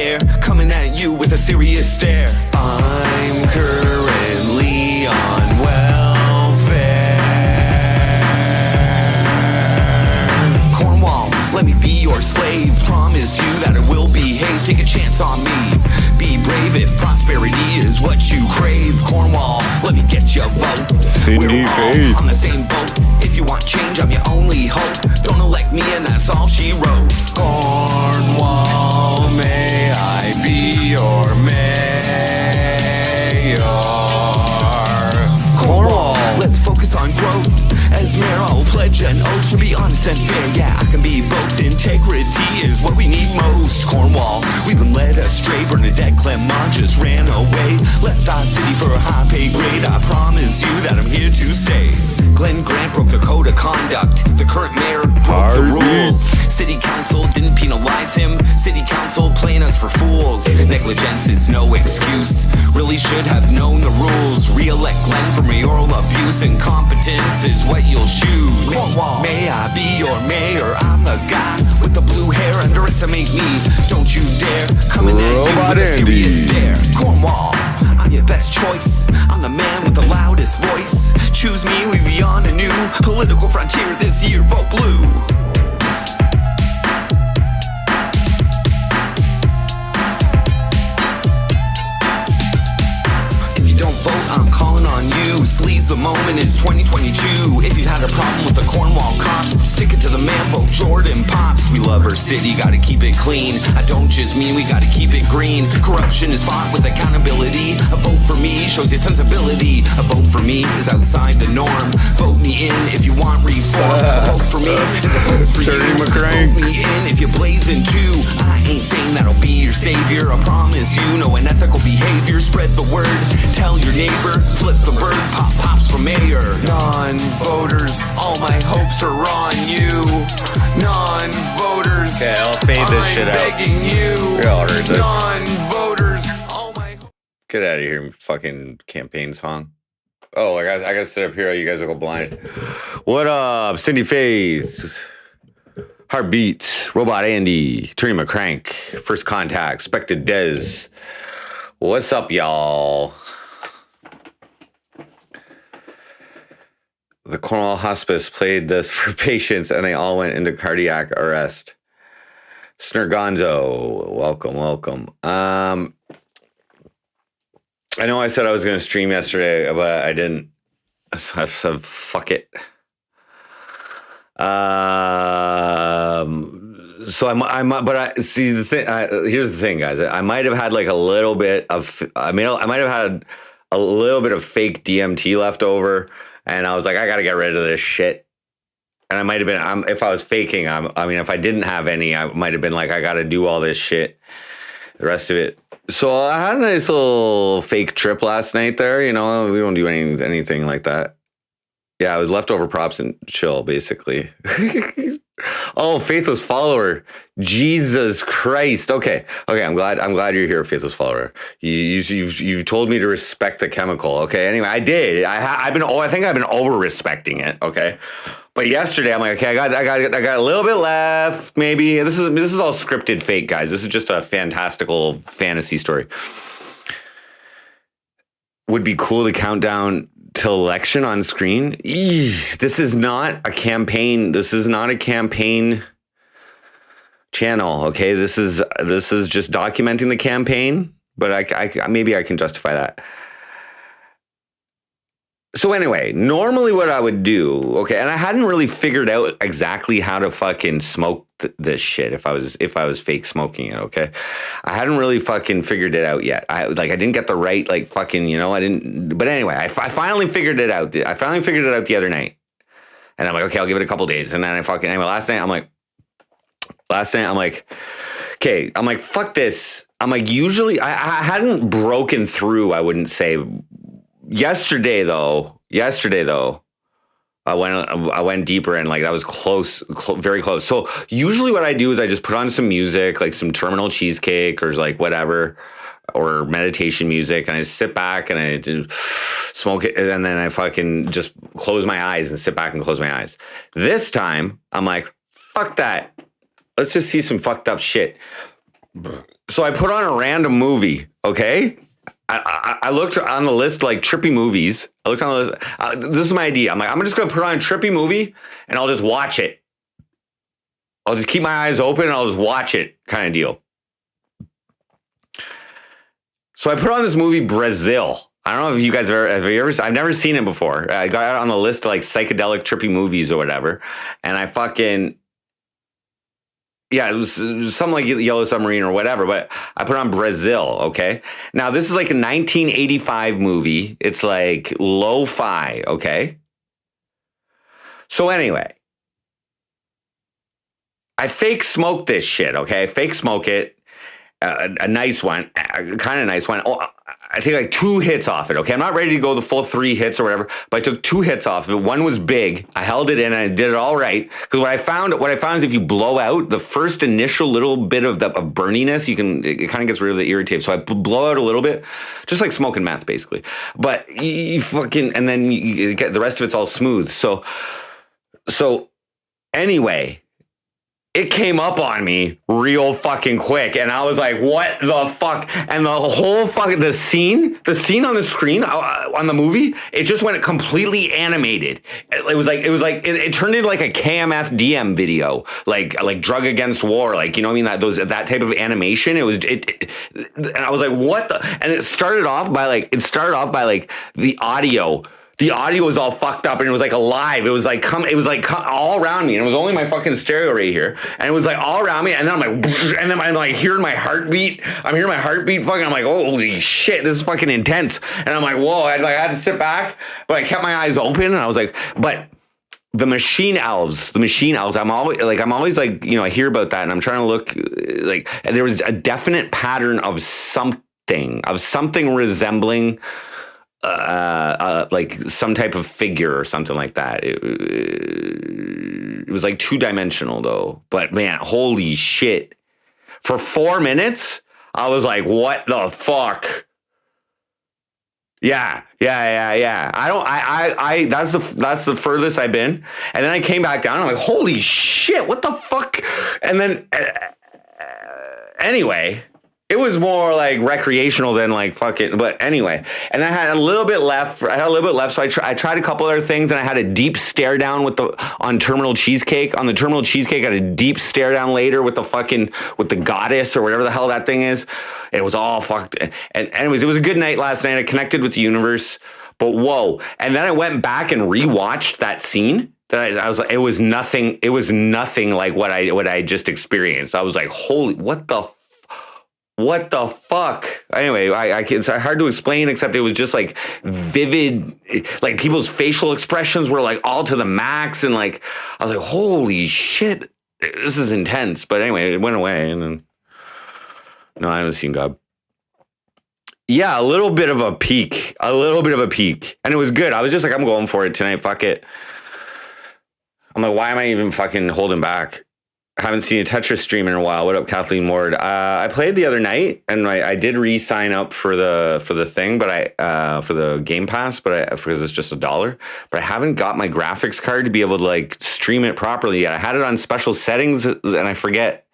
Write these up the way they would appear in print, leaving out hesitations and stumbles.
dare, coming at you with a serious stare. I'm currently on welfare. Cornwall, let me be your slave. Promise you that I will behave. Take a chance on me. Be brave if prosperity is what you crave. Cornwall, let me get your vote. We're all on the same boat. If you want change, I'm your only hope. Don't elect me and that's all she wrote. Cornwall, may I be your mayor. Cornwall, let's focus on growth. As mayor, I'll pledge an oath to be honest and fair. Yeah, I can be both. Integrity is what we need most. Cornwall, we've been led astray. Bernadette Clement just ran away. Left our city for a high pay grade. I promise you that I'm here to stay. Glenn Grant broke the code of conduct. The current mayor broke the rules. City council didn't penalize him. City council playing us for fools. Negligence is no excuse. Really should have known the rules. Re-elect Glenn for mayoral abuse. Incompetence is what you'll choose. Cornwall, may I be your mayor? I'm the guy with the blue hair. Underestimate me, don't you dare. Coming at you with a serious stare. Cornwall, I'm your best choice. I'm the man with the loudest voice. Choose me, we be on a new political frontier this year. Vote blue. I'm calling on you. Sleaze the moment, it's 2022. If you had a problem with the Cornwall cops, stick it to the man, vote Jordan Pops. We love our city, gotta keep it clean. I don't just mean we gotta keep it green. Corruption is fought with accountability. A vote for me shows your sensibility. A vote for me is outside the norm. Vote me in if you want reform. A vote for me is a vote for you. Vote me in if you're blazing too. I ain't saying that I'll be your savior. I promise you, no unethical behavior. Spread the word, tell your neighbor. Flip the bird, pops for mayor. Non-voters, all my hopes are on you. Non-voters, okay, I'll fade this shit out. I'm begging you. We all heard this. Non-voters, all my Get out of here, fucking campaign song. Oh, I gotta sit up here. You guys will go blind. What up, Cindy Faith? Heartbeat, Robot Andy, Trini McCrank, First Contact, Spected Dez. What's up, y'all? The Cornwall Hospice played this for patients and they all went into cardiac arrest. Snurgonzo, welcome. I know I said I was going to stream yesterday, but I didn't. So I said, fuck it. So see the thing. Here's the thing, guys. I might have had like a little bit of. I might have had a little bit of fake DMT left over, and I was like, I got to get rid of this shit. And I might have been. If I was faking, if I didn't have any, I might have been like, I got to do all this shit. The rest of it. So I had a nice little fake trip last night there. You know, we don't do anything like that. Yeah, it was leftover props and chill, basically. Oh, faithless follower. Jesus Christ. Okay. I'm glad you're here, faithless follower. You've told me to respect the chemical. Okay. Anyway, I did. I think I've been over respecting it. Okay. But yesterday, I'm like, okay, I got a little bit left. Maybe this is all scripted, fake, guys. This is just a fantastical fantasy story. Would be cool to count down till election on screen. This is not a campaign. This is not a campaign channel. Okay, this is just documenting the campaign. But I maybe I can justify that. So anyway, normally what I would do, okay, and I hadn't really figured out exactly how to fucking smoke this shit if I was fake smoking it, okay? I hadn't really fucking figured it out yet. I didn't get the right, like, fucking, you know, I didn't, but anyway, I finally figured it out. I finally figured it out the other night. And I'm like, okay, I'll give it a couple days. And then anyway, last night, I'm like, okay, I'm like, fuck this. I'm like, usually, I hadn't broken through, I wouldn't say. Yesterday though, I went deeper and like that was close, very close. So usually what I do is I just put on some music, like some Terminal Cheesecake or like whatever, or meditation music, and I just sit back and I do smoke it, and then I fucking just close my eyes and sit back and close my eyes. This time I'm like, fuck that. Let's just see some fucked up shit. So I put on a random movie, okay? I looked on the list like trippy movies. I looked on the list. This is my idea. I'm like, I'm just going to put on a trippy movie and I'll just watch it. I'll just keep my eyes open and I'll just watch it kind of deal. So I put on this movie, Brazil. I don't know if you guys have you ever, I've never seen it before. I got it on the list of like psychedelic trippy movies or whatever. And I fucking, yeah, it was something like Yellow Submarine or whatever, but I put on Brazil, okay? Now, this is like a 1985 movie. It's like lo-fi, okay? So anyway, I fake smoke this shit, okay? I fake smoke it. A nice one, kind of nice one. Oh, I take like 2 hits off it. Okay, I'm not ready to go the full 3 hits or whatever, but I took 2 hits off of it. One was big. I held it in and I did it all right. Because what I found is if you blow out the first initial little bit of burniness, it kind of gets rid of the irritate. So I blow out a little bit, just like smoking meth, basically. But you fucking, and then you get the rest of it's all smooth. So anyway. It came up on me real fucking quick, and I was like, "What the fuck?" And the whole fucking the scene on the screen on the movie, it just went completely animated. It turned into like a KMF DM video, like Drug Against War, like you know what I mean, that type of animation. And I was like, "What the?" And it started off by like the audio. The audio was all fucked up and it was like alive. It was like all around me, and it was only my fucking stereo right here, and it was like all around me. And then I'm like hearing my heartbeat. Fucking, I'm like, holy shit, this is fucking intense. And I'm like, whoa. I had to sit back, but I kept my eyes open, and I was like, but the machine elves. I'm always like, you know, I hear about that, and I'm trying to look like, and there was a definite pattern of something resembling. Like some type of figure or something like that. It was like 2-dimensional though. But man, holy shit! For 4 minutes, I was like, "What the fuck?" Yeah. That's the furthest I've been. And then I came back down. And I'm like, "Holy shit! What the fuck?" And then anyway. It was more like recreational than like fucking, but anyway. And I had a little bit left. So I tried a couple other things, and I had a deep stare down on Terminal Cheesecake. On the Terminal Cheesecake, I had a deep stare down later with the goddess or whatever the hell that thing is. It was all fucked. And anyways, it was a good night last night. I connected with the universe, but whoa. And then I went back and rewatched that scene. I was like, it was nothing like what I just experienced. I was like, holy, what the fuck? Anyway, it's hard to explain, except it was just like vivid, like people's facial expressions were like all to the max, and like I was like, holy shit, this is intense. But anyway, it went away, and then no, I haven't seen God. Yeah, a little bit of a peak, and it was good. I was just like, I'm going for it tonight. Fuck it. I'm like, why am I even fucking holding back? Haven't seen a Tetris stream in a while. What up, Kathleen Ward? I played the other night, and I did re-sign up for the thing, but for the Game Pass, because it's just $1. But I haven't got my graphics card to be able to like stream it properly yet. I had it on special settings, and I forget.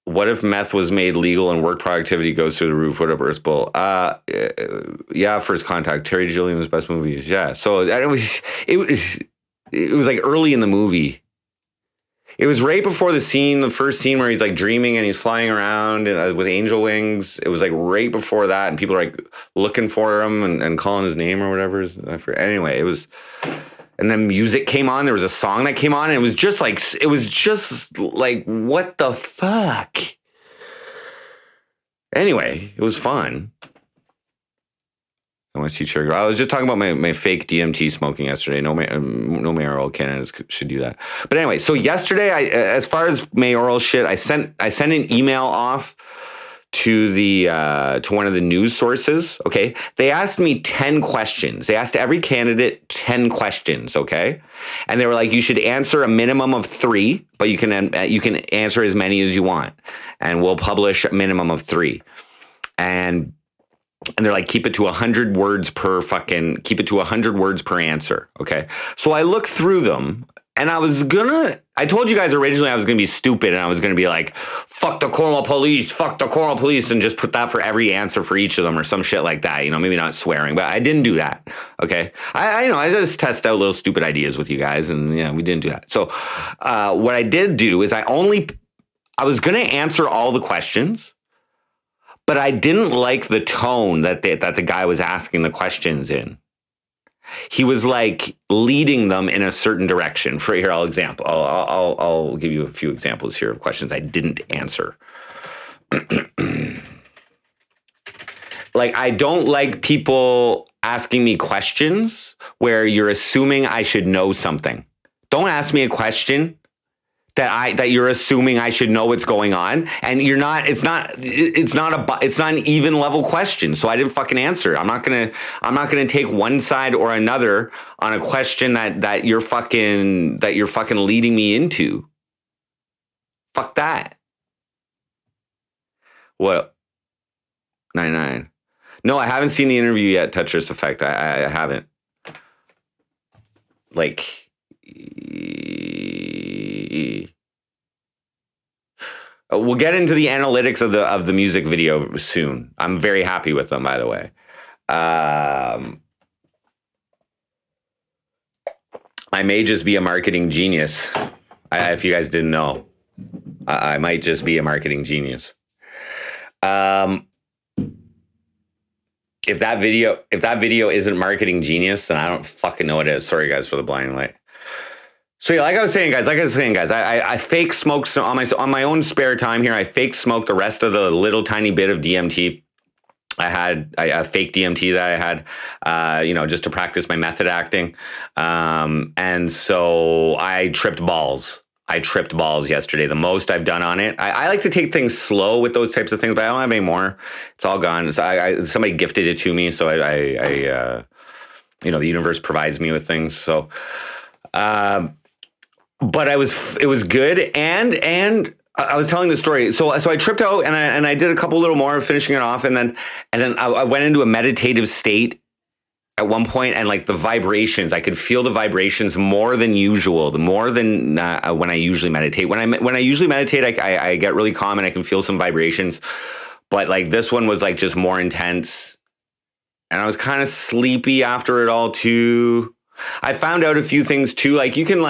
What if meth was made legal and work productivity goes through the roof? What up, Earth Bull? Yeah, First Contact. Terry Gilliam's best movies. Yeah. So it was like early in the movie. It was right before the first scene where he's like dreaming and he's flying around and with angel wings. It was like right before that, and people are like looking for him and calling his name or whatever. Anyway, it was, and then music came on. There was a song that came on, and it was just like what the fuck? Anyway, it was fun. I want to see Sugar. I was just talking about my fake DMT smoking yesterday. No mayoral candidates should do that. But anyway, so yesterday, as far as mayoral shit, I sent an email off to to one of the news sources. Okay, they asked me 10 questions. They asked every candidate 10 questions. Okay, and they were like, you should answer a minimum of 3, but you can answer as many as you want, and we'll publish a minimum of 3. And they're like, keep it to 100 words per answer. Okay. So I look through them, And I told you guys originally I was gonna be stupid and I was gonna be like, fuck the Cornwall police, and just put that for every answer for each of them or some shit like that. You know, maybe not swearing, but I didn't do that. Okay. I just test out little stupid ideas with you guys, and yeah, we didn't do that. So what I did do is I was gonna answer all the questions, but I didn't like the tone that the guy was asking the questions in. He was like leading them in a certain direction. For here, I'll give you a few examples here of questions I didn't answer. Like, I don't like people asking me questions where you're assuming I should know something. Don't ask me a question that you're assuming I should know what's going on, and you're not. It's not an even level question. So I didn't fucking answer. I'm not gonna take one side or another on a question that you're fucking leading me into. Fuck that. What? 99. No, I haven't seen the interview yet. Tetris Effect. I haven't. Like. We'll get into the analytics of the music video soon. I'm very happy with them, by the way. I may just be a marketing genius. If you guys didn't know, I might just be a marketing genius. If that video isn't marketing genius, then I don't fucking know what it is. Sorry, guys, for the blinding light. So yeah, like I was saying, guys, I fake smoked some on my own spare time here. I fake smoked the rest of the little tiny bit of DMT. I had a fake DMT that I had, just to practice my method acting. And so I tripped balls. Yesterday, the most I've done on it. I like to take things slow with those types of things, but I don't have any more. It's all gone. So somebody gifted it to me, so the universe provides me with things. So, but it was good, and I was telling the story. So I tripped out, and I did a couple little more, finishing it off, and then I went into a meditative state at one point, and like the vibrations, I could feel the vibrations more than usual, more than when I usually meditate. When I usually meditate, I get really calm and I can feel some vibrations, but like this one was like just more intense, and I was kind of sleepy after it all too. I found out a few things too, like you can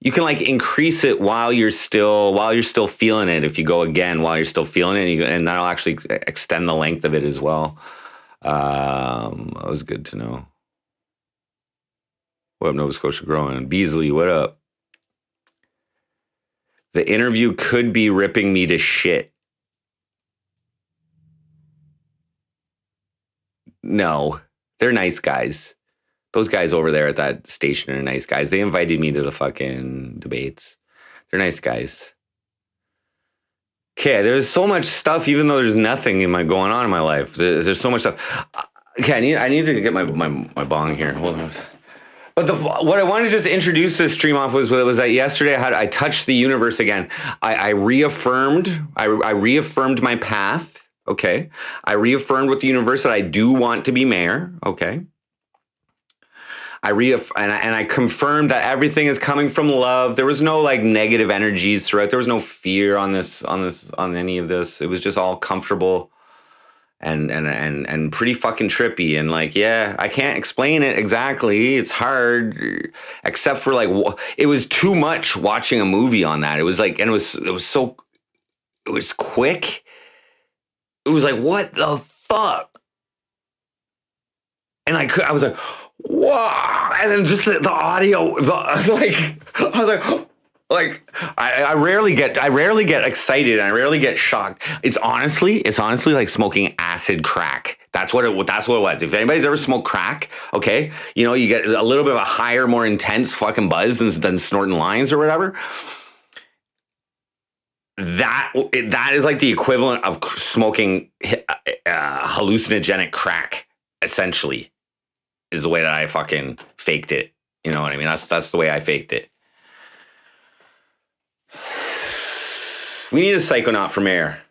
increase it while you're still feeling it. If you go again while you're still feeling it, and that'll actually extend the length of it as well. That was good to know. What up, Nova Scotia growing? Beasley, what up? The interview could be ripping me to shit. No, they're nice guys. Those guys over there at that station are nice guys. They invited me to the fucking debates. They're nice guys. Okay, there's so much stuff, even though there's nothing going on in my life. There's so much stuff. Okay, I need to get my bong here. Hold on. But what I wanted to just introduce this stream off was that yesterday I touched the universe again. I reaffirmed my path. Okay, I reaffirmed with the universe that I do want to be mayor. Okay. I confirmed that everything is coming from love. There was no like negative energies throughout. There was no fear on any of this. It was just all comfortable and pretty fucking trippy. And like, yeah, I can't explain it exactly. It's hard, except for like, it was too much watching a movie on that. It was like, and it was quick. It was like, what the fuck? And I was like, wow, and then just the audio, I was like, I rarely get excited and I rarely get shocked. It's honestly like smoking acid crack. That's what it was. If anybody's ever smoked crack, okay, you get a little bit of a higher, more intense fucking buzz than snorting lines or whatever. That is like the equivalent of smoking hallucinogenic crack, essentially. Is the way that I fucking faked it. You know what I mean? That's the way I faked it. We need a psychonaut for mayor.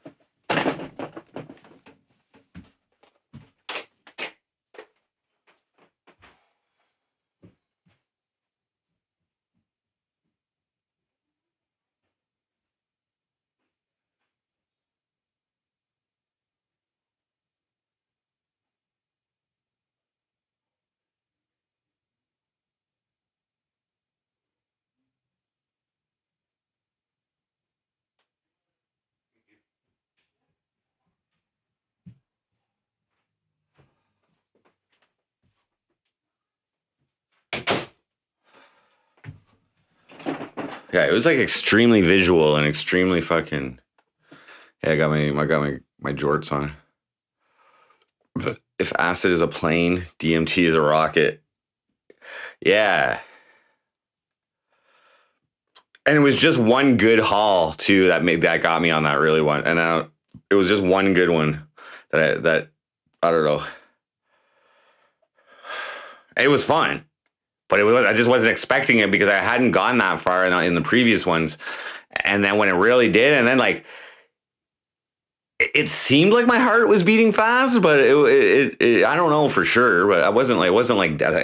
Yeah, it was like extremely visual and extremely fucking. Yeah, I got my jorts on. If acid is a plane, DMT is a rocket. Yeah. And it was just one good haul too that got me on that really one. And it was just one good one that I don't know. It was fun, but I just wasn't expecting it because I hadn't gone that far in the previous ones. And then when it really did, and then like it seemed like my heart was beating fast, but it I don't know for sure, but I wasn't like it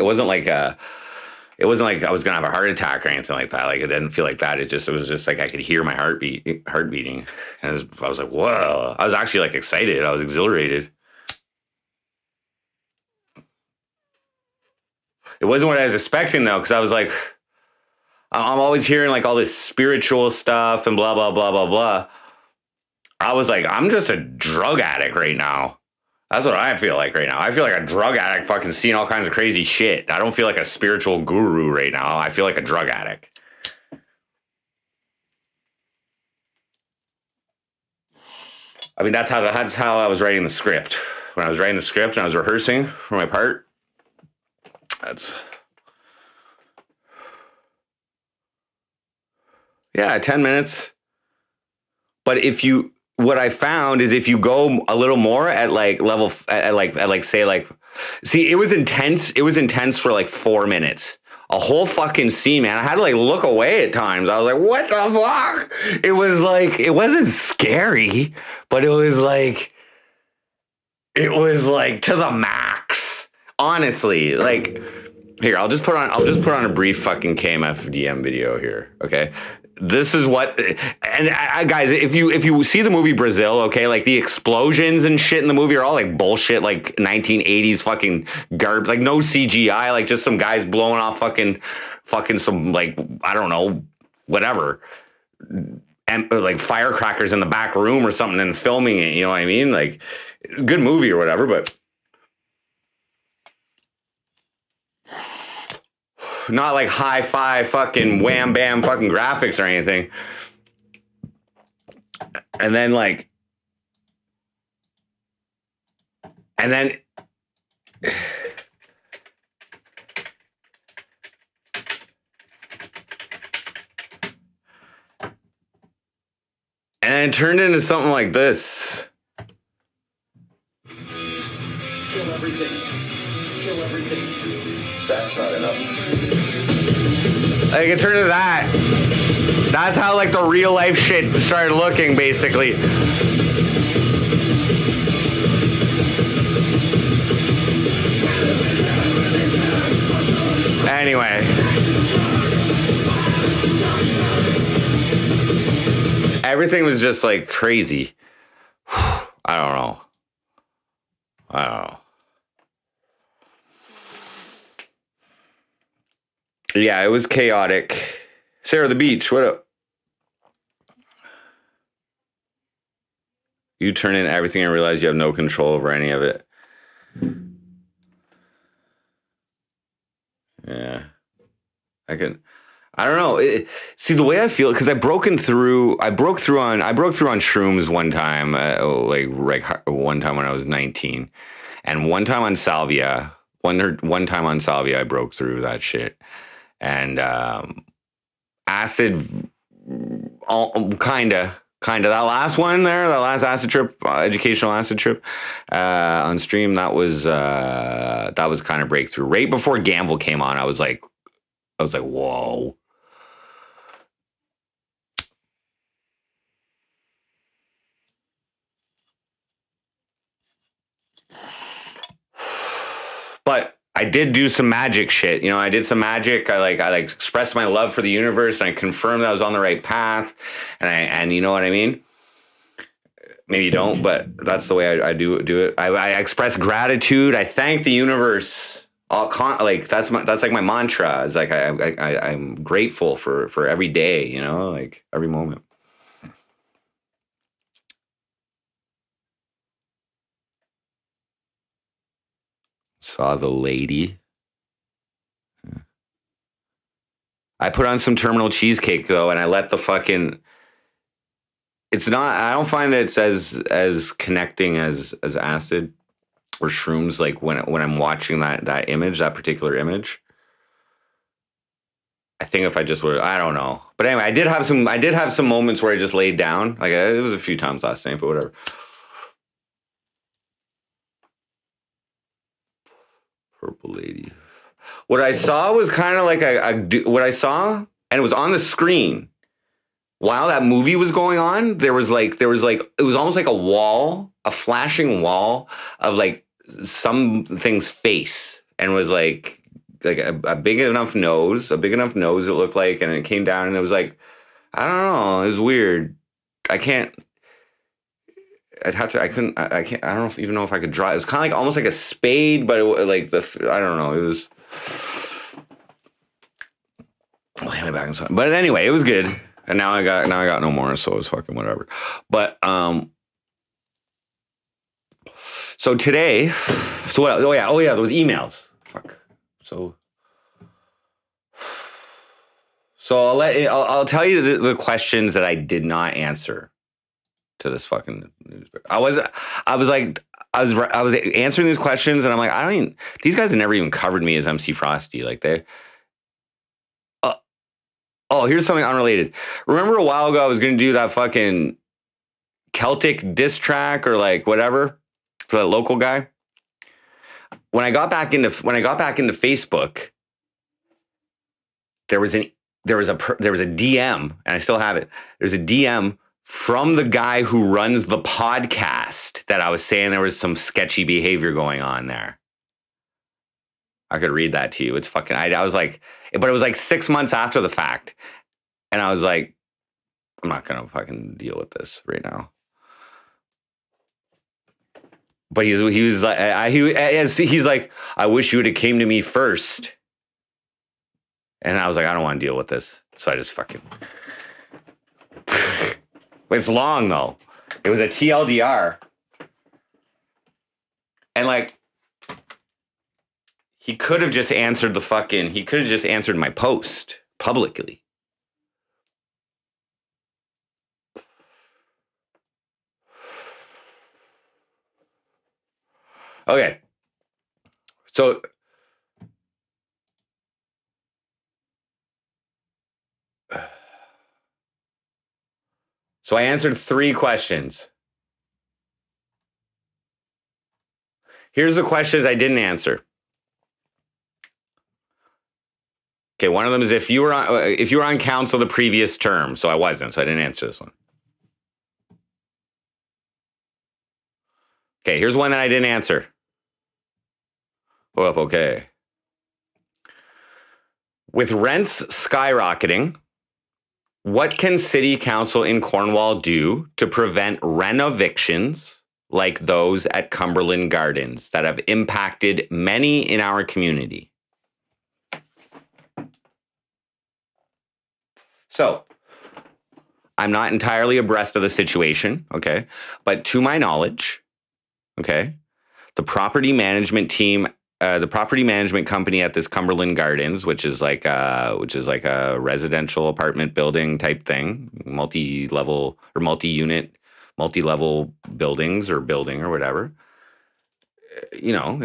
wasn't like I was gonna have a heart attack or anything like that. Like it didn't feel like that. It was just like I could hear my heart beating, and I was like, whoa! I was actually like excited. I was exhilarated. It wasn't what I was expecting though, because I was like, I'm always hearing like all this spiritual stuff and blah blah blah blah blah. I was like, I'm just a drug addict right now. That's what I feel like right now. I feel like a drug addict fucking seeing all kinds of crazy shit. I don't feel like a spiritual guru right now. I feel like a drug addict. I mean, that's how I was writing the script. When I was writing the script and I was rehearsing for my part, that's yeah, 10 minutes. But what I found is if you go a little more at like level at like say like see it was intense for like 4 minutes. A whole fucking scene, man. I had to like look away at times. I was like, what the fuck? It was like it wasn't scary, but it was like to the max. Honestly, like here, I'll just put on a brief fucking KMFDM video here, okay? This is what, and guys, if you see the movie Brazil, okay, like the explosions and shit in the movie are all like bullshit, like 1980s fucking garbage, like no CGI, like just some guys blowing off fucking some like I don't know, whatever, and like firecrackers in the back room or something and filming it. You know what I mean? Like, good movie or whatever, but. Not like hi-fi fucking wham bam fucking graphics or anything. And then like and then and it turned into something like this. Kill everything. Kill everything. That's not enough. Like it turned into that. That's how like the real life shit started looking, basically. Anyway. Everything was just like crazy. I don't know. Yeah, it was chaotic. Sarah the Beach, what up? You turn in everything and realize you have no control over any of it. Yeah. I don't know. See the way I feel because I broke through on shrooms one time, like one time when I was 19, and one time on salvia. One time on salvia, I broke through that shit, and acid, kinda. That last one there, that last acid trip, educational acid trip on stream, that was kind of breakthrough. Right before Gamble came on, I was like, whoa. But I did do some magic shit. You know, I did some magic. I expressed my love for the universe and I confirmed that I was on the right path. And you know what I mean? Maybe you don't, but that's the way I do it. I express gratitude. I thank the universe. That's like my mantra. It's like I'm grateful for every day, you know, like every moment. Saw the lady. I put on some terminal cheesecake though, and I let the fucking. It's not. I don't find that it's as connecting as acid or shrooms. Like when I'm watching that image, that particular image. I think if I just would, I don't know. But anyway, I did have some moments where I just laid down. Like it was a few times last night, but whatever. Purple lady. What I saw was kind of like what I saw, and it was on the screen. While that movie was going on, there was like it was almost like a wall, a flashing wall of like something's face, and it was like a big enough nose it looked like, and it came down, and it was like, I don't know, it was weird. I can't. I'd have to. I couldn't. I can't. I don't even know if I could draw. It was kind of like almost like a spade, but like I don't know. It was. I'll hand it back inside. But anyway, it was good. And now I got no more, so it's fucking whatever. But so today, so what? Oh yeah, those emails. Fuck. So I'll tell you the questions that I did not answer to this fucking newspaper. I was answering these questions, and I'm like, these guys have never even covered me as MC Frosty. Like they. Oh, here's something unrelated. Remember a while ago I was going to do that fucking Celtic diss track or like whatever for that local guy. When I got back into Facebook, there was a DM, and I still have it. There's a DM from the guy who runs the podcast that I was saying there was some sketchy behavior going on there. I could read that to you. It's fucking, I was like, but it was like 6 months after the fact. And I was like, I'm not going to fucking deal with this right now. But he was like, he's like, I wish you would have came to me first. And I was like, I don't want to deal with this. So I just fucking, it's long though. It was a TLDR. And like, he could have just answered my post publicly. Okay. So I answered 3 questions. Here's the questions I didn't answer. Okay, one of them is if you were on council the previous term. So I wasn't, so I didn't answer this one. Okay, here's one that I didn't answer. Oh, okay. With rents skyrocketing, what can city council in Cornwall do to prevent renovictions like those at Cumberland Gardens that have impacted many in our community? So, I'm not entirely abreast of the situation, okay? But to my knowledge, okay, the property management team, the property management company at this Cumberland Gardens, which is like a residential apartment building type thing, multi-level or multi-unit, multi-level buildings or building or whatever. You know,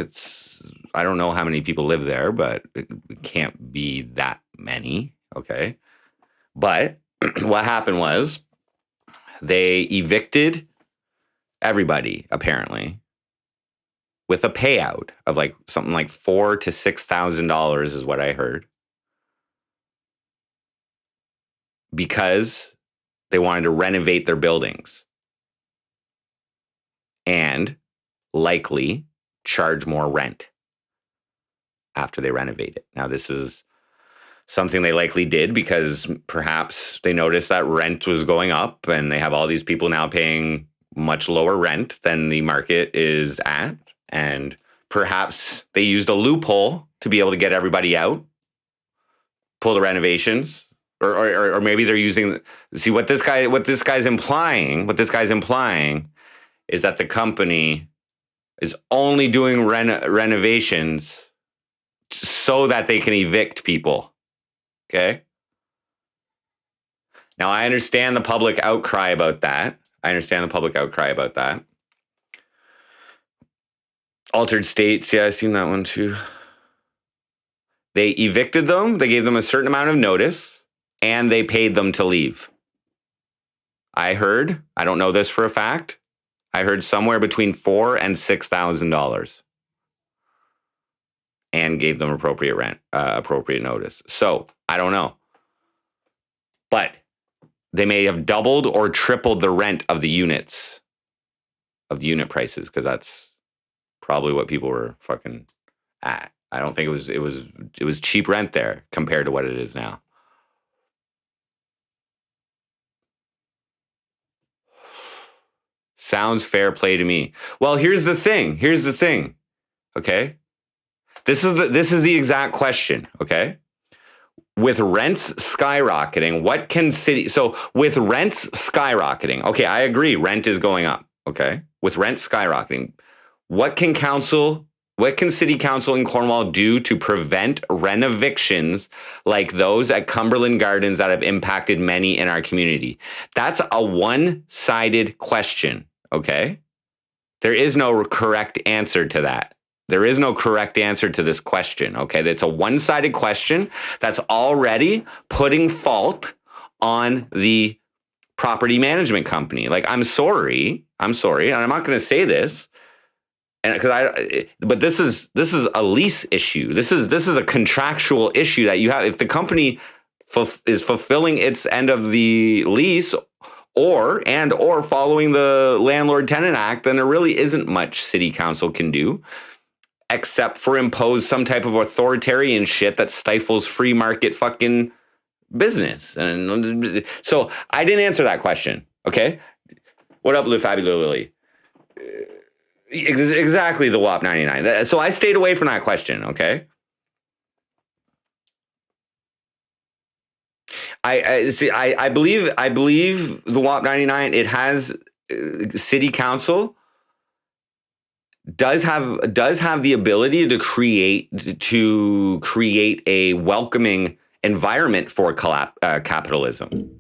I don't know how many people live there, but it can't be that many, okay? But what happened was they evicted everybody, apparently, with a payout of like something like $4,000 to $6,000 is what I heard. Because they wanted to renovate their buildings and likely charge more rent after they renovate it. Now, this is something they likely did because perhaps they noticed that rent was going up and they have all these people now paying much lower rent than the market is at. And perhaps they used a loophole to be able to get everybody out, pull the renovations, or maybe they're using, see what this guy's implying is that the company is only doing renovations so that they can evict people. Okay? Now, I understand the public outcry about that. Altered states, yeah, I've seen that one too. They evicted them, they gave them a certain amount of notice, and they paid them to leave. I heard, I don't know this for a fact, I heard somewhere between $4,000 and $6,000, and gave them appropriate rent, appropriate notice. So I don't know, but they may have doubled or tripled the rent of the units, of the unit prices, because that's probably what people were fucking at. I don't think it was cheap rent there compared to what it is now. Sounds fair play to me. Well, here's the thing. Okay? This is the exact question, okay? With rents skyrocketing, what can city with rents skyrocketing, okay, I agree, rent is going up, okay? With rent skyrocketing, what can city council in Cornwall do to prevent renovictions like those at Cumberland Gardens that have impacted many in our community? That's a one-sided question, okay? There is no correct answer to that. There is no correct answer to this question, okay? That's a one-sided question that's already putting fault on the property management company. Like, I'm sorry, and I'm not going to say this, and but this is a lease issue. This is a contractual issue that you have. If the company is fulfilling its end of the lease or following the Landlord Tenant Act, then there really isn't much city council can do, except for impose some type of authoritarian shit that stifles free market fucking business. And so I didn't answer that question, okay? What up, Lou Fabulous Lily? Exactly, the WAP 99. So I stayed away from that question, okay? I believe the WAP 99, it has city council does have the ability to create a welcoming environment for capitalism.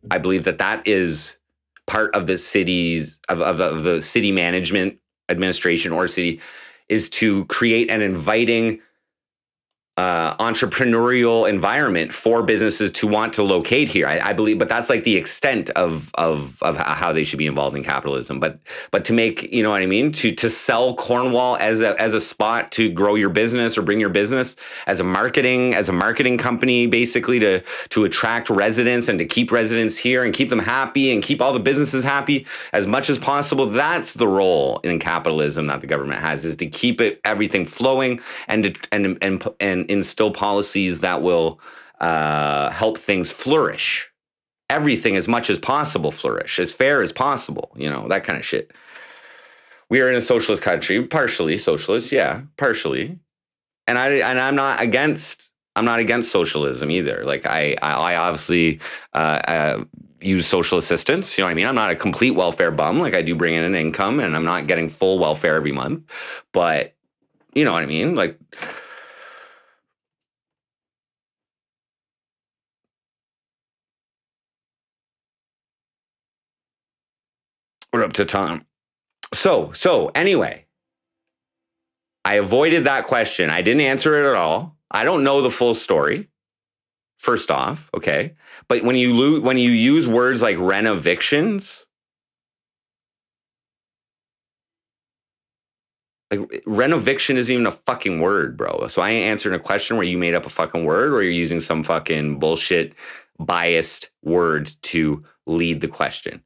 I believe that is part of the city's of the city management administration or city, is to create an inviting entrepreneurial environment for businesses to want to locate here. I believe, but that's like the extent of how they should be involved in capitalism. But to make, you know what I mean, to sell Cornwall as a spot to grow your business or bring your business as a marketing company, basically to attract residents and to keep residents here and keep them happy and keep all the businesses happy as much as possible. That's the role in capitalism that the government has, is to keep everything flowing and instill policies that will help things flourish. Everything as much as possible flourish, as fair as possible, you know, that kind of shit. We are in a socialist country, partially socialist, yeah, partially. And I'm not against socialism either. Like I obviously use social assistance, you know what I mean? I'm not a complete welfare bum. Like I do bring in an income and I'm not getting full welfare every month, but you know what I mean? Like, we're up to time. So anyway, I avoided that question. I didn't answer it at all. I don't know the full story, first off, okay? But when you use words like renovictions, like renoviction isn't even a fucking word, bro. So I ain't answering a question where you made up a fucking word or you're using some fucking bullshit biased word to lead the question.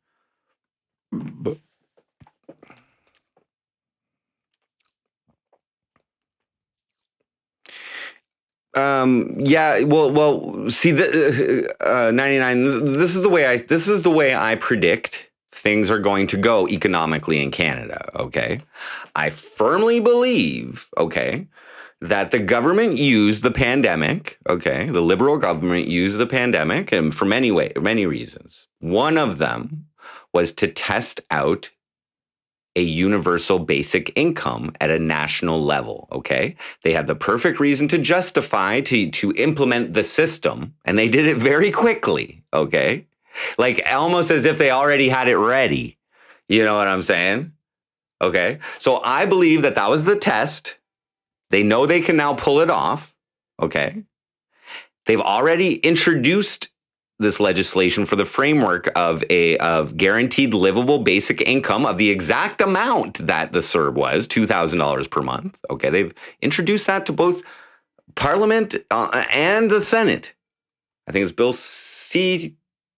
Yeah, well, see, 99, this is the way I predict things are going to go economically in Canada, okay? I firmly believe, okay, that the government used the pandemic, okay? The Liberal government used the pandemic, and for many reasons. One of them was to test out a universal basic income at a national level, okay? They had the perfect reason to justify, to implement the system, and they did it very quickly, okay? Like almost as if they already had it ready. You know what I'm saying? Okay. So I believe that that was the test. They know they can now pull it off. Okay. They've already introduced this legislation for the framework of guaranteed livable basic income of the exact amount that the CERB was, $2,000 per month. Okay. They've introduced that to both Parliament and the Senate. I think it's Bill C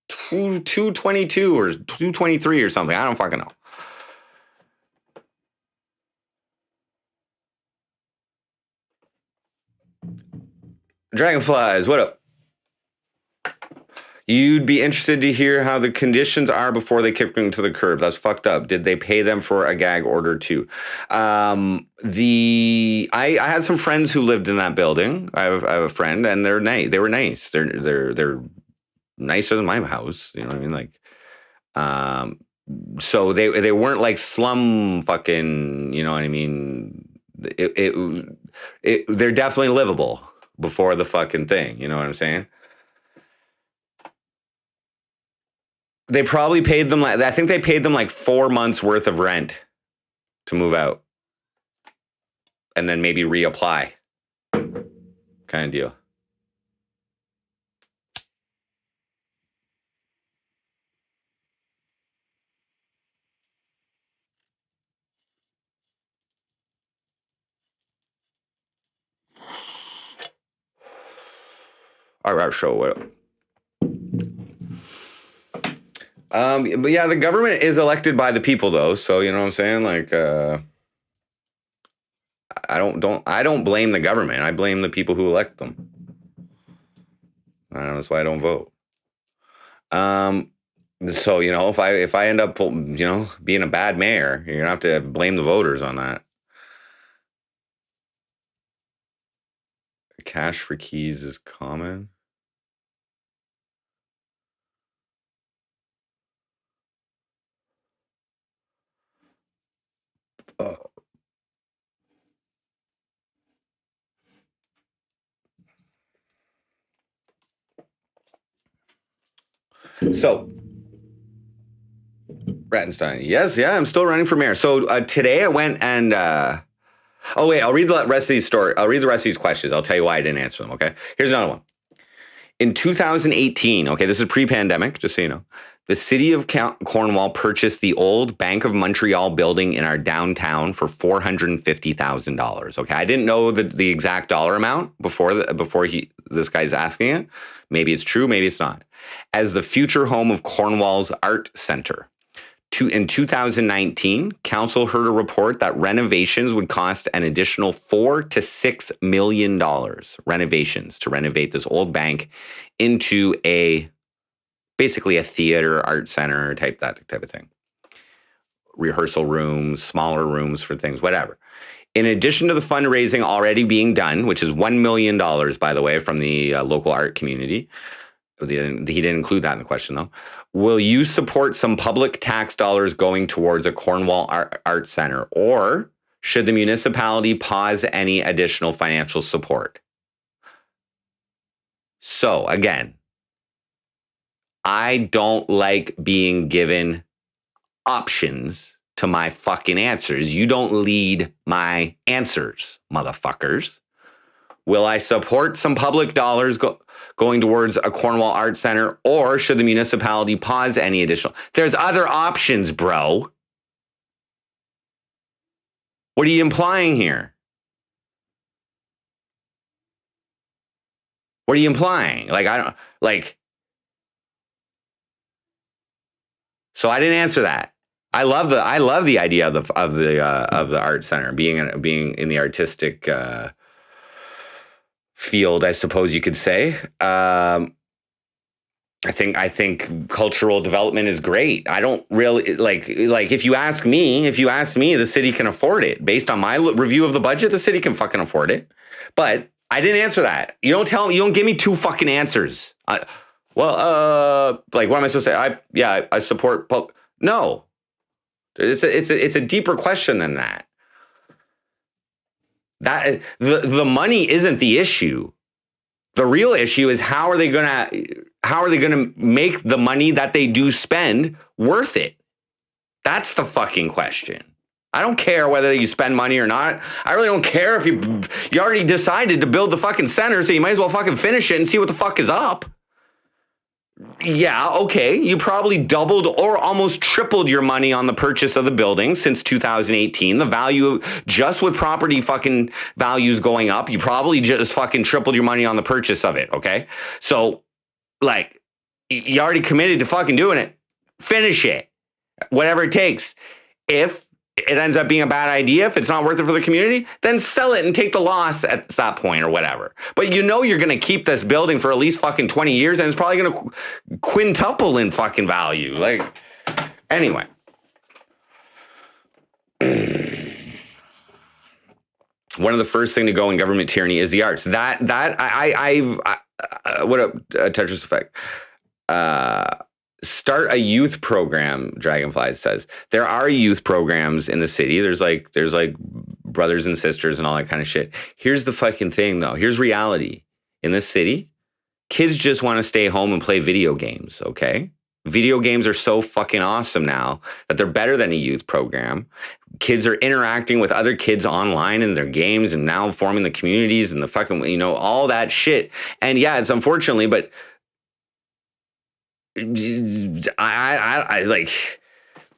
222 or 223 or something. I don't fucking know. Dragonflies, what up? You'd be interested to hear how the conditions are before they kick them to the curb. That's fucked up. Did they pay them for a gag order too? I had some friends who lived in that building. I have a friend, and they're nice. They were nice. They're nicer than my house. You know what I mean? Like, so they weren't like slum fucking. You know what I mean? They're definitely livable before the fucking thing. You know what I'm saying? They probably paid them I think they paid them like 4 months worth of rent to move out and then maybe reapply kind of deal. Our show, what up? But yeah, the government is elected by the people, though. So you know what I'm saying? Like, I don't blame the government. I blame the people who elect them. That's why I don't vote. So you know, if I end up, you know, being a bad mayor, you're gonna have to blame the voters on that. Cash for keys is common. So, Rattenstein, yes, yeah, I'm still running for mayor. So today I went and oh wait, I'll read the rest of these story. I'll read the rest of these questions. I'll tell you why I didn't answer them. Okay, here's another one. In 2018, okay, this is pre-pandemic, just so you know. The city of Cornwall purchased the old Bank of Montreal building in our downtown for $450,000. Okay, I didn't know the exact dollar amount before this guy's asking it. Maybe it's true, maybe it's not. As the future home of Cornwall's Art Center. In 2019, council heard a report that renovations would cost an additional $4 to $6 million. Renovations to renovate this old bank into basically a theater, art center that type of thing. Rehearsal rooms, smaller rooms for things, whatever. In addition to the fundraising already being done, which is $1 million, by the way, from the local art community. He didn't include that in the question, though. Will you support some public tax dollars going towards a Cornwall art center, or should the municipality pause any additional financial support? So, again, I don't like being given options to my fucking answers. You don't lead my answers, motherfuckers. Will I support some public dollars going towards a Cornwall Art Center, or should the municipality pause any additional? There's other options, bro. What are you implying here? What are you implying? Like, I don't like. So I didn't answer that. I love the idea of the art center being in the artistic field, I suppose you could say. I think cultural development is great. I don't really like if you ask me, the city can afford it. Based on my review of the budget, the city can fucking afford it. But I didn't answer that. You don't give me two fucking answers. Like what am I supposed to say? I support. No, it's a deeper question than that. The money isn't the issue. The real issue is how are they going to how are they going to make the money that they do spend worth it? That's the fucking question. I don't care whether you spend money or not. I really don't care if you already decided to build the fucking center, so you might as well fucking finish it and see what the fuck is up. Yeah, okay. You probably doubled or almost tripled your money on the purchase of the building since 2018. The value, just with property fucking values going up, you probably just fucking tripled your money on the purchase of it, okay? So, like, you already committed to fucking doing it. Finish it. Whatever it takes. If it ends up being a bad idea, if it's not worth it for the community, then sell it and take the loss at that point or whatever. But you know you're going to keep this building for at least fucking 20 years and it's probably going to quintuple in fucking value. Like, anyway. One of the first thing to go in government tyranny is the arts. What up, Tetris Effect? Start a youth program, Dragonfly says. There are youth programs in the city. There's like brothers and sisters and all that kind of shit. Here's the fucking thing though. Here's reality. In this city, kids just want to stay home and play video games, okay? Video games are so fucking awesome now that they're better than a youth program. Kids are interacting with other kids online in their games and now forming the communities and the fucking, you know, all that shit. And yeah, it's unfortunately, but I like,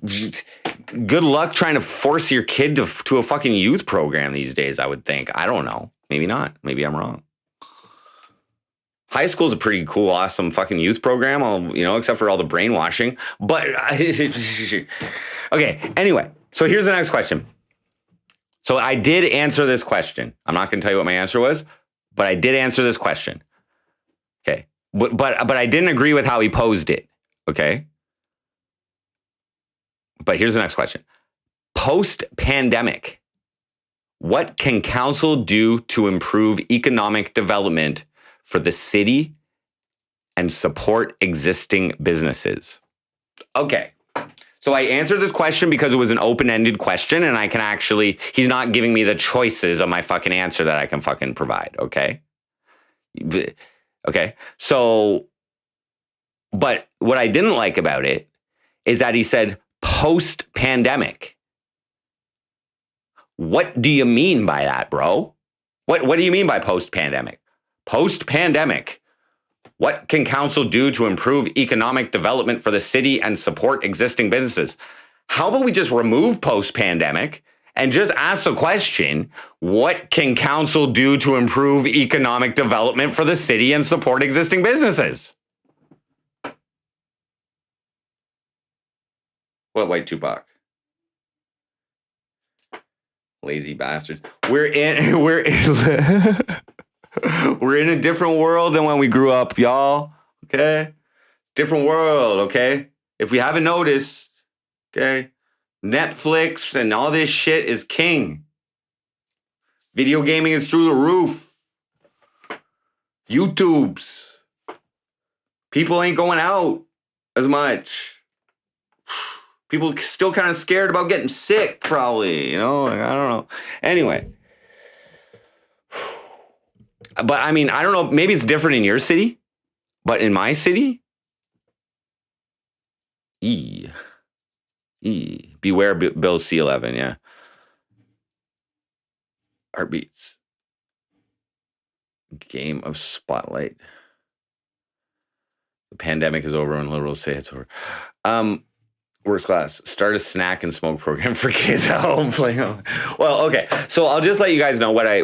good luck trying to force your kid to a fucking youth program these days, I would think. I don't know. Maybe not. Maybe I'm wrong. High school is a pretty cool, awesome fucking youth program, you know, except for all the brainwashing. But, okay, anyway. So here's the next question. So I did answer this question. I'm not going to tell you what my answer was, but I did answer this question. Okay. But I didn't agree with how he posed it, okay? But here's the next question. Post-pandemic, what can council do to improve economic development for the city and support existing businesses? Okay, so I answered this question because it was an open-ended question, and I can actually, he's not giving me the choices of my fucking answer that I can fucking provide, okay? Okay, so, but what I didn't like about it is that he said post-pandemic. What do you mean by that, bro? What do you mean by post-pandemic? Post-pandemic. What can council do to improve economic development for the city and support existing businesses? How about we just remove post-pandemic and just ask the question, what can council do to improve economic development for the city and support existing businesses? What, White Tupac? Lazy bastards. We're in a different world than when we grew up, y'all. Okay? Different world, okay? If we haven't noticed, okay? Netflix and all this shit is king. Video gaming is through the roof. YouTubes. People ain't going out as much. People still kind of scared about getting sick, probably. You know, like, I don't know. Anyway. But I mean, I don't know. Maybe it's different in your city. But in my city, beware Bill C11, yeah. Heartbeats. Game of Spotlight. The pandemic is over and liberals say it's over. Worst class. Start a snack and smoke program for kids at home playing home. Well, okay. So I'll just let you guys know what I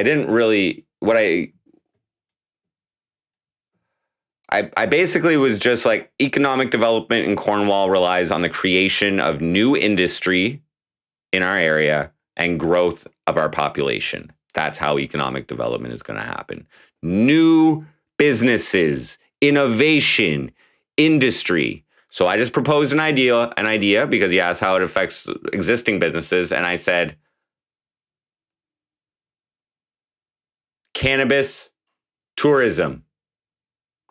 didn't really, I basically was just like, economic development in Cornwall relies on the creation of new industry in our area and growth of our population. That's how economic development is going to happen. New businesses, innovation, industry. So I just proposed an idea because he asked how it affects existing businesses. And I said, cannabis tourism.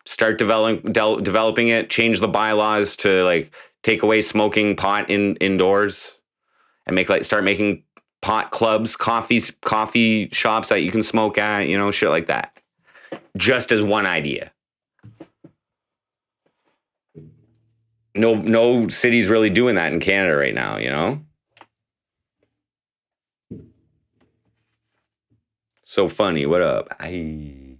Start developing it, change the bylaws to like take away smoking pot indoors and start making pot clubs, coffee shops that you can smoke at, you know, shit like that. Just as one idea. no city's really doing that in Canada right now, you know? So funny. What up? Okay.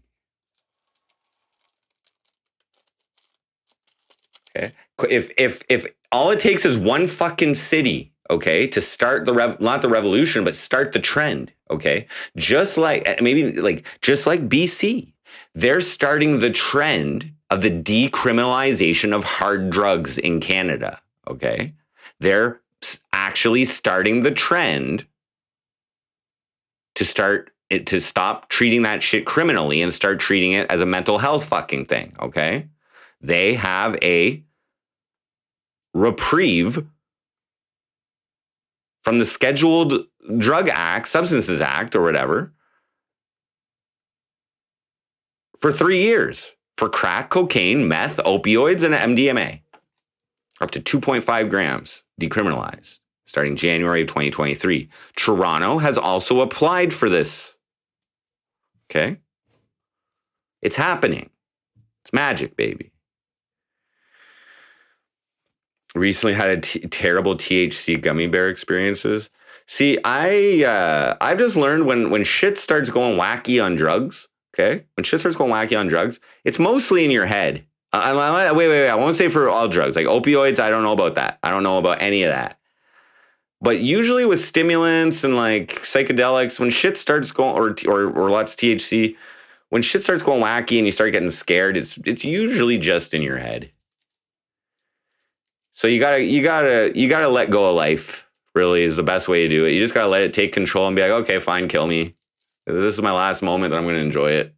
If all it takes is one fucking city, okay, to start not the revolution, but start the trend, okay? Just like BC, they're starting the trend of the decriminalization of hard drugs in Canada, okay? They're actually starting the trend to stop treating that shit criminally and start treating it as a mental health fucking thing, okay? They have a reprieve from the Scheduled Drug Act, Substances Act, or whatever, for 3 years for crack, cocaine, meth, opioids, and MDMA. Up to 2.5 grams decriminalized starting January of 2023. Toronto has also applied for this. Okay? It's happening. It's magic, baby. Recently had terrible THC gummy bear experiences. See, I've just learned when shit starts going wacky on drugs, okay? When shit starts going wacky on drugs, it's mostly in your head. Wait. I won't say for all drugs. Like opioids, I don't know about that. I don't know about any of that. But usually with stimulants and like psychedelics, when shit starts going, or lots of THC, when shit starts going wacky and you start getting scared, it's usually just in your head. So you gotta let go of life. Really is the best way to do it. You just gotta let it take control and be like, okay, fine, kill me. This is my last moment, but I'm gonna enjoy it.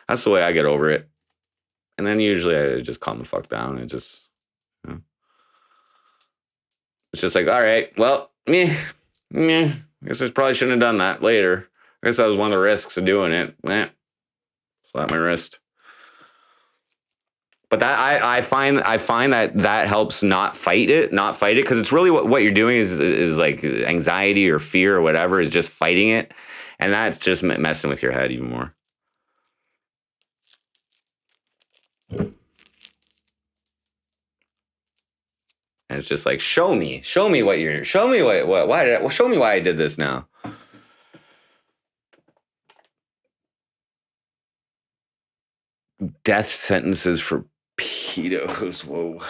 That's the way I get over it. And then usually I just calm the fuck down and just, you know, it's just like, all right, well, I guess I probably shouldn't have done that later. I guess that was one of the risks of doing it. Slap my wrist. But that I find that helps not fight it, because it's really what you're doing is like anxiety or fear or whatever is just fighting it, and that's just messing with your head even more. And it's just like, show me why I did this now. Death sentences for pedos. Whoa.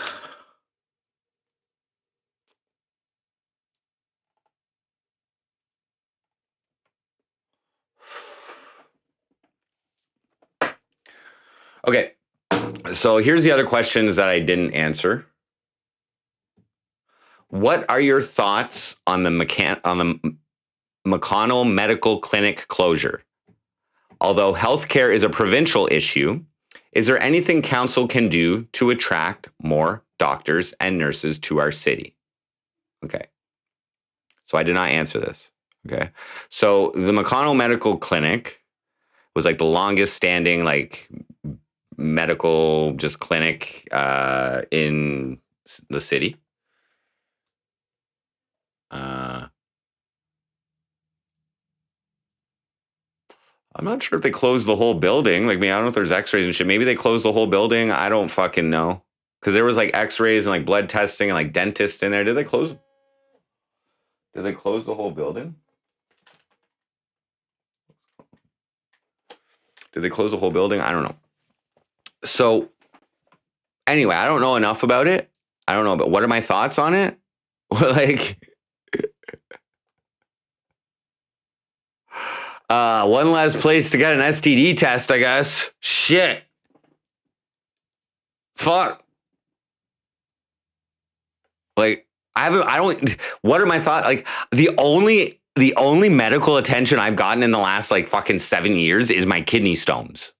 Okay. So here's the other questions that I didn't answer. What are your thoughts on the McConnell Medical Clinic closure? Although healthcare is a provincial issue, is there anything council can do to attract more doctors and nurses to our city? Okay. So I did not answer this. Okay. So the McConnell Medical Clinic was like the longest standing like medical just clinic in the city. I'm not sure if they closed the whole building. Like, I don't know if there's x-rays and shit. Maybe they closed the whole building. I don't fucking know. Because there was like x-rays and like blood testing and like dentists in there. Did they close the whole building? Did they close the whole building? I don't know. So anyway, I don't know enough about it. I don't know, but what are my thoughts on it? Like, one less place to get an STD test, I guess. Shit. Fuck. Like, what are my thoughts? Like, the only medical attention I've gotten in the last like fucking 7 years is my kidney stones.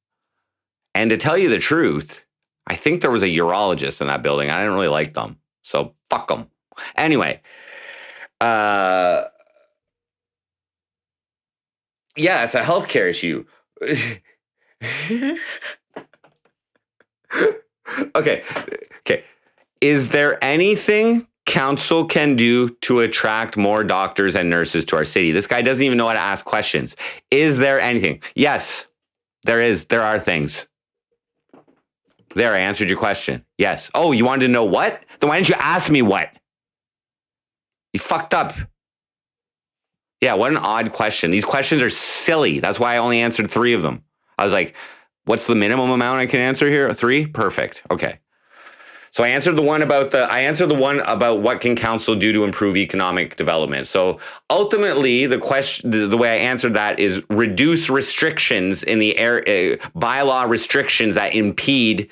And to tell you the truth, I think there was a urologist in that building. I didn't really like them. So fuck them. Anyway, yeah, it's a healthcare issue. Okay. Is there anything council can do to attract more doctors and nurses to our city? This guy doesn't even know how to ask questions. Is there anything? Yes, there is. There are things. There, I answered your question. Yes. Oh, you wanted to know what? Then why didn't you ask me what? You fucked up. Yeah, what an odd question. These questions are silly. That's why I only answered 3 of them. I was like, what's the minimum amount I can answer here? 3? Perfect. Okay. So I answered the one about what can council do to improve economic development. So ultimately, the way I answered that is reduce restrictions in the bylaw restrictions that impede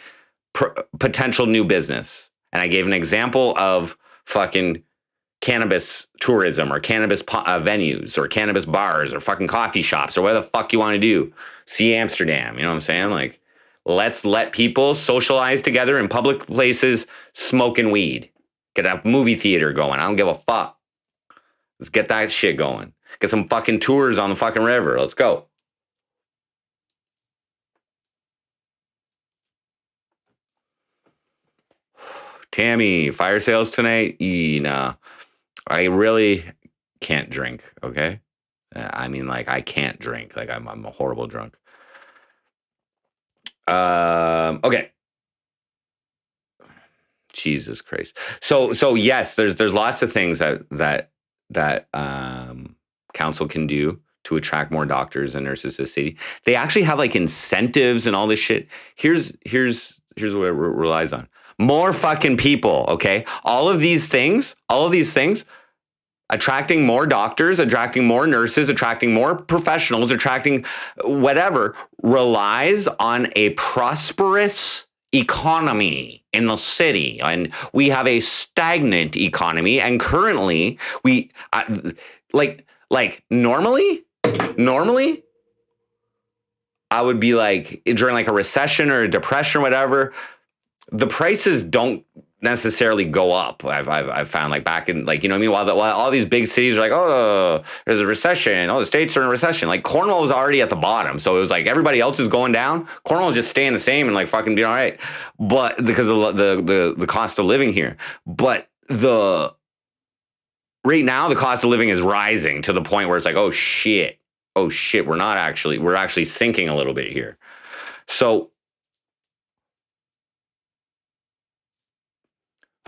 potential new business. And I gave an example of fucking cannabis tourism or cannabis venues or cannabis bars or fucking coffee shops or whatever the fuck you want to do. See Amsterdam, you know what I'm saying? Like, let's let people socialize together in public places, smoking weed. Get a movie theater going. I don't give a fuck. Let's get that shit going. Get some fucking tours on the fucking river. Let's go. Tammy, fire sales tonight? Nah. I really can't drink, okay? I mean, like, I can't drink. Like, I'm a horrible drunk. Okay. Jesus Christ. So yes, there's lots of things that council can do to attract more doctors and nurses to the city. They actually have like incentives and all this shit. Here's what it relies on. More fucking people, okay? All of these things, attracting more doctors, attracting more nurses, attracting more professionals, attracting whatever, relies on a prosperous economy in the city. And we have a stagnant economy. And currently, we normally, I would be like, during like a recession or a depression or whatever, the prices don't necessarily go up. I've found, like, back in, like, you know what I mean, while all these big cities are like, oh, there's a recession, oh, the states are in a recession, like Cornwall was already at the bottom, so it was like everybody else is going down, Cornwall is just staying the same and like fucking being all right, but because of the cost of living here. But right now the cost of living is rising to the point where it's like, oh shit, we're actually sinking a little bit here. So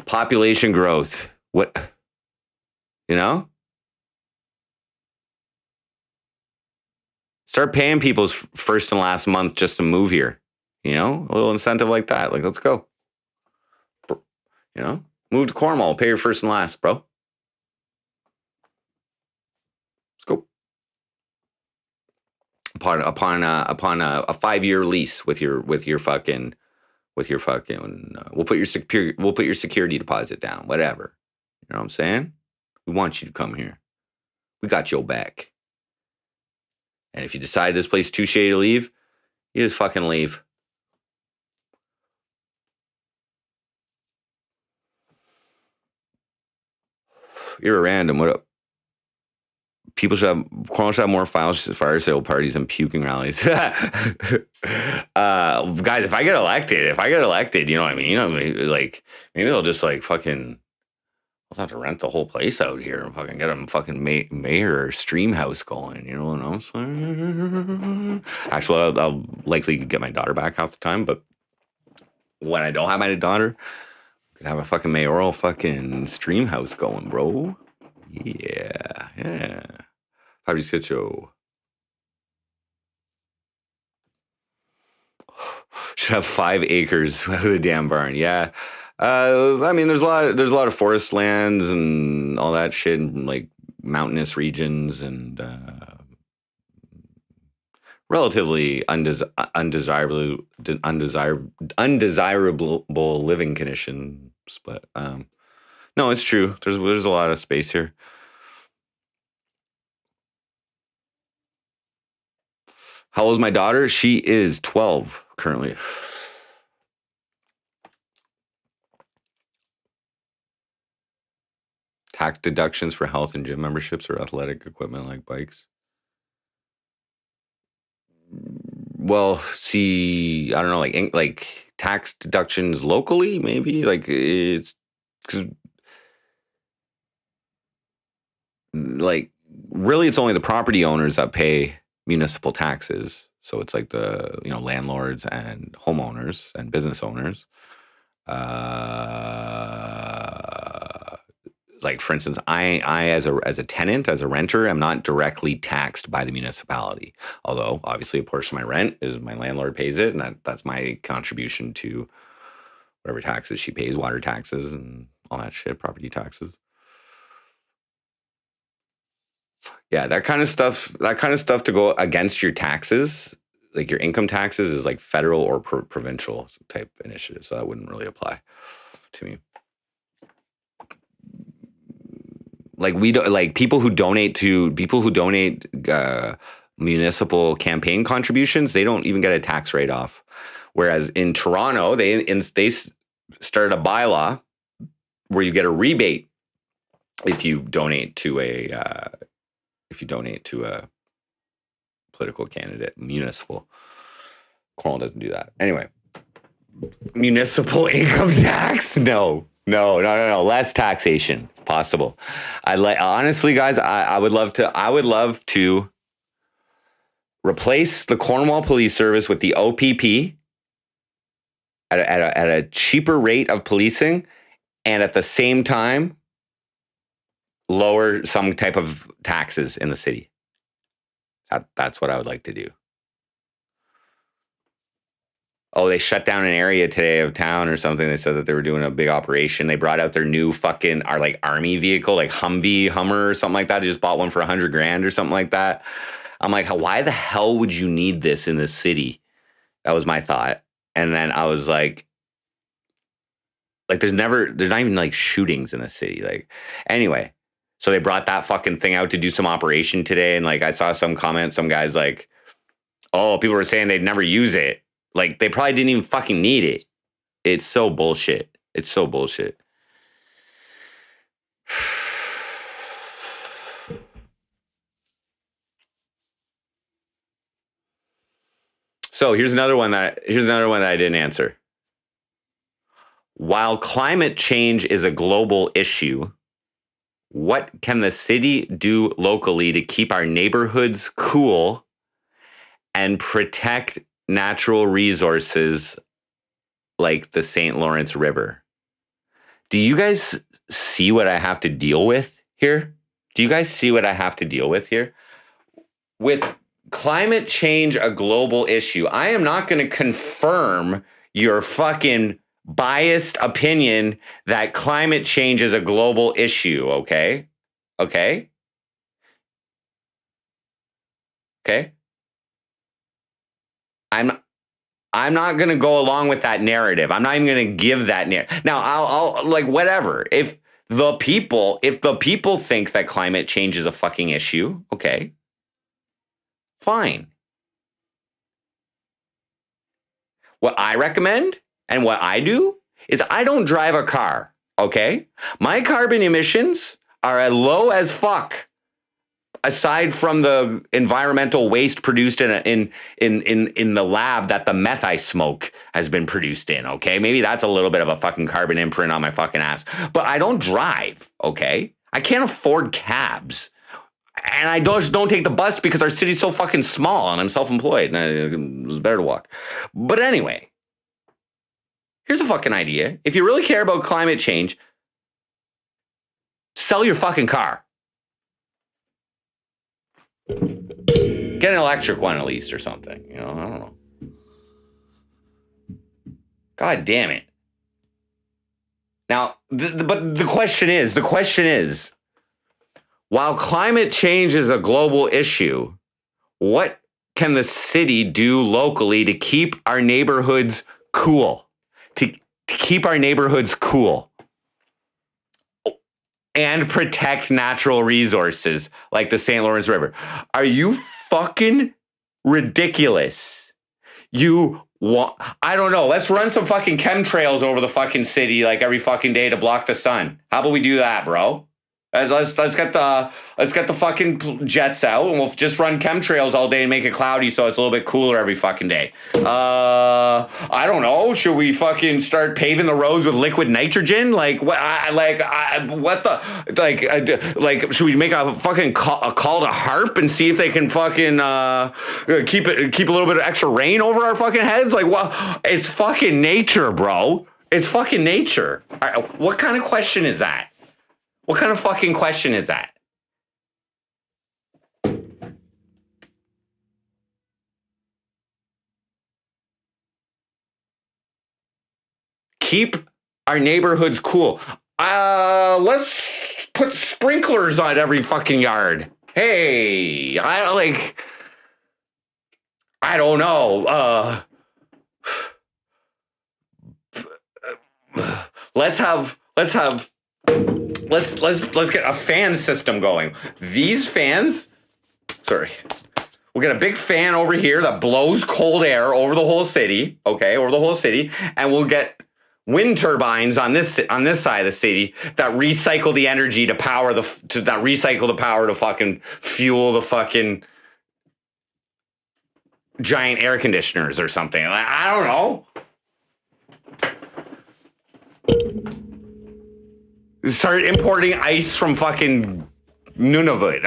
population growth, what, you know? Start paying people's first and last month just to move here, you know? A little incentive like that. Like, let's go. You know? Move to Cornwall, pay your first and last, bro. Let's go. Upon a 5-year lease with your fucking we'll put your security deposit down, whatever. You know what I'm saying? We want you to come here. We got your back. And if you decide this place too shady to leave, you just fucking leave. You're a random. What up? Cornwall should have more fire sale parties and puking rallies. Guys, if I get elected, you know what I mean? Like, maybe they'll just like fucking, I'll have to rent the whole place out here and fucking get a fucking mayor stream house going. You know what I'm saying? Actually, I'll likely get my daughter back half the time, but when I don't have my daughter, I could have a fucking mayoral fucking stream house going, bro. Yeah. Probably get you. Should have 5 acres of the damn barn. Yeah. I mean, there's a lot of forest lands and all that shit, and like mountainous regions and relatively undesirable living conditions. But no, it's true. There's a lot of space here. How old is my daughter? She is 12 currently. Tax deductions for health and gym memberships or athletic equipment like bikes. Well, see, I don't know, like tax deductions locally, maybe, like it's because like really it's only the property owners that pay municipal taxes. So it's like the, you know, landlords and homeowners and business owners. Like for instance, I as a tenant, as a renter, am not directly taxed by the municipality. Although obviously a portion of my rent is my landlord pays it, and that's my contribution to whatever taxes she pays, water taxes and all that shit, property taxes. Yeah, that kind of stuff to go against your taxes, like your income taxes, is like federal or provincial type initiatives. So that wouldn't really apply to me. Like we don't, like people who donate municipal campaign contributions, they don't even get a tax rate off. Whereas in Toronto, they started a bylaw where you get a rebate if you donate to a political candidate, municipal. Cornwall doesn't do that. Anyway, municipal income tax? No. Less taxation if possible. Honestly, guys, I would love to replace the Cornwall Police Service with the OPP at a cheaper rate of policing, and at the same time lower some type of taxes in the city. That's what I would like to do. Oh, they shut down an area today of town or something. They said that they were doing a big operation. They brought out their new fucking army vehicle, like Hummer or something like that. They just bought one for $100,000 or something like that. I'm like, why the hell would you need this in the city? That was my thought. And then I was like there's not even like shootings in the city. Like, anyway, so they brought that fucking thing out to do some operation today. And like, I saw some comments, some guys like, oh, people were saying they'd never use it. Like, they probably didn't even fucking need it. It's so bullshit. So here's another one that I didn't answer. While climate change is a global issue, what can the city do locally to keep our neighborhoods cool and protect natural resources like the St. Lawrence River? Do you guys see what I have to deal with here? With climate change a global issue, I am not going to confirm your fucking biased opinion that climate change is a global issue, okay? I'm not going to go along with that narrative. I'm not even going to give that narrative. Now, I'll like, whatever. If the people think that climate change is a fucking issue, okay, fine. What I recommend and what I do is I don't drive a car, okay? My carbon emissions are as low as fuck, aside from the environmental waste produced in the lab that the meth I smoke has been produced in, okay? Maybe that's a little bit of a fucking carbon imprint on my fucking ass. But I don't drive, okay? I can't afford cabs. And I don't take the bus because our city's so fucking small and I'm self-employed and it was better to walk. But anyway, here's a fucking idea. If you really care about climate change, sell your fucking car. Get an electric one at least or something. You know, I don't know. God damn it. Now, but the question is, while climate change is a global issue, what can the city do locally to keep our neighborhoods cool? To keep our neighborhoods cool and protect natural resources like the St. Lawrence River. Are you fucking ridiculous? I don't know. Let's run some fucking chemtrails over the fucking city like every fucking day to block the sun. How about we do that, bro? Let's get the fucking jets out, and we'll just run chemtrails all day and make it cloudy so it's a little bit cooler every fucking day. I don't know. Should we fucking start paving the roads with liquid nitrogen? Like what? What the like? Should we make a fucking call to HARP and see if they can fucking keep a little bit of extra rain over our fucking heads? Like what? It's fucking nature, bro. It's fucking nature. What kind of question is that? What kind of fucking question is that? Keep our neighborhoods cool. Let's put sprinklers on every fucking yard. Hey, I don't know. Let's get a fan system going. These fans, we'll get a big fan over here that blows cold air over the whole city, okay, and we'll get wind turbines on this side of the city that recycle the energy to power to fucking fuel the fucking giant air conditioners or something. I don't know. Start importing ice from fucking Nunavut.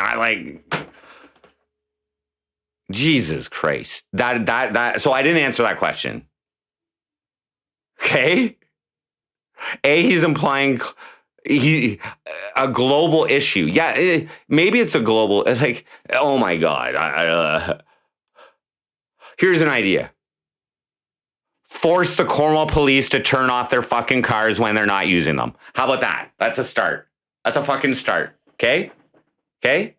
Jesus Christ. So I didn't answer that question. Okay? He's implying a global issue. Yeah, maybe it's a global. It's like, oh my God. Here's an idea. Force the Cornwall police to turn off their fucking cars when they're not using them. How about that? That's a start. That's a fucking start. Okay? Okay?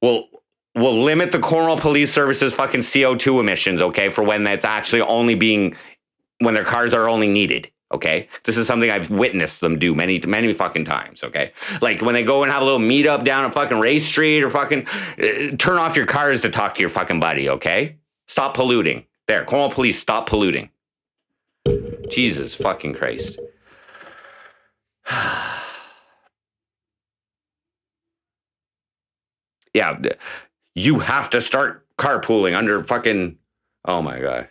We'll limit the Cornwall Police Service's fucking CO2 emissions, okay, for when that's actually when their cars are only needed, okay? This is something I've witnessed them do many fucking times, okay? Like when they go and have a little meetup down at fucking Race Street or fucking turn off your cars to talk to your fucking buddy, okay? Stop polluting. There, Cornwall Police, stop polluting. Jesus fucking Christ. Yeah, you have to start carpooling under fucking, oh my God.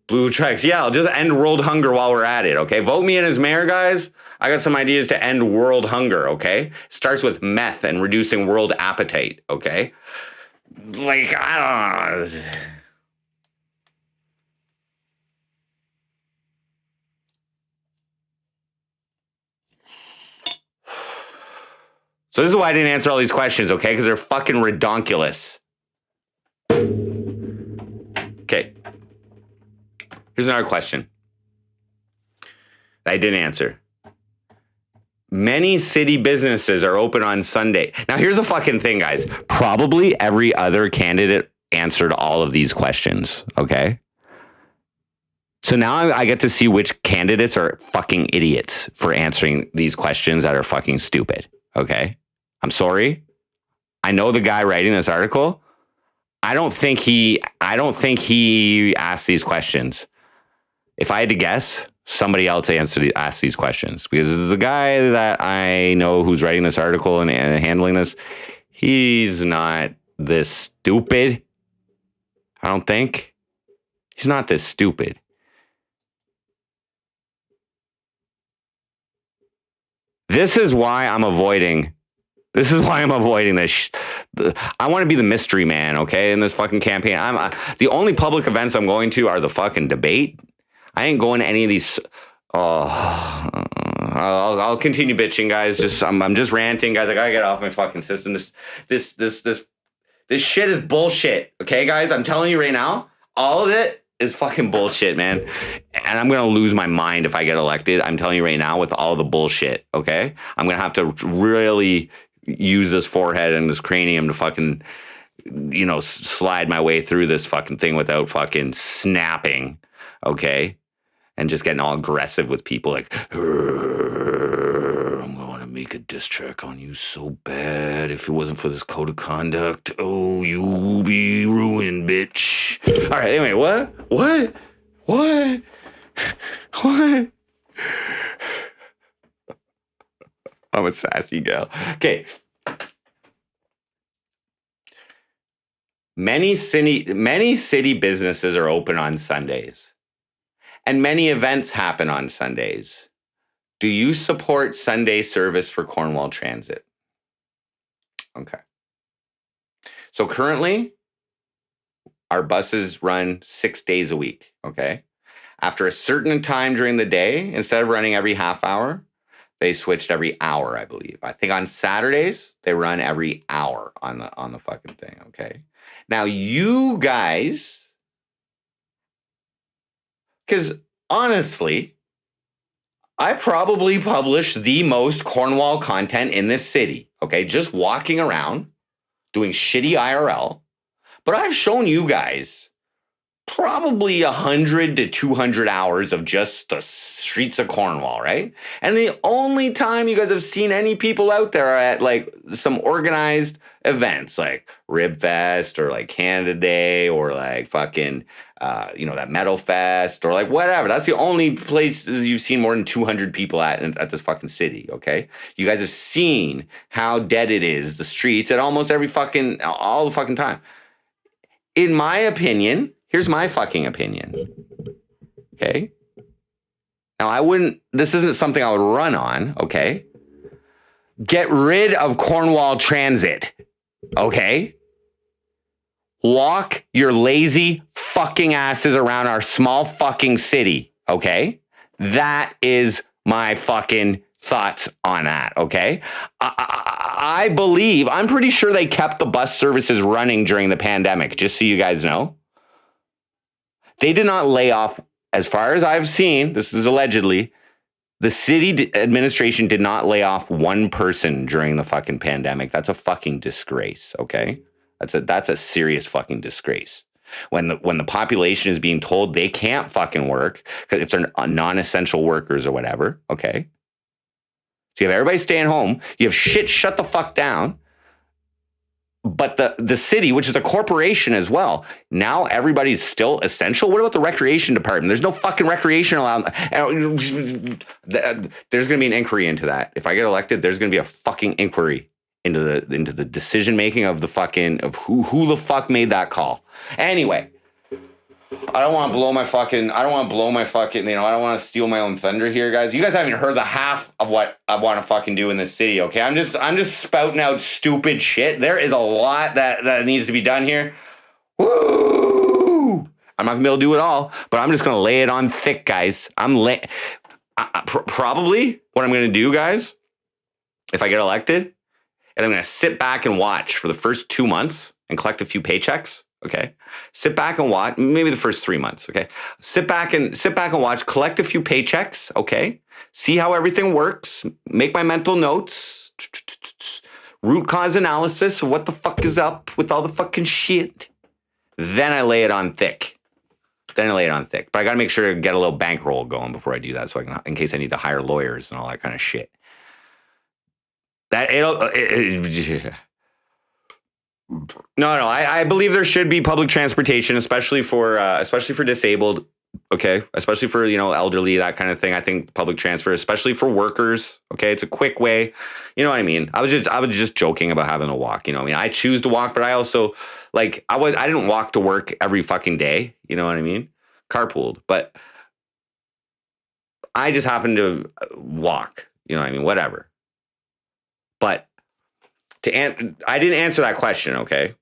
Blue checks. Yeah, I'll just end world hunger while we're at it, okay? Vote me in as mayor, guys. I got some ideas to end world hunger, okay? Starts with meth and reducing world appetite, okay? Like, I don't know. So this is why I didn't answer all these questions, okay? Because they're fucking redonkulous. Okay. Here's another question that I didn't answer. Many city businesses are open on Sunday. Now, here's the fucking thing, guys. Probably every other candidate answered all of these questions, okay? So now I get to see which candidates are fucking idiots for answering these questions that are fucking stupid, okay? I'm sorry. I know the guy writing this article. I don't think he asked these questions. If I had to guess, somebody else asked these questions, because the guy that I know who's writing this article and handling this, he's not this stupid. I don't think. He's not this stupid. This is why I'm avoiding this. I want to be the mystery man, okay, in this fucking campaign. The only public events I'm going to are the fucking debate. I ain't going to any of these. I'll continue bitching, guys. I'm just ranting, guys. I gotta get off my fucking system. This shit is bullshit. Okay, guys. I'm telling you right now, all of it is fucking bullshit, man. And I'm gonna lose my mind if I get elected. I'm telling you right now, with all the bullshit. Okay, I'm gonna have to really use this forehead and this cranium to fucking, slide my way through this fucking thing without fucking snapping. Okay. And just getting all aggressive with people like, I'm going to make a diss track on you so bad. If it wasn't for this code of conduct, oh, you'll be ruined, bitch. All right, anyway, what? I'm a sassy gal. Okay. Many city businesses are open on Sundays, and many events happen on Sundays. Do you support Sunday service for Cornwall Transit? Okay. So currently, our buses run 6 days a week. Okay. After a certain time during the day, instead of running every half hour, they switched every hour, I believe. I think on Saturdays they run every hour on the fucking thing. Okay. Now you guys, because honestly, I probably publish the most Cornwall content in this city. Okay, just walking around doing shitty IRL, but I've shown you guys probably 100 to 200 hours of just the streets of Cornwall, right? And the only time you guys have seen any people out there are at like some organized events like Rib Fest or like Canada Day or like fucking, that Metal Fest or like whatever. That's the only places you've seen more than 200 people at this fucking city, okay? You guys have seen how dead it is, the streets, at almost all the fucking time. In my opinion, here's my fucking opinion. Okay. Now, this isn't something I would run on. Okay. Get rid of Cornwall Transit. Okay. Walk your lazy fucking asses around our small fucking city. Okay. That is my fucking thoughts on that. Okay. I believe, I'm pretty sure they kept the bus services running during the pandemic, just so you guys know. They did not lay off, as far as I've seen, this is allegedly, the city administration did not lay off one person during the fucking pandemic. That's a fucking disgrace, okay? That's a serious fucking disgrace. When the population is being told they can't fucking work, because if they're non-essential workers or whatever, okay? So you have everybody staying home. You have shit shut the fuck down. But the city, which is a corporation as well, now everybody's still essential. What about the recreation department? There's no fucking recreation allowed. There's going to be an inquiry into that. If I get elected, there's going to be a fucking inquiry into the decision making of who the fuck made that call. Anyway, I don't want to blow my fucking, I don't don't want to steal my own thunder here, guys. You guys haven't even heard the half of what I want to fucking do in this city, okay? I'm just spouting out stupid shit. There is a lot that needs to be done here. Woo! I'm not going to be able to do it all, but I'm just going to lay it on thick, guys. Probably what I'm going to do, guys, if I get elected, and I'm going to sit back and watch for the first 2 months and collect a few paychecks. Okay. Sit back and watch, maybe the first 3 months. Okay. Sit back and watch, collect a few paychecks. Okay. See how everything works. Make my mental notes. Root cause analysis of what the fuck is up with all the fucking shit. Then I lay it on thick. But I got to make sure to get a little bankroll going before I do that. So in case I need to hire lawyers and all that kind of shit. No. I believe there should be public transportation, especially for disabled. Okay, especially for elderly, that kind of thing. I think public transfer, especially for workers. Okay, it's a quick way. You know what I mean? I was just joking about having to walk. I choose to walk, but I also I didn't walk to work every fucking day. You know what I mean? Carpooled, but I just happened to walk. You know what I mean? Whatever. But I didn't answer that question, okay?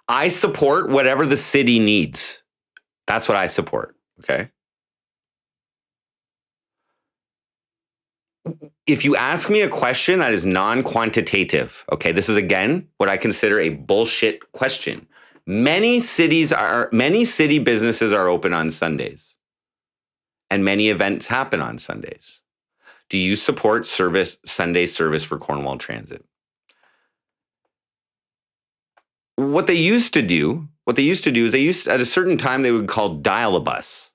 I support whatever the city needs. That's what I support, okay? If you ask me a question that is non-quantitative, okay, this is again what I consider a bullshit question. Many city businesses are open on Sundays, and many events happen on Sundays. Do you support Sunday service for Cornwall Transit? What they used to do is at a certain time they would call dial a bus.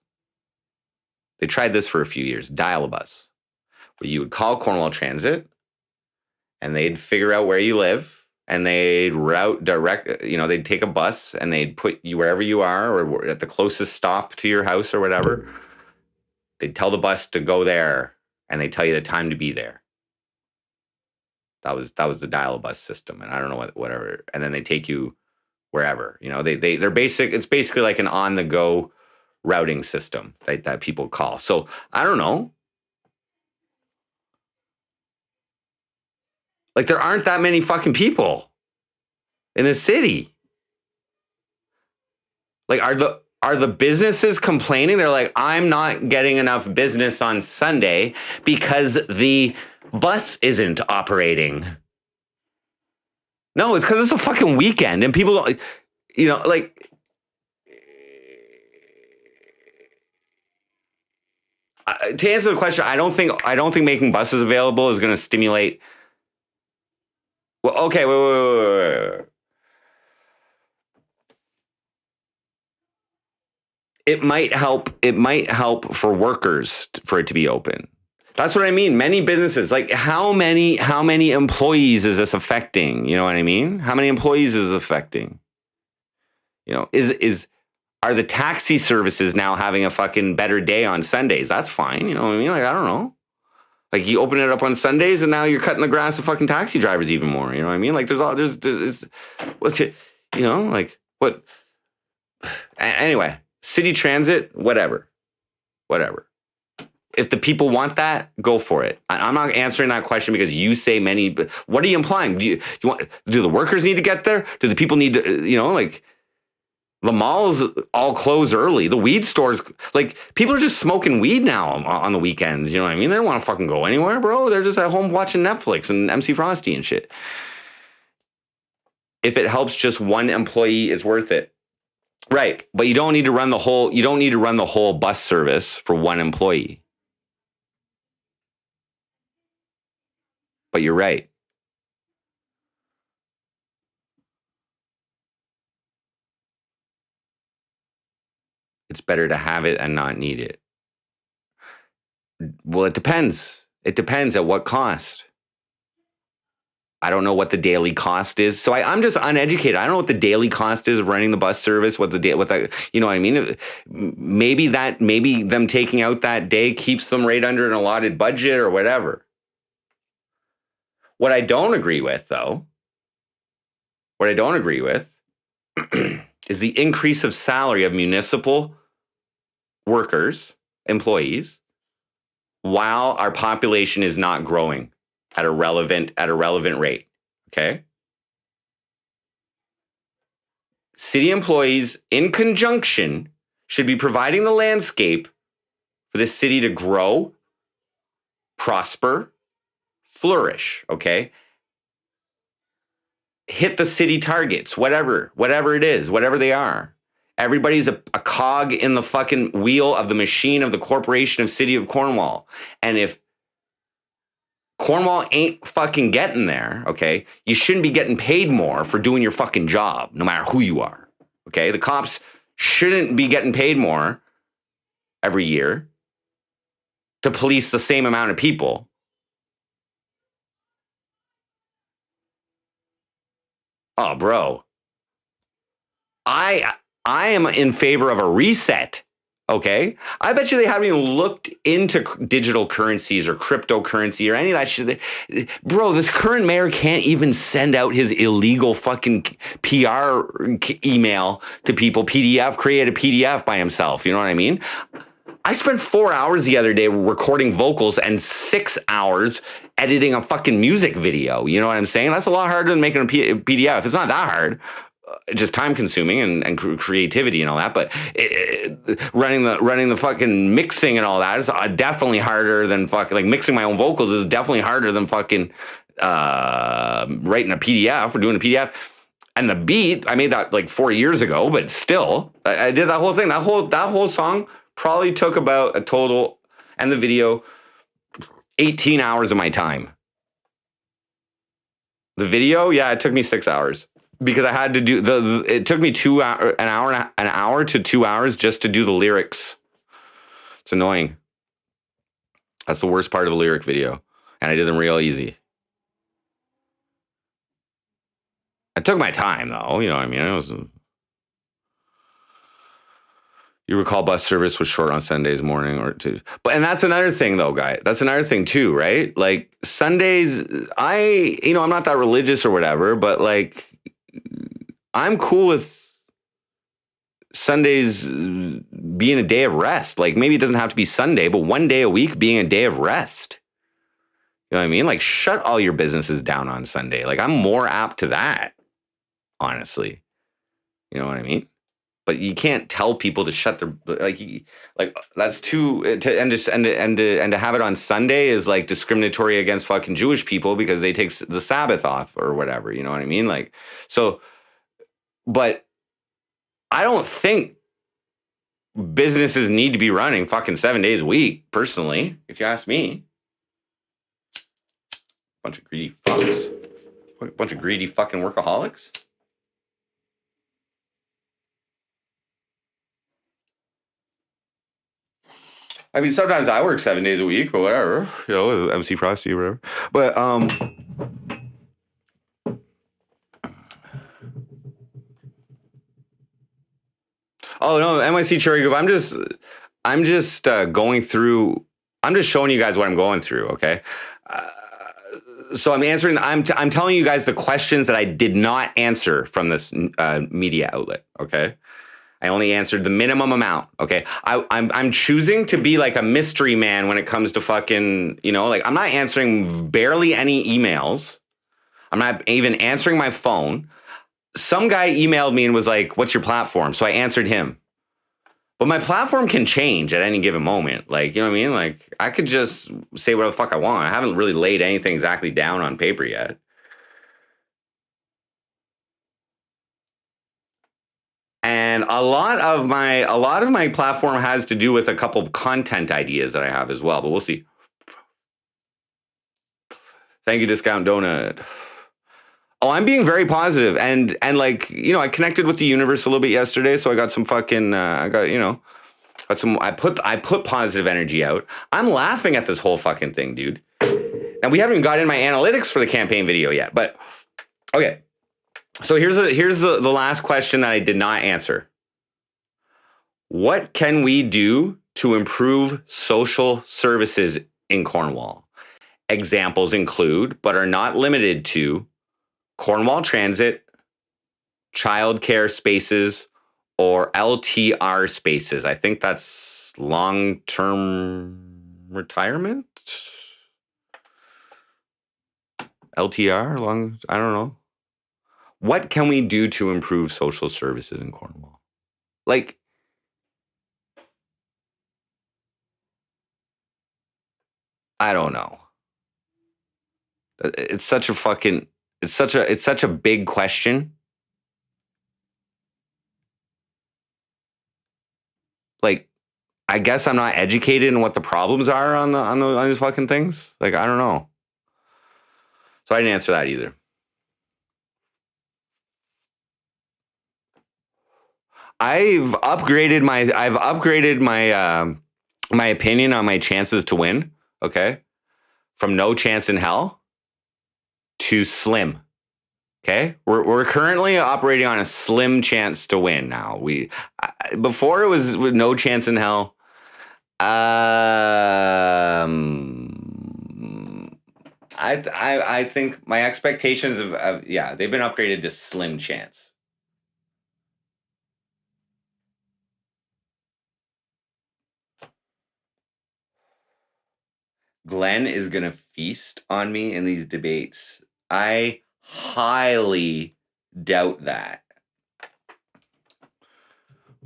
They tried this for a few years, dial a bus, where you would call Cornwall Transit and they'd figure out where you live and they'd they'd take a bus and they'd put you wherever you are or at the closest stop to your house or whatever. They'd tell the bus to go there. and they tell you the time to be there. That was the dial-a-bus system, and I don't know whatever. And then they take you wherever. You know, they're basic. It's basically like an on-the-go routing system that people call. So I don't know. Like, there aren't that many fucking people in the city. Like, are the businesses complaining? They're like, I'm not getting enough business on Sunday because the bus isn't operating. No, it's because it's a fucking weekend and people don't, you know, like, to answer the question, I don't think making buses available is going to stimulate. Well, okay, wait. It might help for workers for it to be open. That's what I mean. Many businesses, like how many employees is this affecting? You know what I mean? How many employees is it affecting? You know, are the taxi services now having a fucking better day on Sundays? That's fine. You know what I mean? Like, I don't know. Like, you open it up on Sundays and now you're cutting the grass of fucking taxi drivers even more. You know what I mean? Like, what's it, you know, like what? Anyway, city transit, whatever. If the people want that, go for it. I'm not answering that question because you say many. But what are you implying? Do the workers need to get there? Do the people need to, you know, like, the malls all close early. The weed stores, like, people are just smoking weed now on the weekends. You know what I mean? They don't want to fucking go anywhere, bro. They're just at home watching Netflix and MC Frosty and shit. If it helps just one employee, it's worth it. Right. But you don't need to run the whole bus service for one employee. But you're right. It's better to have it and not need it. Well, it depends. It depends at what cost. I don't know what the daily cost is. So I'm just uneducated. I don't know what the daily cost is of running the bus service, what the you know what I mean? Maybe them taking out that day keeps them right under an allotted budget or whatever. What I don't agree with, though, is the increase of salary of municipal workers, employees, while our population is not growing at a relevant rate. Okay? City employees, in conjunction, should be providing the landscape for the city to grow, prosper, flourish. Okay? Hit the city targets, whatever it is, whatever they are. Everybody's a cog in the fucking wheel of the machine of the corporation of City of Cornwall. And if Cornwall ain't fucking getting there, okay, you shouldn't be getting paid more for doing your fucking job, no matter who you are. Okay? The cops shouldn't be getting paid more every year to police the same amount of people. Oh, bro. I am in favor of a reset. Okay? I bet you they haven't even looked into digital currencies or cryptocurrency or any of that shit. Bro, this current mayor can't even send out his illegal fucking PR email to people, create a PDF by himself. You know what I mean? I spent 4 hours the other day recording vocals and 6 hours editing a fucking music video. You know what I'm saying? That's a lot harder than making a PDF. It's not that hard. Just time consuming and creativity and all that, but running the fucking mixing and all that is definitely harder than fucking, like, mixing my own vocals is definitely harder than fucking writing a PDF or doing a PDF. And the beat, I made that like 4 years ago, but still, I did that whole thing. That whole song probably took about a total, and the video, 18 hours of my time. The video, yeah, it took me 6 hours. Because I had to do it took me an hour to 2 hours just to do the lyrics. It's annoying. That's the worst part of a lyric video. And I did them real easy. I took my time though, you know what I mean? You recall bus service was short on Sundays morning or two. And that's another thing though, guy. That's another thing too, right? Like Sundays, I'm not that religious or whatever, but like I'm cool with Sundays being a day of rest. Like maybe it doesn't have to be Sunday, but one day a week being a day of rest. You know what I mean? Like shut all your businesses down on Sunday. Like I'm more apt to that, honestly. You know what I mean? But you can't tell people to shut their like that's too to have it on Sunday is like discriminatory against fucking Jewish people because they take the Sabbath off or whatever. You know what I mean? Like so, but I don't think businesses need to be running fucking 7 days a week. Personally, if you ask me, bunch of greedy fucks, bunch of greedy fucking workaholics. I mean, sometimes I work 7 days a week, but whatever, MC Frosty or whatever. But oh no, NYC Cherry Group. I'm just going through. I'm just showing you guys what I'm going through. Okay. So I'm answering. I'm telling you guys the questions that I did not answer from this media outlet. Okay. I only answered the minimum amount. Okay. I'm choosing to be like a mystery man when it comes to fucking, like I'm not answering barely any emails. I'm not even answering my phone. Some guy emailed me and was like, what's your platform? So I answered him. But my platform can change at any given moment. Like, you know what I mean? Like I could just say whatever the fuck I want. I haven't really laid anything exactly down on paper yet. And a lot of my platform has to do with a couple of content ideas that I have as well, but we'll see. Thank you, Discount Donut. Oh, I'm being very positive, and like I connected with the universe a little bit yesterday, so I got some fucking I put positive energy out. I'm laughing at this whole fucking thing, dude. And we haven't even got in my analytics for the campaign video yet, but okay. So here's the last question that I did not answer. What can we do to improve social services in Cornwall? Examples include, but are not limited to, Cornwall Transit, childcare spaces, or LTR spaces. I think that's long-term retirement? LTR? I don't know. What can we do to improve social services in Cornwall? Like, I don't know. It's such a big question. Like, I guess I'm not educated in what the problems are on these fucking things. Like, I don't know. So I didn't answer that either. I've upgraded my opinion on my chances to win. Okay, from no chance in hell to slim. Okay, we're currently operating on a slim chance to win now. Before it was with no chance in hell. I think my expectations they've been upgraded to slim chance. Glenn is going to feast on me in these debates. I highly doubt that.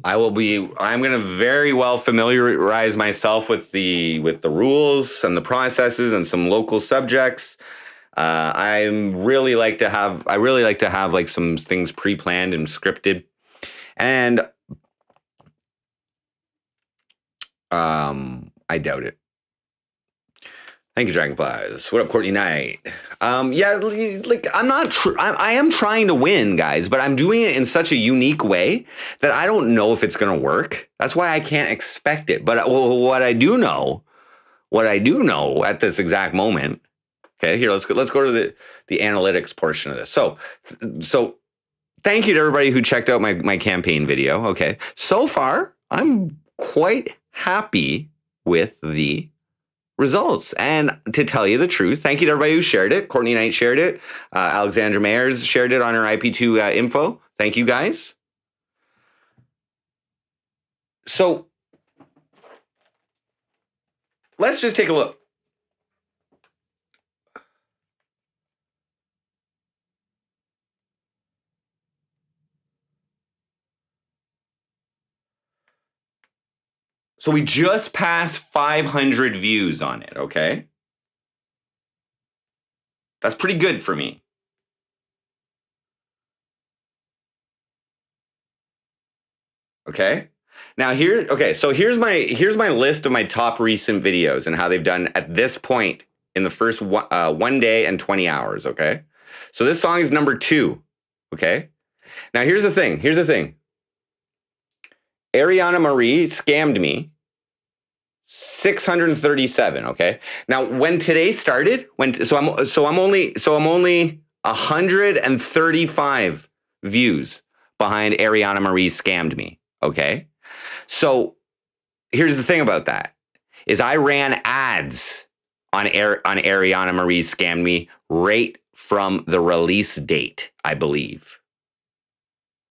I'm going to very well familiarize myself with the rules and the processes and some local subjects. I really like to have like some things pre-planned and scripted. And I doubt it. Thank you, Dragonflies. What up, Courtney Knight? Like I am trying to win, guys, but I'm doing it in such a unique way that I don't know if it's going to work. That's why I can't expect it. But what I do know at this exact moment. Okay, here let's go to the analytics portion of this. So thank you to everybody who checked out my campaign video. Okay, so far I'm quite happy with the results. And to tell you the truth, thank you to everybody who shared it. Courtney Knight shared it. Alexandra Mayers shared it on her IP2 info. Thank you guys. So let's just take a look. So we just passed 500 views on it, okay? That's pretty good for me. Okay? Now so here's my list of my top recent videos and how they've done at this point in the first 1 day and 20 hours, okay? So this song is number 2, okay? Now here's the thing. Ariana Marie Scammed Me, 637, okay? Now when today started, I'm only 135 views behind Ariana Marie Scammed Me, okay? So here's the thing about that is I ran ads on Ariana Marie Scammed Me right from the release date, I believe.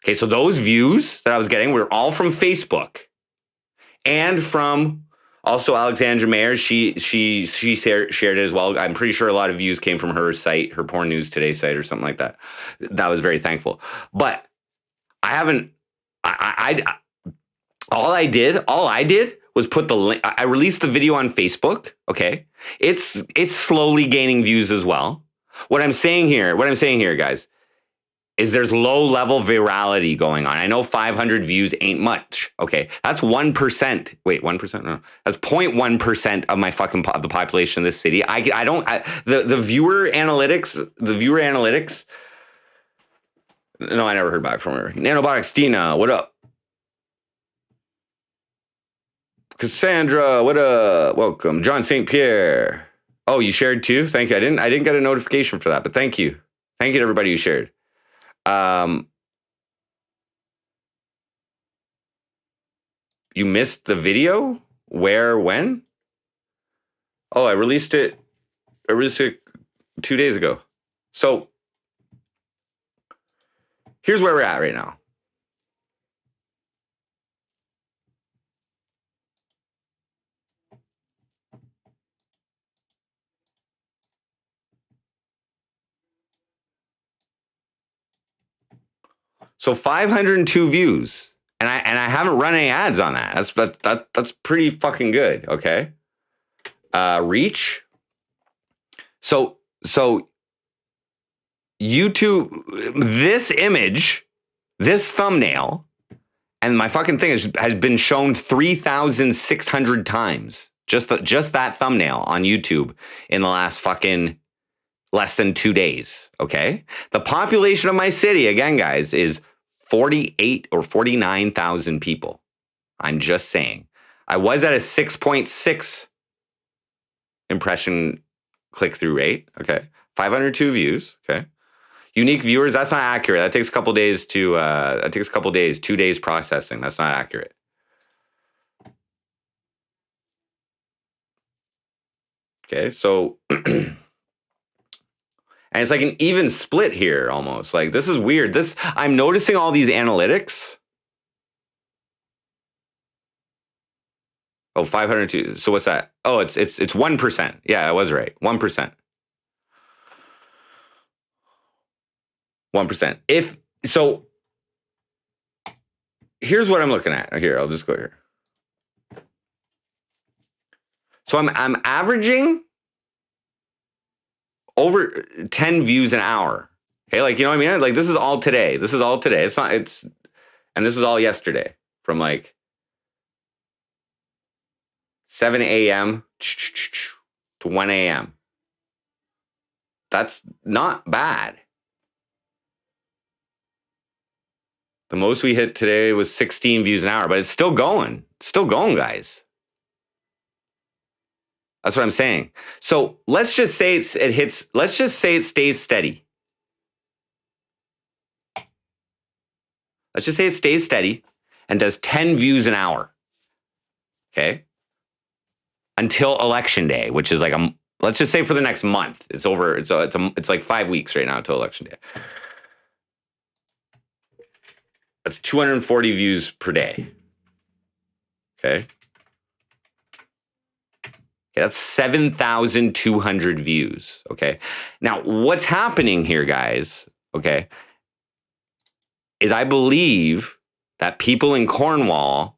Okay, so those views that I was getting were all from Facebook and from also Alexandra Mayer. She shared it as well. I'm pretty sure a lot of views came from her site, her Porn News Today site or something like that. That was very thankful. But I haven't. All I did was put the link. I released the video on Facebook. Okay, it's slowly gaining views as well. What I'm saying here, guys, is there's low level virality going on. I know 500 views ain't much. Okay, that's 1%. Wait, 1%? No, that's 0.1% of my fucking the population of this city. The viewer analytics. No, I never heard back from her. Nanobotics Tina, what up? Cassandra, what up? Welcome. John St. Pierre. Oh, you shared too? Thank you. I didn't get a notification for that, but thank you. Thank you to everybody who shared. You missed the video? Where, when? Oh, I released it 2 days ago. So here's where we're at right now. So 502 views, and I haven't run any ads on that. That's pretty fucking good. Okay. Reach. So YouTube, this image, this thumbnail, and my fucking thing has been shown 3,600 times. Just that thumbnail on YouTube in the last fucking less than 2 days. Okay. The population of my city, again, guys, is 48 or 49,000 people. I'm just saying. I was at a 6.6 impression click-through rate. Okay. 502 views. Okay. Unique viewers, that's not accurate. That takes a couple days 2 days processing. That's not accurate. Okay. So, and it's like an even split here almost. Like, this is weird. I'm noticing all these analytics. Oh, 502. So what's that? Oh, it's 1%. Yeah, I was right. 1%. 1%. Here's what I'm looking at. Here, I'll just go here. So I'm averaging over 10 views an hour. Okay, like, you know what I mean? Like, this is all today. And this is all yesterday from like 7 a.m. to 1 a.m. That's not bad. The most we hit today was 16 views an hour, but it's still going. It's still going, guys. That's what I'm saying. So let's just say it stays steady. Let's just say it stays steady. and does 10 views an hour. Okay. Until election day, which is like let's just say for the next month. It's over. It's like 5 weeks right now until election day. That's 240 views per day. Okay. That's 7,200 views. Okay. Now, what's happening here, guys, okay, is I believe that people in Cornwall,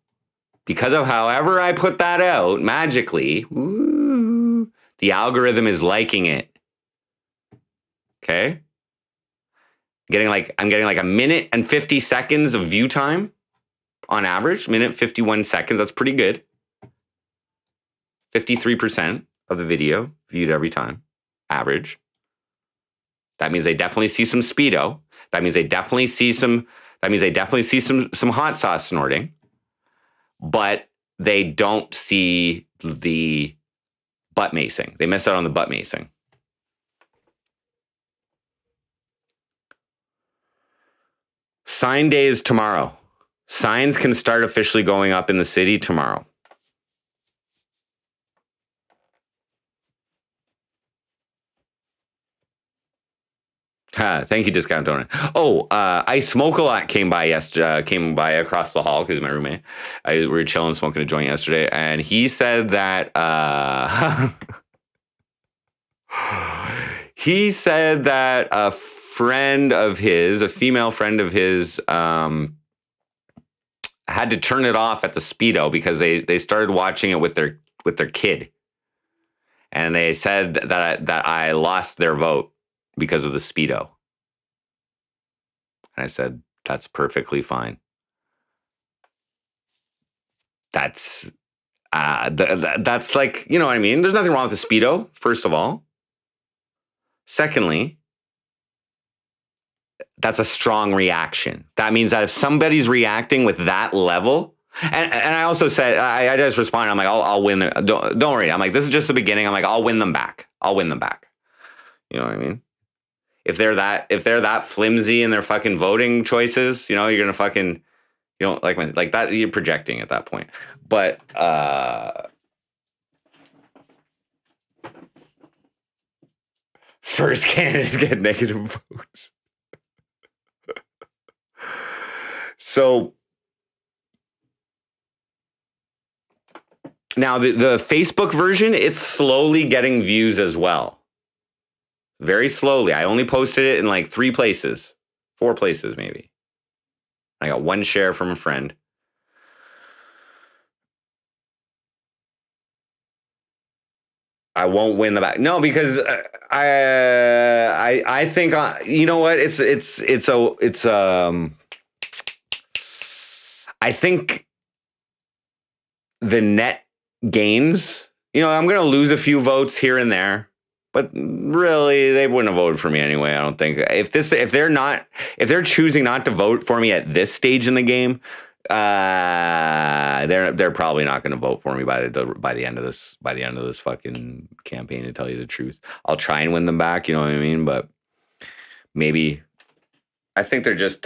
because of however I put that out magically, the algorithm is liking it. Okay. I'm getting like a minute and 50 seconds of view time on average, minute 51 seconds. That's pretty good. 53% of the video viewed every time, average. That means they definitely see some speedo. That means they definitely see some hot sauce snorting. But they don't see the butt macing. They miss out on the butt macing. Sign day is tomorrow. Signs can start officially going up in the city tomorrow. Thank you, Discount Donut. Oh, I Smoke a Lot came by across the hall because my roommate. We were chilling, smoking a joint yesterday, and he said that a friend of his, a female friend of his, had to turn it off at the Speedo because they started watching it with their kid, and they said that I lost their vote because of the Speedo. And I said, that's perfectly fine. That's like, you know what I mean? There's nothing wrong with the Speedo, first of all. Secondly, that's a strong reaction. That means that if somebody's reacting with that level, and I also said, I just responded, I'm like, I'll win. Don't worry. I'm like, this is just the beginning. I'm like, I'll win them back. You know what I mean? If they're that flimsy in their fucking voting choices, you know, you're gonna fucking, you know, like that. You're projecting at that point. But first candidate to get negative votes. So now the Facebook version, it's slowly getting views as well. Very slowly. I only posted it in like 4 places maybe. I got 1 share from a friend. I won't win the back. No, because I think you know what? I think the net gains. You know, I'm going to lose a few votes here and there. But really, they wouldn't have voted for me anyway. I don't think if they're choosing not to vote for me at this stage in the game, they're probably not going to vote for me by the end of this fucking campaign. To tell you the truth, I'll try and win them back. You know what I mean? But maybe I think you're just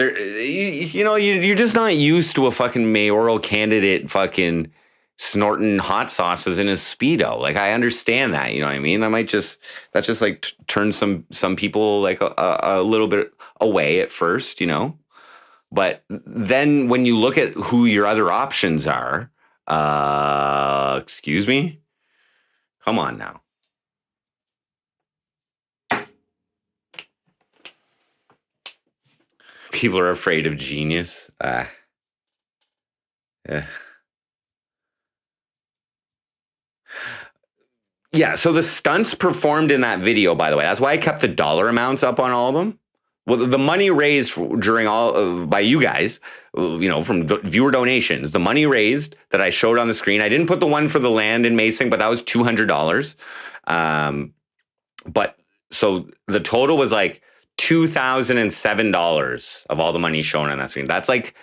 not used to a fucking mayoral candidate fucking snorting hot sauces in his Speedo. Like, I understand that, you know what I mean? That just like turn some people like a little bit away at first, you know? But then when you look at who your other options are, excuse me? Come on now. People are afraid of genius. Yeah. Yeah, so the stunts performed in that video, by the way, that's why I kept the dollar amounts up on all of them. Well, the money raised during by you guys, you know, from viewer donations, the money raised that I showed on the screen, I didn't put the one for the land in Macing, but that was $200. But so the total was like $2,007 of all the money shown on that screen. That's like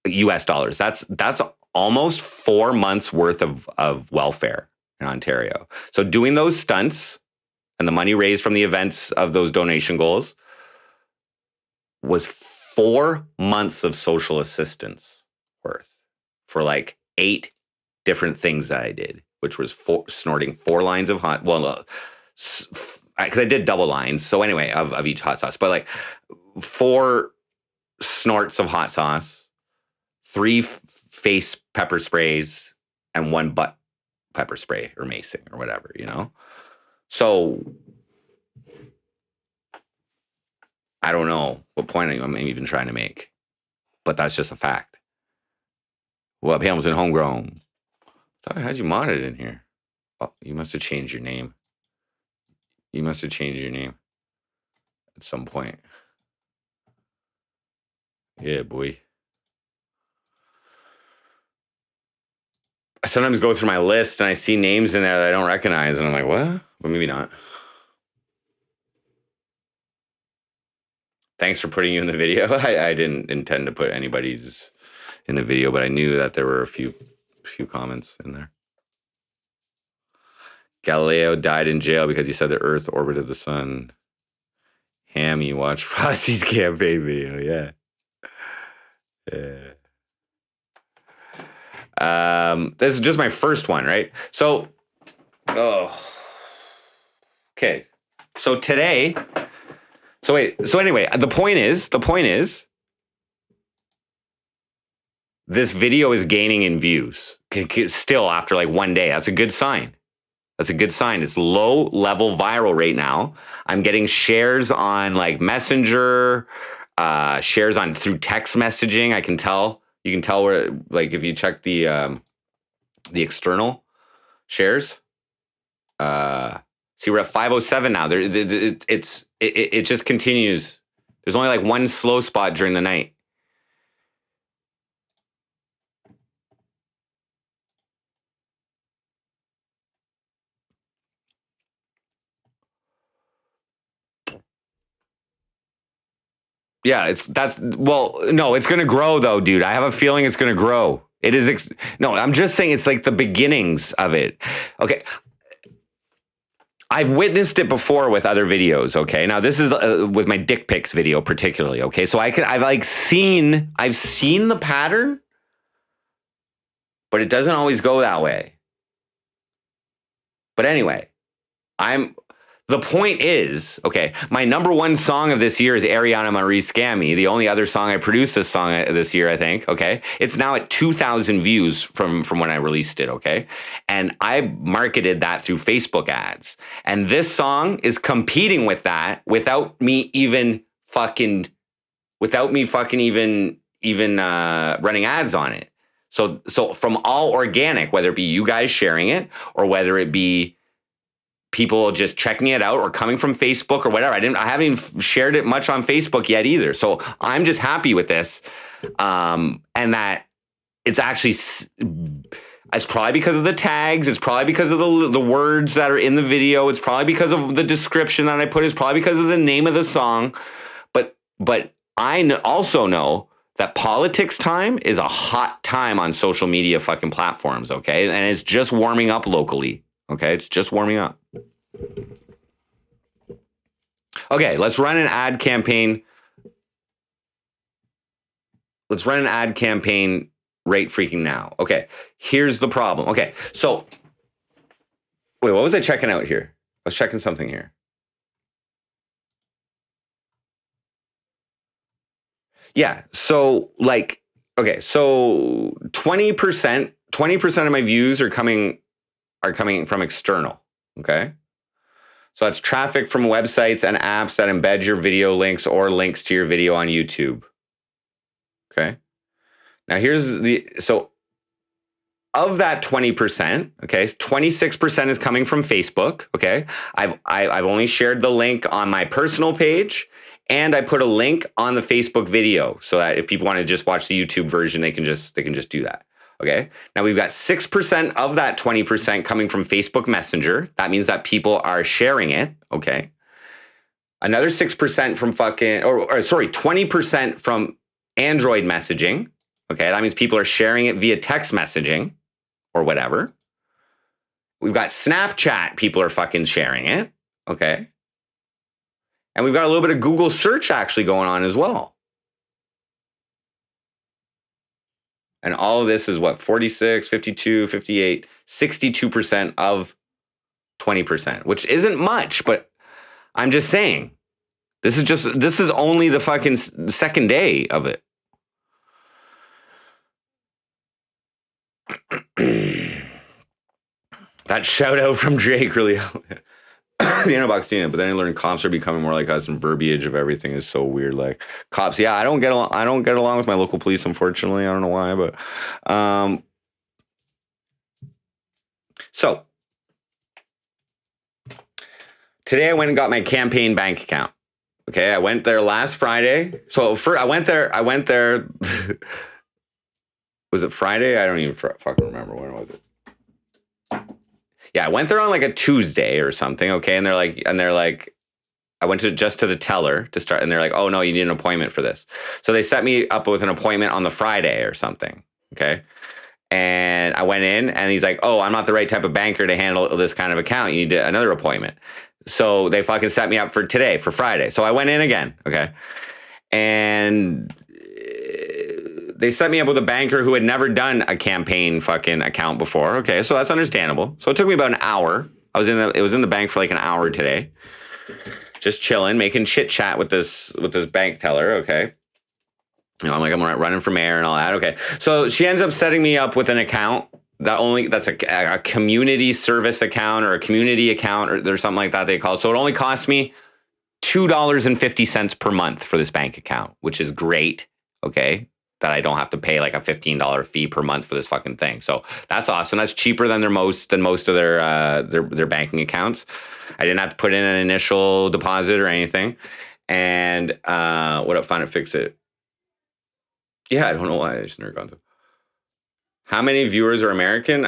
US dollars. That's almost 4 months worth of welfare in Ontario. So doing those stunts and the money raised from the events of those donation goals was 4 months of social assistance worth for like 8 different things that I did, which was snorting 4 lines of hot, well, because I did double lines. So anyway, of each hot sauce, but like 4 snorts of hot sauce, 3 face pepper sprays, and 1 butt pepper spray or macing or whatever, you know? So I don't know what point I'm even trying to make, but that's just a fact. Well, Hamilton Homegrown. Sorry, how'd you mod it in here? Oh, you must have changed your name. You must have changed your name at some point. Yeah, boy. I sometimes go through my list and I see names in there that I don't recognize, and I'm like, what? But maybe not. Thanks for putting you in the video. I didn't intend to put anybody's in the video, but I knew that there were a few comments in there. Galileo died in jail because he said the Earth orbited the sun. Hammy, watch Frosty's campaign video. Yeah. This is just my first one, right? So, okay. So today, so anyway, the point is, this video is gaining in views. Still after like 1 day. That's a good sign. It's low level viral right now. I'm getting shares on like Messenger, shares on through text messaging. I can tell. You can tell where, like, if you check the external shares. See, we're at 507 now. It just continues. There's only like one slow spot during the night. Yeah, no, it's going to grow though, dude. I have a feeling it's going to grow. It is. No, I'm just saying it's like the beginnings of it. Okay. I've witnessed it before with other videos. Okay. Now this is with my dick pics video particularly. Okay. So I've seen the pattern, but it doesn't always go that way. But anyway, the point is, okay, my number 1 song of this year is Ariana Marie Scammy. The only other song I produced this year, I think, okay? It's now at 2,000 views from when I released it, okay? And I marketed that through Facebook ads. And this song is competing with that without me fucking even running ads on it. So from all organic, whether it be you guys sharing it or whether it be people just checking it out or coming from Facebook or whatever. I haven't even shared it much on Facebook yet either. So I'm just happy with this. And that it's actually, it's probably because of the tags. It's probably because of the words that are in the video. It's probably because of the description that I put. It's probably because of the name of the song. But I also know that politics time is a hot time on social media fucking platforms. Okay. And it's just warming up locally. Okay, it's just warming up. Okay, let's run an ad campaign. Right freaking now. Okay, here's the problem. Okay, so, wait, what was I checking out here? I was checking something here. Yeah, so, like, okay, so 20% of my views are coming from external, okay? So that's traffic from websites and apps that embed your video links or links to your video on YouTube, okay? Now so of that 20%, okay, 26% is coming from Facebook, okay? I've only shared the link on my personal page, and I put a link on the Facebook video so that if people want to just watch the YouTube version, they can just do that. Okay. Now we've got 6% of that 20% coming from Facebook Messenger. That means that people are sharing it. Okay. Another 6% from 20% from Android messaging. Okay. That means people are sharing it via text messaging or whatever. We've got Snapchat. People are fucking sharing it. Okay. And we've got a little bit of Google search actually going on as well. And all of this is what, 46, 52, 58, 62% of 20%, which isn't much, but I'm just saying, this is only the fucking second day of it. That shout out from Jake really helped. The inbox seen it, but then I learned cops are becoming more like us, and verbiage of everything is so weird. Like cops, yeah, I don't get along with my local police, unfortunately. I don't know why, but so today I went and got my campaign bank account. Okay, I went there last Friday. So I went there. Was it Friday? I don't even fucking remember. When was it? Yeah, I went there on like a Tuesday or something. Okay, and they're like, I went to the teller to start, and they're like, oh no, you need an appointment for this. So they set me up with an appointment on the Friday or something. Okay. And I went in, and he's like, oh, I'm not the right type of banker to handle this kind of account. You need another appointment. So they fucking set me up for today, for Friday. So I went in again. Okay. And they set me up with a banker who had never done a campaign fucking account before. Okay. So that's understandable. So it took me about an hour. It was in the bank for like an hour today. Just chilling, making chit chat with this bank teller. Okay. You know, I'm like, I'm running for mayor and all that. Okay. So she ends up setting me up with an account that's a community service account or a community account, or there's something like that they call it. So it only costs me $2.50 per month for this bank account, which is great. Okay. That I don't have to pay like a $15 fee per month for this fucking thing. So that's awesome. That's cheaper than most of their banking accounts. I didn't have to put in an initial deposit or anything. And what up, find it, fix it. Yeah, I don't know why I just never gone to. How many viewers are American?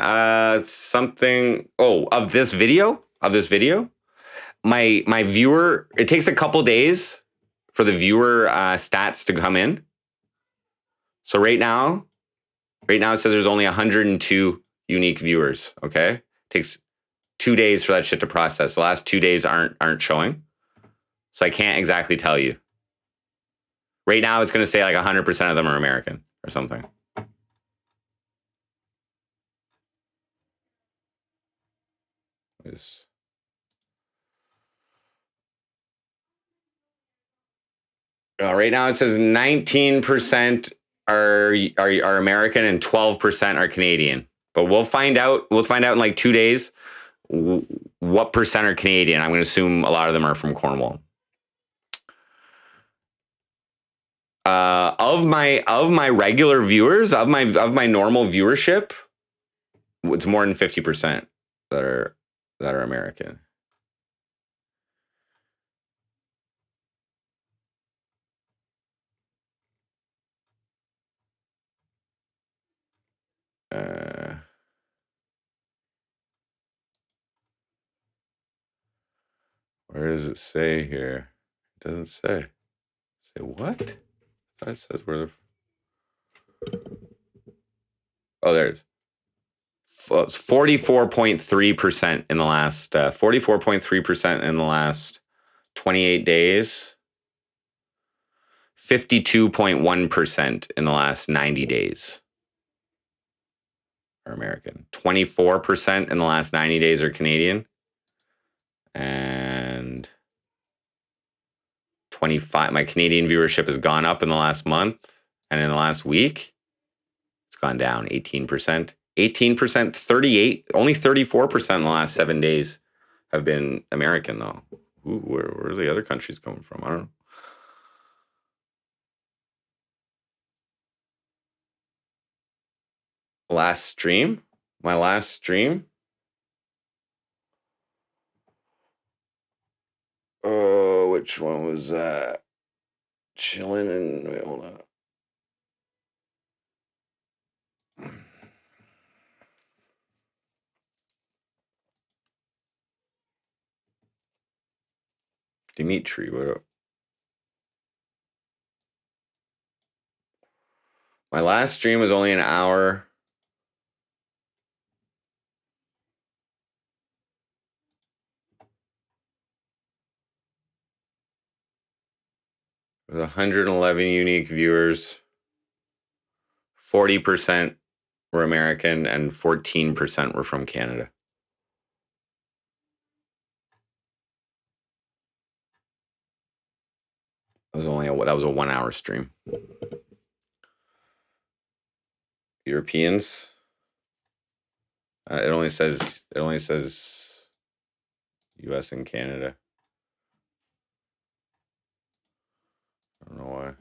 Something. Oh, of this video. My viewer. It takes a couple days for the viewer stats to come in. So right now it says there's only 102 unique viewers. Okay, it takes 2 days for that shit to process. The last 2 days aren't showing, so I can't exactly tell you. Right now, it's going to say like 100% of them are American or something. Right now, it says 19% are American and 12% are Canadian. But we'll find out. We'll find out in like 2 days what percent are Canadian. I'm going to assume a lot of them are from Cornwall. Of my regular viewers, of my normal viewership, it's more than 50% that are American. Where does it say here? It doesn't say. Say what? It says where oh, there it is. It's 44.3% in the last 44.3% in the last 28 days. 52.1% in the last 90 days are American. 24% in the last 90 days are Canadian. And 25, my Canadian viewership has gone up in the last month, and in the last week it's gone down 18%. 18%, 38, only 34% in the last 7 days have been American, though. Ooh, where are the other countries coming from? I don't know. Last stream? My last stream? Oh, which one was that? Chillin and wait, hold on. Dimitri, what up? My last stream was only an hour. It was 111 unique viewers. 40% were American and 14% were from Canada. That was a 1 hour stream. Europeans. It only says U.S. and Canada. I don't know why.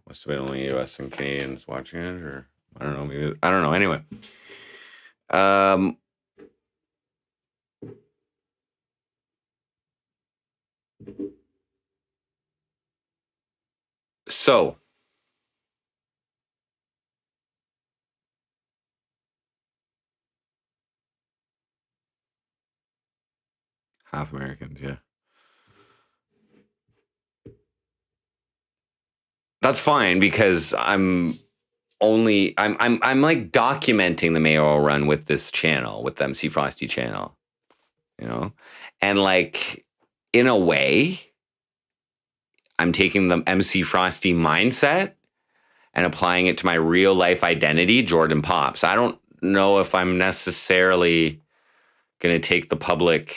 Must have been only U.S. and Canadians watching it, or I don't know. Maybe I don't know. Anyway, so half Americans, yeah. That's fine because I'm like documenting the mayoral run with this channel, with the MC Frosty channel, you know? And like in a way, I'm taking the MC Frosty mindset and applying it to my real life identity, Jordan Pops. I don't know if I'm necessarily going to take the public.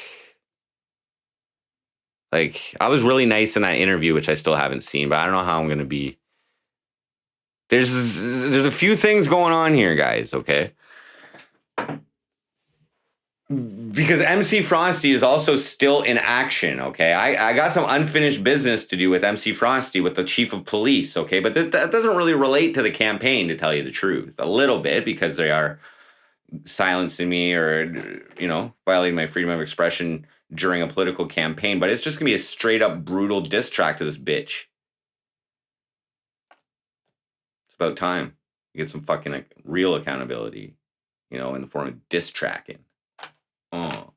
Like, I was really nice in that interview, which I still haven't seen, but I don't know how I'm going to be. There's a few things going on here, guys, okay? Because MC Frosty is also still in action, okay? I got some unfinished business to do with MC Frosty, with the chief of police, okay? But that doesn't really relate to the campaign, to tell you the truth. A little bit, because they are silencing me or, you know, violating my freedom of expression during a political campaign. But it's just going to be a straight up brutal diss track to this bitch. It's about time you get some fucking like, real accountability, you know, in the form of diss tracking. Oh.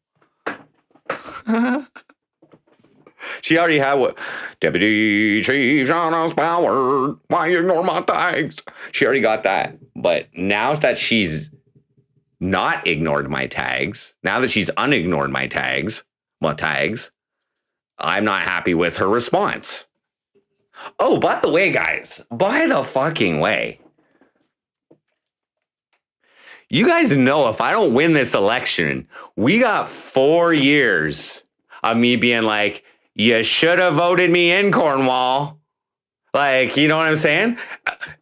She already had what? Deputy Chief Jonas Power, why you ignore my tags? She already got that. But now that she's not ignored my tags, now that she's unignored my tags, I'm not happy with her response. Oh, by the way, guys, by the fucking way, you guys know if I don't win this election, we got 4 years of me being like, you should have voted me in, Cornwall. Like, you know what I'm saying?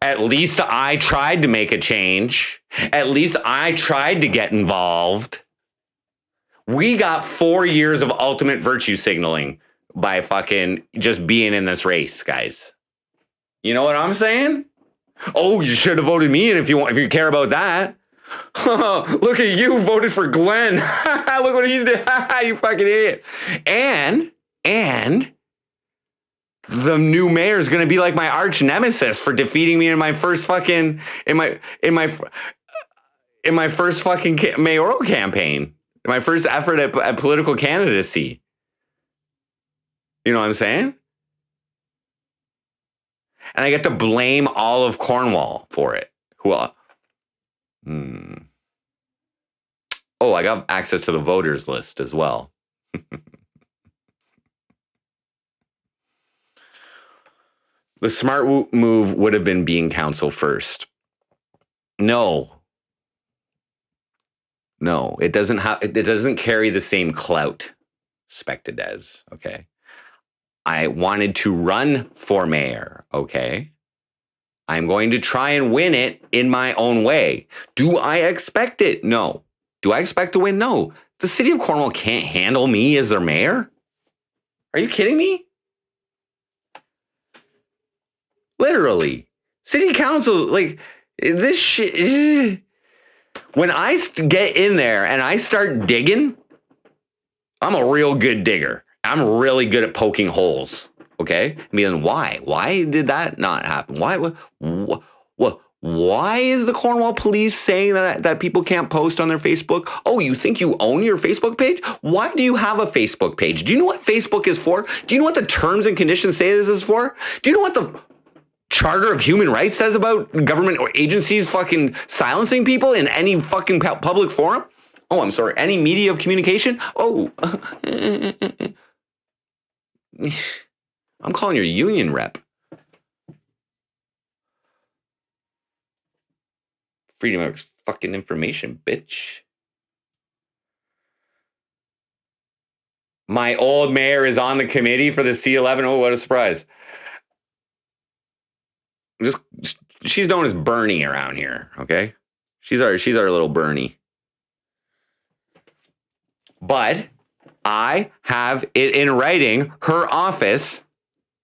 At least I tried to make a change. At least I tried to get involved. We got 4 years of ultimate virtue signaling by fucking just being in this race, guys. You know what I'm saying? Oh, you should have voted me in if you care about that. Look at you, voted for Glenn. Look what he's doing. You fucking idiot. And the new mayor is going to be like my arch nemesis for defeating me in my first fucking in my first fucking mayoral campaign, my first effort at political candidacy. You know what I'm saying? And I get to blame all of Cornwall for it. Oh, I got access to the voters list as well. The smart move would have been being council first. No, it doesn't carry the same clout expected as, okay? I wanted to run for mayor, okay? I'm going to try and win it in my own way. Do I expect it? No. Do I expect to win? No. The city of Cornwall can't handle me as their mayor? Are you kidding me? Literally. City council, like, this shit. When I get in there and I start digging, I'm a real good digger. I'm really good at poking holes. Okay? I mean, why? Why did that not happen? Why is the Cornwall police saying that people can't post on their Facebook? Oh, you think you own your Facebook page? Why do you have a Facebook page? Do you know what Facebook is for? Do you know what the terms and conditions say this is for? Do you know what the Charter of Human Rights says about government or agencies fucking silencing people in any fucking public forum? Oh, I'm sorry. Any media of communication? Oh. I'm calling your union rep. Freedom of fucking information, bitch. My old mayor is on the committee for the C11. Oh, what a surprise. She's known as Bernie around here, okay? She's our little Bernie. But I have it in writing, her office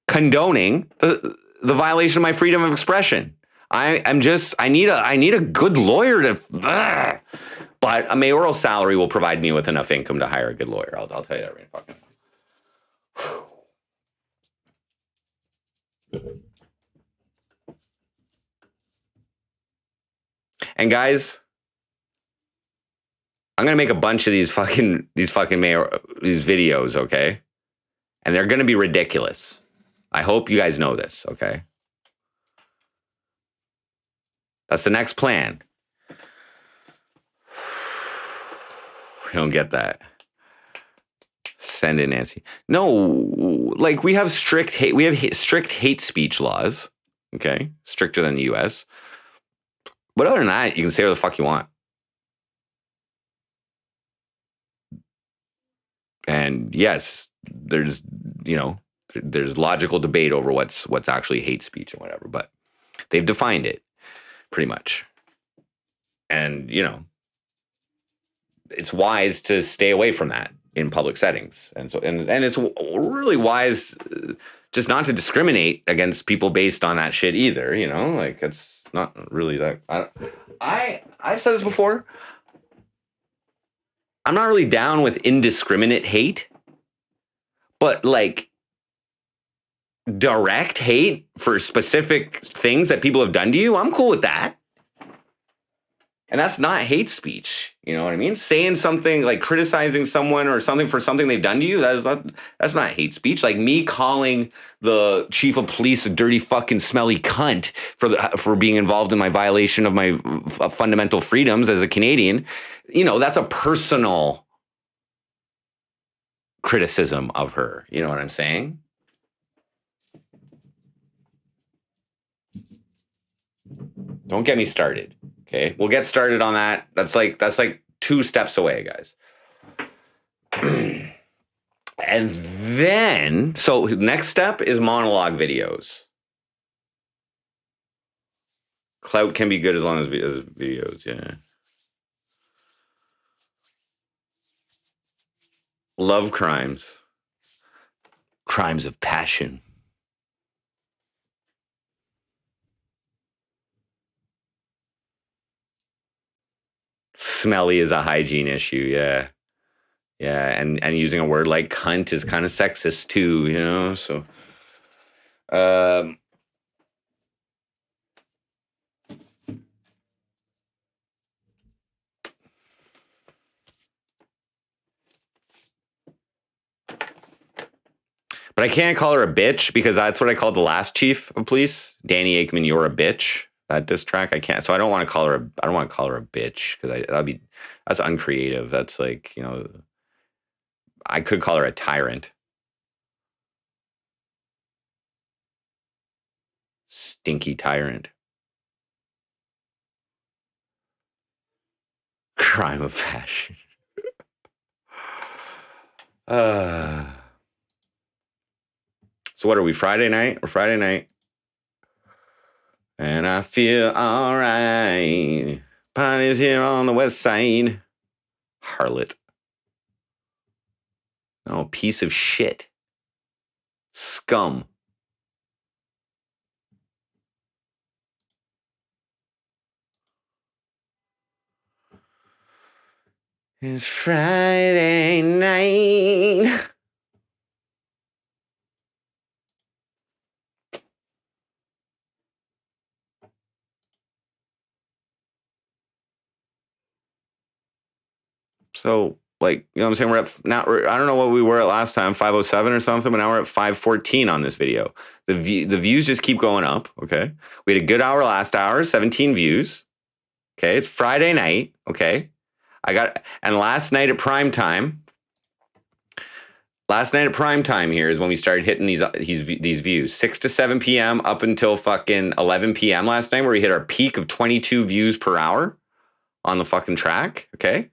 condoning the violation of my freedom of expression. I need a good lawyer to but a mayoral salary will provide me with enough income to hire a good lawyer. I'll tell you that right fucking now. And guys, I'm gonna make a bunch of these videos, okay? And they're gonna be ridiculous. I hope you guys know this, okay? That's the next plan. We don't get that. Send in Nancy. No, like we have strict hate speech laws, okay? Stricter than the US. But other than that, you can say what the fuck you want. And yes, there's logical debate over what's actually hate speech and whatever, but they've defined it pretty much. And, it's wise to stay away from that in public settings. And so, and it's really wise just not to discriminate against people based on that shit either, like it's not really that. I've said this before. I'm not really down with indiscriminate hate, but like direct hate for specific things that people have done to you, I'm cool with that. And that's not hate speech. You know what I mean? Saying something like criticizing someone or something for something they've done to you, that's not hate speech. Like me calling the chief of police a dirty fucking smelly cunt for being involved in my violation of my fundamental freedoms as a Canadian, that's a personal criticism of her. You know what I'm saying? Don't get me started. Okay, we'll get started on that. That's like 2 steps away, guys. And then, so next step is monologue videos. Clout can be good as long as videos, yeah. Love crimes. Crimes of passion. Smelly is a hygiene issue, yeah. Yeah, and using a word like cunt is kind of sexist too, so but I can't call her a bitch because that's what I called the last chief of police, Danny Aikman. You're a bitch. That diss track, I can't. So I don't want to call her. I don't want to call her a bitch because that's uncreative. That's like I could call her a tyrant. Stinky tyrant. Crime of passion. So what are we? Friday night? Or Friday night? And I feel all right. Party's here on the west side. Harlot. Oh, piece of shit. Scum. It's Friday night. So, like, you know what I'm saying? We're at now. I don't know what we were at last time, 507 or something, but now we're at 514 on this video. The views just keep going up. Okay, we had a good hour last hour, 17 views. Okay, it's Friday night. Okay, and last night at prime time, Last night at prime time here is when we started hitting these views. 6 to 7 p.m. up until fucking 11 p.m. last night, where we hit our peak of 22 views per hour on the fucking track. Okay.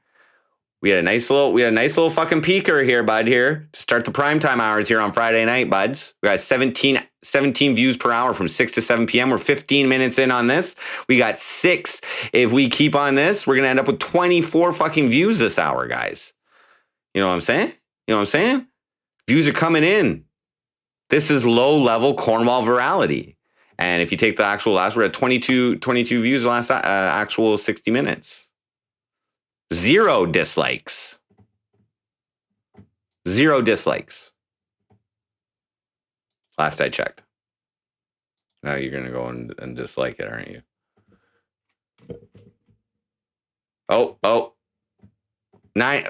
We had a nice little fucking peaker here, bud, here to start the primetime hours here on Friday night, buds. We got 17 views per hour from 6 to 7 p.m. We're 15 minutes in on this. We got 6. If we keep on this, we're going to end up with 24 fucking views this hour, guys. You know what I'm saying? You know what I'm saying? Views are coming in. This is low-level Cornwall virality. And if you take the actual we're at 22 views the last actual 60 minutes. 0 dislikes. 0 dislikes. Last I checked. Now you're going to go and dislike it, aren't you? Oh. 9.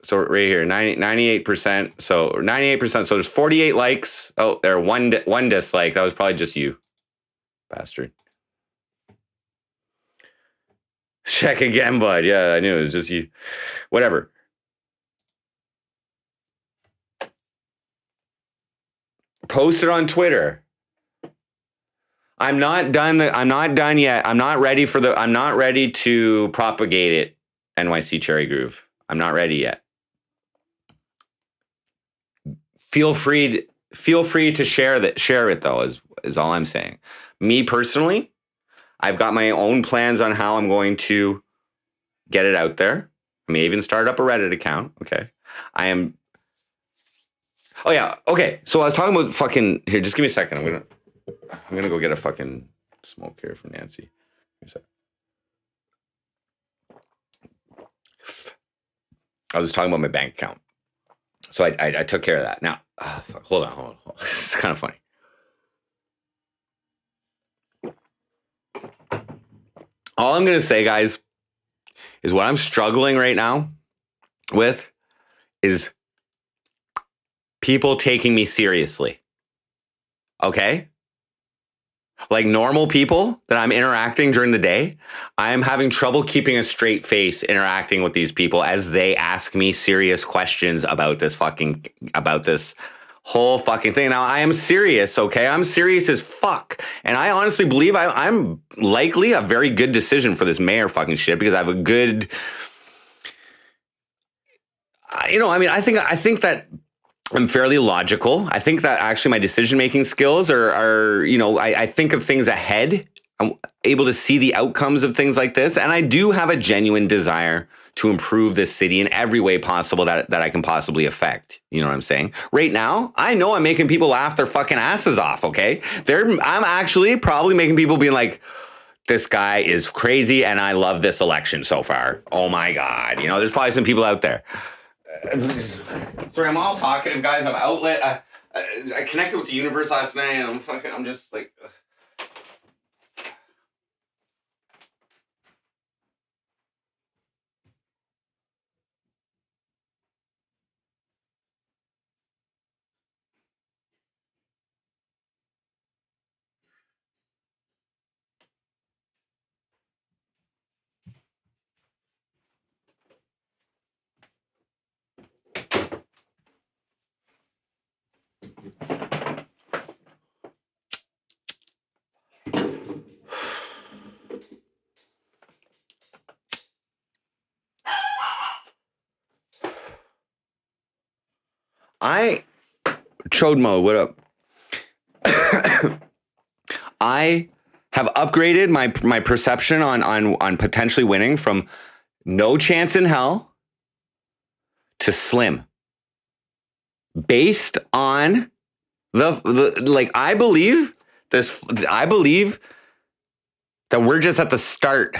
So right here, 98%. So 98%. So there's 48 likes. Oh, there one dislike. That was probably just you, bastard. Check again, bud. Yeah, I knew it was just you. Whatever. Post it on Twitter. I'm not done yet. I'm not ready to propagate it. NYC Cherry Groove. I'm not ready yet. Feel free to share it though, is all I'm saying. Me personally, I've got my own plans on how I'm going to get it out there. I may even start up a Reddit account. Okay. Oh yeah. Okay. So I was talking about fucking here. Just give me a second. I'm gonna go get a fucking smoke here from Nancy. I was talking about my bank account. So I took care of that. Now, hold on. It's kind of funny. All I'm going to say, guys, is what I'm struggling right now with is people taking me seriously. Okay? Like normal people that I'm interacting during the day, I'm having trouble keeping a straight face interacting with these people as they ask me serious questions about this whole fucking thing. Now, I am serious, okay? I'm serious as fuck. And I honestly believe I'm likely a very good decision for this mayor fucking shit because I have a good... I think that I'm fairly logical. I think that actually my decision-making skills are I think of things ahead. I'm able to see the outcomes of things like this. And I do have a genuine desire to improve this city in every way possible that I can possibly affect. You know what I'm saying? Right now, I know I'm making people laugh their fucking asses off, okay? I'm actually probably making people being like, this guy is crazy and I love this election so far. Oh my God. There's probably some people out there. Sorry, I'm all talkative, guys. I'm outlet. I connected with the universe last night and I'm just like... Chodmo, what up? I have upgraded my perception on potentially winning from no chance in hell to slim. Based on I believe that we're just at the start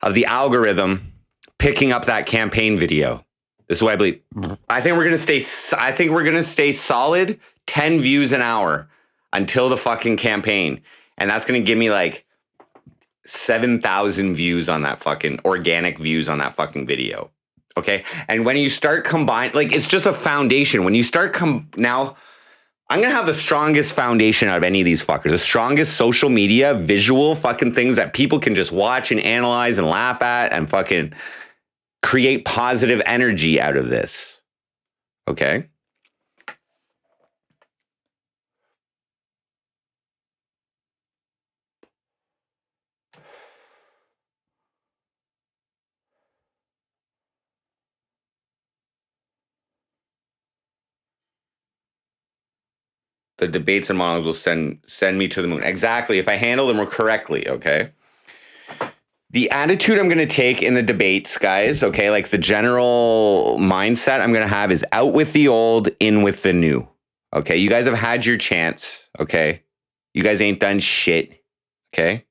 of the algorithm picking up that campaign video. This is what I believe. I think we're gonna stay solid 10 views an hour until the fucking campaign. And that's gonna give me like 7,000 views on that fucking organic views on that fucking video. Okay. And when you start it's just a foundation. When you start now, I'm going to have the strongest foundation out of any of these fuckers. The strongest social media, visual fucking things that people can just watch and analyze and laugh at and fucking create positive energy out of this. Okay? The debates and monologues will send me to the moon. Exactly. If I handle them correctly, okay? The attitude I'm going to take in the debates, guys, okay, like the general mindset I'm going to have is out with the old, in with the new. Okay, you guys have had your chance, okay? You guys ain't done shit, okay?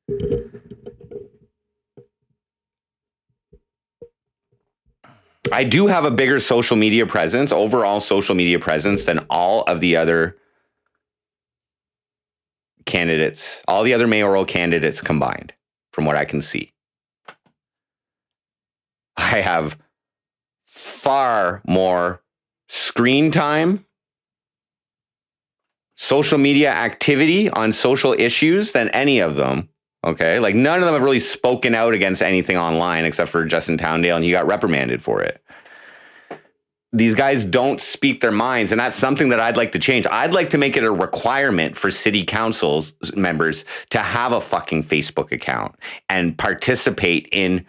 I do have a bigger social media presence, overall social media presence, than all of the other candidates, all the other mayoral candidates combined, from what I can see. I have far more screen time, social media activity on social issues than any of them. Okay. Like none of them have really spoken out against anything online except for Justin Towndale, and he got reprimanded for it. These guys don't speak their minds, and that's something that I'd like to change. I'd like to make it a requirement for city councils members to have a fucking Facebook account and participate in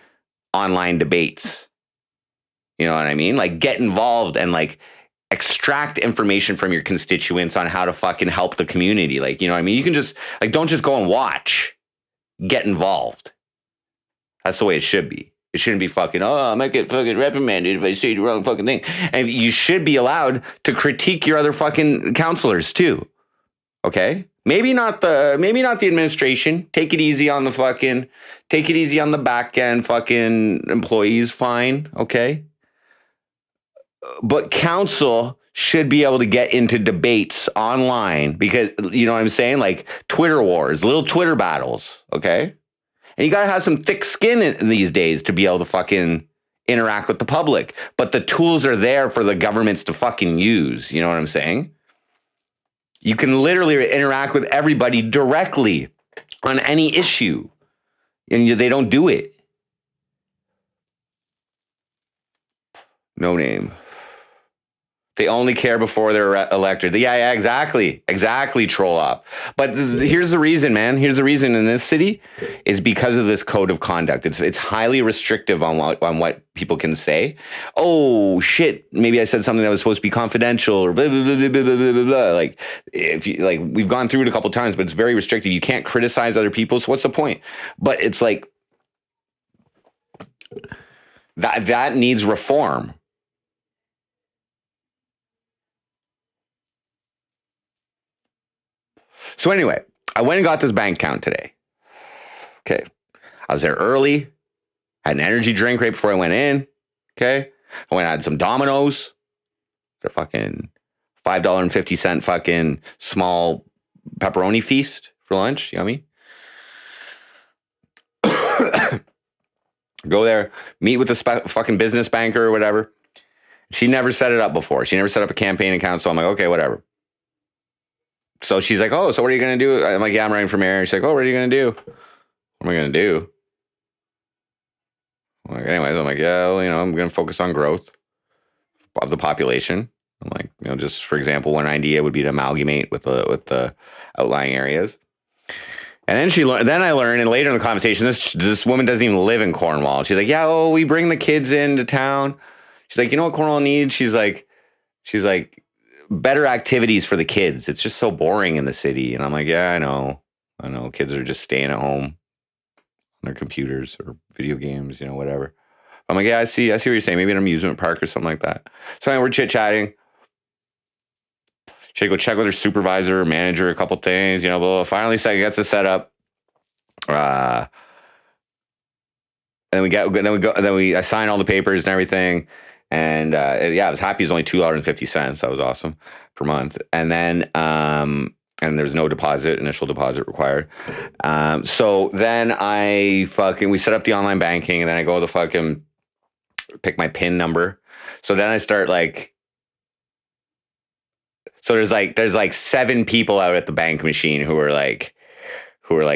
online debates. You know what I mean? Like get involved and like extract information from your constituents on how to fucking help the community. Like, you know what I mean? You can just like, don't just go and watch, get involved. That's the way it should be. It shouldn't be fucking, oh, I might get fucking reprimanded if I say the wrong fucking thing. And you should be allowed to critique your other fucking counselors too. Okay? Maybe not the administration. Take it easy on the back end fucking employees, fine, okay? But council should be able to get into debates online because, you know what I'm saying? Like Twitter wars, little Twitter battles, okay? And you got to have some thick skin in these days to be able to fucking interact with the public. But the tools are there for the governments to fucking use. You know what I'm saying? You can literally interact with everybody directly on any issue. And they don't do it. No name. They only care before they're elected. Yeah, exactly. Exactly, troll up. But here's the reason, man. Here's the reason in this city is because of this code of conduct. It's highly restrictive on what people can say. Oh, shit. Maybe I said something that was supposed to be confidential or blah, blah, blah, blah, blah, blah, blah, blah. Like, if you, like, we've gone through it a couple of times, but it's very restrictive. You can't criticize other people. So what's the point? But it's like, that needs reform. So anyway, I went and got this bank account today. Okay. I was there early, had an energy drink right before I went in. Okay. I went and had some Domino's. A fucking $5.50 fucking small pepperoni feast for lunch. Yummy. Go there, meet with the fucking business banker or whatever. She never set it up before. She never set up a campaign account. So I'm like, okay, whatever. So she's like, oh, so what are you going to do? I'm like, yeah, I'm running for mayor. She's like, oh, what are you going to do? What am I going to do? I'm like, anyways, I'm like, yeah, well, I'm going to focus on growth of the population. I'm like, just for example, one idea would be to amalgamate with the outlying areas. And then then I learned, and later in the conversation, this woman doesn't even live in Cornwall. She's like, yeah, we bring the kids into town. She's like, you know what Cornwall needs? She's like, better activities for the kids. It's just so boring in the city. And I'm like, yeah, I know. Kids are just staying at home on their computers or video games, whatever. I'm like, yeah, I see what you're saying. Maybe an amusement park or something like that. So we're chit-chatting. She go check with her supervisor or manager a couple things, blah, blah. Finally, so gets it set up. And then we assign all the papers and everything. And I was happy. It was only $2.50. That was awesome per month. And then and there's no initial deposit required. So then we set up the online banking, and then I go to fucking pick my PIN number. So then I start so there's 7 people out at the bank machine who are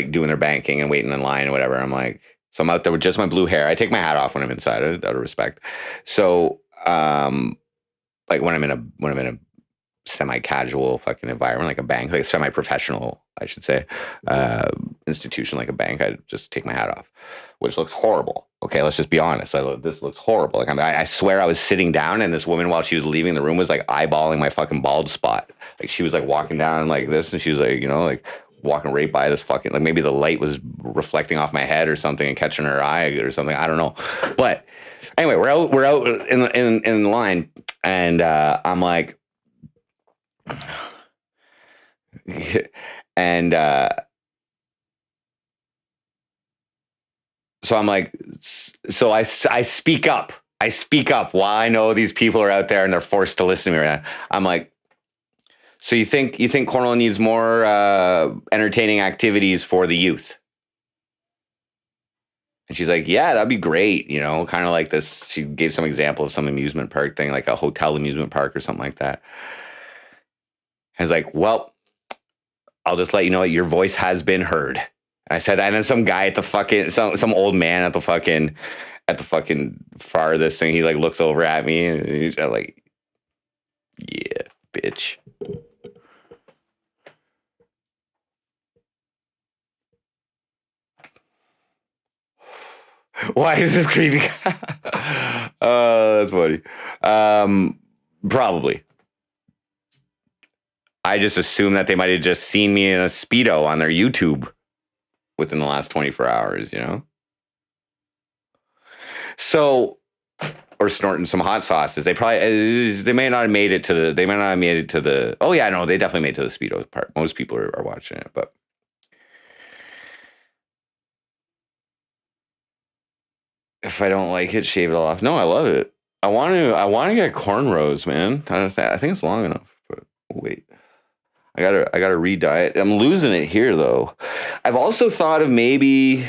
doing their banking and waiting in line and whatever. I'm like, So I'm out there with just my blue hair. I take my hat off when I'm inside, out of respect. So, like when I'm in a semi-casual fucking environment, like a bank, like a semi-professional, I should say, institution like a bank, I just take my hat off, which looks horrible. Okay, let's just be honest. This looks horrible. Like I swear I was sitting down, and this woman, while she was leaving the room, was like eyeballing my fucking bald spot. Like she was like walking down like this, and she was like, like walking right by this fucking, like maybe the light was reflecting off my head or something and catching her eye or something. I don't know, but anyway, we're out in the line, and I'm like. And so I'm like, so I speak up. I speak up while I know these people are out there and they're forced to listen to me right now. I'm like, so you think Cornwall needs more entertaining activities for the youth? And she's like, yeah, that'd be great. Kind of like this. She gave some example of some amusement park thing, like a hotel amusement park or something like that. I was like, well, I'll just let you know your voice has been heard. I said, and then some guy at the fucking, some old man at the fucking farthest thing, he like looks over at me and he's like, yeah, bitch. Why is this creepy? That's funny. Probably. I just assume that they might have just seen me in a Speedo on their YouTube within the last 24 hours, So, or snorting some hot sauces. They may not have made it to the, oh yeah, no, they definitely made it to the Speedo part. Most people are watching it, but. If I don't like it, shave it off. No, I love it. I want to get cornrows, man. I think it's long enough, but wait. I gotta re-dye it. I'm losing it here though. I've also thought of maybe,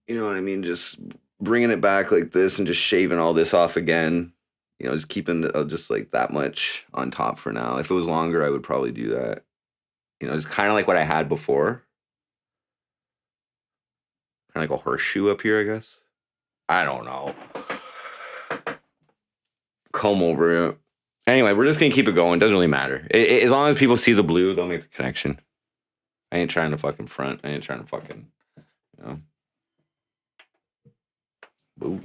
you know what I mean, just bringing it back like this and just shaving all this off again. Just keeping just like that much on top for now. If it was longer, I would probably do that. It's kind of like what I had before. Kind of like a horseshoe up here, I guess. I don't know. Comb over it. Anyway, we're just gonna keep it going. Doesn't really matter. As long as people see the blue, they'll make the connection. I ain't trying to fucking front. I ain't trying to fucking, Ooh.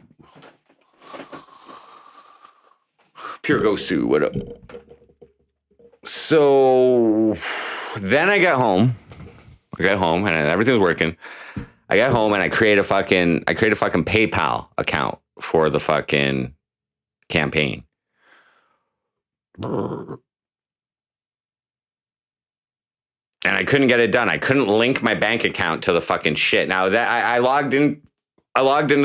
Pure Gosu, what up? So then I got home. and everything was working. I got home and I create a fucking PayPal account for the fucking campaign. And I couldn't get it done. I couldn't link my bank account to the fucking shit. Now that I logged into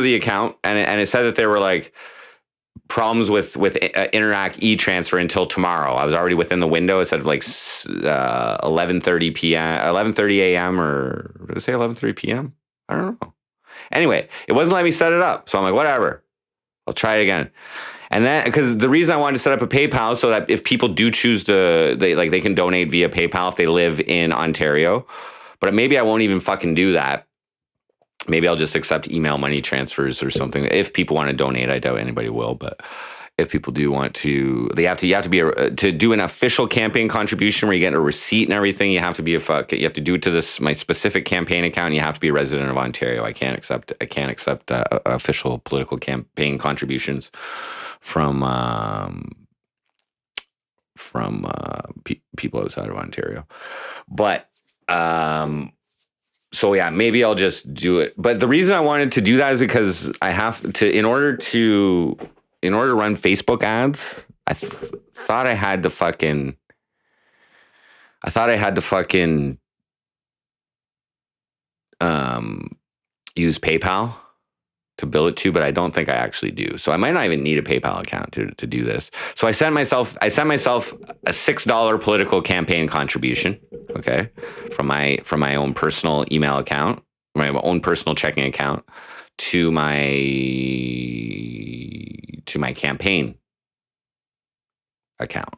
the account and it said that there were like problems with Interac e-transfer until tomorrow. I was already within the window. It said like 11:30 p.m., 11:30 a.m. or did it say 11:30 p.m.? I don't know. Anyway, it wasn't letting me set it up. So I'm like, whatever. I'll try it again. And then, because the reason I wanted to set up a PayPal so that if people do choose to, they can donate via PayPal if they live in Ontario. But maybe I won't even fucking do that. Maybe I'll just accept email money transfers or something. If people want to donate, I doubt anybody will. But if people do want to, you have to be to do an official campaign contribution where you get a receipt and everything. You have to be you have to do it to my specific campaign account. And you have to be a resident of Ontario. I can't accept official political campaign contributions from people outside of Ontario. But so yeah, maybe I'll just do it. But the reason I wanted to do that is because I have to, in order to run Facebook ads, I thought I had to fucking use PayPal to bill it to, but I don't think I actually do. So I might not even need a PayPal account to do this. So I sent myself a $6 political campaign contribution, okay, from my own personal email account, my own personal checking account to my campaign account.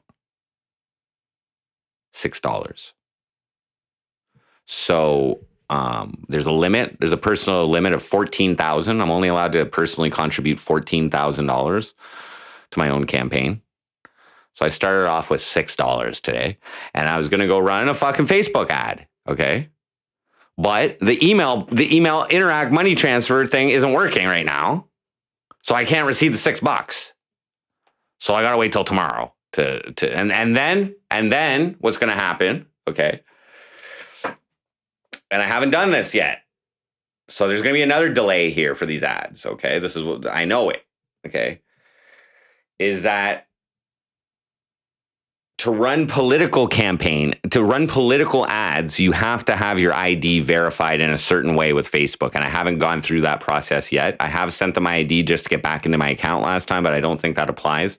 $6. So there's a limit. There's a personal limit of $14,000. I'm only allowed to personally contribute $14,000 to my own campaign. So I started off with $6 today, and I was going to go run a fucking Facebook ad. Okay. But the email Interact money transfer thing isn't working right now. So I can't receive the $6. So I got to wait till tomorrow and then what's going to happen? Okay. And I haven't done this yet. So there's going to be another delay here for these ads. Okay. This is what I know it. Okay. Is that to run political ads, you have to have your ID verified in a certain way with Facebook. And I haven't gone through that process yet. I have sent them my ID just to get back into my account last time, but I don't think that applies.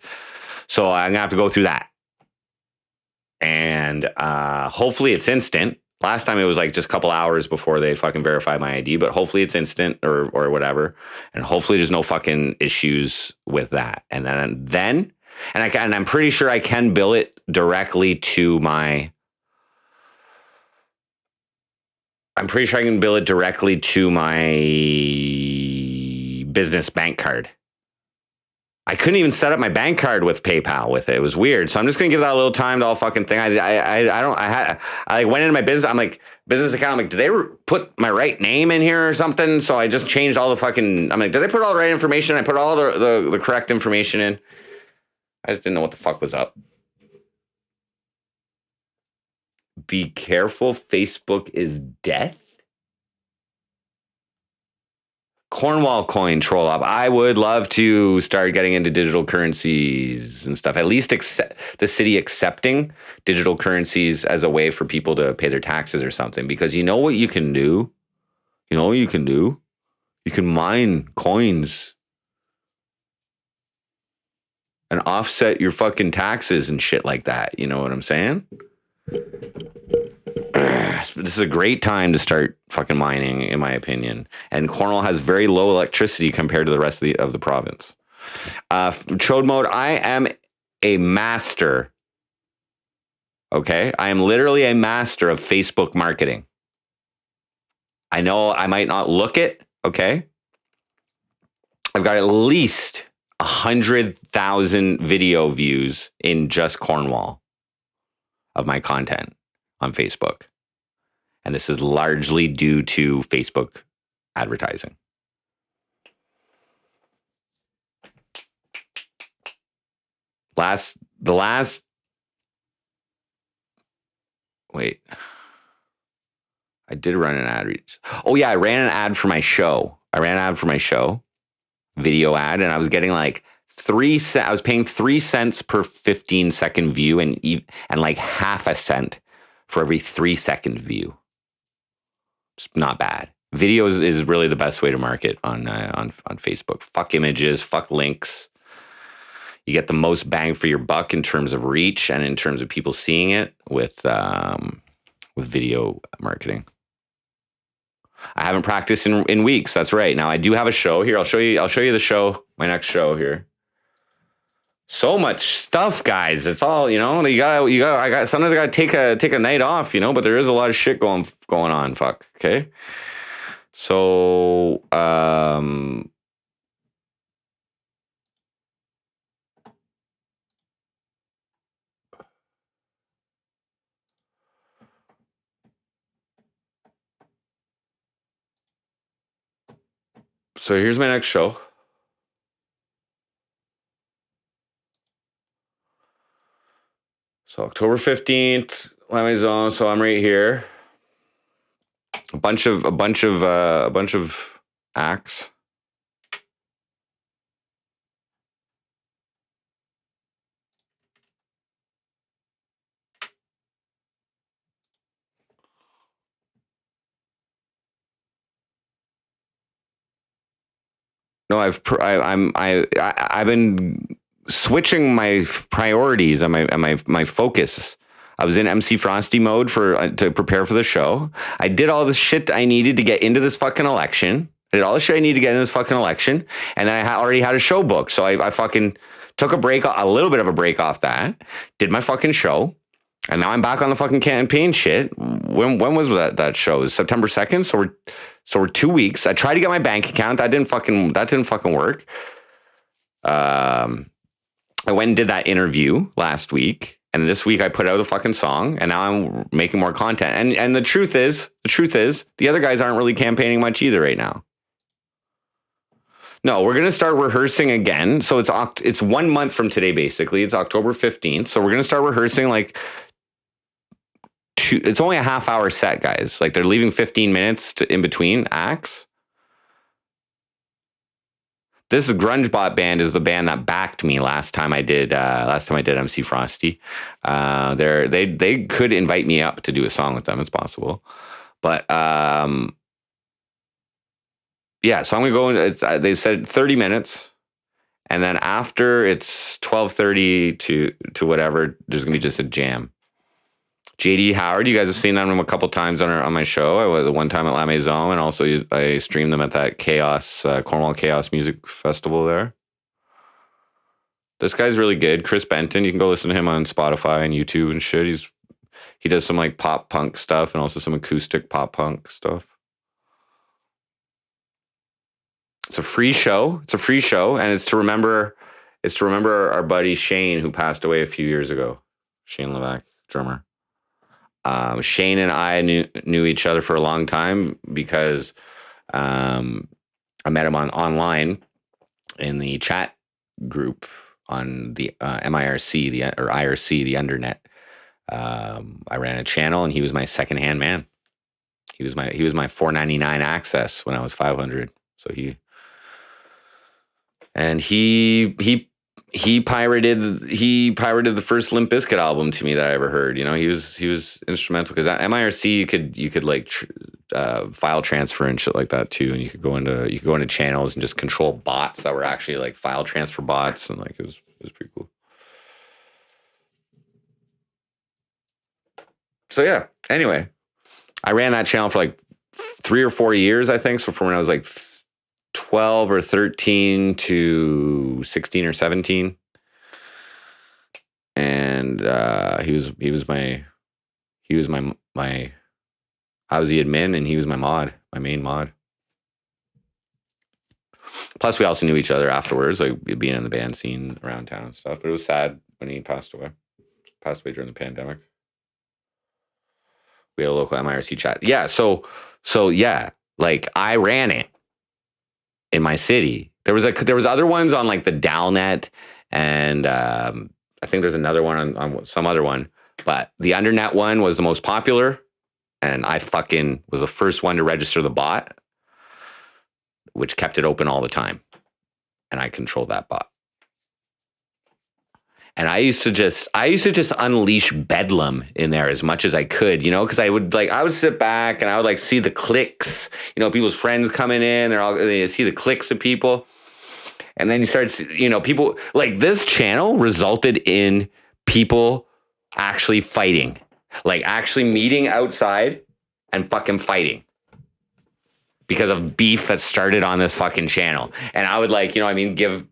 So I'm going to have to go through that. And hopefully it's instant. Last time it was like just a couple hours before they fucking verified my ID, but hopefully it's instant or whatever. And hopefully there's no fucking issues with that. And then I'm pretty sure I can bill it directly to my. I'm pretty sure I can bill it directly to my business bank card. I couldn't even set up my bank card with PayPal with it. It was weird. So I'm just gonna give that a little time to all fucking thing. I went into my business. I'm like business account. I'm like, did they put my right name in here or something? So I just changed all the fucking. I'm like, did they put all the right information? I put all the correct information in. I just didn't know what the fuck was up. Be careful, Facebook is death. Cornwall coin troll up. I would love to start getting into digital currencies and stuff. At least the city accepting digital currencies as a way for people to pay their taxes or something. Because you know what you can do? You know what you can do? You can mine coins and offset your fucking taxes and shit like that. You know what I'm saying? This is a great time to start fucking mining, in my opinion. And Cornwall has very low electricity compared to the rest of the province. Chode mode, I am a master. Okay? I am literally a master of Facebook marketing. I know I might not look it, okay? I've got at least 100,000 video views in just Cornwall of my content on Facebook. And this is largely due to Facebook advertising. Wait. I did run an ad. Oh yeah, I ran an ad for my show. Video ad, and I was getting like I was paying 3 cents per 15-second view and like half a cent for every 3-second view. It's not bad. Video is really the best way to market on Facebook. Fuck images, fuck links. You get the most bang for your buck in terms of reach and in terms of people seeing it with video marketing. I haven't practiced in weeks. That's right. Now I do have a show here. I'll show you the show. My next show here. So much stuff, guys. It's all, you know, sometimes I gotta take a night off, you know, but there is a lot of shit going on. Fuck. Okay. So so here's my next show. So October 15th, Limey Zone. So I'm right here. A bunch of acts. No, I've been switching my priorities and my focus. I was in MC Frosty mode to prepare for the show. I did all the shit I needed to get into this fucking election. I did all the shit I needed to get into this fucking election, and then I already had a show booked. So I fucking took a little bit of a break off that. Did my fucking show, And now I'm back on the fucking campaign shit. When was that show? It was September 2nd. So we're 2 weeks. I tried to get my bank account. That didn't fucking work. I went and did that interview last week, and this week I put out a fucking song, and now I'm making more content. And the truth is, the other guys aren't really campaigning much either right now. No, we're gonna start rehearsing again. So it's 1 month from today, basically. It's October 15th. So we're gonna start rehearsing like it's only a half-hour set, guys. Like they're leaving 15 minutes in between acts. This Grungebot band is the band that backed me last time I did MC Frosty. They could invite me up to do a song with them. It's possible, but yeah. So I'm gonna go. They said 30 minutes, and then after it's 12:30 to whatever. There's gonna be just a jam. JD Howard, you guys have seen them a couple times on my show. I was one time at La Maison, and also I streamed them at that Cornwall Chaos Music Festival there. This guy's really good. Chris Benton, you can go listen to him on Spotify and YouTube and shit. He does some like pop punk stuff and also some acoustic pop punk stuff. It's a free show. And it's to remember our buddy Shane, who passed away a few years ago. Shane Levac, drummer. Shane and I knew each other for a long time because I met him online in the chat group on the MIRC, or IRC, the Undernet. I ran a channel, and he was my secondhand man. He was my $4.99 access when I was 500. So he pirated the first Limp Bizkit album to me that I ever heard. You know, he was instrumental because at MIRC you could like file transfer and shit like that too, and you could go into channels and just control bots that were actually like file transfer bots, and like it was pretty cool. So yeah. Anyway, I ran that channel for like 3 or 4 years, I think. So from when I was like 12 or 13 to 16 or 17. And I was the admin, and he was my main mod. Plus we also knew each other afterwards, like being in the band scene around town and stuff. But it was sad when he passed away during the pandemic. We had a local MIRC chat. Yeah, so yeah, like I ran it in my city. There was other ones on like the Dalnet, and I think there's another one on some other one, but the Undernet one was the most popular, and I fucking was the first one to register the bot, which kept it open all the time, and I controlled that bot. And I used to just unleash bedlam in there as much as I could, you know, because I would sit back and I would like see the clicks, you know, people's friends coming in, they see the clicks of people. And then you start, you know, people like this channel resulted in people actually fighting, like actually meeting outside and fucking fighting because of beef that started on this fucking channel. And I would like, you know, I mean, give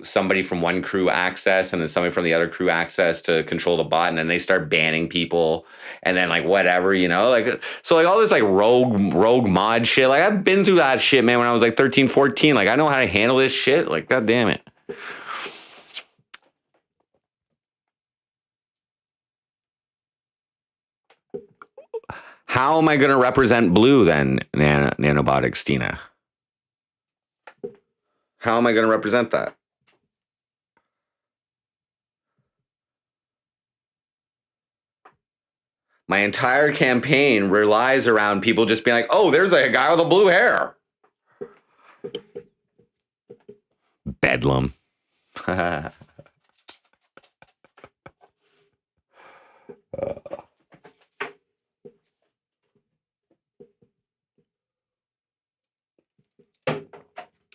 somebody from one crew access and then somebody from the other crew access to control the bot. And then they start banning people and then like whatever, you know, like, so like all this like rogue mod shit. Like I've been through that shit, man, when I was like 13, 14, like I know how to handle this shit. Like, God damn it. How am I going to represent blue then, Nanobotic Stina? How am I going to represent that? My entire campaign relies around people just being like, oh, there's a guy with a blue hair. Bedlam.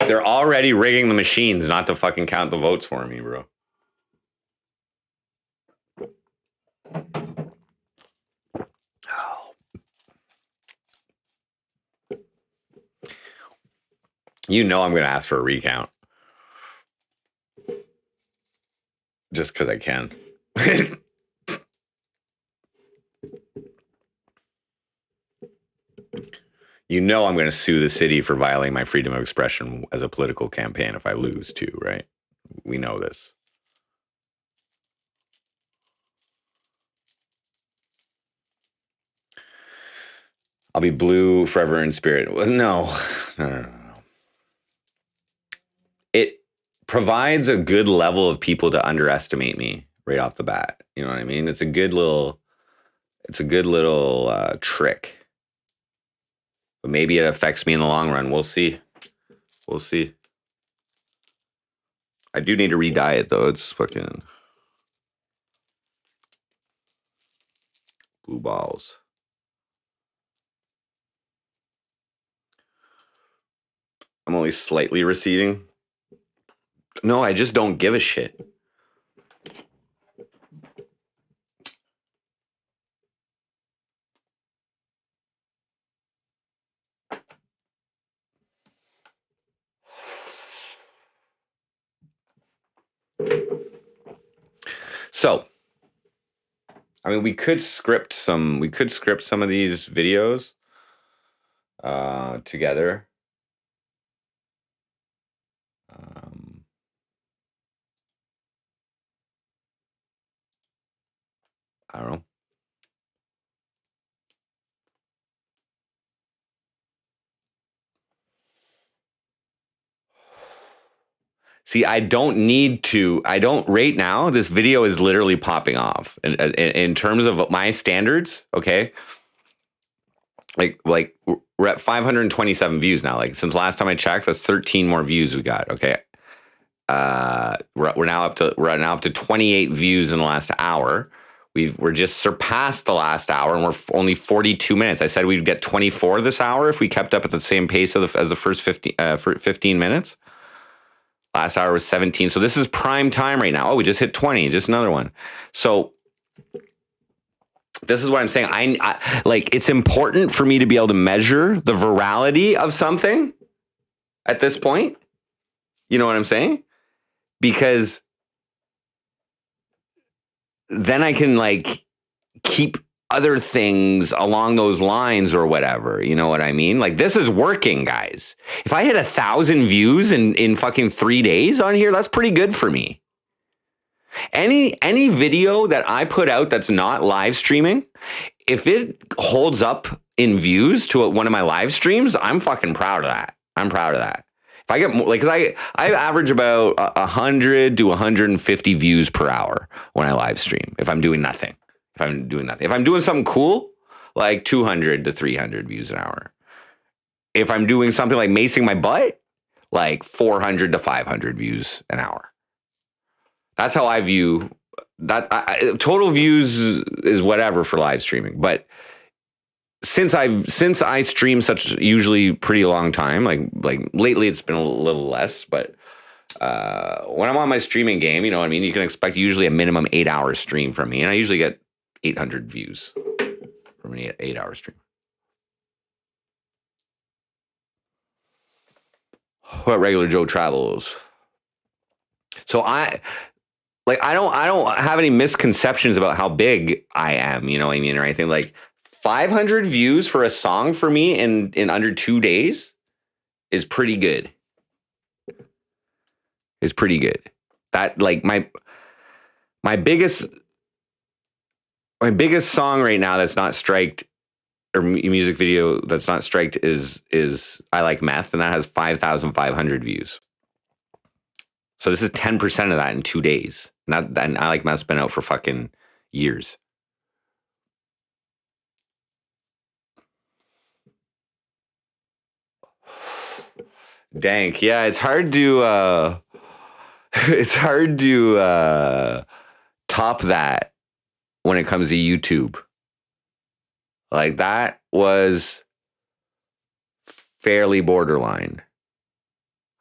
They're already rigging the machines not to fucking count the votes for me, bro. You know I'm going to ask for a recount. Just because I can. You know I'm going to sue the city for violating my freedom of expression as a political campaign if I lose too, right? We know this. I'll be blue forever in spirit. No. It provides a good level of people to underestimate me right off the bat. You know what I mean? It's a good little trick. But maybe it affects me in the long run. We'll see. We'll see. I do need to re-dye it though. It's fucking blue balls. I'm only slightly receding. No, I just don't give a shit. So, I mean, we could script some of these videos together. I don't know. See, I don't right now. This video is literally popping off in terms of my standards. Okay. Like we're at 527 views now. Like since last time I checked, that's 13 more views we got. Okay. We're now up to 28 views in the last hour. We're just surpassed the last hour, and we're only 42 minutes. I said we'd get 24 this hour if we kept up at the same pace as the first 15 minutes. Last hour was 17. So this is prime time right now. Oh, we just hit 20. Just another one. So this is what I'm saying. I like, it's important for me to be able to measure the virality of something at this point. You know what I'm saying? Because then I can like keep other things along those lines or whatever. You know what I mean? Like this is working, guys. If I hit 1,000 views in fucking 3 days on here, that's pretty good for me. Any video that I put out that's not live streaming, if it holds up in views to one of my live streams, I'm fucking proud of that. I'm proud of that. If I get more, like, cause I average about 100 to 150 views per hour when I live stream. If I'm doing nothing, if I'm doing something cool, like 200 to 300 views an hour. If I'm doing something like macing my butt, like 400 to 500 views an hour. That's how I view that. Total views is whatever for live streaming, but since I stream such usually pretty long time, like lately it's been a little less, but when I'm on my streaming game, you know what I mean? You can expect usually a minimum 8-hour stream from me, and I usually get 800 views from an 8-hour stream. What regular Joe travels? So I don't have any misconceptions about how big I am, you know what I mean, or anything. Like 500 views for a song for me in under 2 days is pretty good. Is pretty good. That like my biggest song right now that's not striked, or music video that's not striked is I Like Meth, and that has 5,500 views. So this is 10% of that in 2 days. And I Like Meth's been out for fucking years. Dank. Yeah, it's hard to top that when it comes to YouTube. Like that was fairly borderline.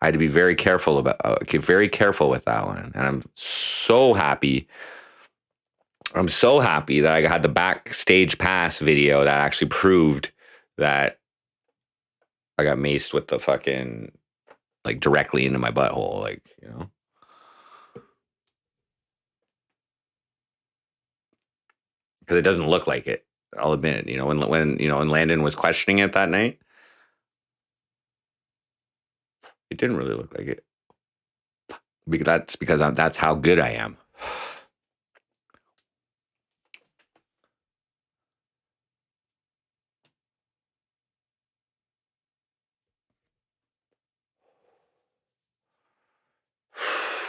I had to be very careful with that one, and I'm so happy that I had the backstage pass video that actually proved that I got maced with the fucking, like, directly into my butthole, like, you know. Because it doesn't look like it. I'll admit, you know, when Landon was questioning it that night, It didn't really look like it. That's because that's how good I am.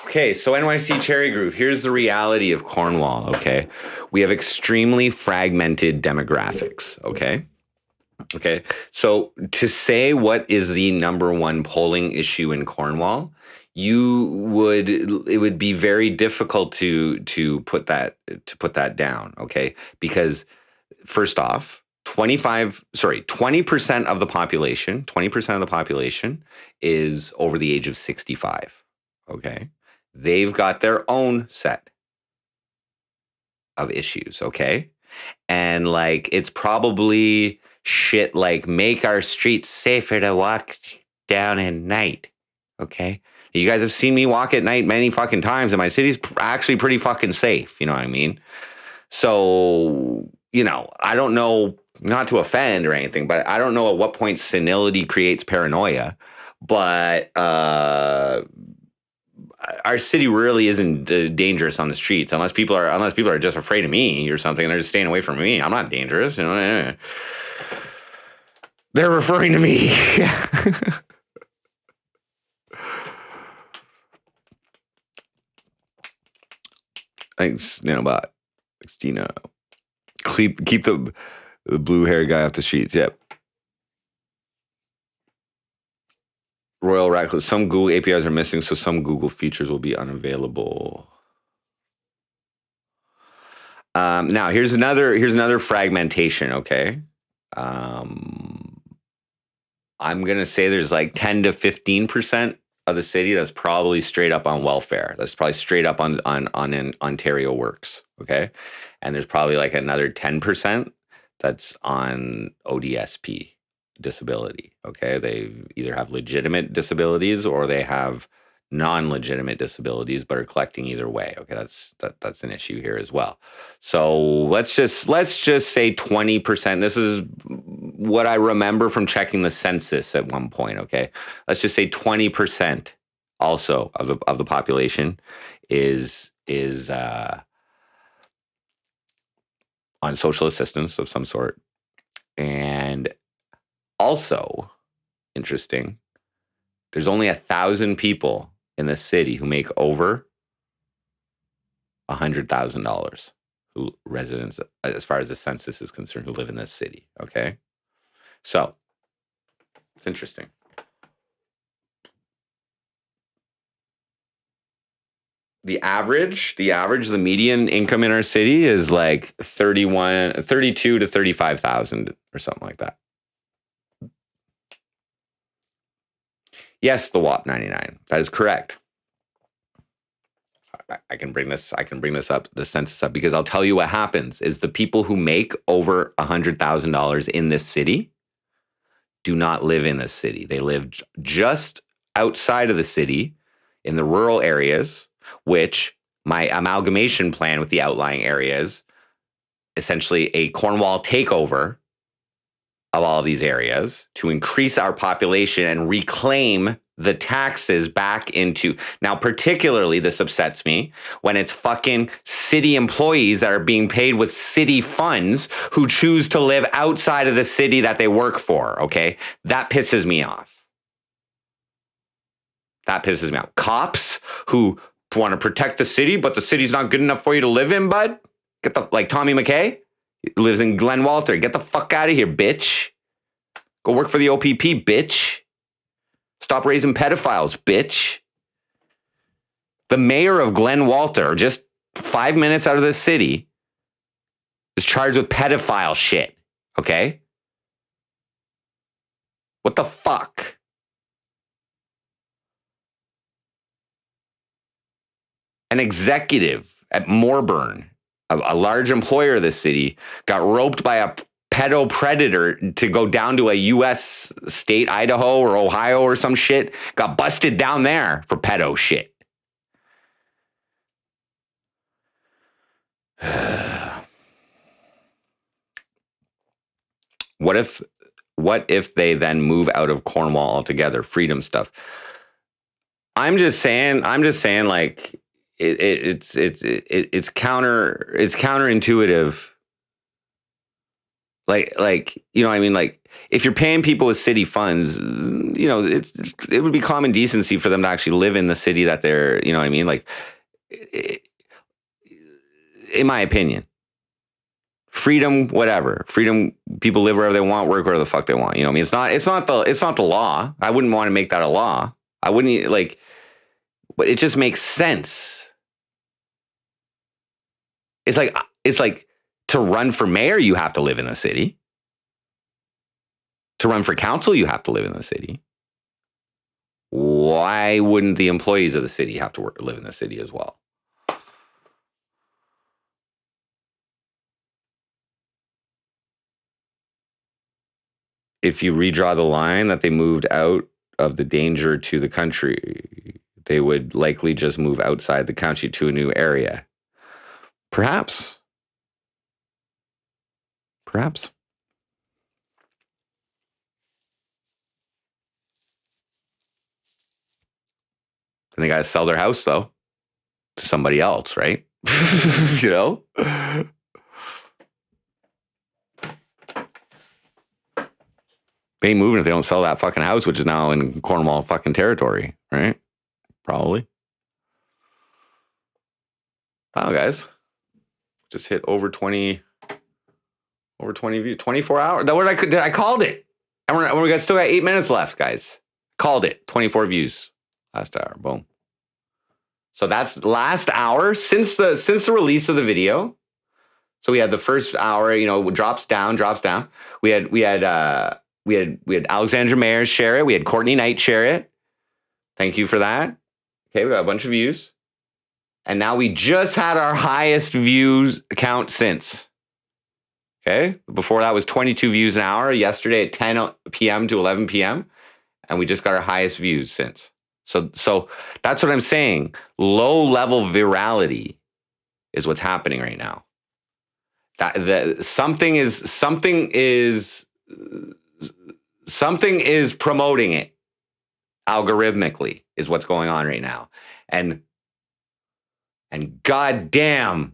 Okay, so NYC Cherry Group, here's the reality of Cornwall, okay? We have extremely fragmented demographics, okay? Okay, so to say what is the number one polling issue in Cornwall, it would be very difficult to put that down, okay? Because first off, 20% of the population, 20% of the population is over the age of 65, okay? They've got their own set of issues, okay? And like it's probably shit like make our streets safer to walk down at night, okay? You guys have seen me walk at night many fucking times, and my city's actually pretty fucking safe, you know what I mean? So, I don't know, not to offend or anything, but I don't know at what point senility creates paranoia, but our city really isn't dangerous on the streets unless people are just afraid of me or something. They're just staying away from me. I'm not dangerous. They're referring to me. Thanks, Nanobot. Christina. Keep the blue hair guy off the streets. Yep. Royal Radcliffe. Some Google APIs are missing, so some Google features will be unavailable. Now here's another fragmentation. Okay, I'm gonna say there's like 10 to 15% of the city that's probably straight up on welfare. That's probably straight up on an Ontario Works. Okay, and there's probably like another 10% that's on ODSP disability. Okay, they either have legitimate disabilities or they have non-legitimate disabilities, but are collecting either way. Okay, that's an issue here as well. So let's just say 20%. This is what I remember from checking the census at one point. Okay, let's just say 20% also of the population is on social assistance of some sort, and also interesting. There's only 1,000 people in the city who make over $100,000 who residents, as far as the census is concerned, who live in this city. Okay, so it's interesting. The median income in our city is like 32 to 35,000 or something like that. Yes, the WAP 99. That is correct. I can bring this up, the census up, because I'll tell you what happens is the people who make over $100,000 in this city do not live in this city. They live just outside of the city in the rural areas, which my amalgamation plan with the outlying areas, essentially a Cornwall takeover of all of these areas to increase our population and reclaim the taxes back into. Now, particularly, this upsets me when it's fucking city employees that are being paid with city funds who choose to live outside of the city that they work for, okay? That pisses me off. That pisses me off. Cops who want to protect the city, but the city's not good enough for you to live in, bud? Like Tommy McKay? Lives in Glen Walter. Get the fuck out of here, bitch. Go work for the OPP, bitch. Stop raising pedophiles, bitch. The mayor of Glen Walter, just 5 minutes out of the city, is charged with pedophile shit, okay? What the fuck? An executive at Morburn, a large employer of the city, got roped by a pedo predator to go down to a U.S. state, Idaho or Ohio or some shit, got busted down there for pedo shit. What if they then move out of Cornwall altogether? Freedom stuff. I'm just saying like it's counterintuitive. Like you know what I mean? Like if you're paying people with city funds, you know, it would be common decency for them to actually live in the city that they're, you know what I mean? Like in my opinion. Freedom, whatever. Freedom, people live wherever they want, work wherever the fuck they want. You know what I mean? It's not the law. I wouldn't want to make that a law. I wouldn't like, but it just makes sense. It's like to run for mayor, you have to live in the city. To run for council, you have to live in the city. Why wouldn't the employees of the city have to live in the city as well? If you redraw the line that they moved out of the danger to the country, they would likely just move outside the county to a new area. Perhaps. Perhaps. And they got to sell their house, though, to somebody else, right? You know? They ain't moving if they don't sell that fucking house, which is now in Cornwall fucking territory, right? Probably. Wow, guys. Just hit over 20 views, 24 hours. That what I called it. And we still got 8 minutes left, guys. Called it. 24 views last hour. Boom. So that's last hour since the release of the video. So we had the first hour, you know, drops down. We had Alexandra Mayer share it. We had Courtney Knight share it. Thank you for that. Okay, we got a bunch of views. And now we just had our highest views count since. Okay, before that was 22 views an hour yesterday at 10 p.m. to 11 p.m. And we just got our highest views since. So that's what I'm saying. Low level virality is what's happening right now. Something is promoting it algorithmically is what's going on right now. And goddamn,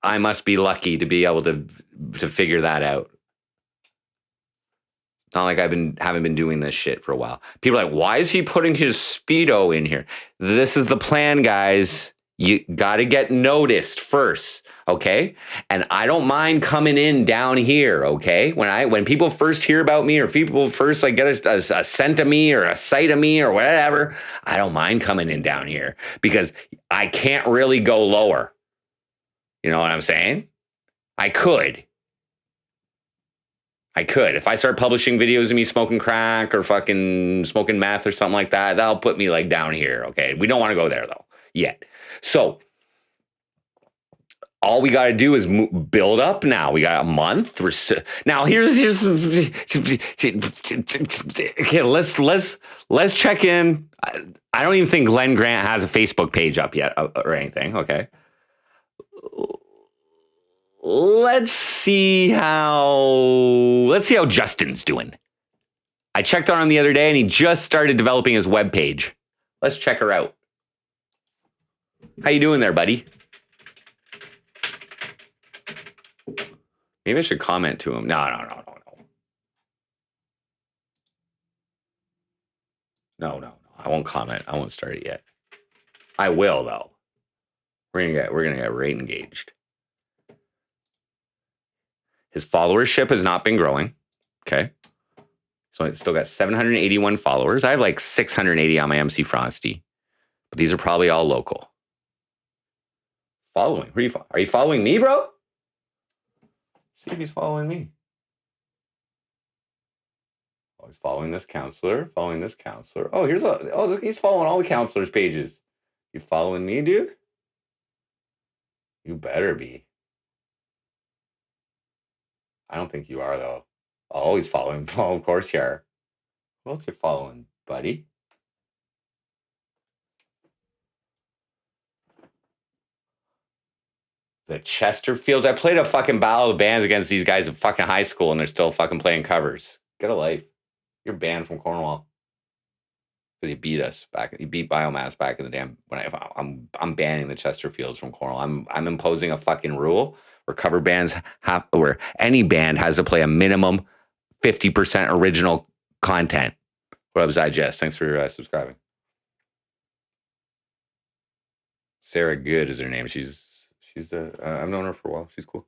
I must be lucky to be able to figure that out. It's not like haven't been doing this shit for a while. People are like, why is he putting his Speedo in here? This is the plan, guys. You got to get noticed first, okay? And I don't mind coming in down here, okay? When people first hear about me or people first like get a scent of me or a sight of me or whatever, I don't mind coming in down here because I can't really go lower. You know what I'm saying? I could. If I start publishing videos of me smoking crack or fucking smoking meth or something like that, that'll put me like down here, okay? We don't want to go there though, yet. So all we got to do is build up now. We got a month. Now here's okay, let's check in. I don't even think Glenn Grant has a Facebook page up yet or anything, okay? Let's see how Justin's doing. I checked on him the other day and he just started developing his web page. Let's check her out. How you doing there, buddy? Maybe I should comment to him. No. No. I won't comment. I won't start it yet. I will though. We're gonna get rate engaged. His followership has not been growing. Okay. So I still got 781 followers. I have like 680 on my MC Frosty. But these are probably all local. Following. Are you following me, bro? See if he's following me. Oh, he's following this counselor. Oh, look, he's following all the counselors' pages. You following me, dude? You better be. I don't think you are, though. Oh, he's following. Oh, of course you are. Who else are following, buddy? The Chesterfields. I played a fucking battle of bands against these guys in fucking high school, and they're still fucking playing covers. Get a life. You're banned from Cornwall. because he beat us back. He beat Biomass back in the damn. I'm banning the Chesterfields from Cornwall. I'm imposing a fucking rule where cover bands where any band has to play a minimum 50% original content. What up, Zygest? Thanks for subscribing. Sarah Good is her name. She's I've known her for a while. She's cool.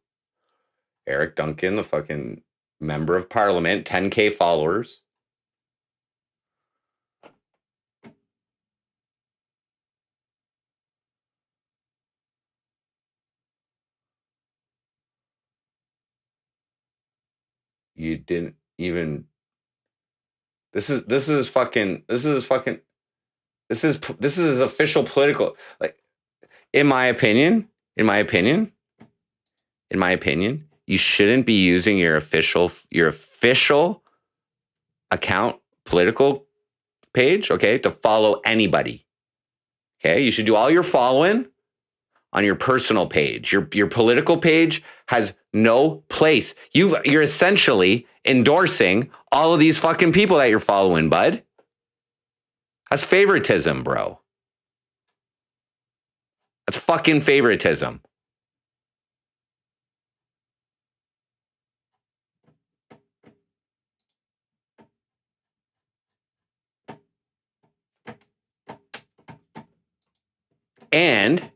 Eric Duncan, the fucking member of parliament, 10K followers. You didn't even. This is official political. Like, in my opinion, you shouldn't be using your official account political page, okay, to follow anybody. Okay, you should do all your following on your personal page. Your political page has no place. You're essentially endorsing all of these fucking people that you're following, bud. That's favoritism, bro. That's fucking favoritism. And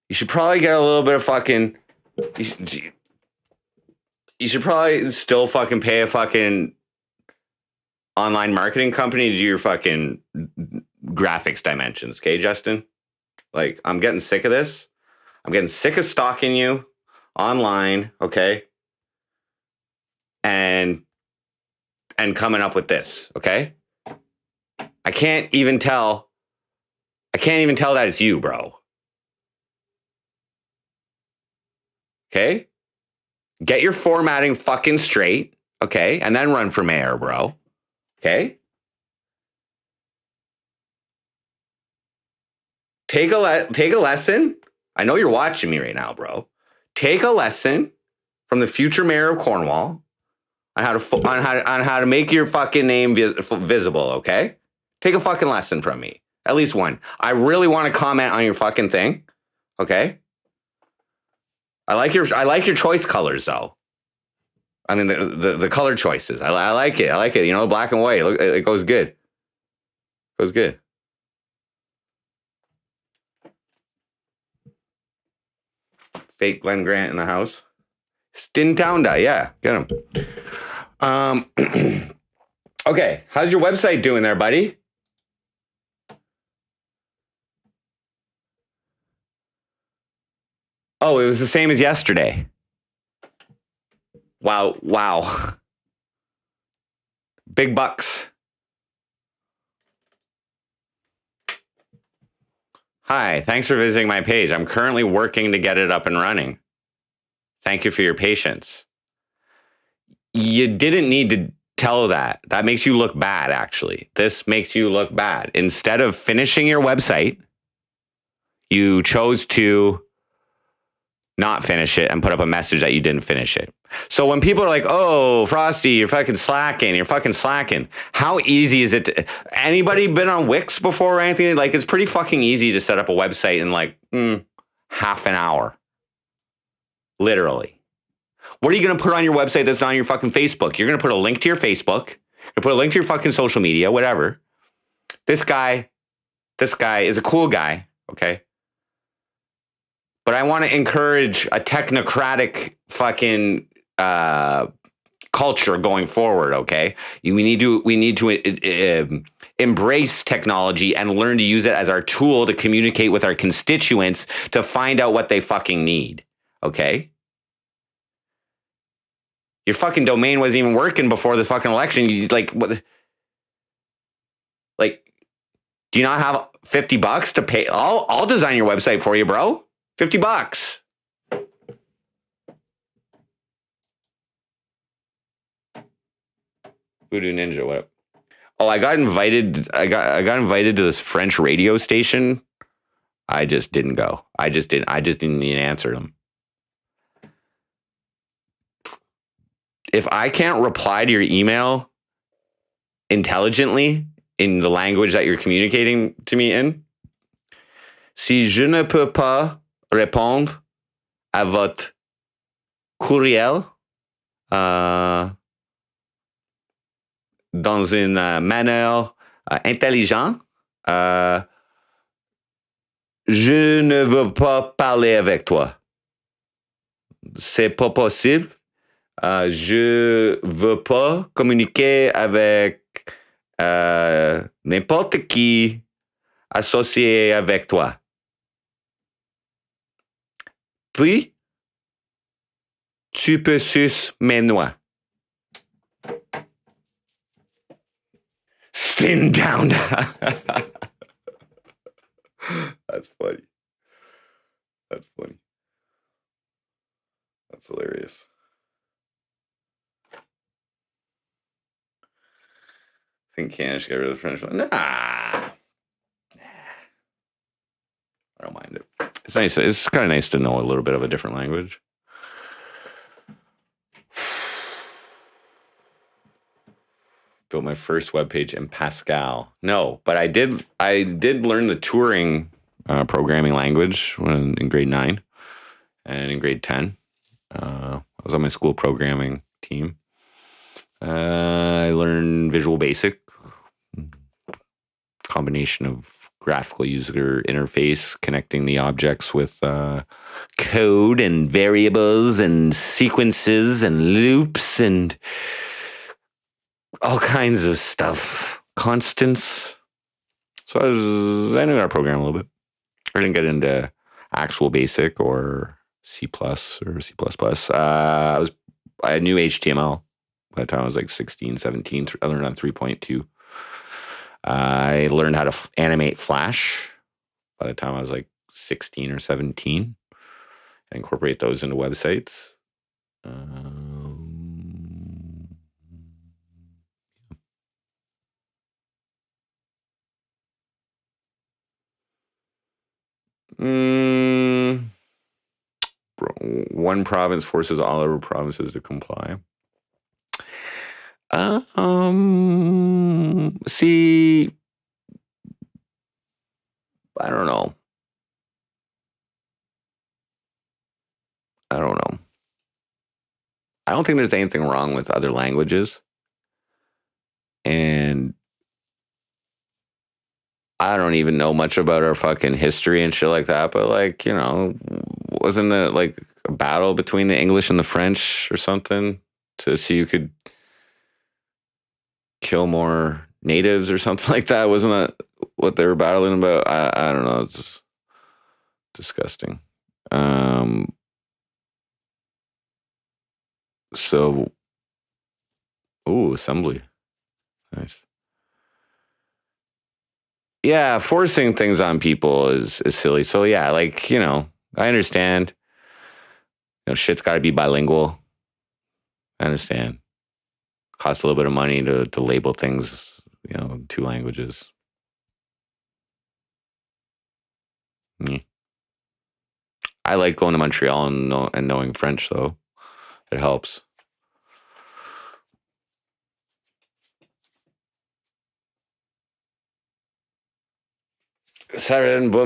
you should probably get a little bit of fucking. You should probably still fucking pay a fucking online marketing company to do your fucking graphics dimensions, okay, Justin? Like, I'm getting sick of this. I'm getting sick of stalking you online, okay? And coming up with this, okay? I can't even tell that it's you, bro. Okay? Get your formatting fucking straight, okay? And then run for mayor, bro. Okay? Take a lesson. I know you're watching me right now, bro. Take a lesson from the future mayor of Cornwall on how to make your fucking name visible, okay? Take a fucking lesson from me. At least one. I really want to comment on your fucking thing, okay? I like your choice colors though. I mean the color choices. I like it. I like it. You know, black and white. Look, it goes good. Goes good. Fake Glenn Grant in the house. Stintownda, yeah, get him. Okay, how's your website doing there, buddy? Oh, it was the same as yesterday. Wow. Big bucks. Hi, thanks for visiting my page. I'm currently working to get it up and running. Thank you for your patience. You didn't need to tell that. That makes you look bad, actually. This makes you look bad. Instead of finishing your website, you chose to not finish it and put up a message that you didn't finish it. So when people are like, oh, Frosty, you're fucking slacking. How easy is it anybody been on Wix before or anything? Like, it's pretty fucking easy to set up a website in like half an hour. Literally. What are you going to put on your website that's not on your fucking Facebook? You're going to put a link to your Facebook. You're going to put a link to your fucking social media, whatever. This guy is a cool guy, okay? But I want to encourage a technocratic fucking culture going forward, okay? We need to embrace technology and learn to use it as our tool to communicate with our constituents to find out what they fucking need, okay? Your fucking domain wasn't even working before this fucking election. You what? Like, do you not have $50 to pay? I'll design your website for you, bro. $50. Voodoo Ninja, what up? Oh, I got invited to this French radio station. I just didn't go. I just didn't even answer them. if I can't reply to your email intelligently in the language that you're communicating to me in, si je ne peux pas répondre à votre courriel dans une manière intelligente, je ne veux pas parler avec toi. C'est pas possible. Je veux pas communiquer avec n'importe qui associé avec toi. Puis, tu peux sucer mes noix. Spin down. That's funny. That's funny. That's hilarious. I think Canada should get rid of the French one. Nah. I don't mind it. It's nice. It's kind of nice to know a little bit of a different language. Built my first webpage in Pascal. No, but I did learn the Turing programming language when in grade 9 and in grade 10. I was on my school programming team. I learned Visual Basic, combination of graphical user interface, connecting the objects with code and variables and sequences and loops and all kinds of stuff, constants. So I knew how to program a little bit. I didn't get into actual basic or C++ or C++. I knew HTML by the time I was like 16, 17. I learned on 3.2. I learned how to animate Flash by the time I was like 16 or 17. I incorporate those into websites. One province forces all other provinces to comply. See, I don't know. I don't think there's anything wrong with other languages. And I don't even know much about our fucking history and shit like that, but like, you know, wasn't it like a battle between the English and the French or something to see who could kill more natives or something like that? Wasn't that what they were battling about? I don't know. It's just disgusting. So, assembly. Nice. Yeah, forcing things on people is silly. So yeah, like, you know, I understand. You know, shit's got to be bilingual. I understand. Costs a little bit of money to label things, you know, in 2 languages. Yeah. I like going to Montreal and knowing French, though. It helps. Yeah,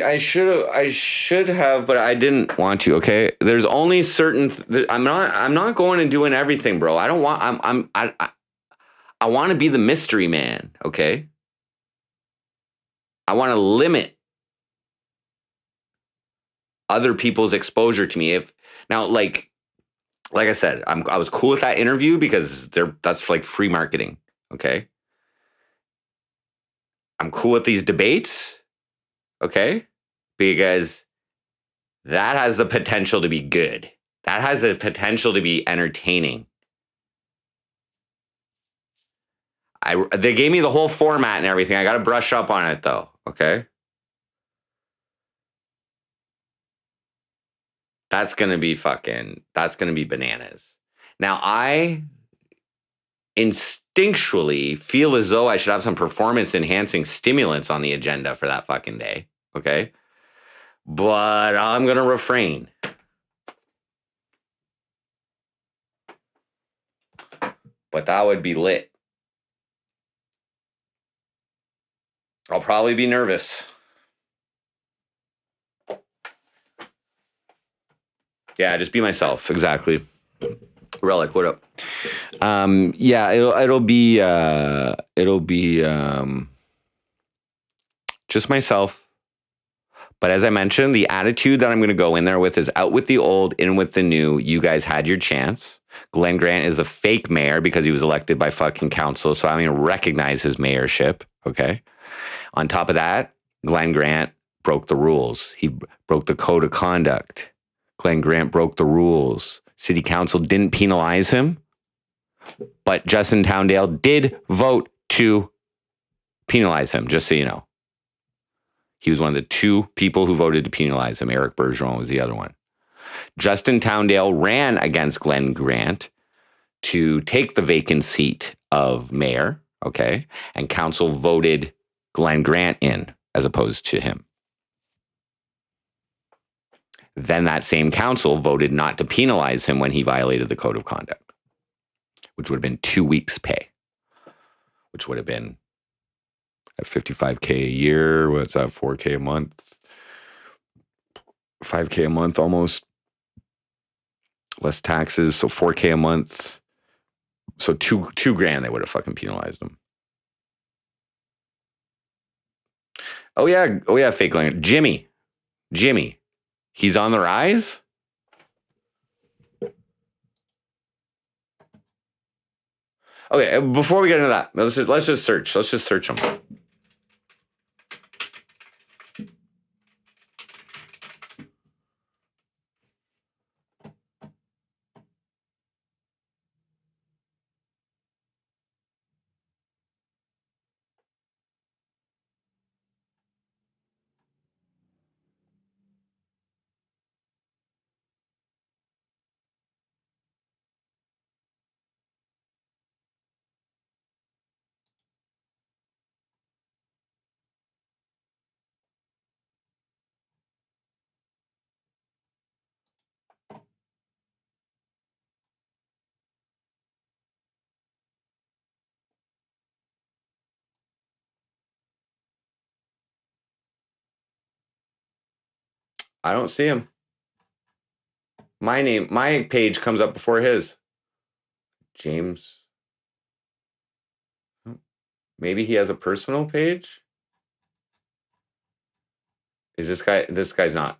I should have, but I didn't want to. Okay, there's only certain. I'm not going and doing everything, bro. I don't want. I want to be the mystery man. Okay. I want to limit other people's exposure to me. If now, like I said, I was cool with that interview because that's like free marketing. Okay. I'm cool with these debates, okay? Because that has the potential to be good. That has the potential to be entertaining. They gave me the whole format and everything. I got to brush up on it, though, okay? That's going to be bananas. Now, I instinctually feel as though I should have some performance enhancing stimulants on the agenda for that fucking day. Okay. But I'm going to refrain. But that would be lit. I'll probably be nervous. Yeah, just be myself. Exactly. Relic, what up? Yeah, it'll be just myself. But as I mentioned, the attitude that I'm going to go in there with is out with the old, in with the new. You guys had your chance. Glenn Grant is a fake mayor because he was elected by fucking council. So I'm going to recognize his mayorship. Okay. On top of that, Glenn Grant broke the rules. He broke the code of conduct. Glenn Grant broke the rules. City council didn't penalize him, but Justin Towndale did vote to penalize him, just so you know. He was one of the two people who voted to penalize him. Eric Bergeron was the other one. Justin Towndale ran against Glenn Grant to take the vacant seat of mayor, okay? And council voted Glenn Grant in as opposed to him. Then that same council voted not to penalize him when he violated the code of conduct, which would have been 2 weeks' pay, which would have been at $55K a year. What's that? $4K a month, $5K a month almost. Less taxes, so $4K a month. So two grand they would have fucking penalized him. Oh yeah, fake land. Jimmy. He's on the rise. Okay, before we get into that, let's just search. Let's just search him. I don't see him. My page comes up before his. James. Maybe he has a personal page. Is this guy? This guy's not.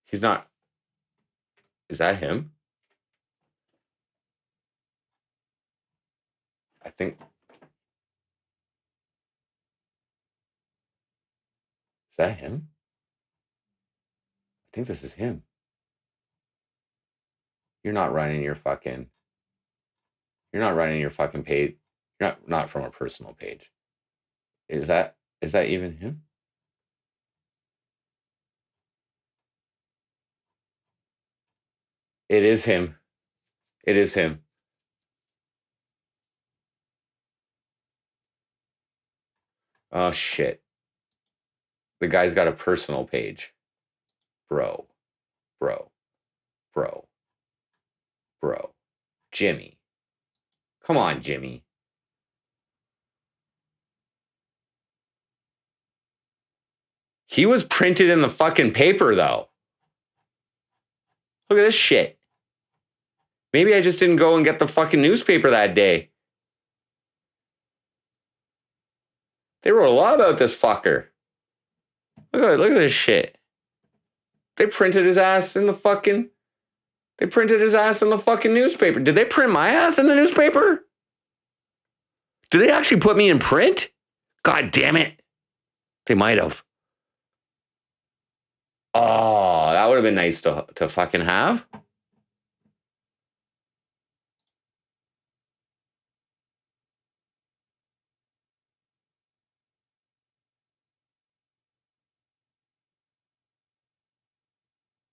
He's not. Is that him? I think. Is that him? I think this is him. You're not running your fucking page. You're not from a personal page. Is that even him? It is him. It is him. Oh shit. The guy's got a personal page. Bro. Jimmy. Come on, Jimmy. He was printed in the fucking paper, though. Look at this shit. Maybe I just didn't go and get the fucking newspaper that day. They wrote a lot about this fucker. Look at this shit. They printed his ass in the fucking newspaper. Did they print my ass in the newspaper? Did they actually put me in print? God damn it. They might have. Oh, that would have been nice to fucking have.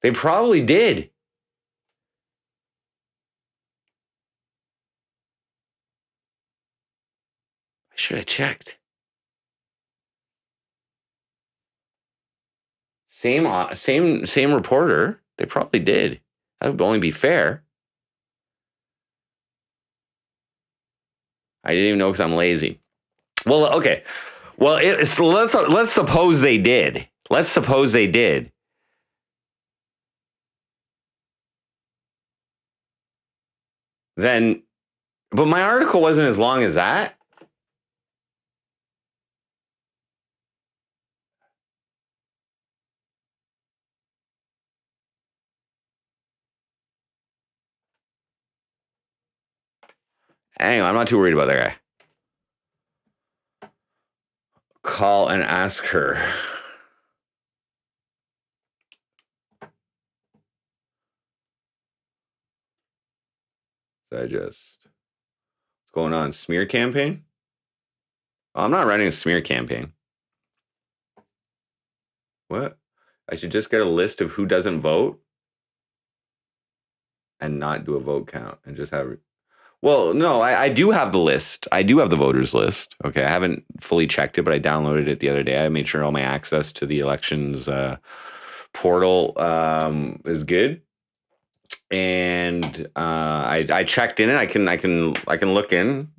They probably did. I should have checked. Same reporter. They probably did. That would only be fair. I didn't even know because I'm lazy. Well, okay. Well, let's suppose they did. Let's suppose they did. Then, but my article wasn't as long as that. Anyway, I'm not too worried about that guy. Call and ask her. Digest. What's going on? Smear campaign? Oh, I'm not running a smear campaign. What? I should just get a list of who doesn't vote and not do a vote count and just have. Well, no, I do have the list. I do have the voters list. Okay, I haven't fully checked it, but I downloaded it the other day. I made sure all my access to the elections portal is good, and I checked in it. I can look in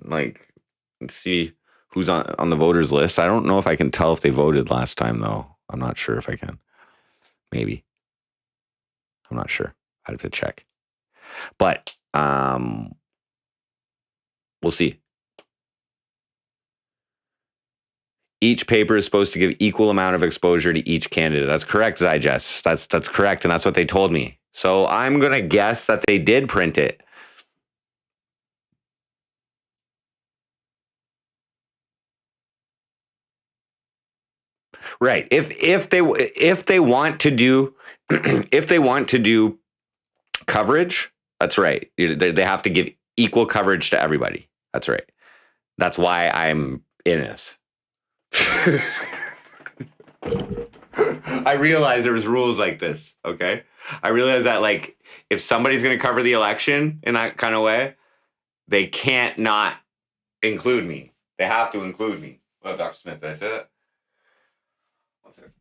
like and see who's on the voters list. I don't know if I can tell if they voted last time though. I'm not sure if I can. Maybe. I'm not sure. I'd have to check. But we'll see. Each paper is supposed to give equal amount of exposure to each candidate. That's correct, Digest. That's correct, and that's what they told me. So I'm gonna guess that they did print it. Right. If they want to do if they want to do coverage, that's right. They have to give equal coverage to everybody. That's right. That's why I'm in this. I realized there was rules like this. Okay. I realized that like if somebody's going to cover the election in that kind of way, they can't not include me. They have to include me. Well, Dr. Smith, did I say that? One second.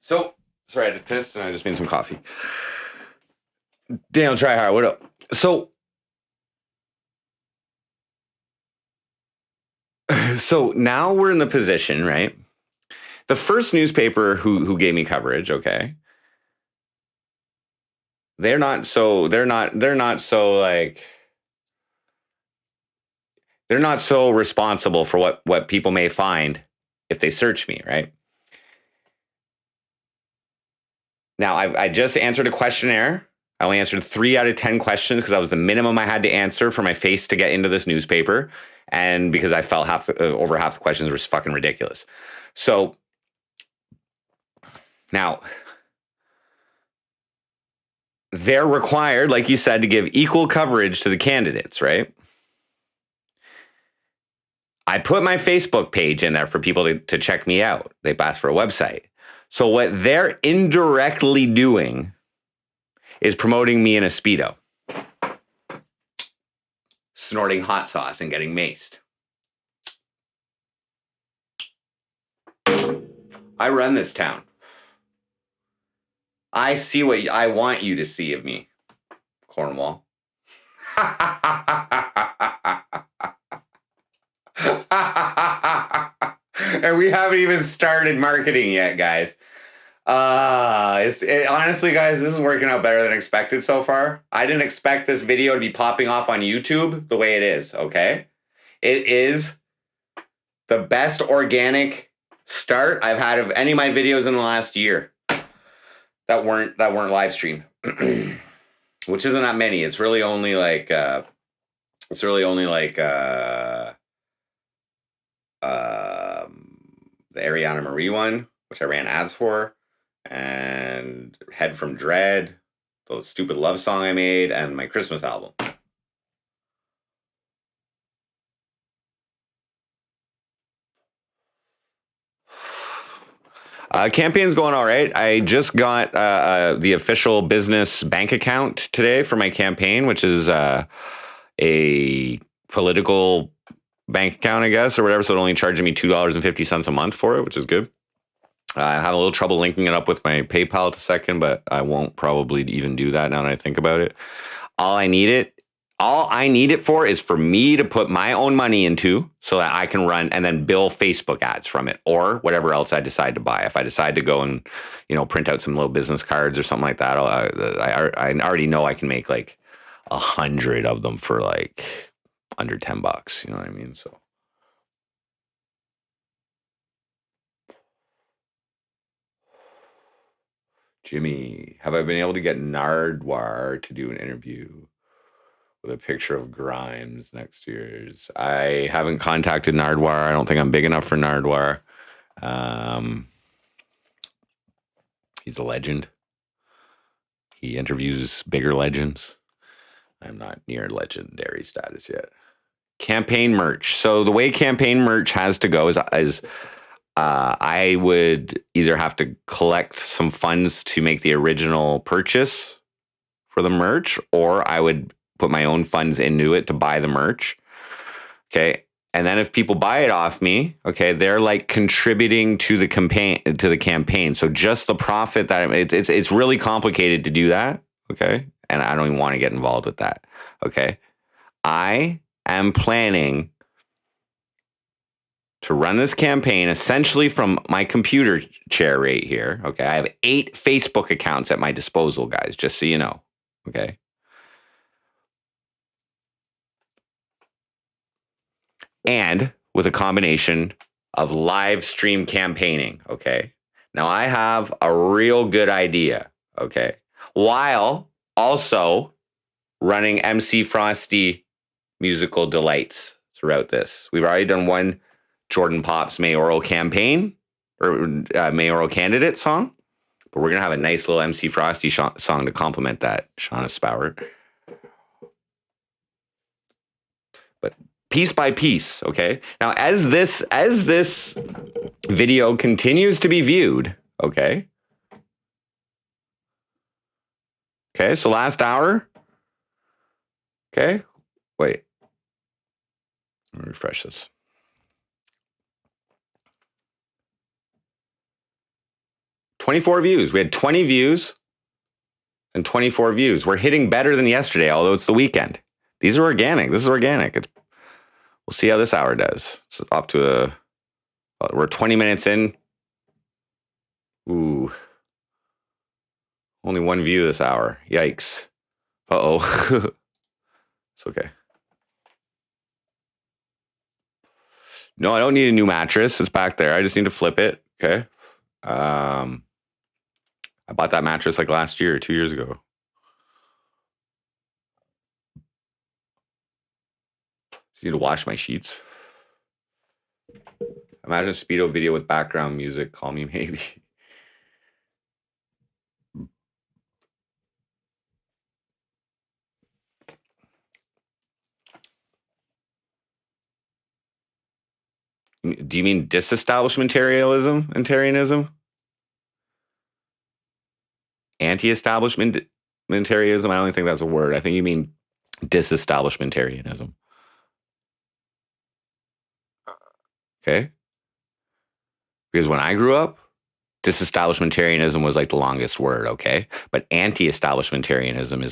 So, sorry, I had to piss and I just made some coffee. Daniel Tryhard, what up? So now we're in the position, right? The first newspaper who gave me coverage, okay, they're not so responsible for what people may find if they search me, right? Now I just answered a questionnaire. I only answered 3 out of 10 questions because that was the minimum I had to answer for my face to get into this newspaper, and because I felt over half the questions were fucking ridiculous. So now they're required, like you said, to give equal coverage to the candidates, right? I put my Facebook page in there for people to check me out. They've asked for a website. So what they're indirectly doing is promoting me in a Speedo, snorting hot sauce and getting maced. I run this town. I see what I want you to see of me, Cornwall. And we haven't even started marketing yet, guys. Honestly, guys, this is working out better than expected so far. I didn't expect this video to be popping off on YouTube the way it is, okay? It is the best organic start I've had of any of my videos in the last year that weren't live streamed. Which isn't that many. It's really only like the Ariana Marie one, which I ran ads for, and Head from Dread, the stupid love song I made, and my Christmas album. Campaign's going all right. I just got the official business bank account today for my campaign, which is a political bank account, I guess, or whatever. So it's only charging me $2.50 a month for it, which is good. I have a little trouble linking it up with my PayPal at the second, but I won't probably even do that now that I think about it. All I need it for is for me to put my own money into so that I can run and then bill Facebook ads from it, or whatever else I decide to buy. If I decide to go and, print out some little business cards or something like that, I already know I can make like 100 of them for like under $10. You know what I mean? So. Jimmy, have I been able to get Nardwar to do an interview with a picture of Grimes next to yours? I haven't contacted Nardwar. I don't think I'm big enough for Nardwar. He's a legend. He interviews bigger legends. I'm not near legendary status yet. Campaign merch. So the way campaign merch has to go is I would either have to collect some funds to make the original purchase for the merch, or I would put my own funds into it to buy the merch. Okay. And then if people buy it off me, okay, they're like contributing to the campaign. So just the profit it's really complicated to do that. Okay. And I don't even want to get involved with that. Okay. I am planning to run this campaign essentially from my computer chair right here. Okay. I have 8 Facebook accounts at my disposal, guys, just so you know. Okay. And with a combination of live stream campaigning. Okay. Now I have a real good idea. Okay. While also running MC Frosty musical delights throughout this. We've already done one Jordan Pop's mayoral campaign or mayoral candidate song, but we're going to have a nice little MC Frosty song to complement that, Shauna Spower. But piece by piece, okay? Now, as this video continues to be viewed, okay? Okay, so last hour. Okay, wait. Let me refresh this. 24 views. We had 20 views and 24 views. We're hitting better than yesterday, although it's the weekend. These are organic. This is organic. We'll see how this hour does. It's off to we're 20 minutes in. Ooh. Only one view this hour. Yikes. Uh-oh. It's okay. No, I don't need a new mattress. It's back there. I just need to flip it. Okay. I bought that mattress like last year, 2 years ago. Just need to wash my sheets. Imagine a Speedo video with background music. Call me maybe. Do you mean disestablishmentarianism and Tarianism? Anti-establishmentarianism? I don't think that's a word. I think you mean disestablishmentarianism. Okay. Because when I grew up, disestablishmentarianism was like the longest word, okay? But anti-establishmentarianism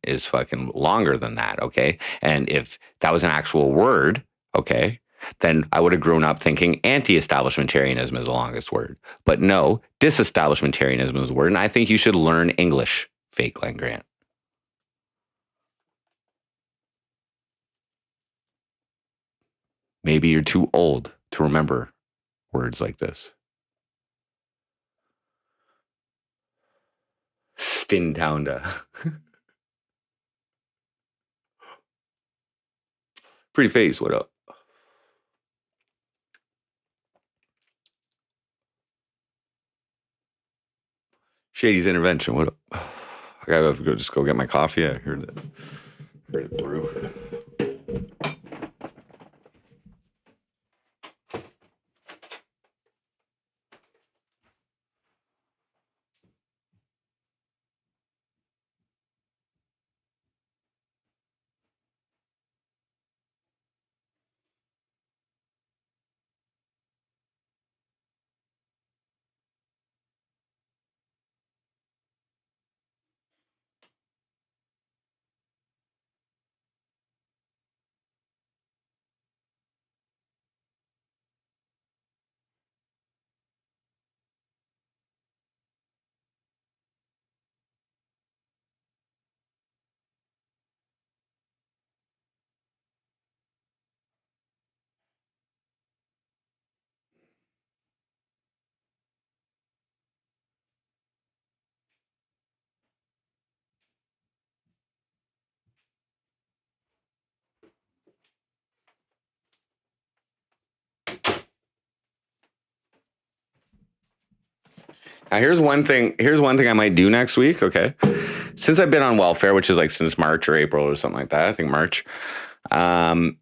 is fucking longer than that, okay? And if that was an actual word, okay, then I would have grown up thinking anti-establishmentarianism is the longest word. But no, disestablishmentarianism is the word, and I think you should learn English, fake Glenn Grant. Maybe you're too old to remember words like this. Stintownda. Pretty face, what up? Shady's intervention, what up? I gotta go get my coffee. I heard it brew. Now, here's one thing I might do next week, okay? Since I've been on welfare, which is like since March or April or something like that, I think March, I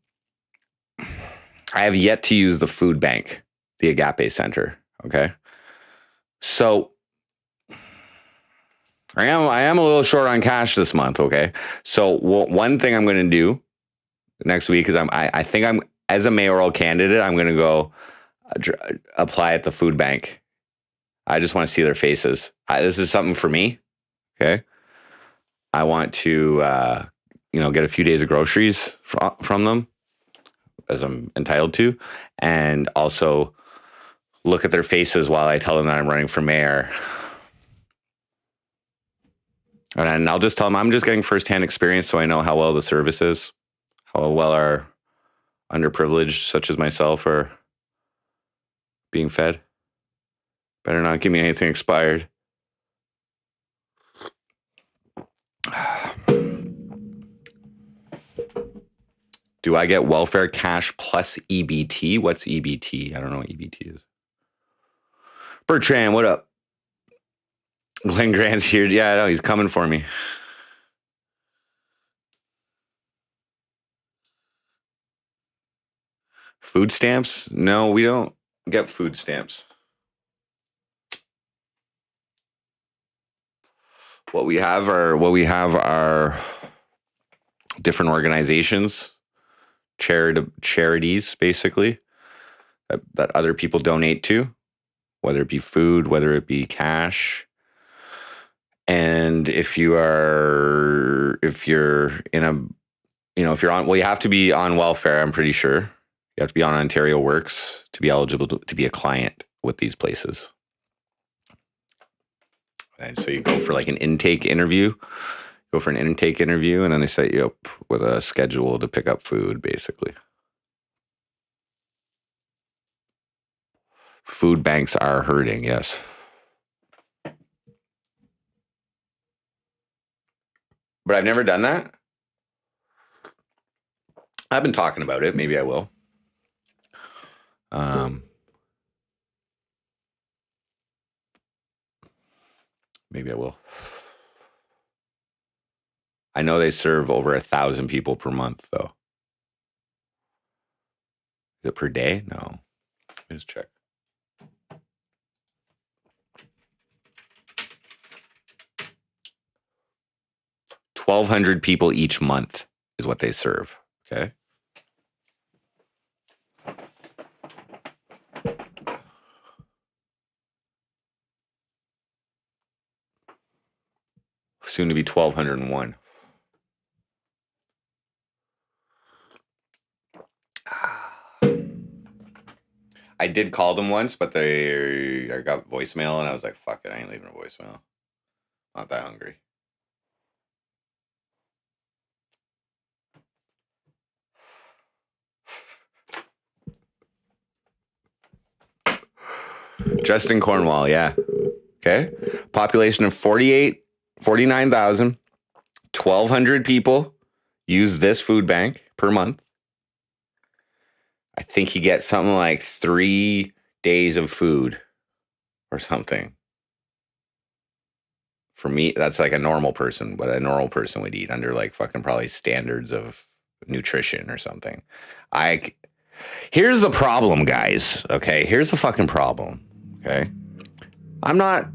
have yet to use the food bank, the Agape Center, okay? So I am a little short on cash this month, okay? So one thing I'm going to do next week is I think I'm, as a mayoral candidate, I'm going to go apply at the food bank. I just want to see their faces. This is something for me, okay? I want to, get a few days of groceries from them, as I'm entitled to, and also look at their faces while I tell them that I'm running for mayor. And I'll just tell them I'm just getting firsthand experience so I know how well the service is, how well our underprivileged, such as myself, are being fed. Better not give me anything expired. Do I get welfare cash plus EBT? What's EBT? I don't know what EBT is. Bertrand, what up? Glenn Grant's here. Yeah, I know. He's coming for me. Food stamps? No, we don't get food stamps. What we have are different organizations, charities, basically, that other people donate to. whether it be food, whether it be cash. And if you're in a, if you're on, well, you have to be on welfare, I'm pretty sure. You have to be on Ontario Works to be eligible to be a client with these places. And so you go for like an intake interview, and then they set you up with a schedule to pick up food, basically. Food banks are hurting, yes. But I've never done that. I've been talking about it. Maybe I will. Maybe I will. I know they serve over 1,000 people per month, though. Is it per day? No. Let me just check. $1,200 people each month is what they serve. Okay. Soon to be 1,201. I did call them once, but I got voicemail and I was like, fuck it, I ain't leaving a voicemail. Not that hungry. Just in Cornwall, yeah. Okay. Population of 49,000. 1,200 people use this food bank per month. I think you get something like 3 days of food or something. For me, that's like a normal person, what a normal person would eat under like fucking probably standards of nutrition or something. Here's the problem, guys. Okay. Here's the fucking problem. Okay. I'm not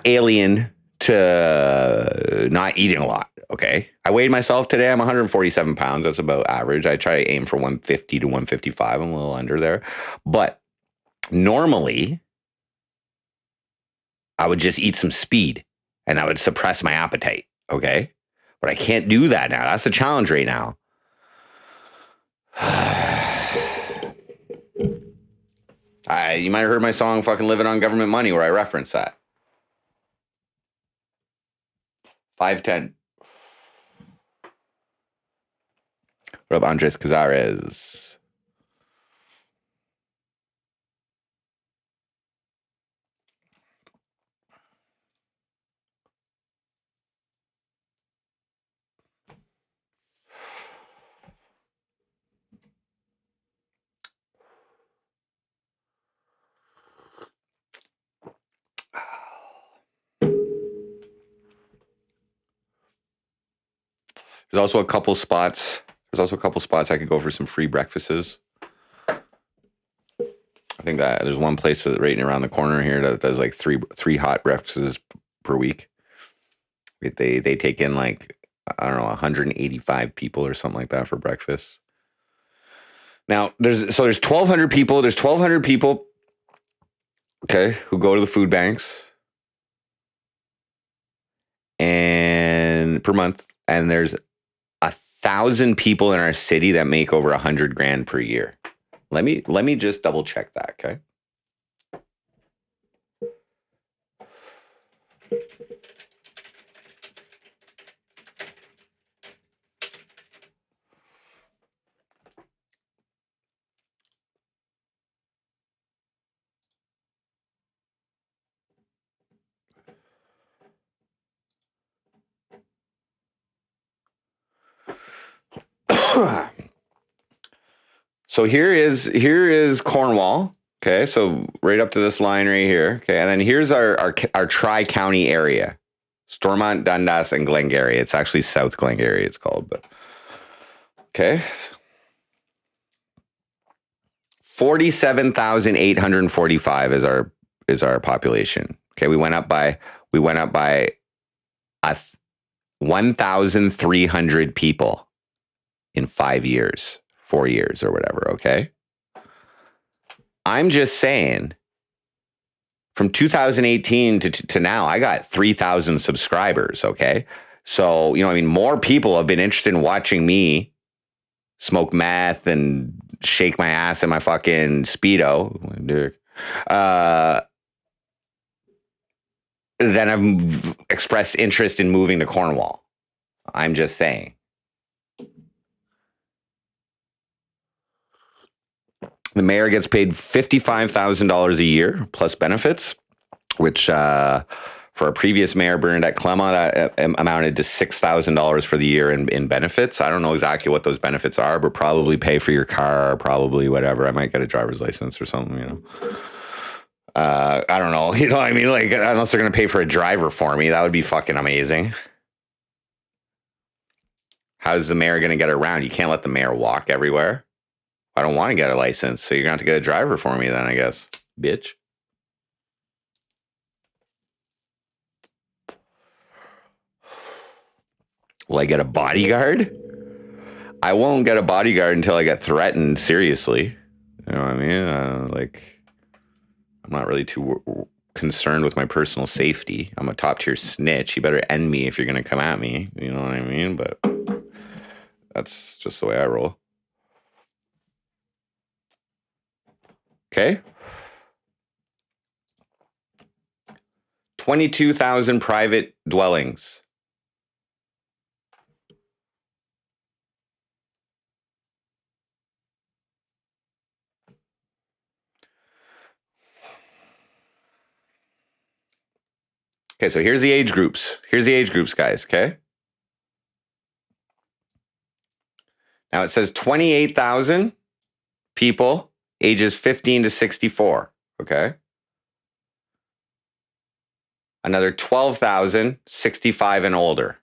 alien to not eating a lot. Okay. I weighed myself today. I'm 147 pounds. That's about average. I try to aim for 150 to 155. I'm a little under there. But normally, I would just eat some speed and that would suppress my appetite. Okay. But I can't do that now. That's the challenge right now. You might have heard my song fucking Living on Government Money where I reference that. 510. What up, Andres Cazares? There's also a couple spots. I could go for some free breakfasts. I think that there's one place that right around the corner here that does like three hot breakfasts per week. They take in like, I don't know, 185 people or something like that for breakfast. Now there's 1,200 people. There's 1,200 people. Okay, who go to the food banks and per month, and there's 1,000 people in our city that make over 100 grand per year. Let me just double check that, okay? So here is Cornwall. Okay, so right up to this line right here. Okay, and then here's our tri-county area: Stormont, Dundas, and Glengarry. It's actually South Glengarry. It's called, but okay. 47,845 is our population. Okay, we went up by 1,300 people in 5 years, 4 years, or whatever. Okay. I'm just saying, from 2018 to now, I got 3,000 subscribers, okay? So, I mean, more people have been interested in watching me smoke meth and shake my ass in my fucking Speedo, than I've expressed interest in moving to Cornwall. I'm just saying. The mayor gets paid $55,000 a year plus benefits, which for a previous mayor, Bernadette Clement, that amounted to $6,000 for the year in benefits. I don't know exactly what those benefits are, but probably pay for your car, probably whatever. I might get a driver's license or something, I don't know. I mean? Like, unless they're going to pay for a driver for me, that would be fucking amazing. How's the mayor going to get around? You can't let the mayor walk everywhere. I don't want to get a license, so you're going to have to get a driver for me then, I guess. Bitch. Will I get a bodyguard? I won't get a bodyguard until I get threatened seriously. You know what I mean? I'm not really too concerned with my personal safety. I'm a top tier snitch. You better end me if you're going to come at me. You know what I mean? But that's just the way I roll. Okay. 22,000 private dwellings. Okay, so here's the age groups. Guys, okay? Now it says 28,000 people ages 15 to 64, okay? Another 12,000 65 and older.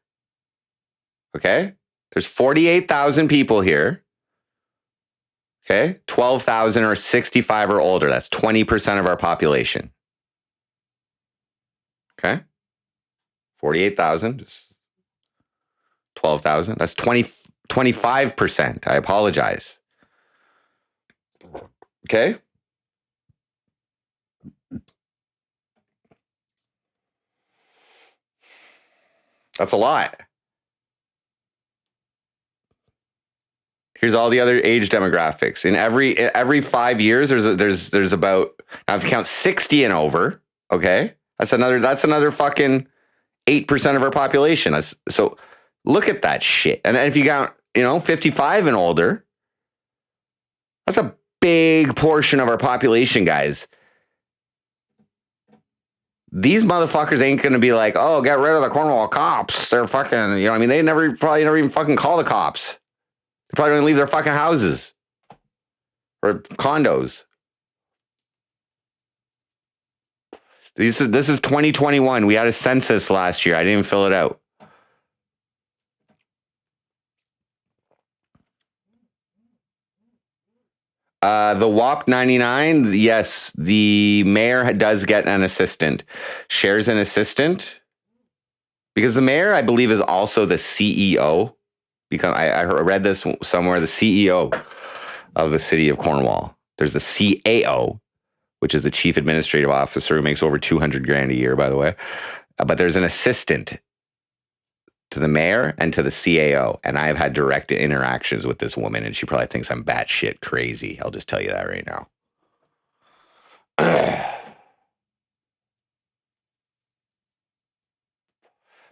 Okay? There's 48,000 people here. Okay? 12,000 are 65 or older. That's 20% of our population. Okay? 48,000, just 12,000. That's 25%. I apologize. Okay? That's a lot. Here's all the other age demographics. In every 5 years, there's about, now if you count 60 and over, okay, that's another fucking 8% of our population. So look at that shit. And then if you count, 55 and older, that's a big portion of our population, guys. These motherfuckers ain't going to be like, oh, get rid of the Cornwall cops. They're fucking, they probably never even fucking call the cops. They probably don't leave their fucking houses or condos. This is 2021. We had a census last year. I didn't even fill it out. The WAP 99, yes, the mayor does get an assistant. Shares an assistant. Because the mayor, I believe, is also the CEO. Because I read this somewhere, the CEO of the city of Cornwall. There's the CAO, which is the chief administrative officer, who makes over $200,000 a year, by the way. But there's an assistant to the mayor and to the CAO. And I've had direct interactions with this woman, and she probably thinks I'm batshit crazy. I'll just tell you that right now.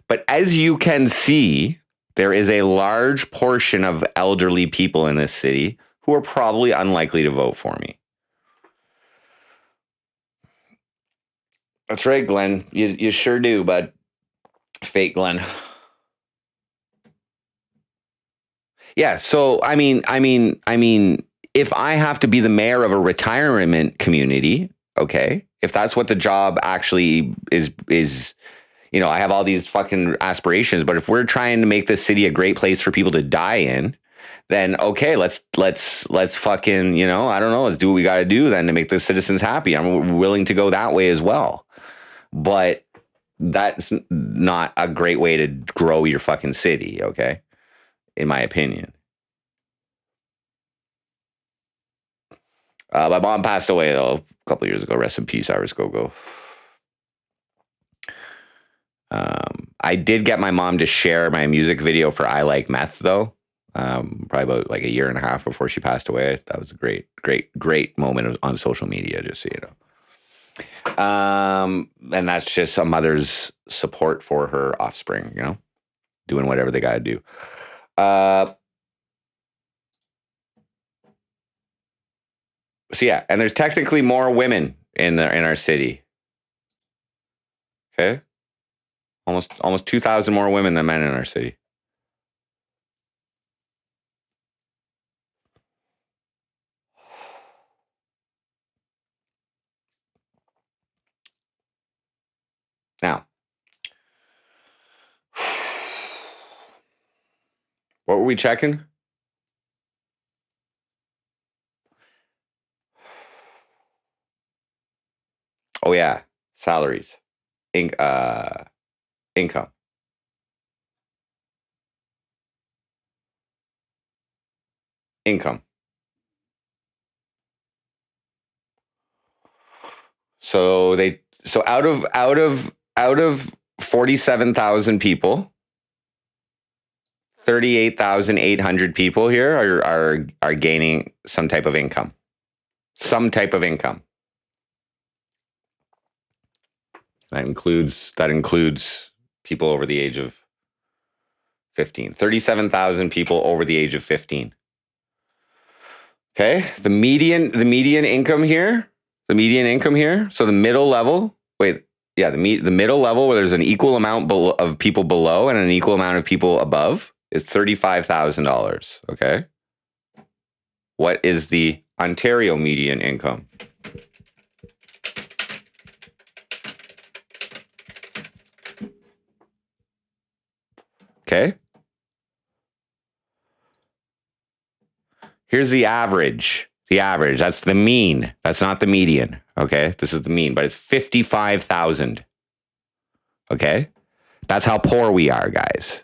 But as you can see, there is a large portion of elderly people in this city who are probably unlikely to vote for me. That's right, Glenn. You sure do, bud. Fake Glenn. Yeah, so I mean, if I have to be the mayor of a retirement community, okay, if that's what the job actually is, I have all these fucking aspirations, but if we're trying to make this city a great place for people to die in, then okay, let's fucking, I don't know, let's do what we got to do then to make the citizens happy. I'm willing to go that way as well. But that's not a great way to grow your fucking city, okay? In my opinion. My mom passed away though a couple years ago. Rest in peace, Iris Gogo. I did get my mom to share my music video for I Like Meth though. Probably about like a year and a half before she passed away. That was a great moment on social media, just so you know. And that's just a mother's support for her offspring, you know, doing whatever they got to do. So yeah, and there's technically more women in our city. Okay, almost 2,000 more women than men in our city. Now, what were we checking? Oh yeah, salaries, income. So out of 47,000 people, 38,800 people here are gaining some type of income. Some type of income. That includes people over the age of 15. 37,000 people over the age of 15. Okay? The median income here, so the middle level, the middle level where there's an equal amount of people below and an equal amount of people above is $35,000, okay? What is the Ontario median income? Okay? Here's the average. That's the mean. That's not the median. Okay? This is the mean, but it's 55,000. Okay? That's how poor we are, guys.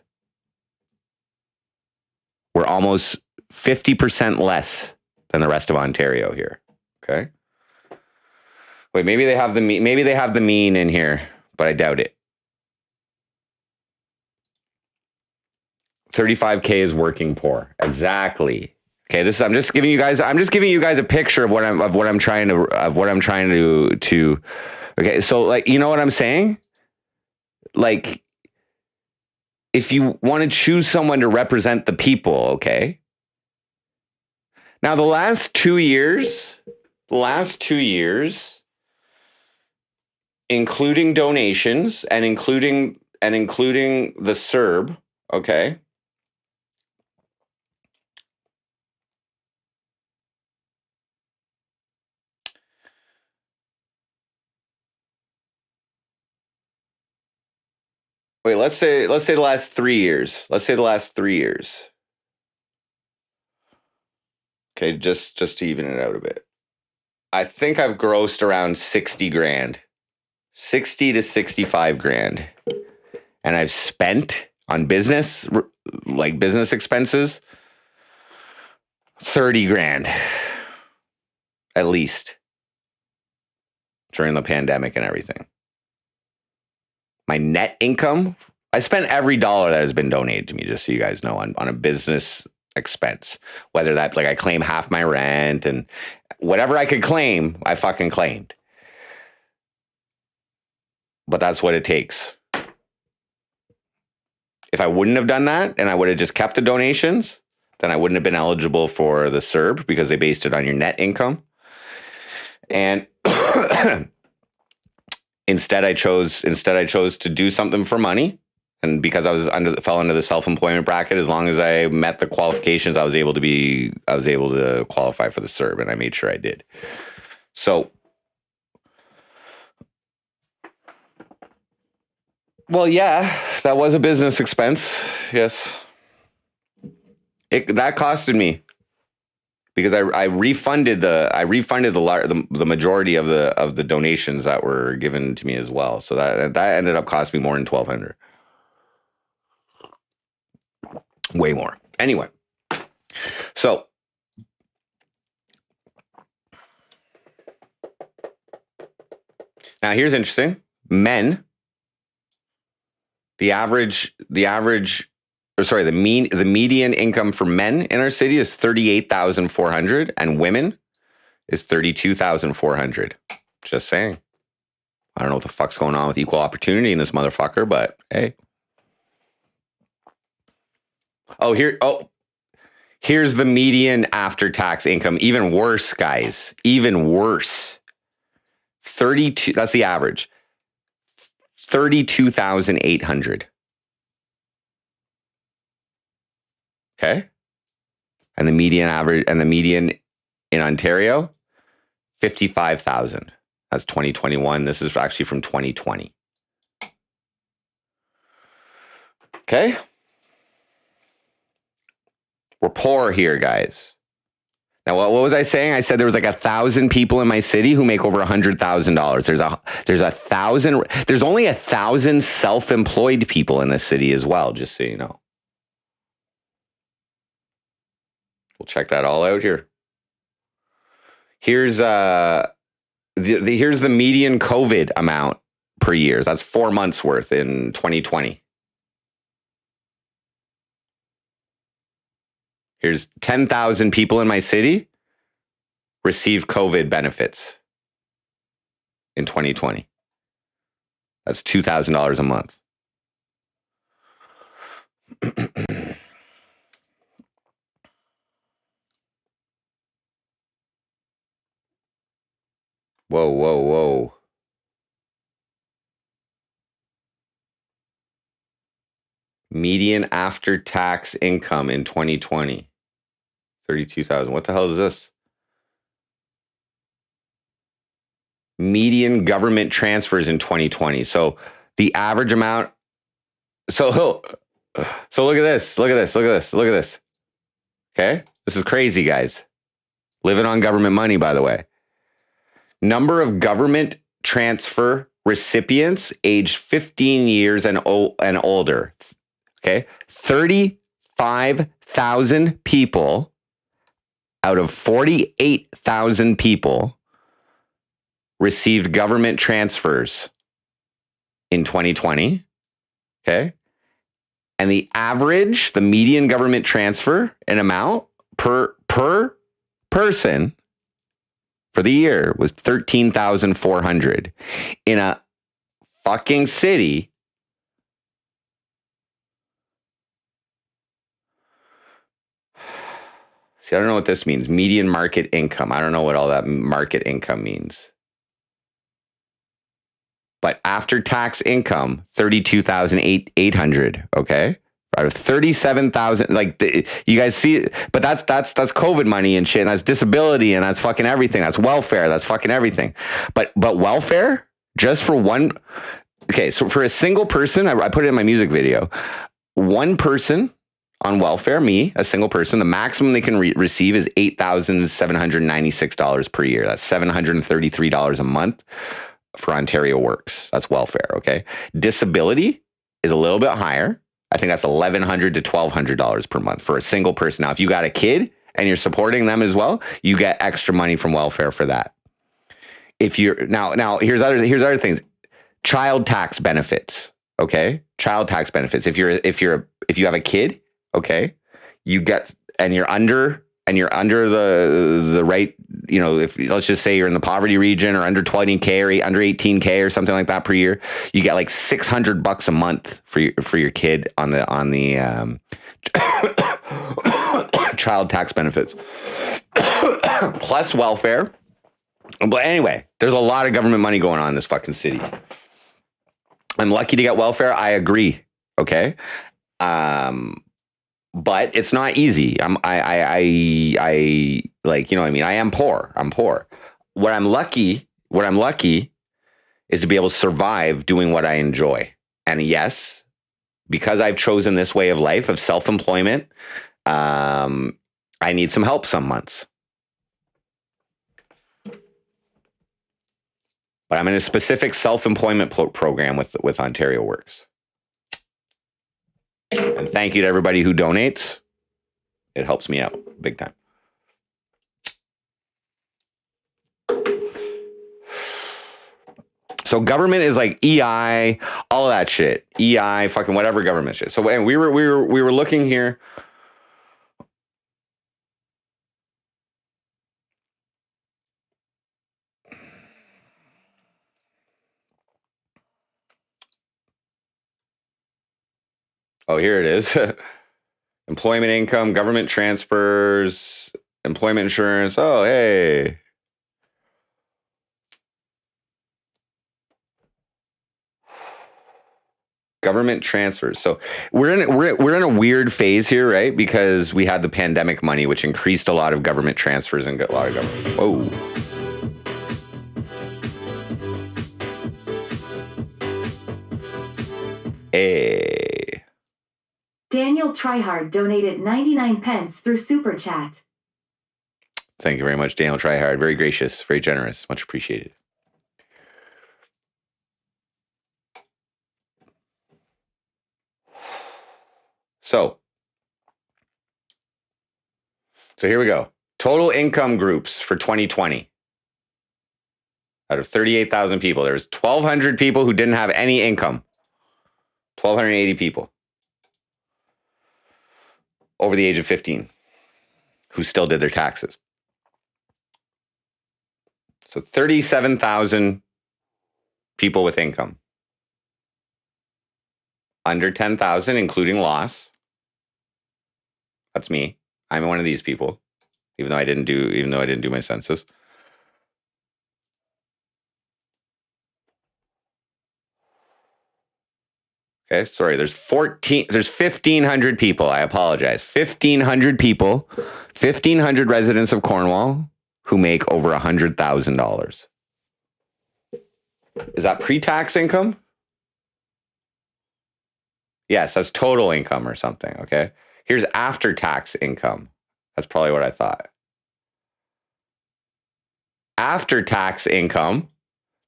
We're almost 50% less than the rest of Ontario here. Okay? Wait, maybe they have the mean in here, but I doubt it. 35K is working poor. Exactly. Okay, I'm just giving you guys a picture of what I'm trying to okay, so like, you know what I'm saying? Like, if you want to choose someone to represent the people, okay? Now the last 2 years, including donations and including the CERB, okay? Wait, let's say the last 3 years. Okay, just to even it out a bit. I think I've grossed around 60 grand. 60 to 65 grand. And I've spent on business, like business expenses, 30 grand at least during the pandemic and everything. My net income, I spent every dollar that has been donated to me, just so you guys know, on a business expense. Whether that, like, I claim half my rent and whatever I could claim, I fucking claimed. But that's what it takes. If I wouldn't have done that and I would have just kept the donations, then I wouldn't have been eligible for the CERB because they based it on your net income. And instead I chose to do something for money. And because I fell under the self-employment bracket, as long as I met the qualifications, I was able to qualify for the CERB, and I made sure I did. So, well, yeah, that was a business expense. Yes, that costed me because I refunded the majority of the donations that were given to me as well. So that ended up costing me more than $1,200. Way more. Anyway, so Now here's interesting. Men, the median income for men in our city is 38,400 and women is 32,400. Just saying. I don't know what the fuck's going on with equal opportunity in this motherfucker, but hey. Here's the median after tax income. Even worse, guys. Even worse. 32, that's the average. 32,800. Okay? And the median in Ontario, 55,000. That's 2021. This is actually from 2020. Okay? We're poor here, guys. Now, what was I saying? I said there was like 1,000 people in my city who make over $100,000. There's only 1,000 self-employed people in this city as well, just so you know. We'll check that all out here. Here's the median COVID amount per year. That's 4 months worth in 2020. Here's 10,000 people in my city receive COVID benefits in 2020. That's $2,000 a month. Whoa. Median after tax income in 2020. 32,000. What the hell is this? Median government transfers in 2020. So the average amount. So look at this. Look at this. Okay? This is crazy, guys. Living on government money, by the way. Number of government transfer recipients aged 15 years and older. Okay? 35,000 people out of 48,000 people received government transfers in 2020. Okay? And the median government transfer in amount per person for the year was 13,400 in a fucking city. See, I don't know what this means. Median market income. I don't know what all that market income means. But after tax income, 32,800. Okay, out of 37,000. Like you guys see, but that's COVID money and shit. And that's disability and that's fucking everything. That's welfare. That's fucking everything. But welfare just for one. Okay, so for a single person, I put it in my music video. One person on welfare, me, a single person, the maximum they can receive is $8,796 per year. That's $733 a month for Ontario Works. That's welfare, okay? Disability is a little bit higher. I think that's $1,100 to $1,200 per month for a single person. Now, if you got a kid and you're supporting them as well, you get extra money from welfare for that. If you're now here's other things. Child tax benefits, okay? Child tax benefits. If you have a kid, okay, you get, and you're under the right, you know, if let's just say you're in the poverty region or under 20K or under 18K or something like that per year, you get like $600 a month for your kid on the child tax benefits plus welfare. But anyway, there's a lot of government money going on in this fucking city. I'm lucky to get welfare. I agree. Okay. But it's not easy. I like, you know what I mean? I am poor. I'm poor. What I'm lucky is to be able to survive doing what I enjoy. And yes, because I've chosen this way of life of self-employment, I need some help some months. But I'm in a specific self-employment program with Ontario Works. And thank you to everybody who donates. It helps me out big time. So government is like EI, all of that shit. EI, fucking whatever government shit. So and we were looking here. Oh, here it is. Employment income, government transfers, employment insurance. Oh, hey. Government transfers. So we're in a weird phase here, right? Because we had the pandemic money, which increased a lot of government transfers and a lot of government. Whoa. Hey. Daniel Tryhard donated 99 pence through Super Chat. Thank you very much, Daniel Tryhard. Very gracious, very generous. Much appreciated. So here we go. Total income groups for 2020. Out of 38,000 people, there's 1,200 people who didn't have any income. 1,280 people over the age of 15 who still did their taxes. So 37,000 people with income. Under 10,000, including loss. That's me. I'm one of these people, even though I didn't do my census. Okay, sorry, there's 1,500 people. I apologize. 1,500 people, 1,500 residents of Cornwall who make over $100,000. Is that pre-tax income? Yes, that's total income or something, okay? Here's after-tax income. That's probably what I thought. After-tax income,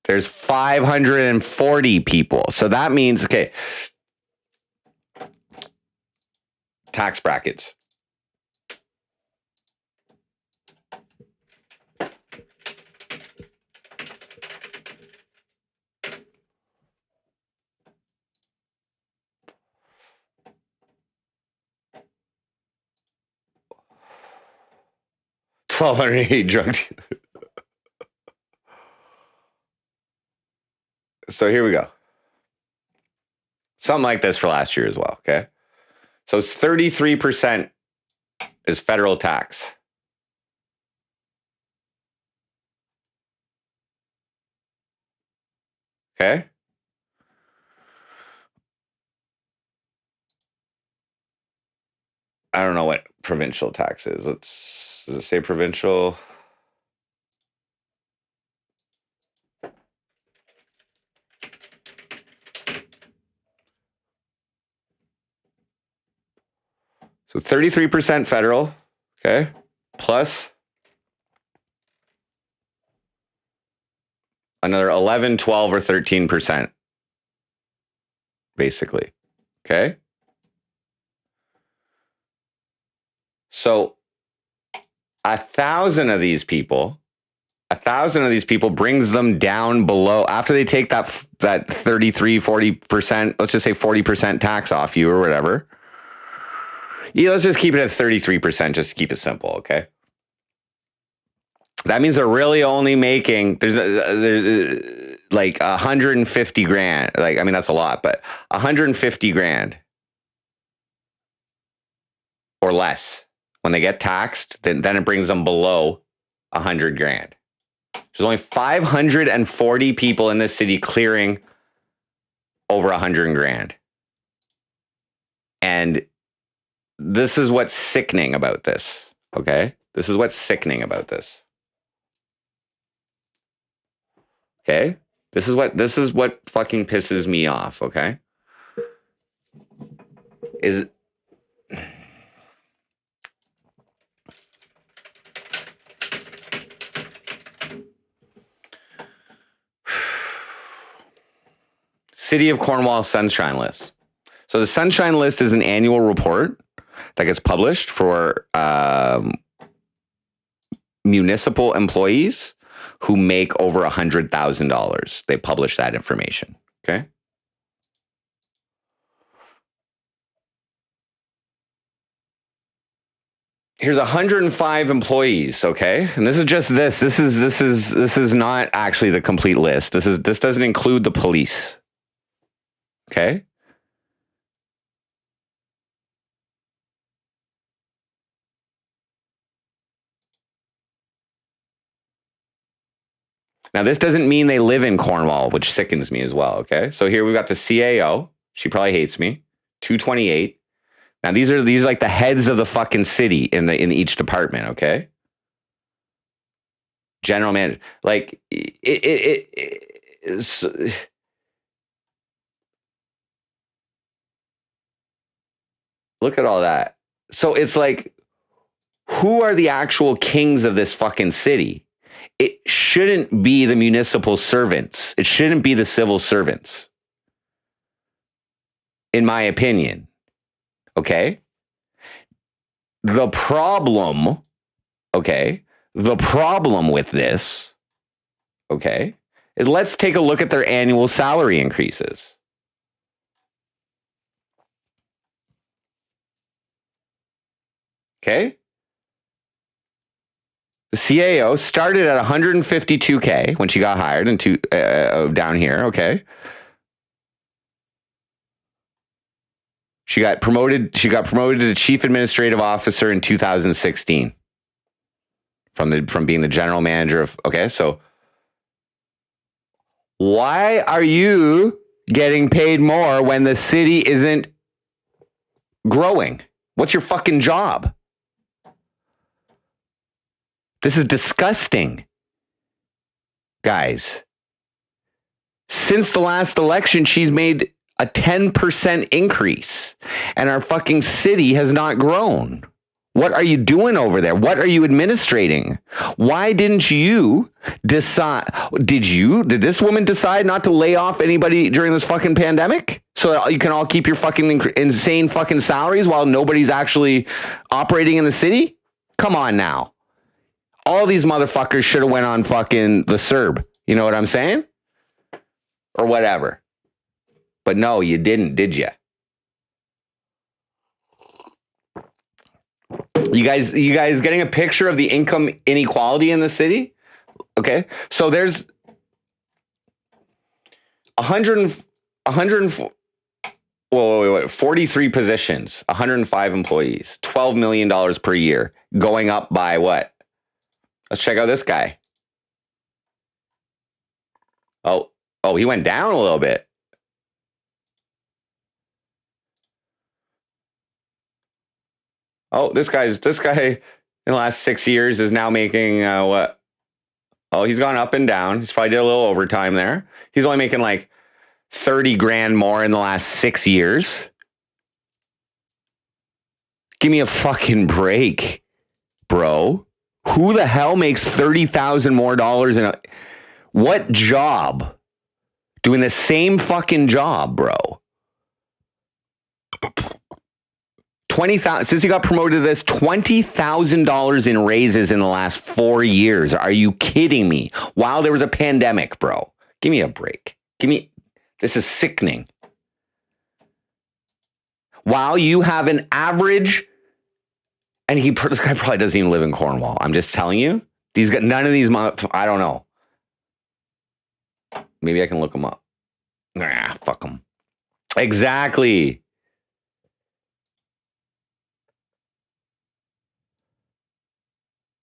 there's 540 people. So that means, okay, tax brackets. $1,208 drug dealers. So here we go. Something like this for last year as well, okay? So it's 33% is federal tax. Okay? I don't know what provincial tax is. Does it say provincial? So 33% federal, okay? Plus another 11, 12, or 13%, basically, okay? So 1,000 of these people brings them down below, after they take that 33, 40%, let's just say 40% tax off you or whatever. Yeah, let's just keep it at 33%, just to keep it simple, okay? That means they're really only making, there's like 150 grand. Like, I mean, that's a lot, but 150 grand or less. When they get taxed, then it brings them below 100 grand. There's only 540 people in this city clearing over 100 grand. And this is what's sickening about this, okay? This is what's sickening about this. Okay? This is what fucking pisses me off, okay? Is City of Cornwall Sunshine List. So the Sunshine List is an annual report that gets published for municipal employees who make over $100,000. They publish that information. Okay. Here's 105 employees, okay? And this is just this. This is not actually the complete list. This doesn't include the police. Okay? Now, this doesn't mean they live in Cornwall, which sickens me as well, okay? So here we've got the CAO. She probably hates me. 228. Now, these are like the heads of the fucking city in each department, okay? General manager. Like, look at all that. So it's like, who are the actual kings of this fucking city? It shouldn't be the municipal servants. It shouldn't be the civil servants, in my opinion. Okay? The problem with this, okay, is let's take a look at their annual salary increases. Okay? The CAO started at 152K when she got hired down here, okay? She got promoted to chief administrative officer in 2016 from being the general manager of, okay? So why are you getting paid more when the city isn't growing? What's your fucking job? This is disgusting. Guys, since the last election, she's made a 10% increase, and our fucking city has not grown. What are you doing over there? What are you administrating? Why didn't you decide? Did this woman decide not to lay off anybody during this fucking pandemic? So you can all keep your fucking insane fucking salaries while nobody's actually operating in the city? Come on now. All these motherfuckers should have went on fucking the CERB. You know what I'm saying? Or whatever. But no, you didn't, did you? You guys getting a picture of the income inequality in the city? Okay. So there's 43 positions, 105 employees, $12 million per year, going up by what? Let's check out this guy. Oh, he went down a little bit. Oh, this guy in the last 6 years is now making what? Oh, he's gone up and down. He's probably did a little overtime there. He's only making like 30 grand more in the last 6 years. Give me a fucking break, bro. Who the hell makes $30,000 more in a what job? Doing the same fucking job, bro. 20,000 since he got promoted to this, $20,000 in raises in the last 4 years. Are you kidding me? While there was a pandemic, bro. Give me a break. This is sickening. While you have an average, and this guy probably doesn't even live in Cornwall. I'm just telling you. None of these, I don't know. Maybe I can look them up. Nah, fuck them. Exactly.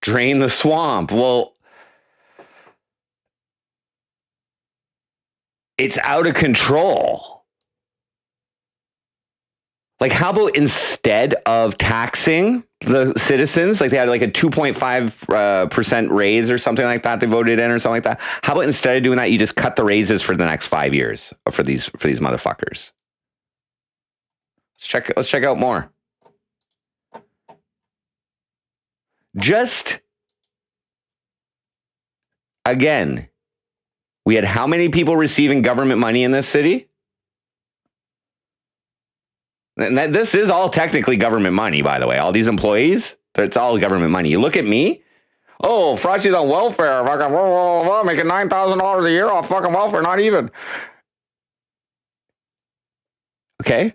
Drain the swamp. Well, it's out of control. Like, how about instead of taxing the citizens, like they had like a 2.5% raise or something like that, they voted in or something like that. How about instead of doing that, you just cut the raises for the next 5 years for these motherfuckers? Let's check out more. Just again, we had how many people receiving government money in this city? And this is all technically government money, by the way. All these employees, it's all government money. You look at me, Oh, Frosty's on welfare, fucking making $9,000 a year off fucking welfare, not even. Okay.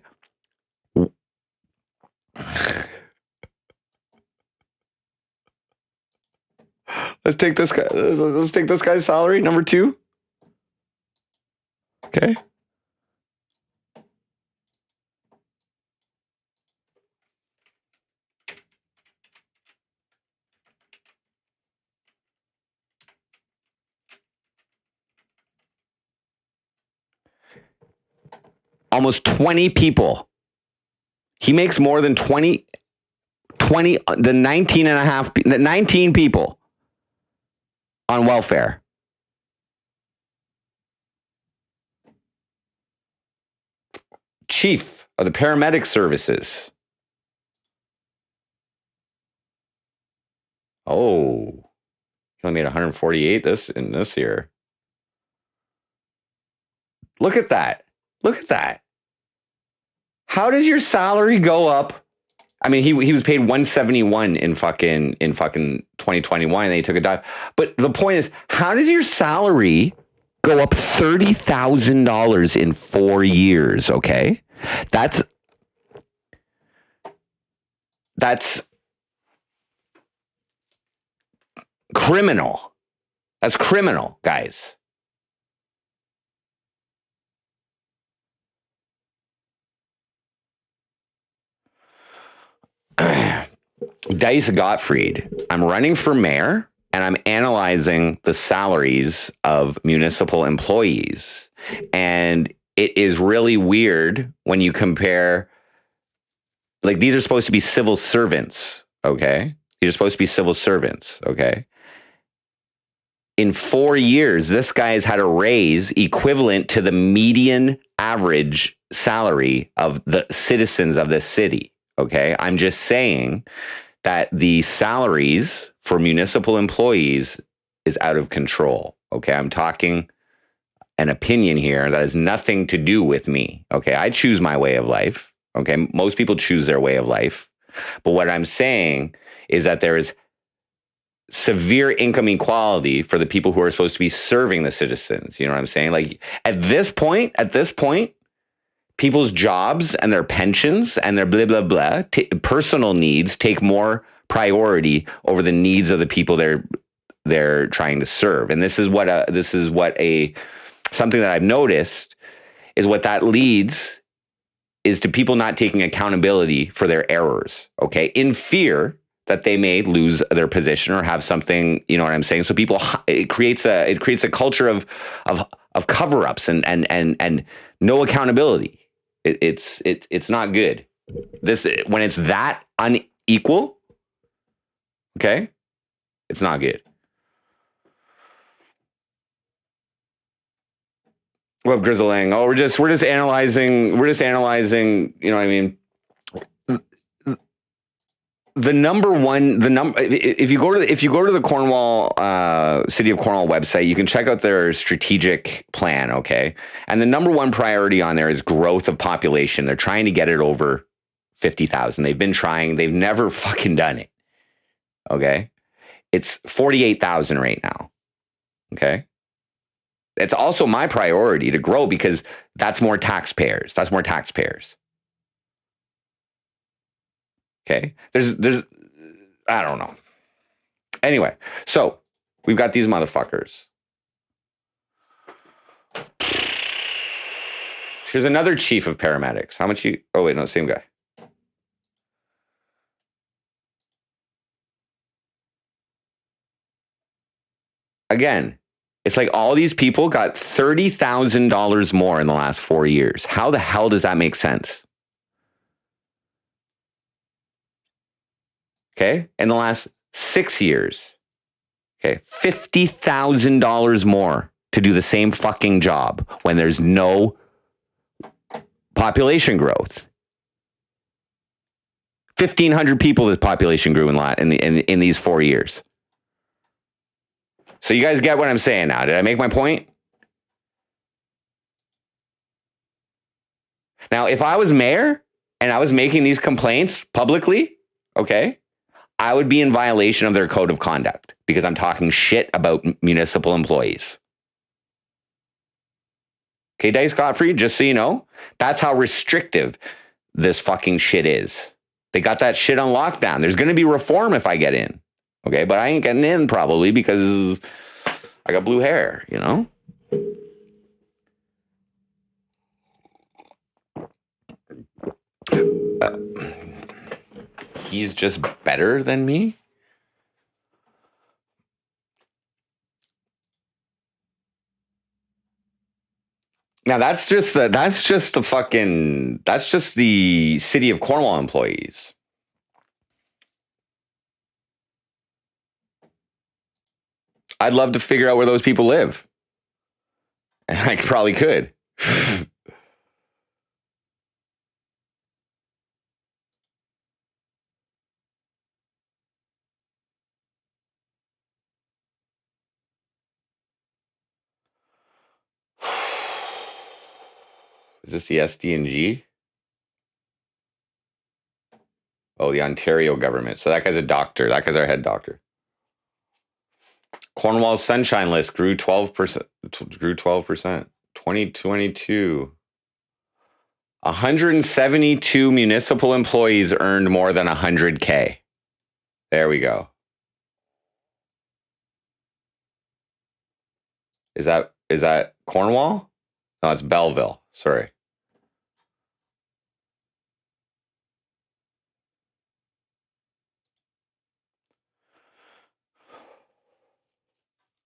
Let's take this guy. Let's take this guy's salary, number 2. Okay. Almost 20 people. He makes more than 20, the 19 and a half, 19 people on welfare. Chief of the paramedic services. Oh, he only made 148 in this year. Look at that. Look at that. How does your salary go up? I mean, he was paid 171 in fucking 2021, and then he took a dive. But the point is, how does your salary go up $30,000 in 4 years? Okay, that's criminal. That's criminal, guys. Dice Gottfried, I'm running for mayor and I'm analyzing the salaries of municipal employees. And it is really weird when you compare, like, these are supposed to be civil servants, okay? These are supposed to be civil servants, okay? In 4 years, this guy has had a raise equivalent to the median average salary of the citizens of this city. Okay, I'm just saying that the salaries for municipal employees is out of control. Okay, I'm talking an opinion here that has nothing to do with me. Okay, I choose my way of life. Okay, most people choose their way of life. But what I'm saying is that there is severe income inequality for the people who are supposed to be serving the citizens. You know what I'm saying? Like at this point, people's jobs and their pensions and their blah, blah, blah, personal needs take more priority over the needs of the people they're trying to serve. And this is what something that I've noticed is what that leads is to people not taking accountability for their errors, okay, in fear that they may lose their position or have something, you know what I'm saying? So it creates a culture of cover-ups and no accountability. It's not good. When it's that unequal, okay, it's not good. Well, Grizzling. Oh, we're just analyzing. You know what I mean? If you go to the Cornwall City of Cornwall website, you can check out their strategic plan, okay? And the number one priority on there is growth of population. They're trying to get it over 50,000. They've been trying. They've never fucking done it. Okay? It's 48,000 right now. Okay? It's also my priority to grow because that's more taxpayers. Okay. There's, I don't know. Anyway, so we've got these motherfuckers. Here's another chief of paramedics. How much oh wait, no, same guy. Again, it's like all these people got $30,000 more in the last 4 years. How the hell does that make sense? Okay. In the last 6 years, okay, $50,000 more to do the same fucking job when there's no population growth. 1,500 people this population grew in these 4 years. So you guys get what I'm saying now. Did I make my point? Now, if I was mayor and I was making these complaints publicly, okay, I would be in violation of their code of conduct because I'm talking shit about municipal employees. Okay, Dice Godfrey, just so you know, that's how restrictive this fucking shit is. They got that shit on lockdown. There's going to be reform if I get in. Okay, but I ain't getting in probably because I got blue hair, you know? He's just better than me? Now that's just the city of Cornwall employees. I'd love to figure out where those people live. And I probably could. Is this the SDNG? Oh, the Ontario government. So that guy's a doctor. That guy's our head doctor. Cornwall's Sunshine List grew 12%. 2022. 172 municipal employees earned more than 100K. There we go. Is that Cornwall? No, it's Belleville. Sorry.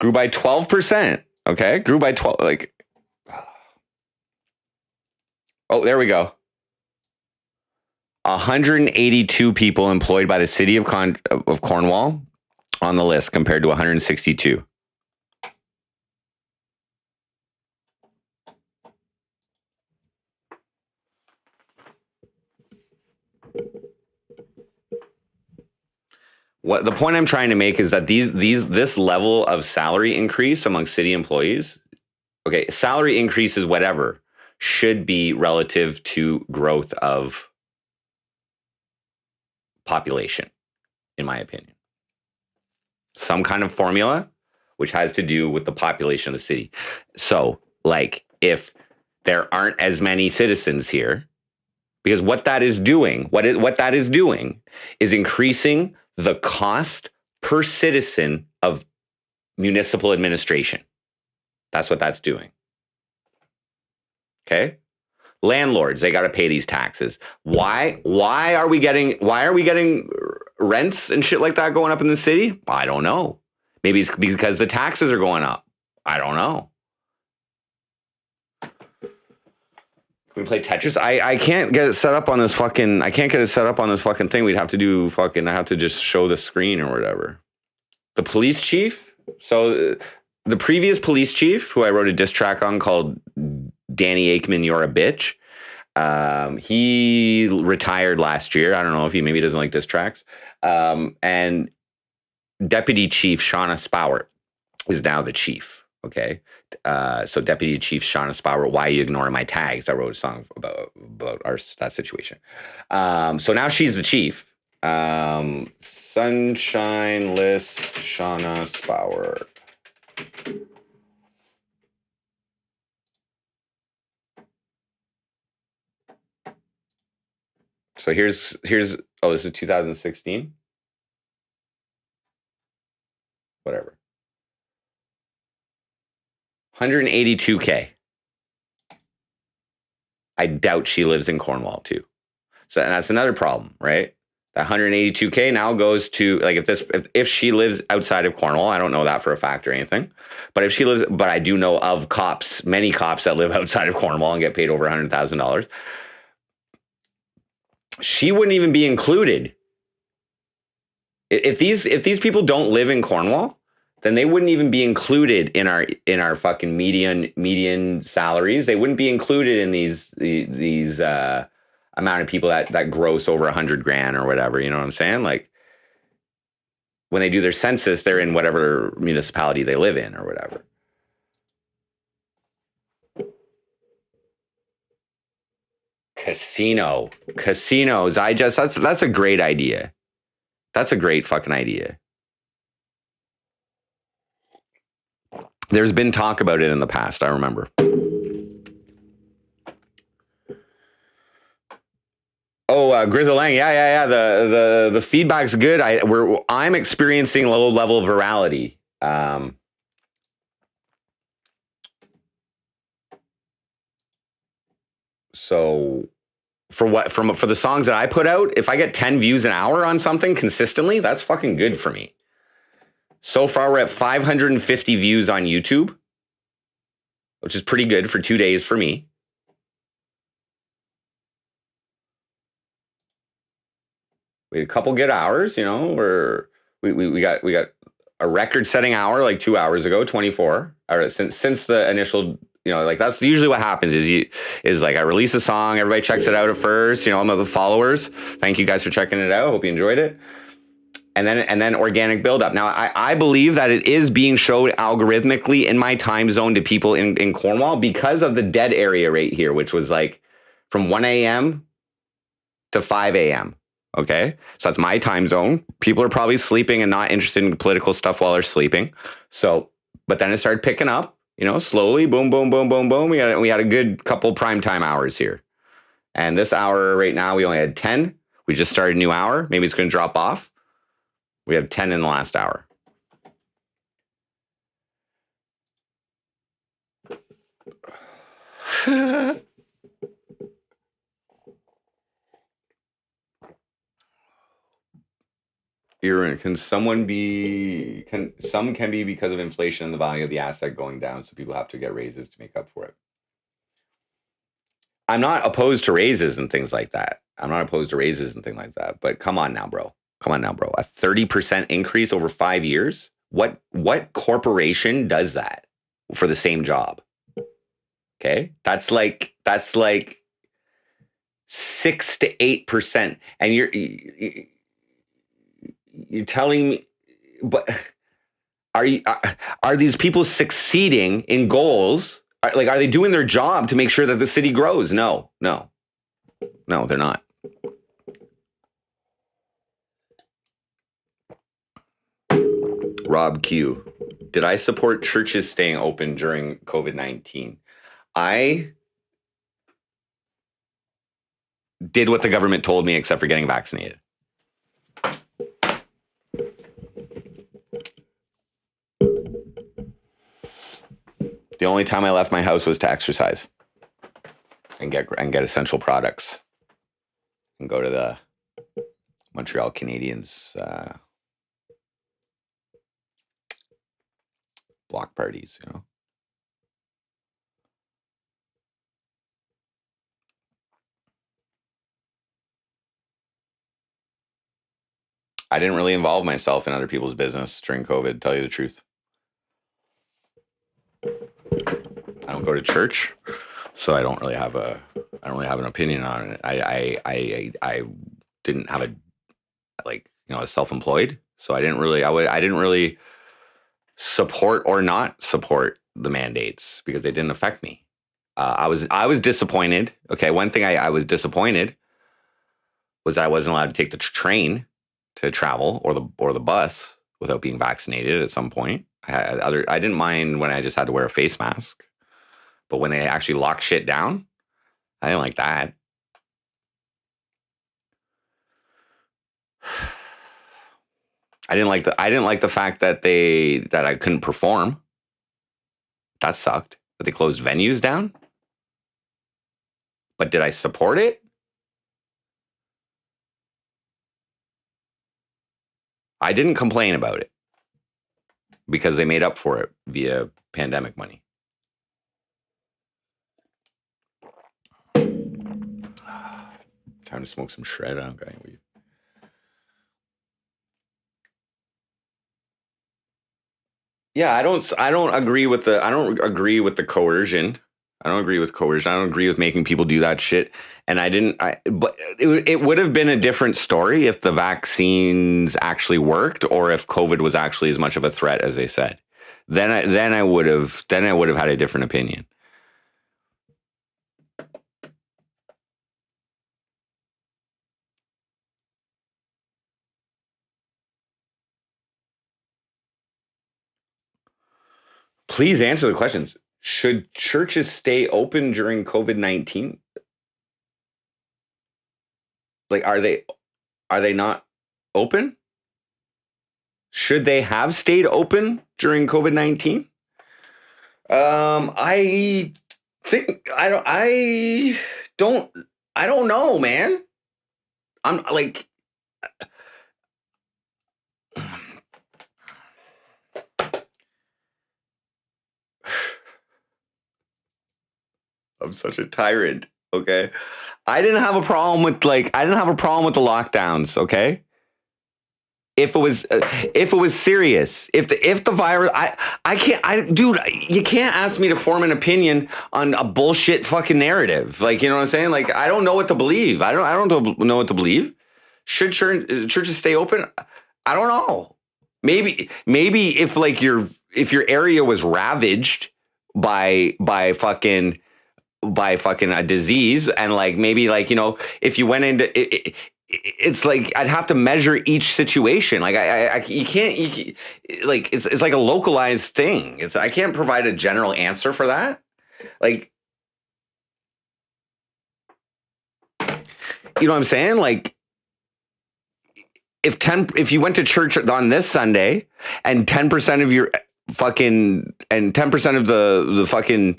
Grew by 12%. Okay, grew by 12. Like, oh, there we go. 182 people employed by the city of Cornwall on the list compared to 162. What the point I'm trying to make is that this level of salary increase among city employees, okay, salary increases, whatever, should be relative to growth of population, in my opinion. Some kind of formula which has to do with the population of the city. So, like, if there aren't as many citizens here, because what that is doing is increasing the cost per citizen of municipal administration. That's what that's doing. Okay? Landlords, they got to pay these taxes. Why are we getting rents and shit like that going up in the city? I don't know. Maybe it's because the taxes are going up. I don't know. Can we play Tetris? I can't get it set up on this fucking thing. We'd have to do I have to just show the screen or whatever. The police chief. So the previous police chief, who I wrote a diss track on called Danny Aikman, You're a Bitch. He retired last year. I don't know if he maybe doesn't like diss tracks. And Deputy Chief Shauna Spowert is now the chief. Okay. So Deputy Chief Shauna Spowert, Why You Ignoring My Tags? I wrote a song about that situation. So now she's the chief. Sunshine List Shauna Spowert. So here's oh, this is 2016. Whatever. 182K. I doubt she lives in Cornwall too. So that's another problem, right? That 182K now goes to, like, if she lives outside of Cornwall, I don't know that for a fact or anything, but I do know of many cops that live outside of Cornwall and get paid over $100,000. She wouldn't even be included. If these people don't live in Cornwall, then they wouldn't even be included in our fucking median salaries. They wouldn't be included in these amount of people that gross over $100,000 or whatever. You know what I'm saying? Like, when they do their census, they're in whatever municipality they live in or whatever. Casinos. That's a great idea. That's a great fucking idea. There's been talk about it in the past, I remember. Oh, Grizzle Lang, yeah. The feedback's good. I'm experiencing low level virality. So for the songs that I put out, if I get 10 views an hour on something consistently, that's fucking good for me. So far, we're at 550 views on YouTube, which is pretty good for 2 days for me. We had a couple good hours, you know. We got a record-setting hour like 2 hours ago, 24. Or since the initial, you know, like that's usually what happens is like I release a song, everybody checks it out at first, you know, I'm of the followers. Thank you guys for checking it out. Hope you enjoyed it. And then organic buildup. Now, I believe that it is being showed algorithmically in my time zone to people in Cornwall because of the dead area right here, which was like from 1 a.m. to 5 a.m. Okay. So that's my time zone. People are probably sleeping and not interested in political stuff while they're sleeping. So, but then it started picking up, you know, slowly, boom, boom, boom, boom, boom. We had a good couple primetime hours here. And this hour right now, we only had 10. We just started a new hour. Maybe it's going to drop off. We have 10 in the last hour. Some can be because of inflation and the value of the asset going down, so people have to get raises to make up for it. I'm not opposed to raises and things like that. But come on now, bro. A 30% increase over 5 years? What corporation does that for the same job? Okay? That's like 6 to 8%. And you're telling me, but are these people succeeding in goals? Are they doing their job to make sure that the city grows? No, they're not. Rob Q, did I support churches staying open during COVID-19? I did what the government told me, except for getting vaccinated. The only time I left my house was to exercise and get essential products and go to the Montreal Canadiens block parties, you know. I didn't really involve myself in other people's business during COVID, to tell you the truth. I don't go to church, so I don't really have an opinion on it. I didn't have I was self-employed, so I didn't really support or not support the mandates because they didn't affect me. I was disappointed. Okay, one thing I was disappointed was that I wasn't allowed to take the train to travel or the bus without being vaccinated at some point. I didn't mind when I just had to wear a face mask, but when they actually locked shit down, I didn't like that. I didn't like the fact that I couldn't perform. That sucked. That they closed venues down. But did I support it? I didn't complain about it because they made up for it via pandemic money. Time to smoke some shred. Okay. Yeah, I don't agree with the coercion. I don't agree with coercion. I don't agree with making people do that shit. And but it would have been a different story if the vaccines actually worked or if COVID was actually as much of a threat as they said. Then I would have had a different opinion. Please answer the questions. Should churches stay open during COVID-19? Like, are they not open? Should they have stayed open during COVID-19? I think I don't know, man. I'm like I'm such a tyrant, okay? I didn't have a problem with the lockdowns, okay? If it was serious, if the virus, dude, you can't ask me to form an opinion on a bullshit fucking narrative. Like, you know what I'm saying? Like, I don't know what to believe. I don't know what to believe. Should churches stay open? I don't know. Maybe if like your area was ravaged by fucking a disease, and like maybe like, you know, if you went into it's like I'd have to measure each situation. Like you can't like it's like a localized thing. I can't provide a general answer for that. Like, you know what I'm saying? Like, if you went to church on this Sunday and 10% of your fucking and 10% of the fucking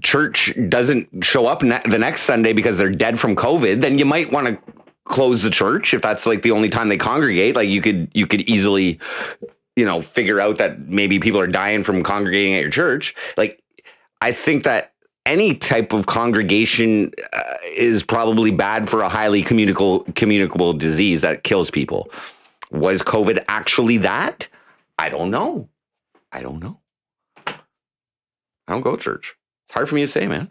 church doesn't show up the next Sunday because they're dead from COVID, then you might want to close the church if that's like the only time they congregate. Like, you could easily, you know, figure out that maybe people are dying from congregating at your church. Like, I think that any type of congregation is probably bad for a highly communicable disease that kills people. Was COVID actually that? I don't know. I don't go to church. It's hard for me to say, man.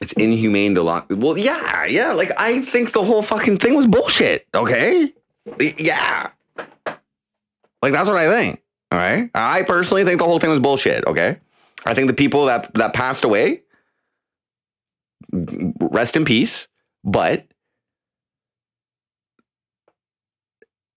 It's inhumane to lock. Well, yeah. Like, I think the whole fucking thing was bullshit. Okay. Yeah. Like, that's what I think. All right. I personally think the whole thing was bullshit. Okay. I think the people that passed away, rest in peace. But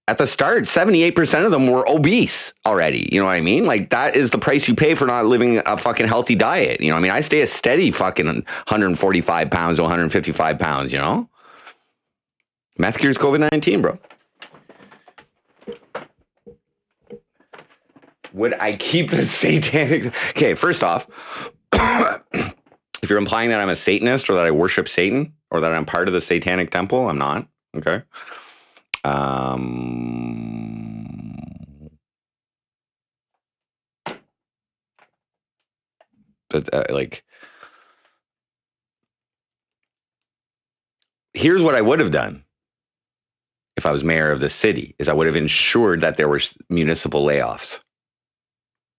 at the start, 78% of them were obese already. You know what I mean? Like, that is the price you pay for not living a fucking healthy diet. You know what I mean? I stay a steady fucking 145 pounds to 155 pounds, you know? Meth cures COVID-19, bro. Would I keep the satanic... Okay, first off, if you're implying that I'm a Satanist or that I worship Satan or that I'm part of the satanic temple, I'm not. Okay? But like, here's what I would have done if I was mayor of the city: is I would have ensured that there were municipal layoffs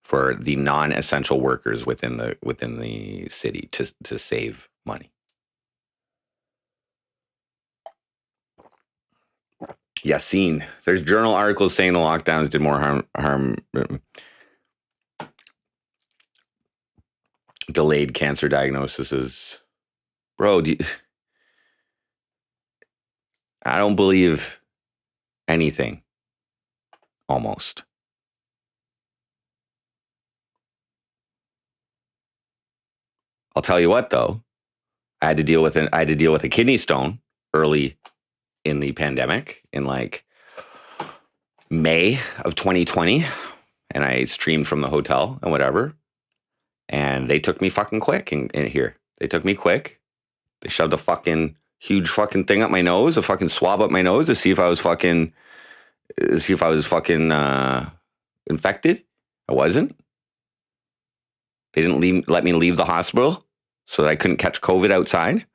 for the non-essential workers within the city to save money. Yassine, there's journal articles saying the lockdowns did more harm. Delayed cancer diagnoses. Bro, I don't believe anything. Almost. I'll tell you what, though. I had to deal with a kidney stone early in the pandemic in like May of 2020, and I streamed from the hotel and whatever. And they took me fucking quick in here. They took me quick. They shoved a fucking huge fucking thing up my nose, a fucking swab up my nose to see if I was fucking infected. I wasn't. They didn't let me leave the hospital so that I couldn't catch COVID outside.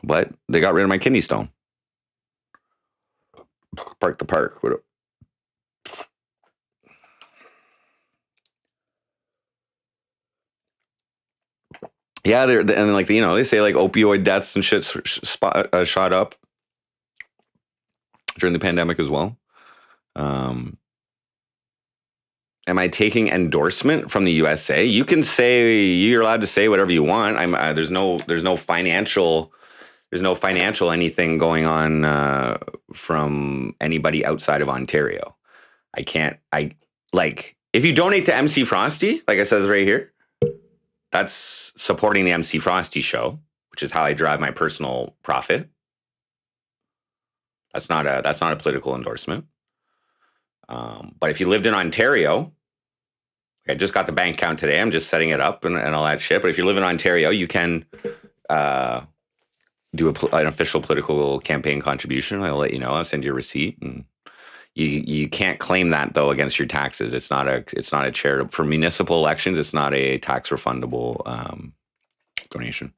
But they got rid of my kidney stone. Park the park. Yeah, and like, you know, they say like opioid deaths and shit shot up during the pandemic as well. Am I taking endorsement from the USA? You can say, you're allowed to say whatever you want. There's no financial There's no financial anything going on from anybody outside of Ontario. If you donate to MC Frosty, like it says right here, that's supporting the MC Frosty show, which is how I drive my personal profit. That's not a political endorsement. But if you lived in Ontario, I just got the bank account today. I'm just setting it up and all that shit. But if you live in Ontario, you can do an official political campaign contribution. I'll let you know. I'll send you a receipt, and you can't claim that though against your taxes. It's not a charitable for municipal elections. It's not a tax refundable donation.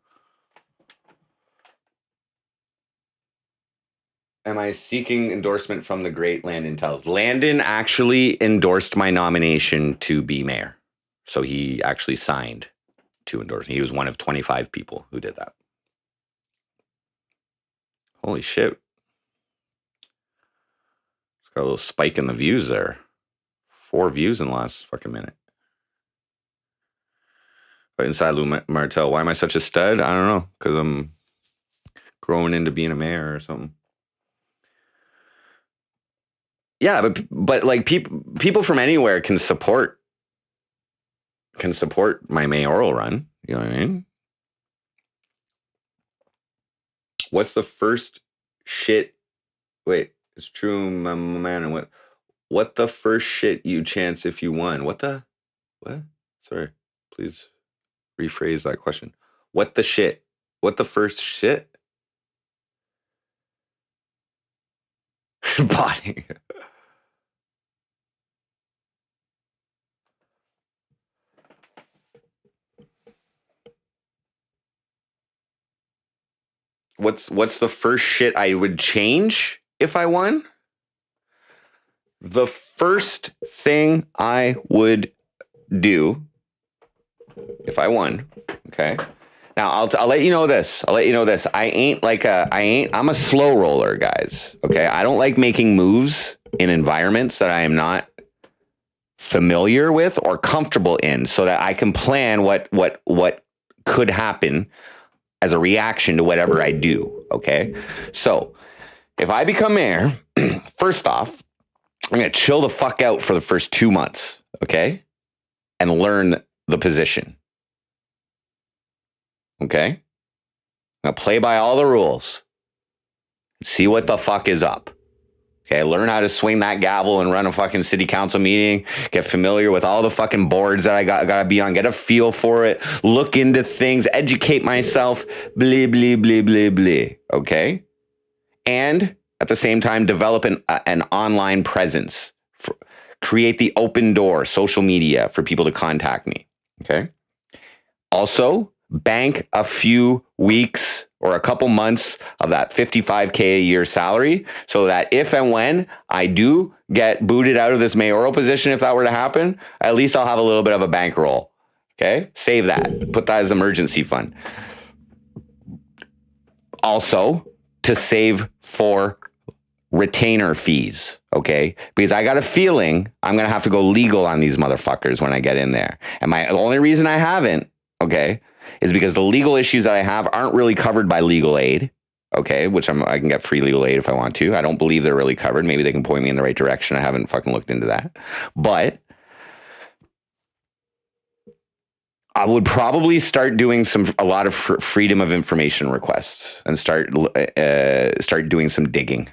Am I seeking endorsement from the great Landon Tells? Landon actually endorsed my nomination to be mayor. So he actually signed to endorse me. He was one of 25 people who did that. Holy shit. It's got a little spike in the views there. 4 views in the last fucking minute. But inside Lou Martel, why am I such a stud? I don't know. Because I'm growing into being a mayor or something. Yeah, but like people from anywhere can support my mayoral run. You know what I mean? What's the first shit? Wait, it's true, my man. And what the first shit you chance if you won? What? Sorry, please rephrase that question. What the shit? What the first shit? Body. What's the first shit I would change if I won? The first thing I would do if I won, okay? Now I'll let you know this. I'm a slow roller, guys. Okay, I don't like making moves in environments that I am not familiar with or comfortable in, so that I can plan what could happen as a reaction to whatever I do. Okay, so if I become mayor, first off, I'm gonna chill the fuck out for the first 2 months, okay, and learn the position. Okay, I'm gonna play by all the rules, see what the fuck is up. Okay, learn how to swing that gavel and run a fucking city council meeting. Get familiar with all the fucking boards that I gotta be on. Get a feel for it. Look into things. Educate myself. Blah, blah, blah, blah, blah. Okay? And at the same time, develop an online presence. Create the open door, social media for people to contact me. Okay? Also, bank a few weeks or a couple months of that $55K a year salary, so that if and when I do get booted out of this mayoral position, if that were to happen, at least I'll have a little bit of a bankroll. Okay? Save that. Put that as emergency fund. Also, to save for retainer fees, okay? Because I got a feeling I'm going to have to go legal on these motherfuckers when I get in there. And the only reason I haven't, okay, is because the legal issues that I have aren't really covered by legal aid, okay, which I can get free legal aid if I want to. I don't believe they're really covered. Maybe they can point me in the right direction. I haven't fucking looked into that. But I would probably start doing a lot of freedom of information requests and start doing some digging.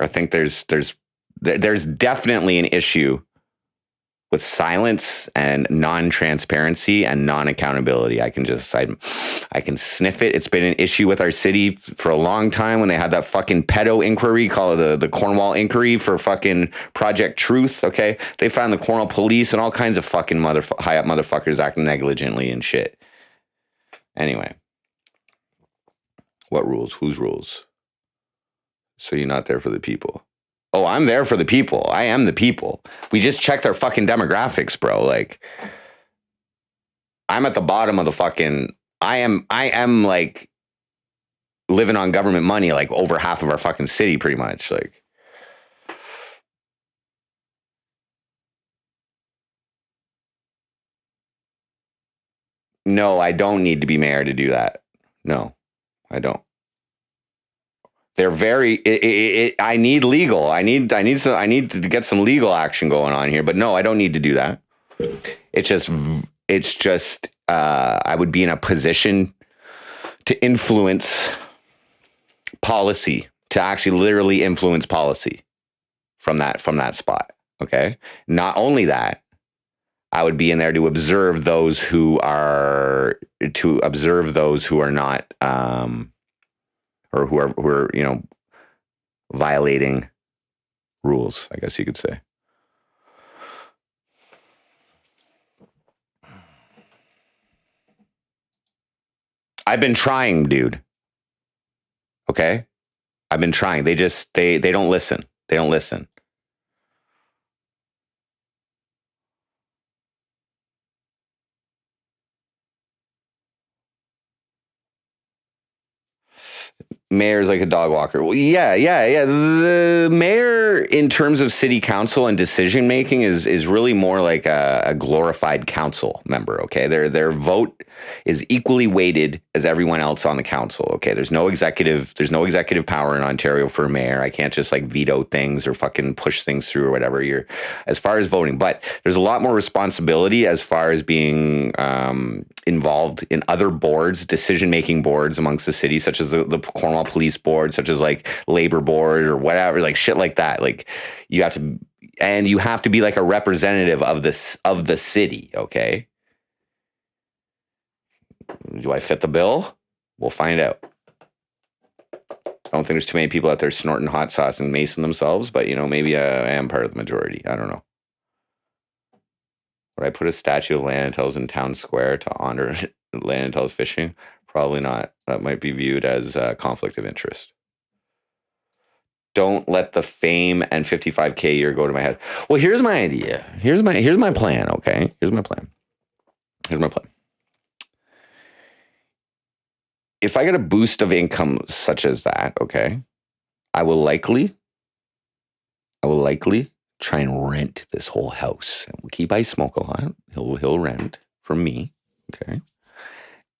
I think there's definitely an issue with silence and non-transparency and non-accountability. I can sniff it. It's been an issue with our city for a long time when they had that fucking pedo inquiry called the Cornwall inquiry for fucking Project Truth, okay? They found the Cornwall police and all kinds of fucking high-up motherfuckers acting negligently and shit. Anyway. What rules? Whose rules? So you're not there for the people. Oh, I'm there for the people. I am the people. We just checked our fucking demographics, bro. Like, I'm at the bottom of the fucking... I am like living on government money, like over half of our fucking city, pretty much. Like, no, I don't need to be mayor to do that. No, I don't. They're very. I need legal. I need to get some legal action going on here. But no, I don't need to do that. It's just. I would be in a position to influence policy, to actually literally influence policy from that spot. Okay. Not only that, I would be in there to observe those who are not or who are violating rules, I guess you could say. I've been trying, dude. Okay? I've been trying. They don't listen. They don't listen. Mayor's like a dog walker. Well, yeah. The mayor, in terms of city council and decision making, is really more like a glorified council member. Okay, their vote is equally weighted as everyone else on the council. Okay, there's no executive power in Ontario for a mayor. I can't just like veto things or fucking push things through or whatever. As far as voting, but there's a lot more responsibility as far as being involved in other boards, decision making boards amongst the city, such as the Cornwall Police Board, such as like Labor Board or whatever, like shit like that. Like you have to be like a representative of the city. Okay. Do I fit the bill? We'll find out. I don't think there's too many people out there snorting hot sauce and macing themselves, but maybe I am part of the majority. I don't know. Would I put a statue of Lanatel's in town square to honor Lanatel's fishing? Probably not. That might be viewed as a conflict of interest. Don't let the fame and 55K a year go to my head. Well, here's my idea. Here's my plan, okay? Here's my plan. If I get a boost of income such as that, okay, I will likely try and rent this whole house. And we'll keep Ice Smoke a lot. He'll rent from me, okay?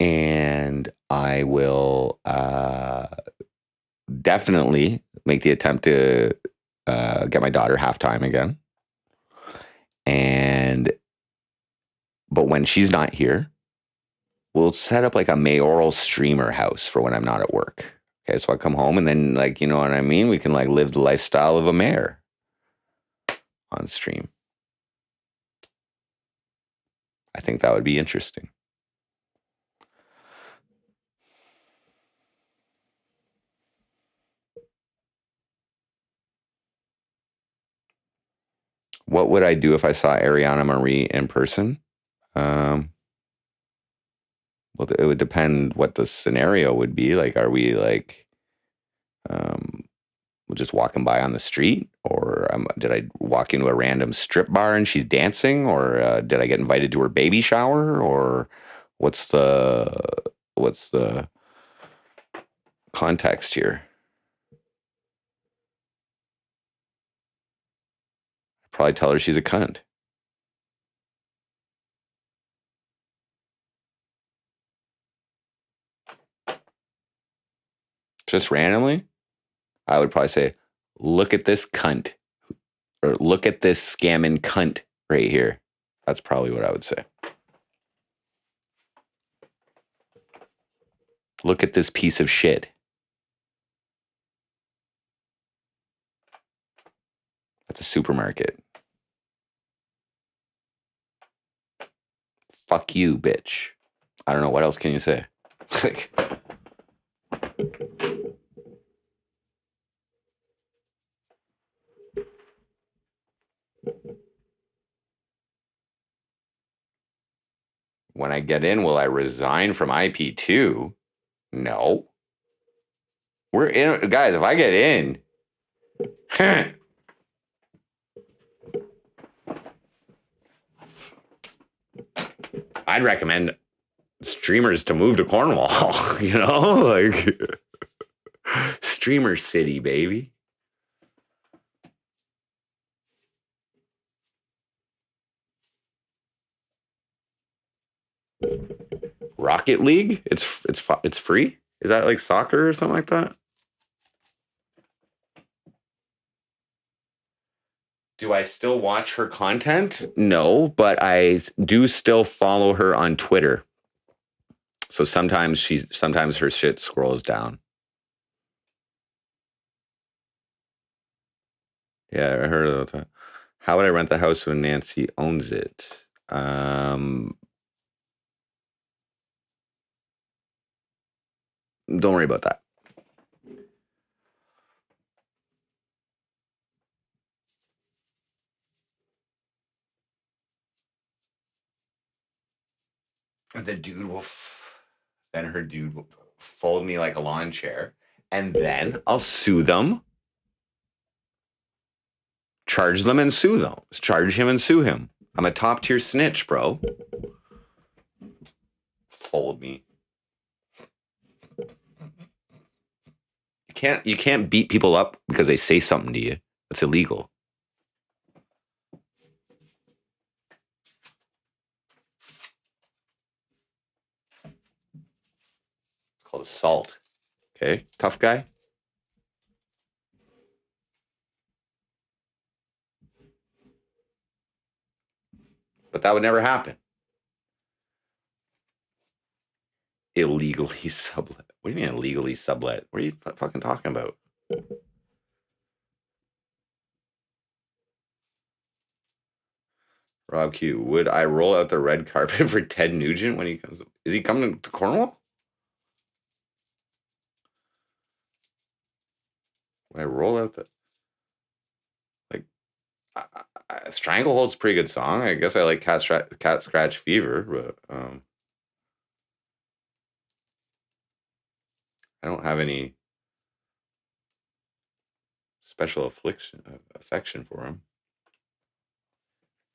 And I will definitely make the attempt to get my daughter halftime again. But when she's not here, we'll set up like a mayoral streamer house for when I'm not at work. Okay, so I come home and then, like, you know what I mean? We can like live the lifestyle of a mayor on stream. I think that would be interesting. What would I do if I saw Ariana Marie in person? Well, it would depend what the scenario would be. Like, are we like just walking by on the street, or did I walk into a random strip bar and she's dancing, or did I get invited to her baby shower, or what's the context here? I'd probably tell her she's a cunt. Just randomly, I would probably say, look at this cunt, or look at this scamming cunt right here. That's probably what I would say. Look at this piece of shit. That's a supermarket. Fuck you, bitch. I don't know. What else can you say? When I get in, will I resign from IP2? No. We're in, guys. If I get in, I'd recommend streamers to move to Cornwall. Like streamer city, baby. Rocket League? It's free? Is that like soccer or something like that? Do I still watch her content? No, but I do still follow her on Twitter. So sometimes her shit scrolls down. Yeah, I heard of that. How would I rent the house when Nancy owns it? Don't worry about that. The dude will, then her dude will fold me like a lawn chair, and then I'll sue them, charge them and sue them, charge him and sue him. I'm a top tier snitch, bro. Fold me. You can't beat people up because they say something to you. That's illegal. It's called assault. Okay, tough guy. But that would never happen. Illegally sublet. What do you mean illegally sublet? What are you fucking talking about? Rob Q, would I roll out the red carpet for Ted Nugent when he comes? Is he coming to Cornwall? When I roll out the, like, Stranglehold's a pretty good song. I guess I like Cat Scratch Fever, but I don't have any special affection for him.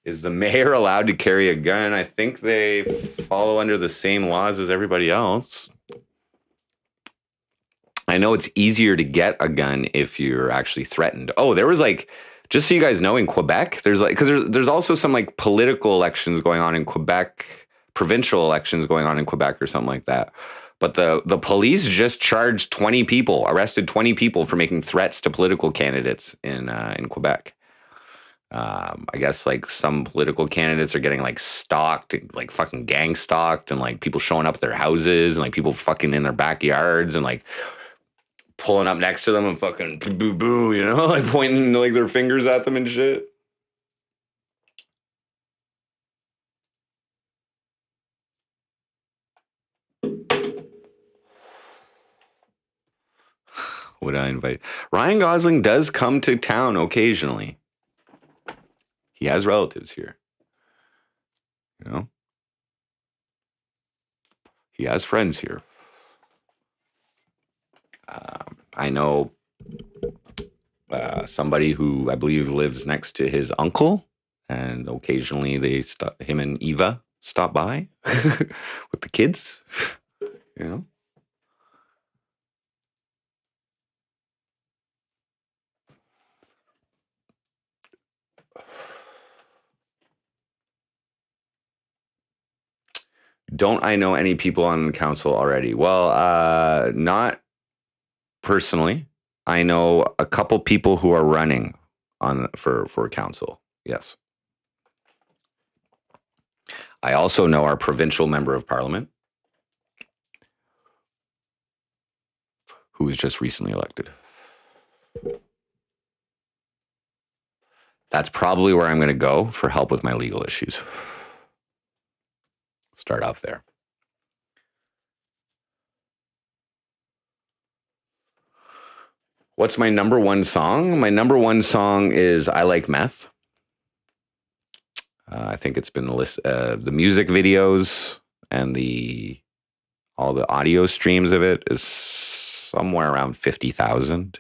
Is the mayor allowed to carry a gun? I think they follow under the same laws as everybody else. I know it's easier to get a gun if you're actually threatened. Oh, there was like, just so you guys know, in Quebec, there's like, because there's also some like political elections going on in Quebec, provincial elections going on in Quebec or something like that. But the police just charged 20 people, arrested 20 people for making threats to political candidates in Quebec. I guess like some political candidates are getting like stalked, like fucking gang stalked, and like people showing up at their houses and like people fucking in their backyards and like pulling up next to them and fucking boo boo, you know, like pointing like their fingers at them and shit. Would I invite? Ryan Gosling does come to town occasionally. He has relatives here. You know? He has friends here. I know somebody who I believe lives next to his uncle, and occasionally him and Eva stop by with the kids, you know? Don't I know any people on the council already? Well, not personally. I know a couple people who are running for council. Yes. I also know our provincial member of parliament, who was just recently elected. That's probably where I'm going to go for help with my legal issues. Start off there. What's my number one song? My number one song is I Like Meth. I think it's been the music videos and all the audio streams of it is somewhere around 50,000.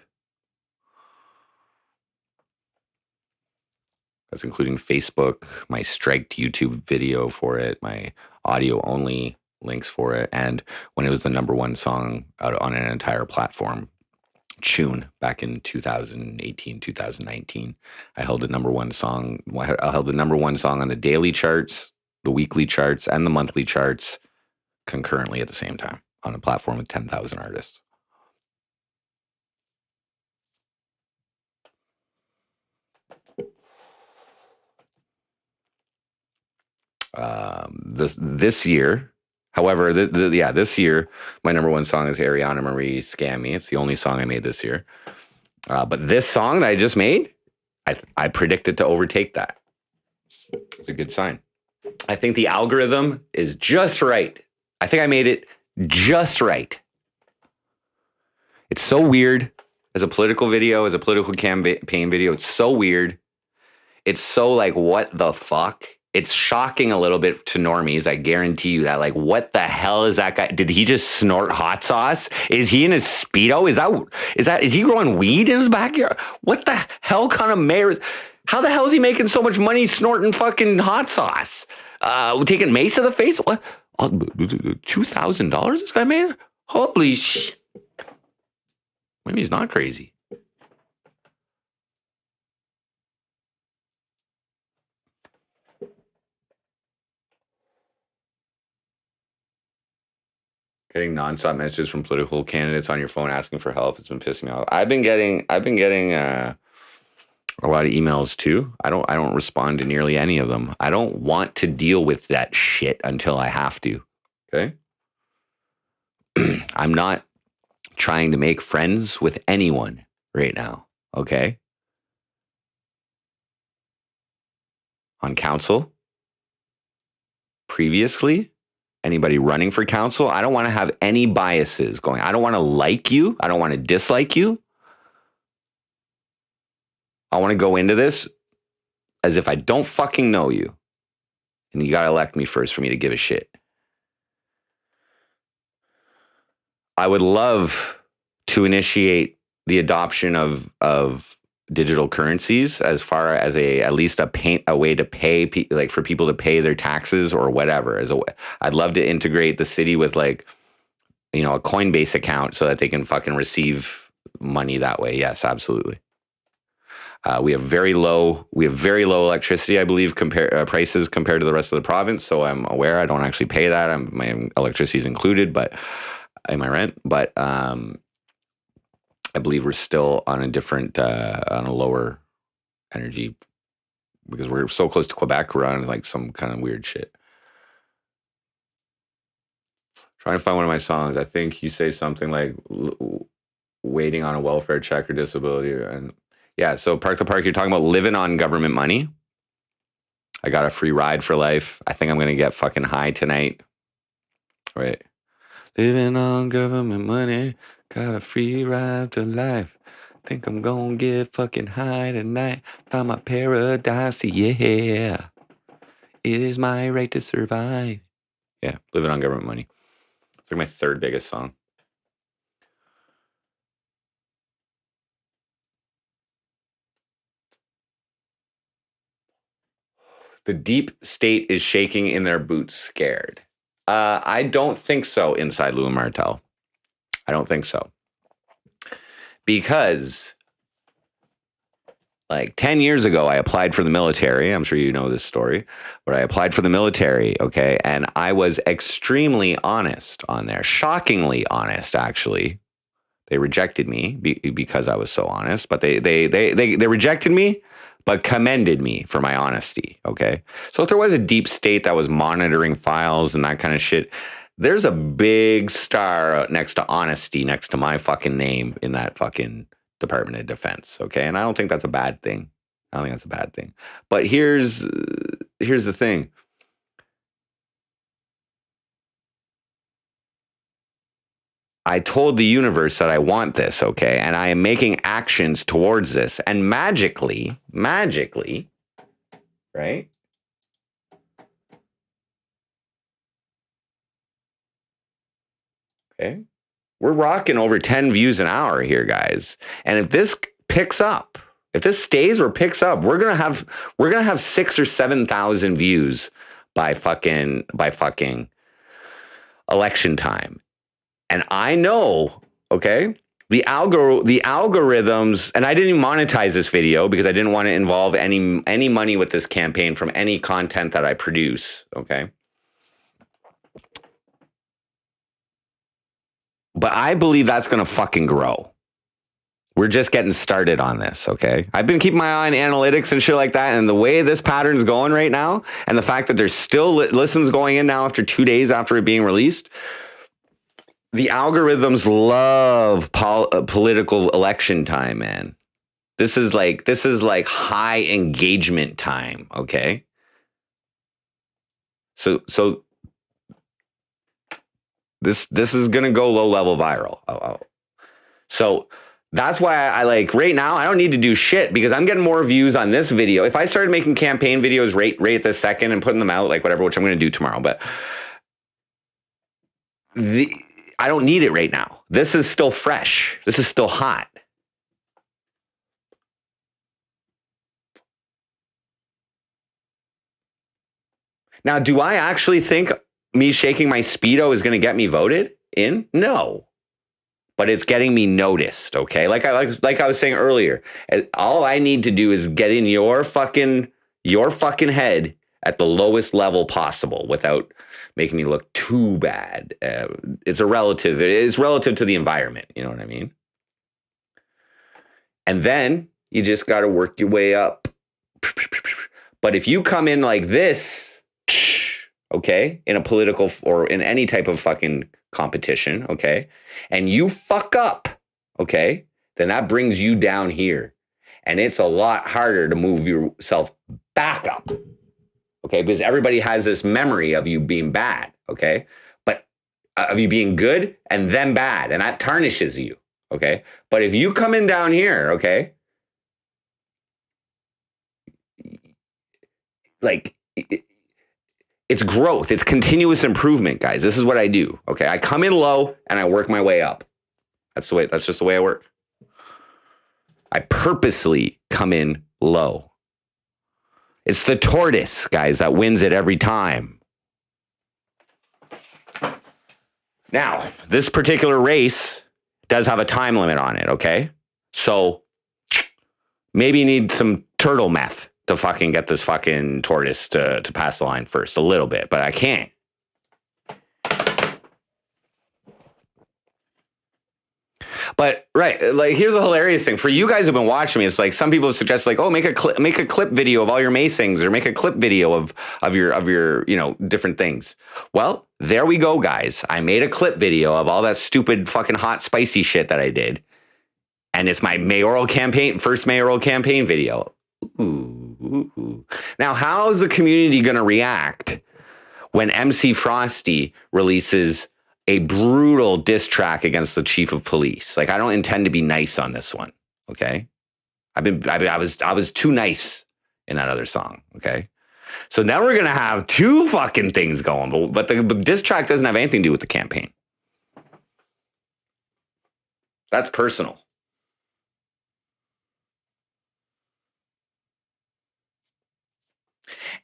That's including Facebook, my striked YouTube video for it, my audio only links for it, and when it was the number one song out on an entire platform, Tune, back in 2018, 2019. I held the number one song on the daily charts, the weekly charts, and the monthly charts concurrently at the same time on a platform with 10,000 artists. This year, however, this year my number one song is Ariana Marie "Scam Me." It's the only song I made this year. But this song that I just made, I predicted to overtake that. It's a good sign. I think the algorithm is just right. I think I made it just right. It's so weird as a political video, as a political campaign video. It's so weird. It's so like, what the fuck? It's shocking a little bit to normies. I guarantee you that. Like, what the hell is that guy? Did he just snort hot sauce? Is he in his Speedo? Is he growing weed in his backyard? What the hell kind of mayor? How the hell is he making so much money snorting fucking hot sauce? Taking mace to the face? What? $2,000 this guy made? Holy shit. Maybe he's not crazy. Getting nonstop messages from political candidates on your phone asking for help. It's been pissing me off. I've been getting a lot of emails too. I don't respond to nearly any of them. I don't want to deal with that shit until I have to. Okay? I'm not trying to make friends with anyone right now. Okay? On council, previously, anybody running for council, I don't want to have any biases going. I don't want to like you. I don't want to dislike you. I want to go into this as if I don't fucking know you. And you got to elect me first for me to give a shit. I would love to initiate the adoption of digital currencies as far as at least a way to pay, like for people to pay their taxes or whatever. I'd love to integrate the city with like, a Coinbase account so that they can fucking receive money that way. Yes, absolutely. We have very low electricity, I believe, prices compared to the rest of the province. So I'm aware I don't actually pay that. My electricity is included, but in my rent. But I believe we're still on on a lower energy because we're so close to Quebec. We're on like some kind of weird shit. Trying to find one of my songs. I think you say something like waiting on a welfare check or disability. And yeah, so Park to Park, you're talking about living on government money. I got a free ride for life. I think I'm going to get fucking high tonight. Right. Living on government money. Got a free ride to life. Think I'm gonna get fucking high tonight. Found my paradise, yeah. It is my right to survive. Yeah, living on government money. It's like my third biggest song. The deep state is shaking in their boots, scared. I don't think so, inside Louis Martel. I don't think so. Because like 10 years ago, I applied for the military. I'm sure you know this story, but I applied for the military, okay? And I was extremely honest on there, shockingly honest, actually. They rejected me because I was so honest, but they rejected me, but commended me for my honesty, okay? So if there was a deep state that was monitoring files and that kind of shit, there's a big star next to honesty, next to my fucking name in that fucking Department of Defense, okay? And I don't think that's a bad thing. But here's the thing. I told the universe that I want this, okay? And I am making actions towards this. And magically, right? Okay. We're rocking over 10 views an hour here, guys. And if this picks up, if this stays or picks up, we're gonna have 6,000 or 7,000 views by fucking election time. And I know, okay, the algorithms, and I didn't even monetize this video because I didn't want to involve any money with this campaign from any content that I produce, okay? But I believe that's going to fucking grow. We're just getting started on this, okay? I've been keeping my eye on analytics and shit like that, and the way this pattern's going right now, and the fact that there's still listens going in now after 2 days after it being released, the algorithms love political election time, man. This is like high engagement time, okay? So this is gonna go low level viral. So that's why I like right now. I don't need to do shit because I'm getting more views on this video. If I started making campaign videos right at this second and putting them out, like whatever, which I'm gonna do tomorrow, but I don't need it right now. This is still fresh. This is still hot. Now, do I actually think me shaking my Speedo is going to get me voted in? No. But it's getting me noticed, okay? Like I was saying earlier, all I need to do is get in your fucking head at the lowest level possible without making me look too bad. It is relative to the environment, you know what I mean? And then you just got to work your way up. But if you come in like this, okay, in a political or in any type of fucking competition, okay, and you fuck up, okay, then that brings you down here. And it's a lot harder to move yourself back up, okay, because everybody has this memory of you being bad, okay, but of you being good and then bad, and that tarnishes you, okay. But if you come in down here, okay, like it's growth. It's continuous improvement, guys. This is what I do. Okay. I come in low and I work my way up. That's just the way I work. I purposely come in low. It's the tortoise, guys, that wins it every time. Now, this particular race does have a time limit on it, okay? So maybe you need some turtle meth to fucking get this fucking tortoise to pass the line first a little bit, but I can't. But right, like here's a hilarious thing for you guys who've been watching me. It's like some people suggest like, oh, make a clip video of all your macings, or make a clip video of your different things. Well, there we go, guys. I made a clip video of all that stupid fucking hot spicy shit that I did, and it's my first mayoral campaign video. Ooh. Now, how's the community going to react when MC Frosty releases a brutal diss track against the chief of police? Like, I don't intend to be nice on this one, okay? I was too nice in that other song, okay? So now we're going to have two fucking things going, but the diss track doesn't have anything to do with the campaign. That's personal.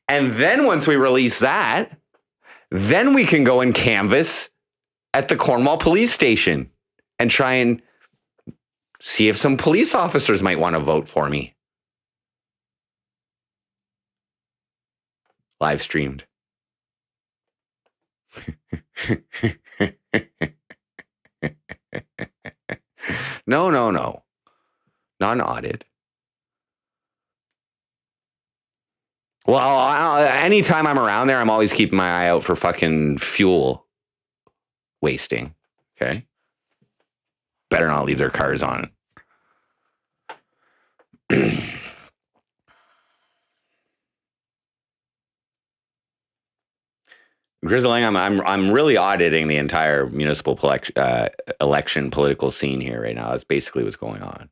And then once we release that, then we can go and canvass at the Cornwall police station and try and see if some police officers might want to vote for me. Live streamed. No. Non-audit. Well, anytime I'm around there, I'm always keeping my eye out for fucking fuel wasting. Okay. Better not leave their cars on. Grizzling, I'm really auditing the entire municipal election political scene here right now. That's basically what's going on.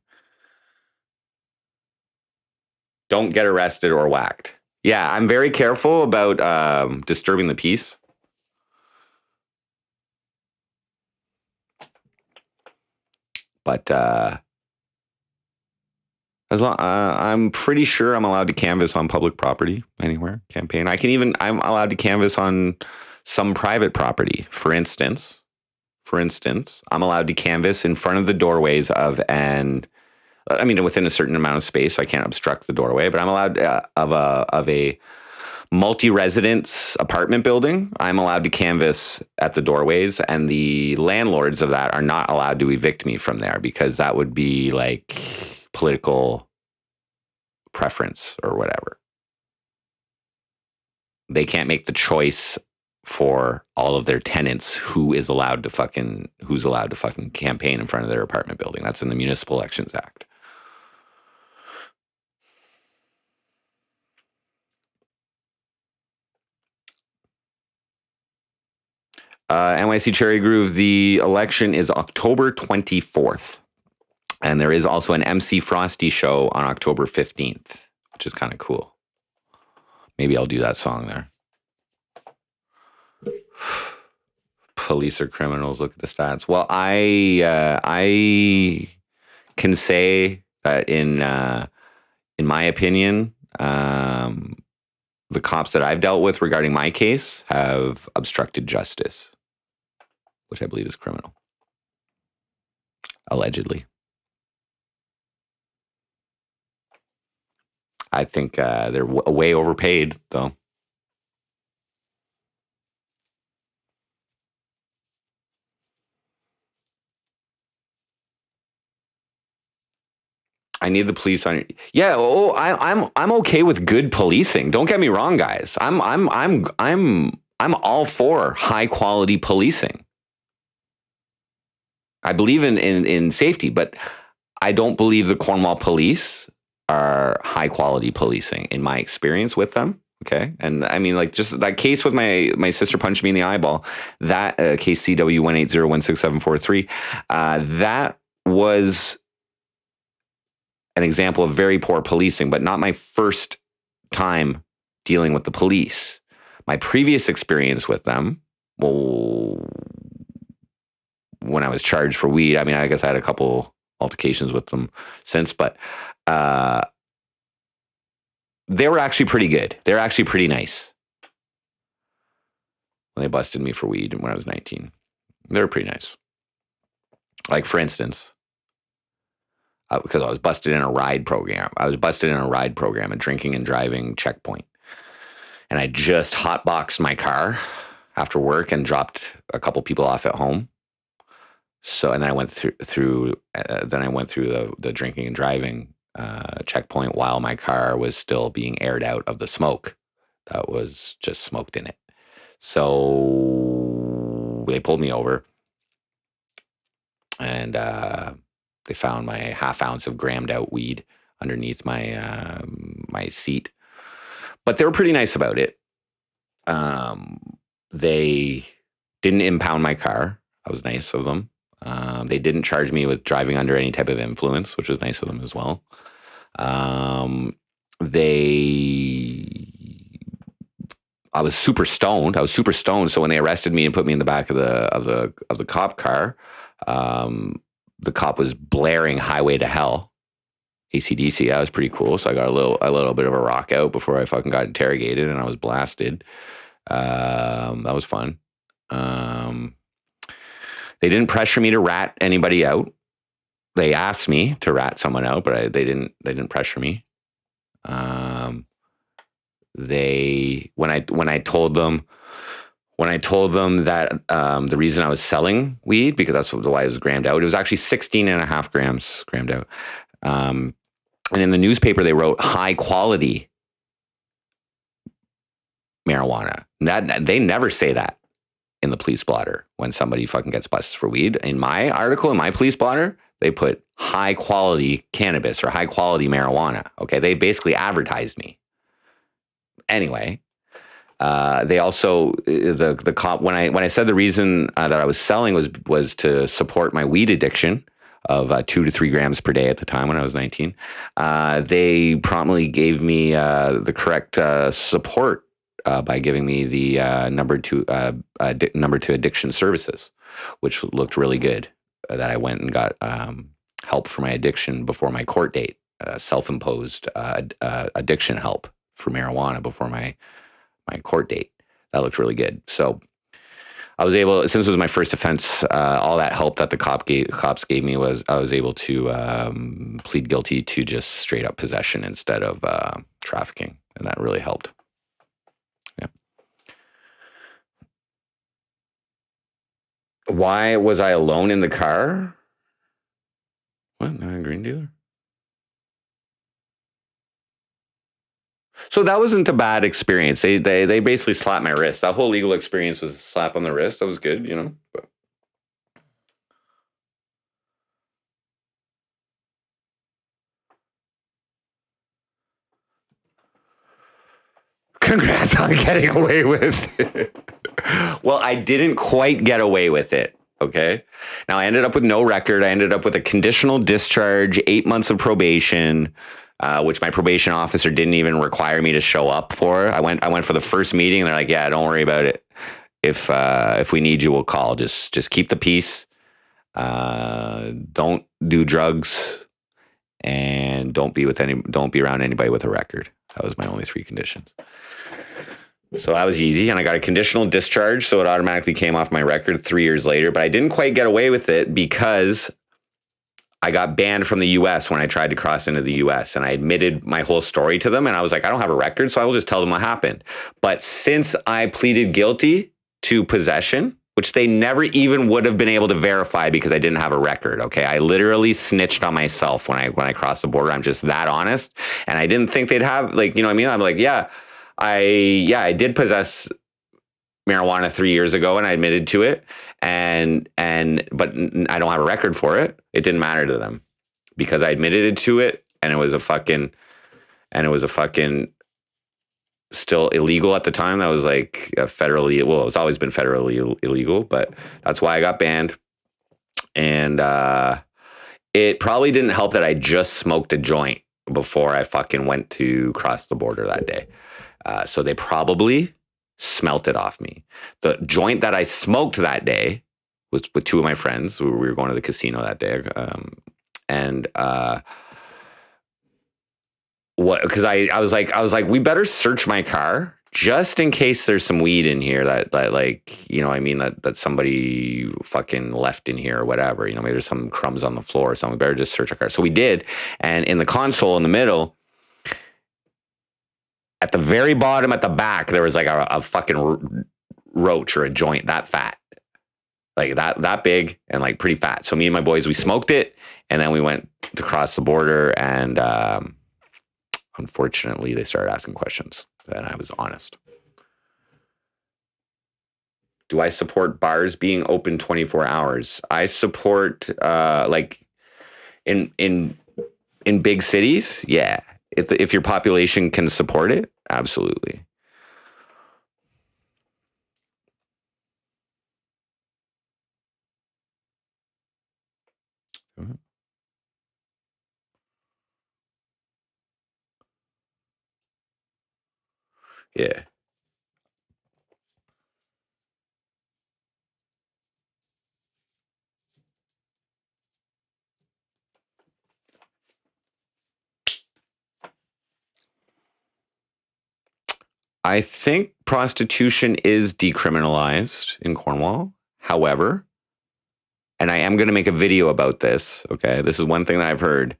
Don't get arrested or whacked. Yeah, I'm very careful about disturbing the peace. But as long, I'm pretty sure I'm allowed to canvass on public property anywhere, campaign. I'm allowed to canvass on some private property. For instance, I'm allowed to canvass in front of the doorways within a certain amount of space. So I can't obstruct the doorway, but I'm allowed of a multi-residence apartment building, I'm allowed to canvass at the doorways, and the landlords of that are not allowed to evict me from there because that would be like political preference or whatever. They can't make the choice for all of their tenants who's allowed to fucking campaign in front of their apartment building. That's in the Municipal Elections Act. NYC Cherry Grove, the election is October 24th. And there is also an MC Frosty show on October 15th, which is kind of cool. Maybe I'll do that song there. Police are criminals. Look at the stats. Well, I can say that in my opinion, the cops that I've dealt with regarding my case have obstructed justice, which I believe is criminal. Allegedly. I think they're way overpaid, though. I need the police on. Yeah, I'm okay with good policing. Don't get me wrong, guys. I'm all for high quality policing. I believe in safety, but I don't believe the Cornwall police are high quality policing in my experience with them. Okay. And I mean, like, just that case with my sister punched me in the eyeball, that case CW 180166743, that was an example of very poor policing, but not my first time dealing with the police. My previous experience with them, well, when I was charged for weed, I mean, I guess I had a couple altercations with them since, but they were actually pretty good. They're actually pretty nice. When they busted me for weed when I was 19, they were pretty nice. Like, for instance, because I was busted in a ride program. A drinking and driving checkpoint. And I just hotboxed my car after work and dropped a couple people off at home. So, and then I went through the drinking and driving checkpoint while my car was still being aired out of the smoke that was just smoked in it. So they pulled me over, and they found my half ounce of grammed out weed underneath my my seat. But they were pretty nice about it. They didn't impound my car. That was nice of them. They didn't charge me with driving under any type of influence, which was nice of them as well. I was super stoned. So when they arrested me and put me in the back of the cop car, the cop was blaring "Highway to Hell," AC/DC. That was pretty cool. So I got a little bit of a rock out before I fucking got interrogated, and I was blasted. That was fun. They didn't pressure me to rat anybody out. They asked me to rat someone out, but they didn't pressure me. When I told them that the reason I was selling weed, because that's why it was grammed out, it was actually 16.5 grams grammed out. And in the newspaper, they wrote high quality marijuana. They never say that in the police blotter when somebody fucking gets busted for weed. In my article, in my police blotter, they put high quality cannabis or high quality marijuana. Okay, they basically advertised me. Anyway, they also the cop, when I said the reason that I was selling was to support my weed addiction of 2 to 3 grams per day at the time when I was 19. They promptly gave me the correct support by giving me the number two addiction services, which looked really good. That I went and got help for my addiction before my court date, self-imposed addiction help for marijuana before my court date. That looked really good. So I was able, since it was my first offense, all that help that the cops gave me was I was able to plead guilty to just straight up possession instead of trafficking, and that really helped. Why was I alone in the car? What? Not a green dealer? So that wasn't a bad experience. They basically slapped my wrist. That whole legal experience was a slap on the wrist. That was good, you know. But congrats on getting away with it. Well, I didn't quite get away with it. Okay. Now I ended up with no record. I ended up with a conditional discharge, 8 months of probation, which my probation officer didn't even require me to show up for. I went for the first meeting, and they're like, "Yeah, don't worry about it. If we need you, we'll call. Just keep the peace. Don't do drugs, and don't be around anybody with a record." That was my only 3 conditions. So that was easy, and I got a conditional discharge, so it automatically came off my record 3 years later. But I didn't quite get away with it because I got banned from the U.S. when I tried to cross into the U.S., and I admitted my whole story to them, and I was like, I don't have a record, so I will just tell them what happened. But since I pleaded guilty to possession, which they never even would have been able to verify because I didn't have a record, okay? I literally snitched on myself when I crossed the border. I'm just that honest, and I didn't think they'd have, like, you know what I mean? I'm like, I did possess marijuana 3 years ago, and I admitted to it, but I don't have a record for it. It didn't matter to them because I admitted to it, and it was a fucking still illegal at the time. That was like it's always been federally illegal, but that's why I got banned. And it probably didn't help that I just smoked a joint before I fucking went to cross the border that day. So they probably smelt it off me. The joint that I smoked that day was with 2 of my friends. We were going to the casino that day. Because I was like, we better search my car just in case there's some weed in here that like, you know what I mean, that somebody fucking left in here or whatever. You know, maybe there's some crumbs on the floor or something. We better just search our car. So we did. And in the console in the middle, at the very bottom at the back, there was like a fucking roach or a joint that fat, like that big and like pretty fat. So me and my boys, we smoked it, and then we went to cross the border, and unfortunately they started asking questions, and I was honest. Do I support bars being open 24 hours? I support like in big cities, yeah. If your population can support it, absolutely. Mm-hmm. Yeah. I think prostitution is decriminalized in Cornwall. However, and I am going to make a video about this, okay? This is one thing that I've heard.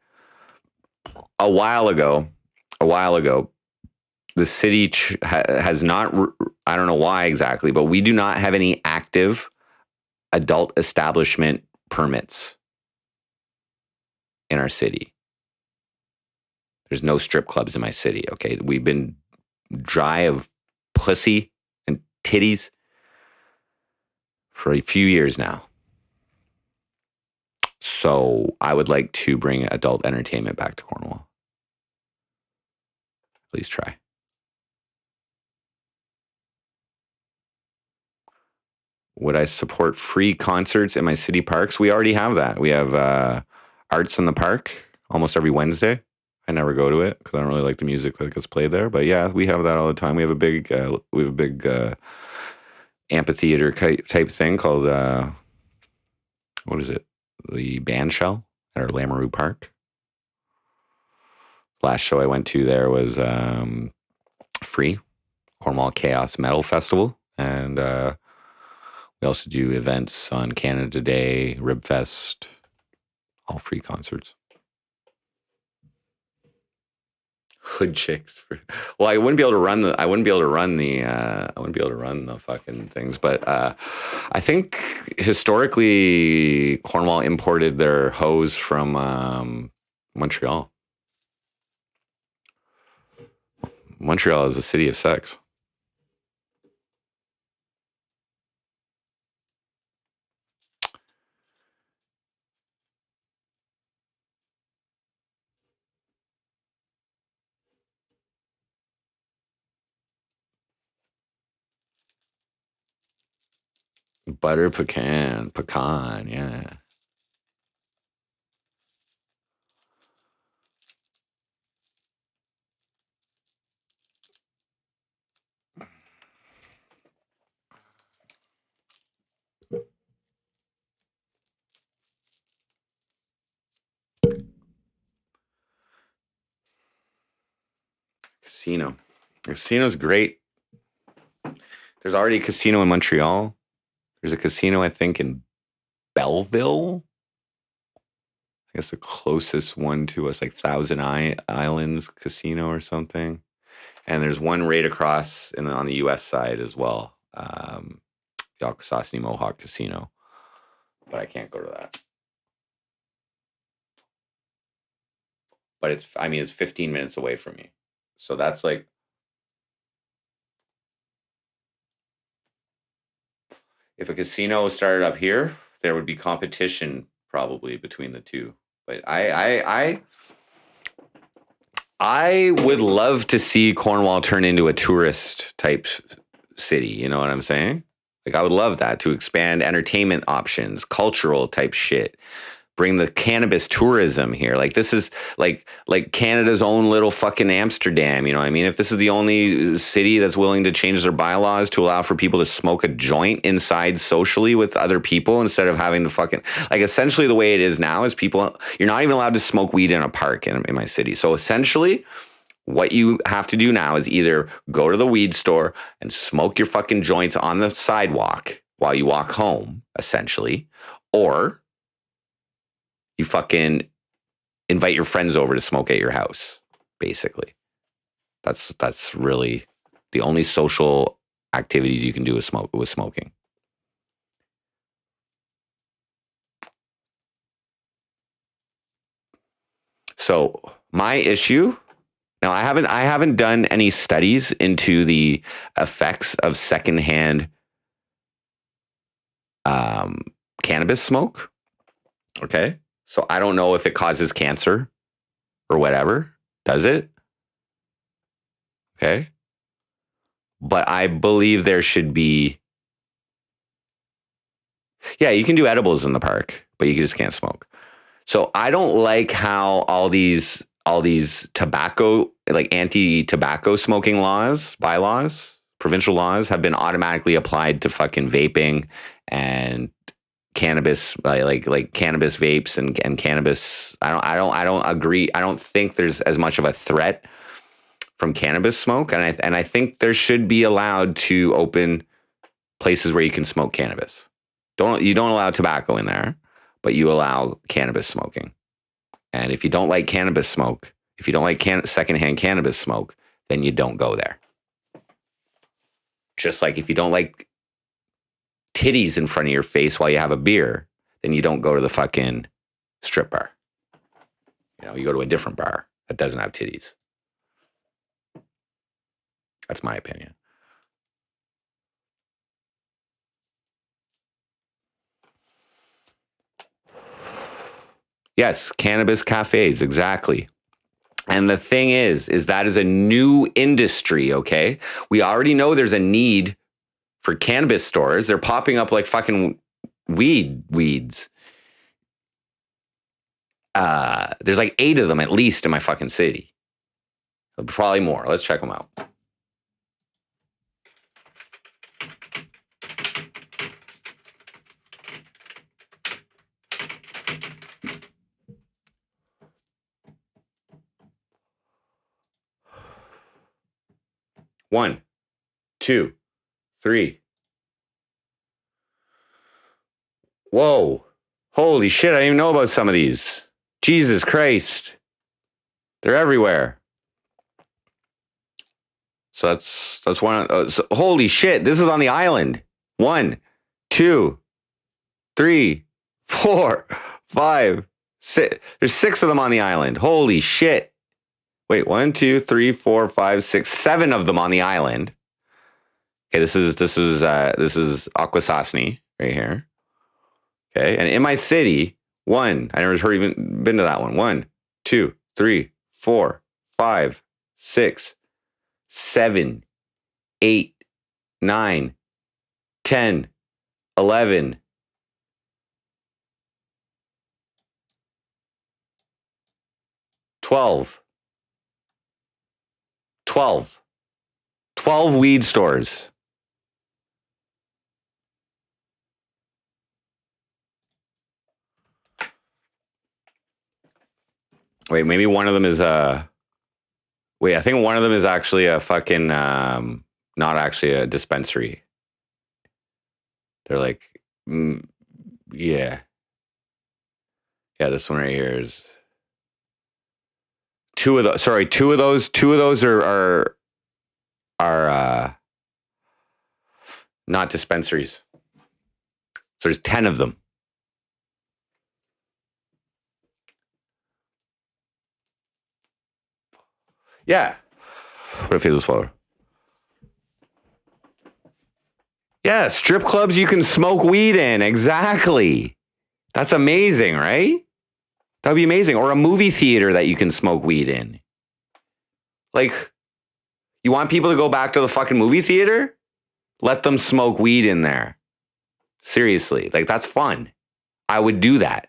A while ago, the city has not, I don't know why exactly, but we do not have any active adult establishment permits in our city. There's no strip clubs in my city, okay? We've been dry of pussy and titties for a few years now. So I would like to bring adult entertainment back to Cornwall. At least try. Would I support free concerts in my city parks? We already have that. We have Arts in the Park almost every Wednesday. I never go to it because I don't really like the music that gets played there. But yeah, we have that all the time. We have a big amphitheater type thing called what is it? The Band Shell at our Lamoureux Park. Last show I went to there was free, Cornwall Chaos Metal Festival, and we also do events on Canada Day, Ribfest, all free concerts. Hood chicks. Well, I wouldn't be able to run the fucking things. But I think historically Cornwall imported their hose from Montreal. Montreal is a city of sex. Butter pecan, yeah. Casino. Casino's great. There's already a casino in Montreal. There's a casino, I think, in Belleville. I guess the closest one to us, like Thousand Islands Casino or something. And there's one right across on the U.S. side as well, the Akwesasne Mohawk Casino. But I can't go to that. But it's 15 minutes away from me. So that's like, if a casino started up here, there would be competition probably between the two. But I would love to see Cornwall turn into a tourist type city. You know what I'm saying? Like, I would love that, to expand entertainment options, cultural type shit. Bring the cannabis tourism here. Like, this is like Canada's own little fucking Amsterdam. You know what I mean? If this is the only city that's willing to change their bylaws to allow for people to smoke a joint inside socially with other people instead of having to fucking, like, essentially the way it is now is you're not even allowed to smoke weed in a park in my city. So essentially what you have to do now is either go to the weed store and smoke your fucking joints on the sidewalk while you walk home, essentially, or you fucking invite your friends over to smoke at your house, basically. That's really the only social activities you can do with smoking. So my issue, now I haven't done any studies into the effects of secondhand cannabis smoke. Okay. So I don't know if it causes cancer or whatever. Does it? Okay. But I believe there should be. Yeah, you can do edibles in the park, but you just can't smoke. So I don't like how all these tobacco, like anti-tobacco smoking bylaws, provincial laws have been automatically applied to fucking vaping and cannabis, like cannabis vapes and cannabis. I don't agree. I don't think there's as much of a threat from cannabis smoke, and I think there should be allowed to open places where you can smoke cannabis. You don't allow tobacco in there, but you allow cannabis smoking. And if you don't like cannabis smoke, if you don't like secondhand cannabis smoke, then you don't go there. Just like if you don't like titties in front of your face while you have a beer, then you don't go to the fucking strip bar. You know, you go to a different bar that doesn't have titties. That's my opinion. Yes, cannabis cafes, exactly. And the thing is that is a new industry, okay? We already know there's a need for cannabis stores. They're popping up like fucking weeds. There's like 8 of them at least in my fucking city. Probably more. Let's check them out. One, 2, 3. Whoa. Holy shit, I didn't even know about some of these. Jesus Christ. They're everywhere. So that's one. So, holy shit! This is on the island. 1, 2, 3, 4, 5, 6. There's 6 of them on the island. Holy shit! Wait, 1, 2, 3, 4, 5, 6, 7 of them on the island. Okay, this is Akwesasne right here. Okay, and in my city, 1. I never even been to that one. 1, 2, 3, 4, 5, 6, 7, 8, 9, 10, 11. 12 weed stores. Wait, maybe one of them is wait, I think one of them is actually a fucking not actually a dispensary. They're like yeah. Yeah, this one right here is two of those are not dispensaries. So there's 10 of them. Yeah. What if he was slower? Yeah, strip clubs you can smoke weed in. Exactly. That's amazing, right? That would be amazing. Or a movie theater that you can smoke weed in. Like, you want people to go back to the fucking movie theater? Let them smoke weed in there. Seriously. Like, that's fun. I would do that.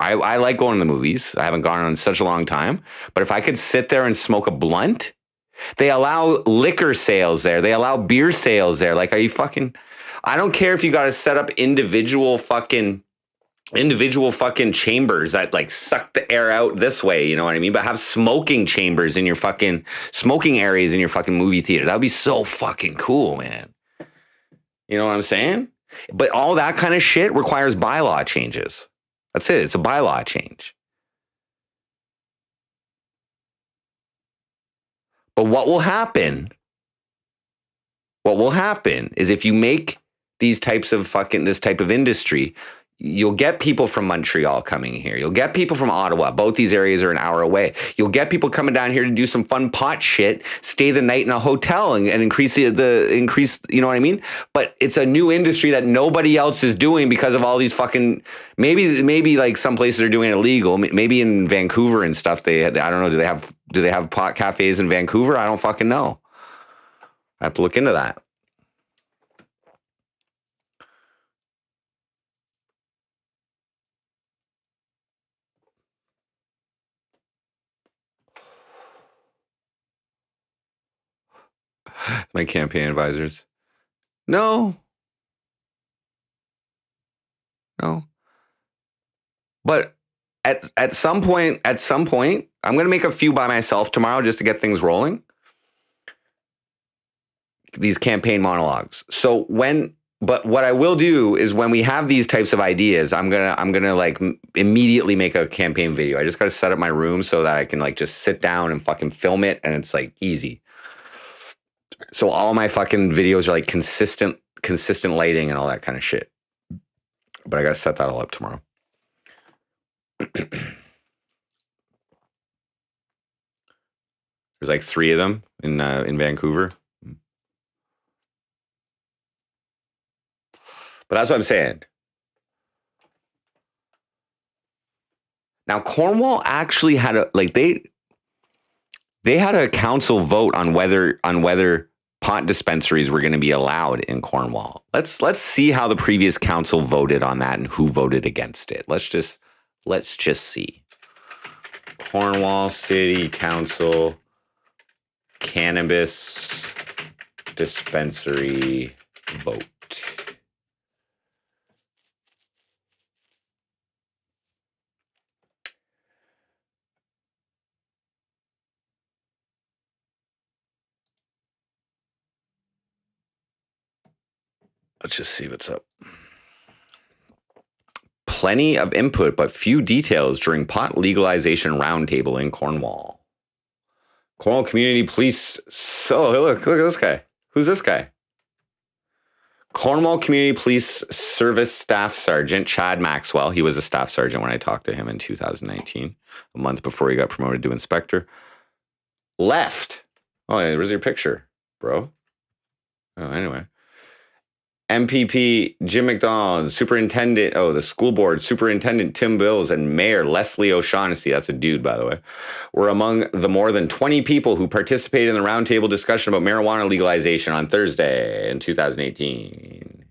I like going to the movies. I haven't gone in such a long time. But if I could sit there and smoke a blunt, they allow liquor sales there. They allow beer sales there. Like, are you fucking... I don't care if you got to set up individual fucking chambers that like suck the air out this way, you know what I mean? But have smoking chambers in your fucking smoking areas in your fucking movie theater. That would be so fucking cool, man. You know what I'm saying? But all that kind of shit requires bylaw changes. That's it. It's a bylaw change. But what will happen is if you make this type of industry, you'll get people from Montreal coming here. You'll get people from Ottawa. Both these areas are an hour away. You'll get people coming down here to do some fun pot shit, stay the night in a hotel and increase the increase, you know what I mean? But it's a new industry that nobody else is doing because of all these fucking, maybe like some places are doing it illegal. Maybe in Vancouver and stuff, I don't know, do they have pot cafes in Vancouver? I don't fucking know. I have to look into that. My campaign advisors. No. But at some point, I'm going to make a few by myself tomorrow just to get things rolling. These campaign monologues. But what I will do is when we have these types of ideas, I'm gonna like immediately make a campaign video. I just got to set up my room so that I can like just sit down and fucking film it, and it's like easy. So all my fucking videos are like consistent lighting and all that kind of shit. But I got to set that all up tomorrow. There's like 3 of them in Vancouver. But that's what I'm saying. Now Cornwall actually had they had a council vote on whether pot dispensaries were going to be allowed in Cornwall. Let's see how the previous council voted on that and who voted against it. Let's just see. Cornwall City Council cannabis dispensary vote. Let's just see what's up. Plenty of input, but few details during pot legalization roundtable in Cornwall. Cornwall Community Police. So look at this guy. Who's this guy? Cornwall Community Police Service Staff Sergeant Chad Maxwell. He was a staff sergeant when I talked to him in 2019, a month before he got promoted to inspector. Left. Oh, yeah, where's your picture, bro? Oh, anyway. MPP Jim McDonald, Superintendent, the school board, Superintendent Tim Bills, and Mayor Leslie O'Shaughnessy, that's a dude, by the way, were among the more than 20 people who participated in the roundtable discussion about marijuana legalization on Thursday in 2018.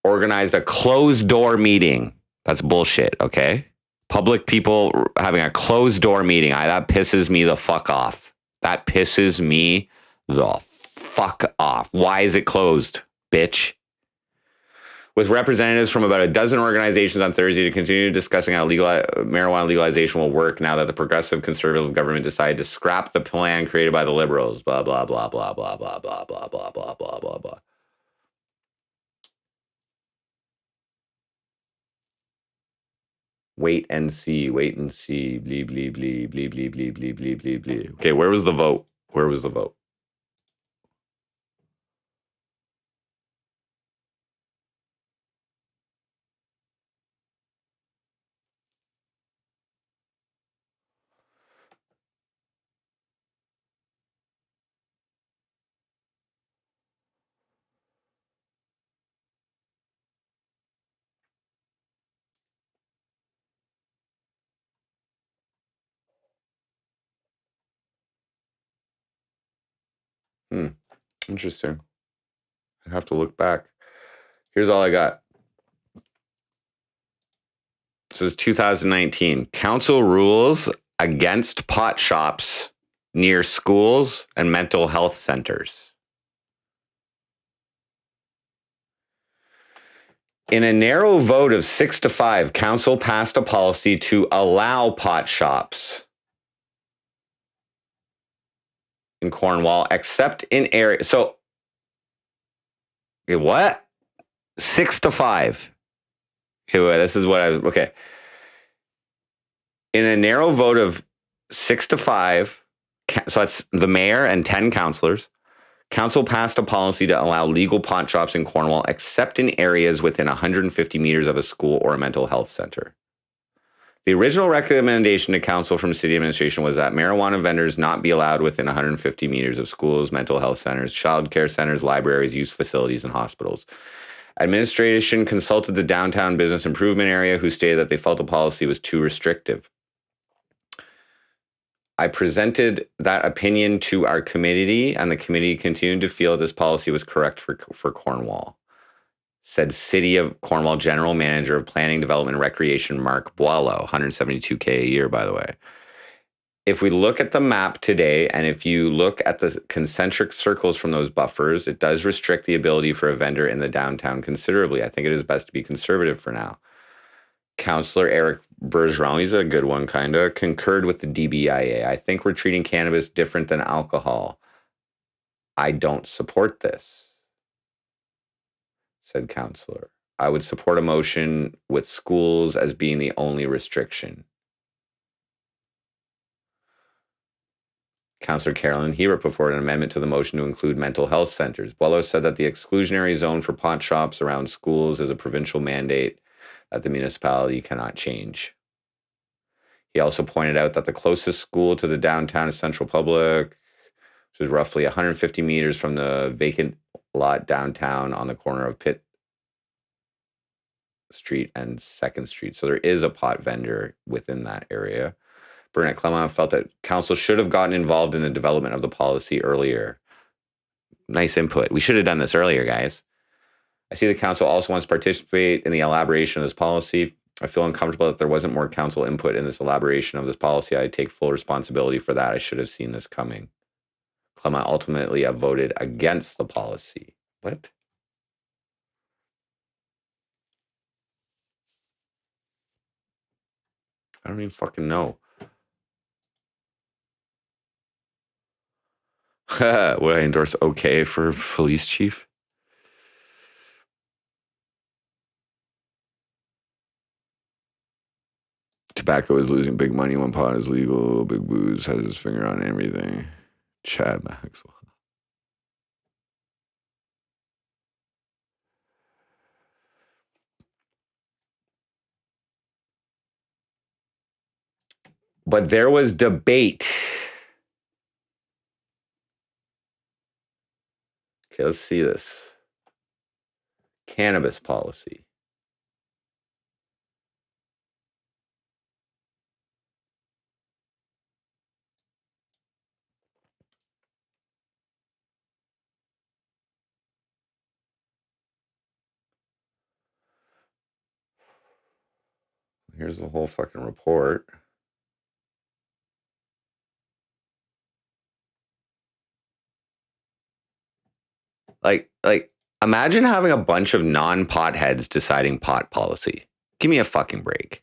Organized a closed-door meeting. That's bullshit, okay? Public people having a closed-door meeting. That pisses me the fuck off. That pisses me the fuck off. Why is it closed, bitch? With representatives from about a dozen organizations on Thursday to continue discussing how marijuana legalization will work now that the progressive conservative government decided to scrap the plan created by the liberals. Blah, blah, blah, blah, blah, blah, blah, blah, blah, blah, blah, blah, blah. Wait and see, blee, blee, blee, blee, blee, blee, blee, blee, blee, blee. Okay, where was the vote? Where was the vote? Interesting. I have to look back. Here's all I got. So it's 2019. Council rules against pot shops near schools and mental health centers. In a narrow vote of 6-5, council passed a policy to allow pot shops in Cornwall, except in areas. So, what? 6-5. Okay, wait, this is what okay. In a narrow vote of 6-5, so that's the mayor and 10 councillors, council passed a policy to allow legal pot shops in Cornwall, except in areas within 150 meters of a school or a mental health center. The original recommendation to council from city administration was that marijuana vendors not be allowed within 150 meters of schools, mental health centers, child care centers, libraries, youth facilities, and hospitals. Administration consulted the downtown business improvement area, who stated that they felt the policy was too restrictive. I presented that opinion to our committee, and the committee continued to feel this policy was correct for Cornwall, said City of Cornwall General Manager of Planning, Development, and Recreation, Mark Boileau, $172K a year, by the way. If we look at the map today, and if you look at the concentric circles from those buffers, it does restrict the ability for a vendor in the downtown considerably. I think it is best to be conservative for now. Councillor Eric Bergeron, he's a good one, kind of, concurred with the DBIA. I think we're treating cannabis different than alcohol. I don't support this, said councillor. I would support a motion with schools as being the only restriction. Councillor Carolyn Heber put forward an amendment to the motion to include mental health centers. Boileau said that the exclusionary zone for pot shops around schools is a provincial mandate that the municipality cannot change. He also pointed out that the closest school to the downtown is Central Public, which is roughly 150 meters from the vacant lot downtown on the corner of Pitt Street and 2nd Street. So there is a pot vendor within that area. Bernard Clement felt that council should have gotten involved in the development of the policy earlier. Nice input. We should have done this earlier, guys. I see the council also wants to participate in the elaboration of this policy. I feel uncomfortable that there wasn't more council input in this elaboration of this policy. I take full responsibility for that. I should have seen this coming. Clement ultimately voted against the policy. What? I don't even fucking know. Would I endorse okay for police chief? Tobacco is losing big money when pot is legal. Big Booze has his finger on everything. Chad Maxwell. But there was debate. Okay, let's see this. Cannabis policy. Here's the whole fucking report. Like, imagine having a bunch of non-potheads deciding pot policy. Give me a fucking break.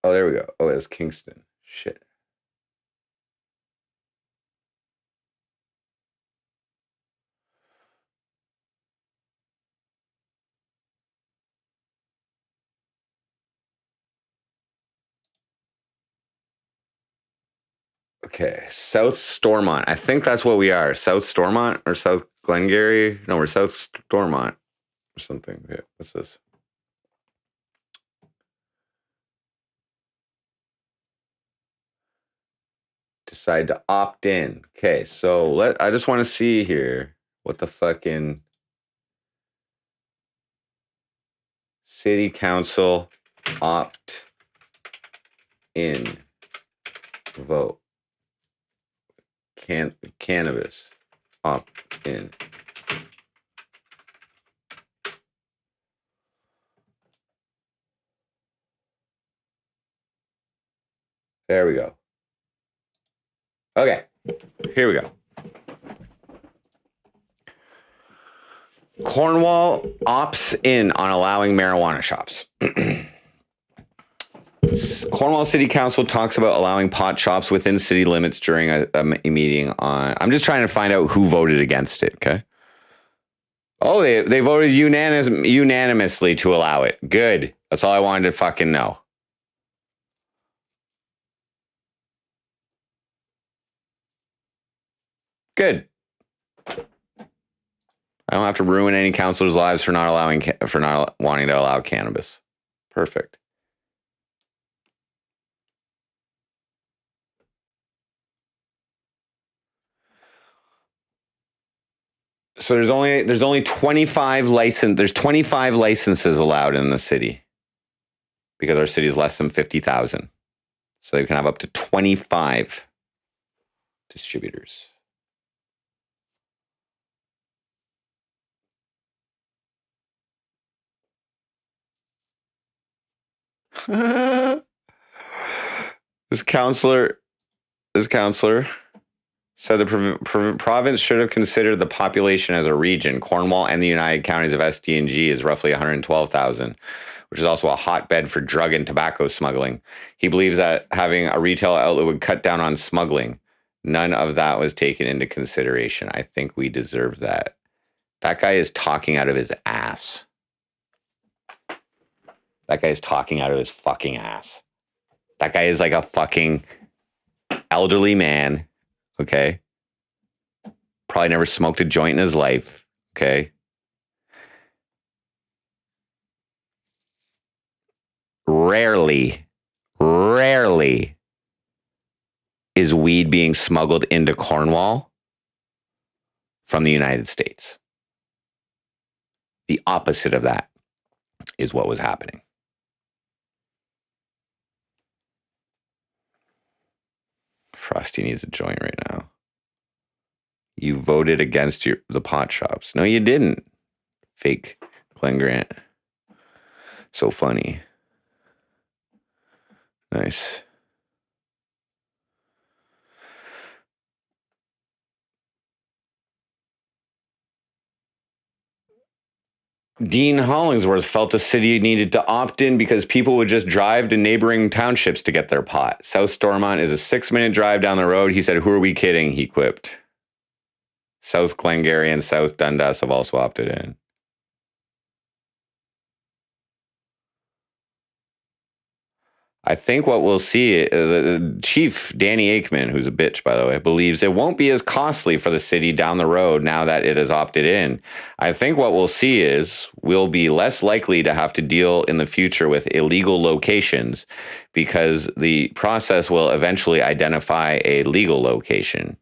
Oh, there we go. Oh, it's Kingston. Shit. Okay, South Stormont. I think that's what we are. South Stormont or South Glengarry? No, we're South Stormont or something. Okay, what's this? Decide to opt in. Okay, so I just want to see here what the fucking city council opt in vote. Cannabis opt in. There we go. Okay, here we go. Cornwall opts in on allowing marijuana shops. Cornwall City Council talks about allowing pot shops within city limits during a meeting on. I'm just trying to find out who voted against it. Okay. Oh, they voted unanimously to allow it. Good. That's all I wanted to fucking know. Good. I don't have to ruin any councilors' lives for not wanting to allow cannabis. Perfect. So there's only 25 licenses allowed in the city because our city is less than 50,000. So you can have up to 25 distributors. This counselor said the province should have considered the population as a region. Cornwall and the United Counties of SD&G is roughly 112,000, which is also a hotbed for drug and tobacco smuggling. He believes that having a retail outlet would cut down on smuggling. None of that was taken into consideration. I think we deserve that. That guy is talking out of his ass. That guy is talking out of his fucking ass. That guy is like a fucking elderly man. Okay. Probably never smoked a joint in his life. Okay. Rarely is weed being smuggled into Cornwall from the United States. The opposite of that is what was happening. Frosty needs a joint right now. You voted against the pot shops. No, you didn't. Fake Glenn Grant. So funny. Nice. Dean Hollingsworth felt the city needed to opt in because people would just drive to neighboring townships to get their pot. South Stormont is a 6-minute drive down the road. He said, "Who are we kidding?" He quipped. South Glengarry and South Dundas have also opted in. I think what we'll see, the chief, Danny Aikman, who's a bitch, by the way, believes it won't be as costly for the city down the road now that it has opted in. I think what we'll see is we'll be less likely to have to deal in the future with illegal locations because the process will eventually identify a legal location.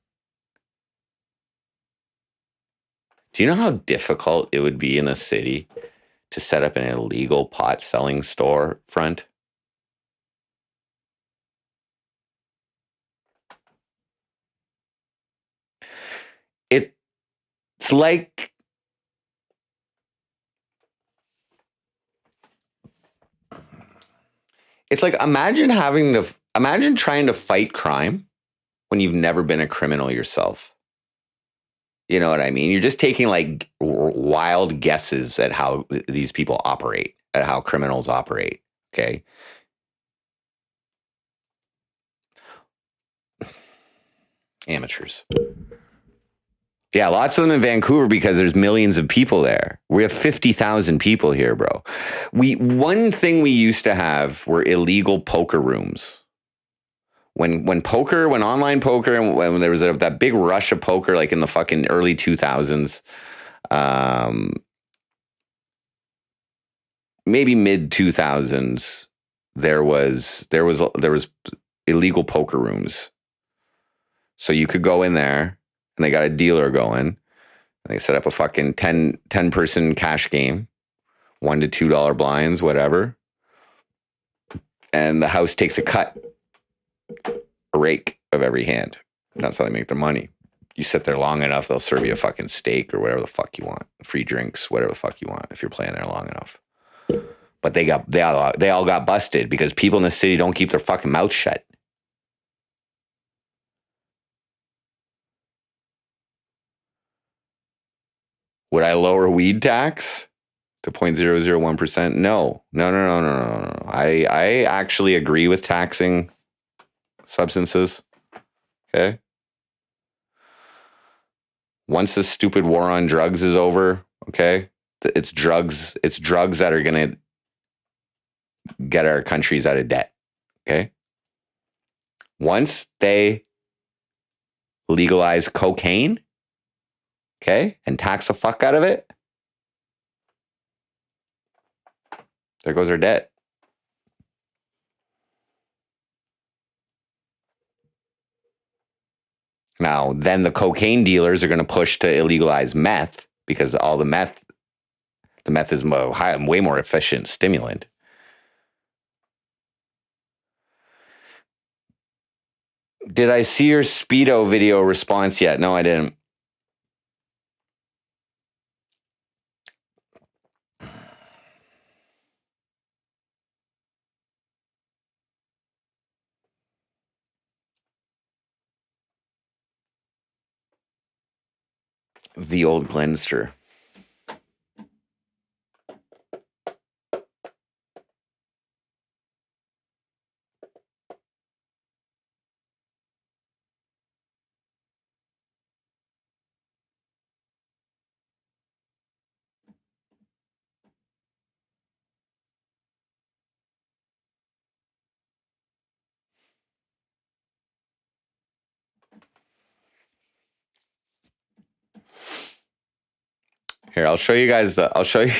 Do you know how difficult it would be in a city to set up an illegal pot selling store front? It's like imagine trying to fight crime when you've never been a criminal yourself. You know what I mean? You're just taking like wild guesses at how these people operate, at how criminals operate. Okay. Amateurs. Yeah, lots of them in Vancouver because there's millions of people there. We have 50,000 people here, bro. One thing we used to have were illegal poker rooms. When online poker, and when there was that big rush of poker, like in the fucking early 2000s, maybe mid 2000s, there was illegal poker rooms. So you could go in there, and they got a dealer going. And they set up a fucking 10 person cash game, $1 to $2 blinds, whatever. And the house takes a cut, a rake of every hand. That's how they make their money. You sit there long enough, they'll serve you a fucking steak or whatever the fuck you want, free drinks, whatever the fuck you want, if you're playing there long enough. But they all got busted because people in the city don't keep their fucking mouth shut. Would I lower weed tax to 0.001%? No. I actually agree with taxing substances. Okay. Once this stupid war on drugs is over, okay, it's drugs that are going to get our countries out of debt. Okay. Once they legalize cocaine, okay, and tax the fuck out of it, there goes our debt. Now, then the cocaine dealers are going to push to illegalize meth because all the meth is way more efficient stimulant. Did I see your Speedo video response yet? No, I didn't. The old Glenster. Here, I'll show you guys. I'll show you.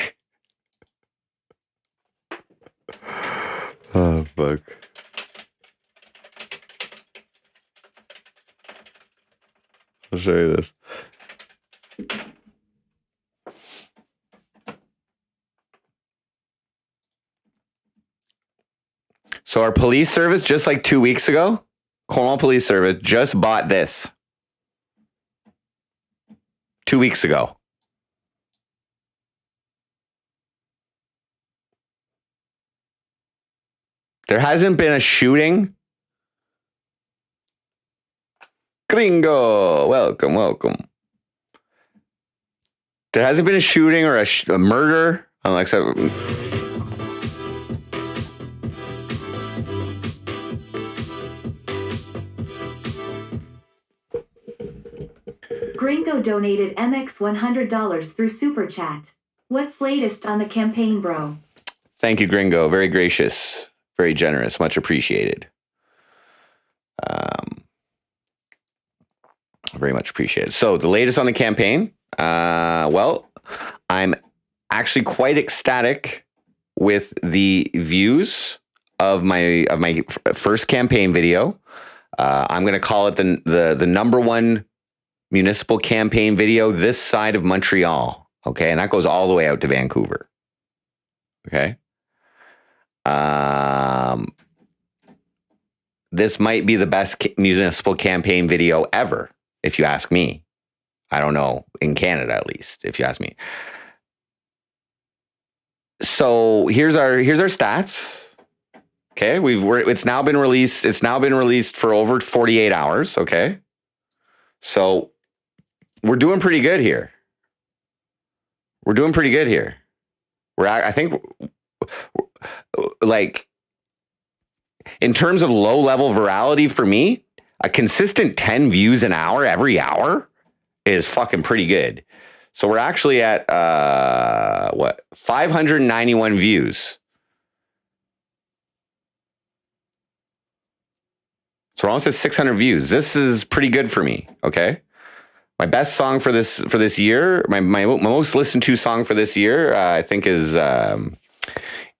Oh, fuck. I'll show you this. So our police service, just like 2 weeks ago, Cornwall Police Service just bought this. 2 weeks ago. There hasn't been a shooting. Gringo, welcome. There hasn't been a shooting or a murder. Gringo donated MX $100 through Super Chat. What's latest on the campaign, bro? Thank you, Gringo. Very gracious, very generous, much appreciated. Very much appreciated. So the latest on the campaign. Well, I'm actually quite ecstatic with the views of my first campaign video. I'm going to call it the number one municipal campaign video this side of Montreal. Okay, and that goes all the way out to Vancouver. Okay. This might be the best municipal campaign video ever, if you ask me. I don't know, in Canada at least, if you ask me. So here's our stats. Okay, it's now been released. It's now been released for over 48 hours. Okay, so we're doing pretty good here. I think, like, in terms of low level virality for me, a consistent 10 views an hour every hour is fucking pretty good. So we're actually at 591 views. So we're almost at 600 views. This is pretty good for me. Okay. My best song for this year, my most listened to song for this year, I think is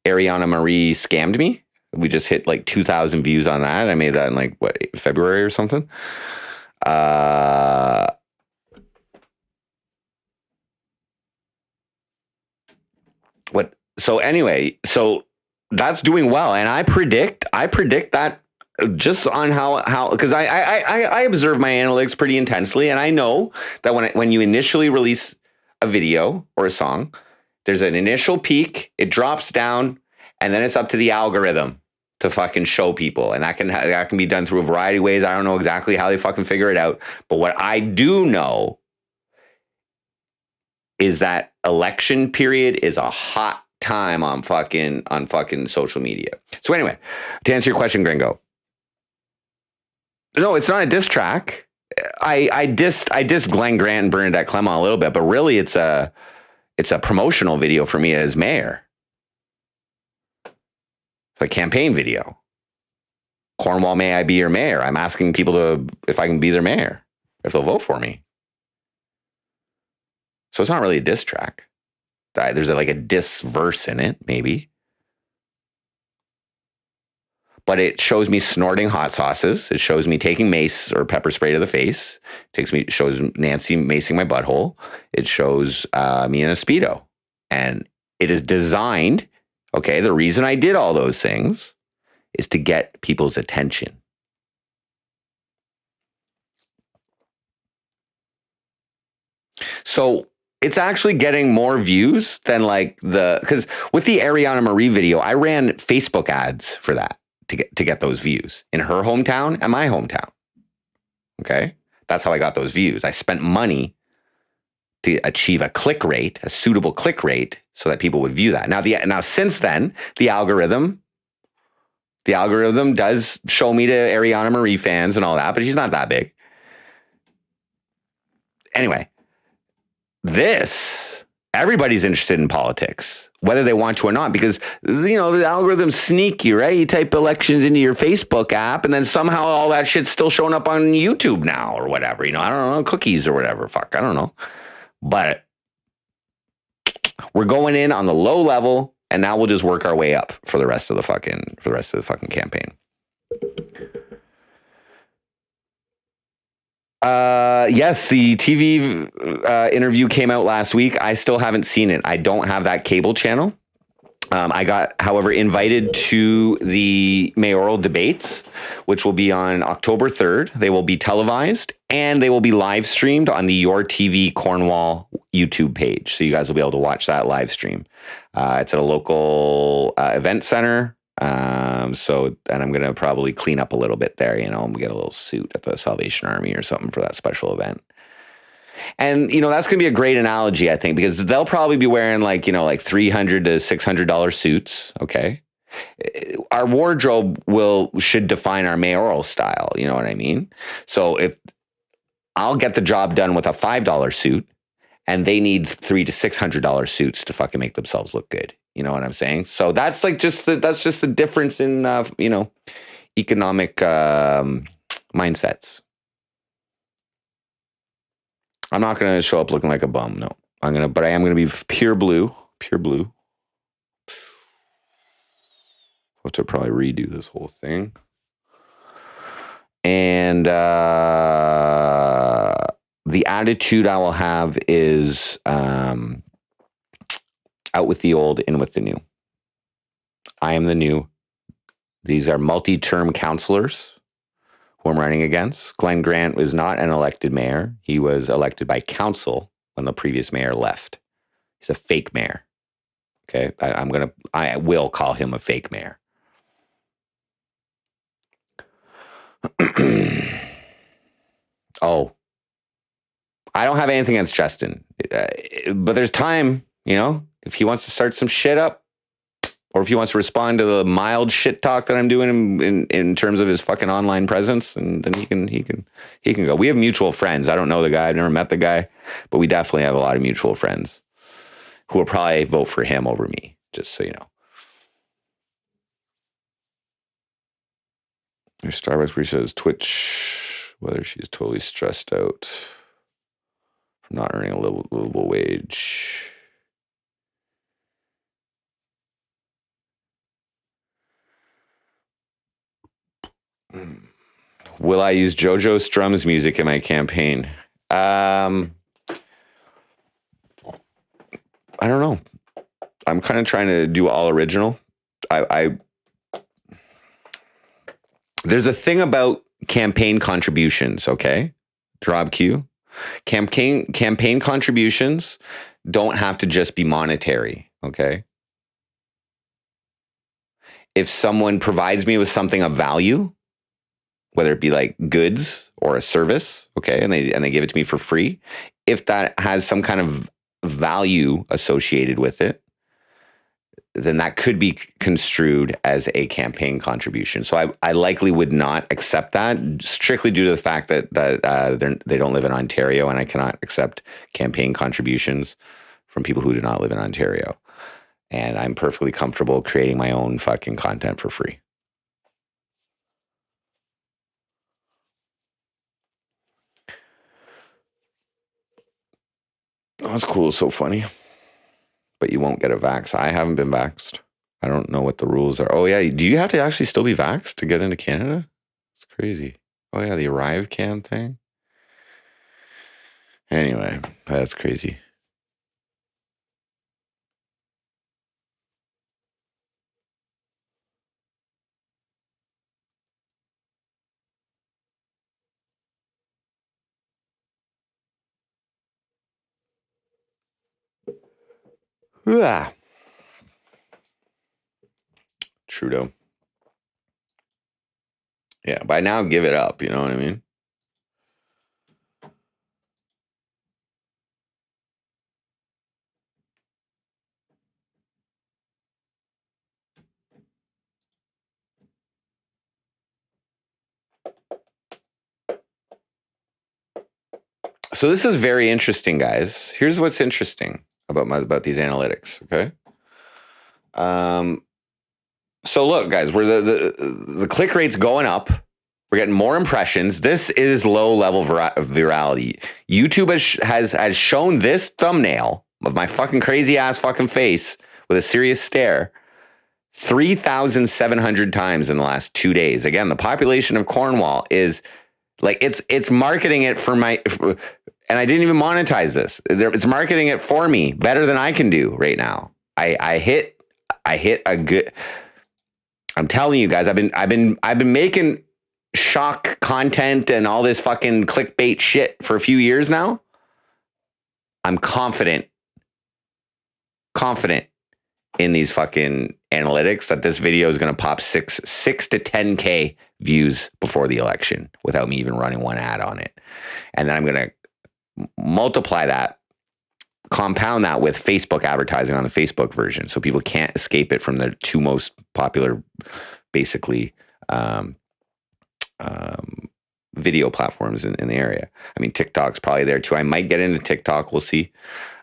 Ariana Marie Scammed Me. We just hit like 2,000 views on that. I made that in like February or something. So anyway, so that's doing well, and I predict that just on how because I observe my analytics pretty intensely, and I know that when you initially release a video or a song, there's an initial peak, it drops down, and then it's up to the algorithm to fucking show people, and that can be done through a variety of ways. I don't know exactly how they fucking figure it out, but what I do know is that election period is a hot time on fucking social media. So anyway, to answer your question, Gringo. No, it's not a diss track. I dissed Glenn Grant and Bernadette Clement a little bit, but really it's a promotional video for me as mayor. It's a campaign video. Cornwall, may I be your mayor? I'm asking people if I can be their mayor, if they'll vote for me. So it's not really a diss track. There's like a diss verse in it, maybe. But it shows me snorting hot sauces. It shows me taking mace or pepper spray to the face. It shows Nancy macing my butthole. It shows me in a Speedo. And it is designed, okay, the reason I did all those things is to get people's attention. So it's actually getting more views than because with the Ariana Marie video, I ran Facebook ads for that to get those views in her hometown and my hometown. Okay. That's how I got those views. I spent money to achieve a suitable click rate so that people would view that. Now since then, the algorithm does show me to Ariana Marie fans and all that, but she's not that big. Anyway, everybody's interested in politics, whether they want to or not, because, the algorithm's sneaky, right? You type elections into your Facebook app, and then somehow all that shit's still showing up on YouTube now or whatever. I don't know, cookies or whatever. Fuck, I don't know. But we're going in on the low level, and now we'll just work our way up for the rest of the fucking campaign. Yes, the TV interview came out last week. I still haven't seen it. I don't have that cable channel. I got, however, invited to the mayoral debates, which will be on October 3rd. They will be televised and they will be live streamed on the Your TV Cornwall YouTube page. So you guys will be able to watch that live stream. It's at a local event center. And I'm going to probably clean up a little bit there, you know, and get a little suit at the Salvation Army or something for that special event. And, you know, that's going to be a great analogy, I think, because they'll probably be wearing like, you know, like $300 to $600 suits. Okay. Our wardrobe should define our mayoral style. You know what I mean? So if I'll get the job done with a $5 suit and they need $300 to $600 suits to fucking make themselves look good. You know what I'm saying? So that's like that's just the difference in, you know, economic mindsets. I'm not going to show up looking like a bum. No, but I am going to be pure blue. I'll have to probably redo this whole thing. And the attitude I will have is out with the old, in with the new. I am the new. These are multi-term councilors who I'm running against. Glenn Grant was not an elected mayor. He was elected by council when the previous mayor left. He's a fake mayor. Okay, I will call him a fake mayor. Oh, I don't have anything against Justin, but there's time, you know, if he wants to start some shit up, or if he wants to respond to the mild shit talk that I'm doing in terms of his fucking online presence, and then he can go. We have mutual friends. I don't know the guy. I've never met the guy, but we definitely have a lot of mutual friends who will probably vote for him over me, just so you know. There's Starbucks where she says Twitch, whether she's totally stressed out from not earning a livable wage. Will I use Jojo Strum's music in my campaign? I don't know. I'm kind of trying to do all original. There's a thing about campaign contributions, okay? Rob Q. Campaign contributions don't have to just be monetary, okay? If someone provides me with something of value, whether it be like goods or a service, okay, and they give it to me for free, if that has some kind of value associated with it, then that could be construed as a campaign contribution. So I likely would not accept that, strictly due to the fact that they don't live in Ontario, and I cannot accept campaign contributions from people who do not live in Ontario. And I'm perfectly comfortable creating my own fucking content for free. Oh, that's cool. It's so funny. But you won't get a vax. I haven't been vaxxed. I don't know what the rules are. Oh, yeah. Do you have to actually still be vaxxed to get into Canada? It's crazy. Oh, yeah. The Arrive Can thing. Anyway, that's crazy. Ah. Trudeau. Yeah, by now give it up, you know what I mean? So this is very interesting, guys. Here's what's interesting about these analytics, okay? So look, guys, we're the click rate's going up. We're getting more impressions. This is low level virality. YouTube has shown this thumbnail of my fucking crazy ass fucking face with a serious stare 3,700 times in the last 2 days. Again, the population of Cornwall is like it's marketing it for my, and I didn't even monetize this. It's marketing it for me better than I can do right now. I hit I hit a good. I'm telling you guys, I've been making shock content and all this fucking clickbait shit for a few years now. I'm confident in these fucking analytics that this video is going to pop 6 to 10K views before the election without me even running one ad on it. And then I'm going to multiply that, compound that with Facebook advertising on the Facebook version, so people can't escape it from the two most popular, basically, video platforms in the area. I mean, TikTok's probably there too. I might get into TikTok. We'll see.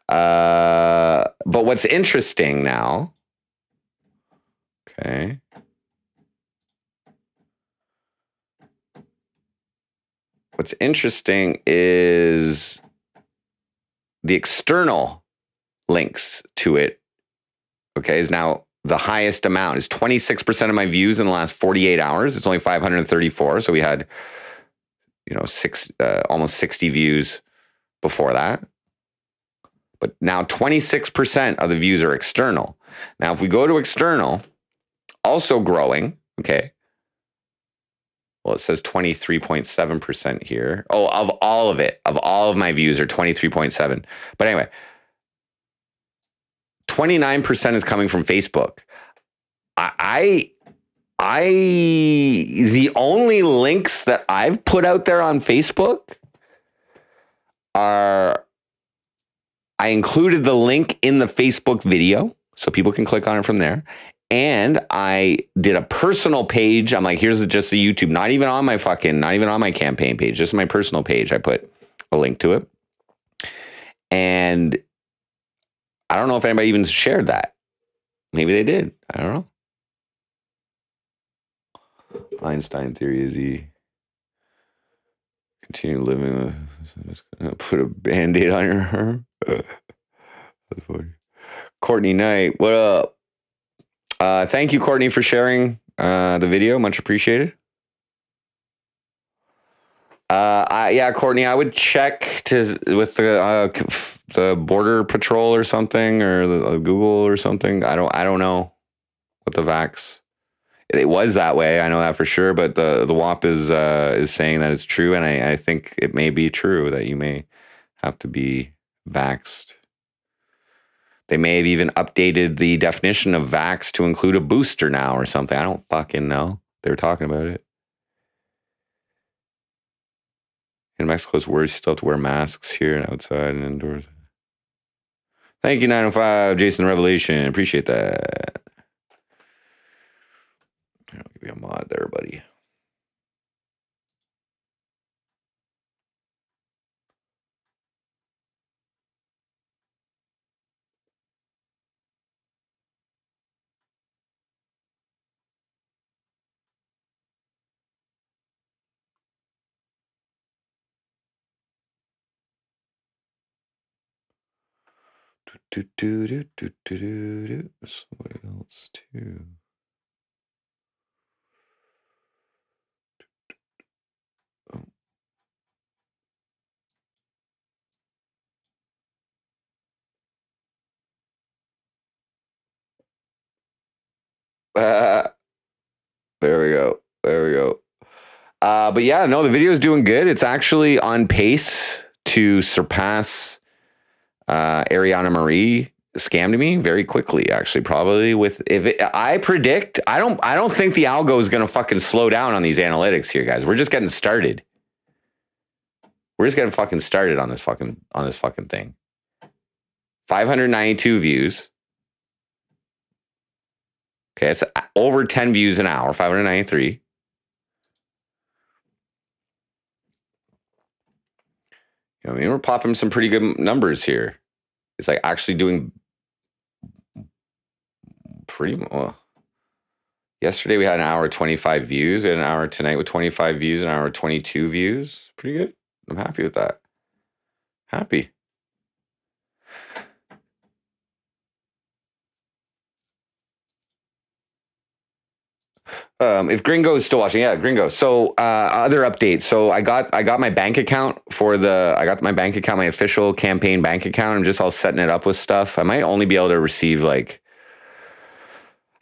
But what's interesting now, okay. What's interesting is the external links to it, okay, is now the highest amount. Is 26% of my views in the last 48 hours. It's only 534. So we had, almost 60 views before that. But now 26% of the views are external. Now, if we go to external, also growing, okay. Well, it says 23.7% here. Oh, of all of my views are 23.7. But anyway, 29% is coming from Facebook. The only links that I've put out there on Facebook are, I included the link in the Facebook video so people can click on it from there. And I did a personal page. I'm like, here's just the YouTube, not even on my campaign page, just my personal page. I put a link to it. And I don't know if anybody even shared that. Maybe they did. I don't know. Einstein theory is he continue living with, put a Band-Aid on your arm. That's funny. Courtney Knight, what up? Thank you, Courtney, for sharing the video. Much appreciated. Courtney, I would check with the Border Patrol or something, or the Google or something. I don't know what the vax. It was that way. I know that for sure. But the WAP is saying that it's true, and I think it may be true that you may have to be vaxxed. They may have even updated the definition of vax to include a booster now or something. I don't fucking know. They were talking about it. In Mexico, it's worse. You still have to wear masks here and outside and indoors. Thank you, 905, Jason Revelation. Appreciate that. I'll give you a mod there, buddy. Somebody else too. There we go. But yeah, no, the video is doing good. It's actually on pace to surpass Ariana Marie Scammed Me very quickly. Actually, probably I predict. I don't think the algo is going to fucking slow down on these analytics here, guys. We're just getting started. We're just getting fucking started on this fucking thing. 592 views. Okay, it's over 10 views an hour, 593. I mean, we're popping some pretty good numbers here. It's like actually doing pretty well. Yesterday we had an hour 25 views. We had an hour tonight with 25 views, an hour 22 views. Pretty good. I'm happy with that. Happy. If Gringo is still watching, yeah, Gringo. So other updates. So I got my bank account my official campaign bank account. I'm just all setting it up with stuff. I might only be able to receive like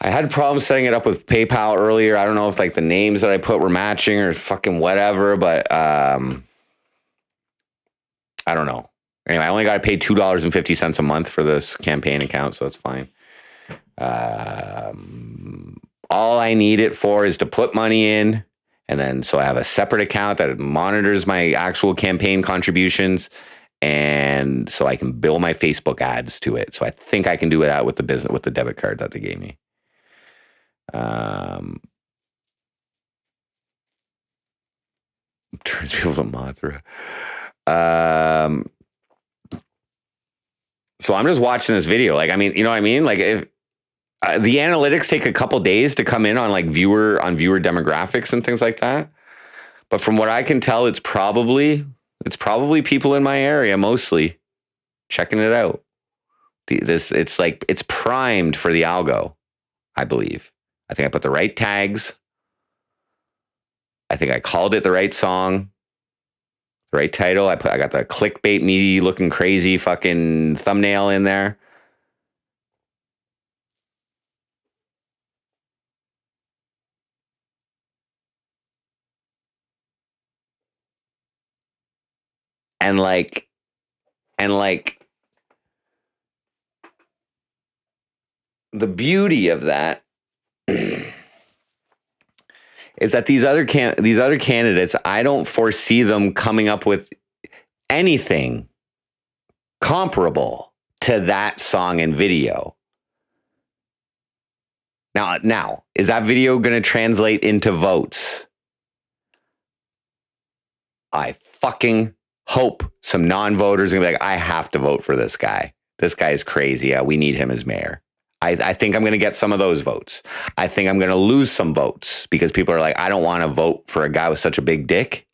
I had problems setting it up with PayPal earlier. I don't know if like the names that I put were matching or fucking whatever, but I don't know. Anyway, I only got to pay $2.50 a month for this campaign account, so it's fine. All I need it for is to put money in, and then so I have a separate account that monitors my actual campaign contributions, and so I can bill my Facebook ads to it. So I think I can do that with the debit card that they gave me. Turns people to Mothra. So I'm just watching this video. Like, I mean, you know what I mean? Like, if the analytics take a couple days to come in on like viewer demographics and things like that, but from what I can tell, it's probably people in my area mostly checking it out. It's primed for the algo, I believe. I think I put the right tags. I think I called it the right song, the right title. I got the clickbait me looking crazy fucking thumbnail in there. And like the beauty of that is that these other candidates, I don't foresee them coming up with anything comparable to that song and video. Now, is that video going to translate into votes? I fucking hope some non-voters are going to be like, I have to vote for this guy. This guy is crazy. Yeah, we need him as mayor. I think I'm going to get some of those votes. I think I'm going to lose some votes because people are like, I don't want to vote for a guy with such a big dick.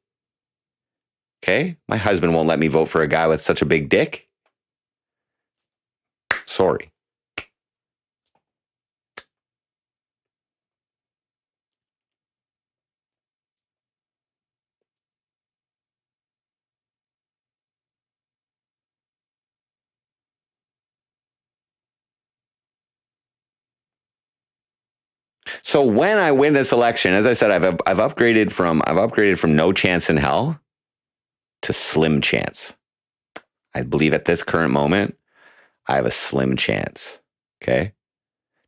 Okay? My husband won't let me vote for a guy with such a big dick. Sorry. So when I win this election, as I said, I've upgraded from no chance in hell to slim chance. I believe at this current moment, I have a slim chance. Okay.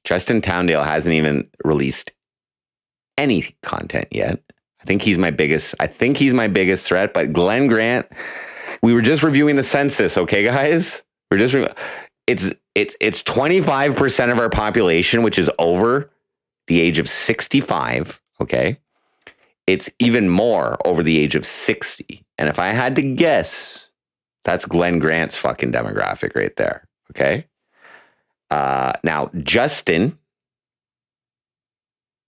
Justin Towndale hasn't even released any content yet. I think he's my biggest threat, but Glenn Grant, we were just reviewing the census, okay, guys? It's 25% of our population, which is over the age of 65, okay? It's even more over the age of 60. And if I had to guess, that's Glenn Grant's fucking demographic right there, okay? Now, Justin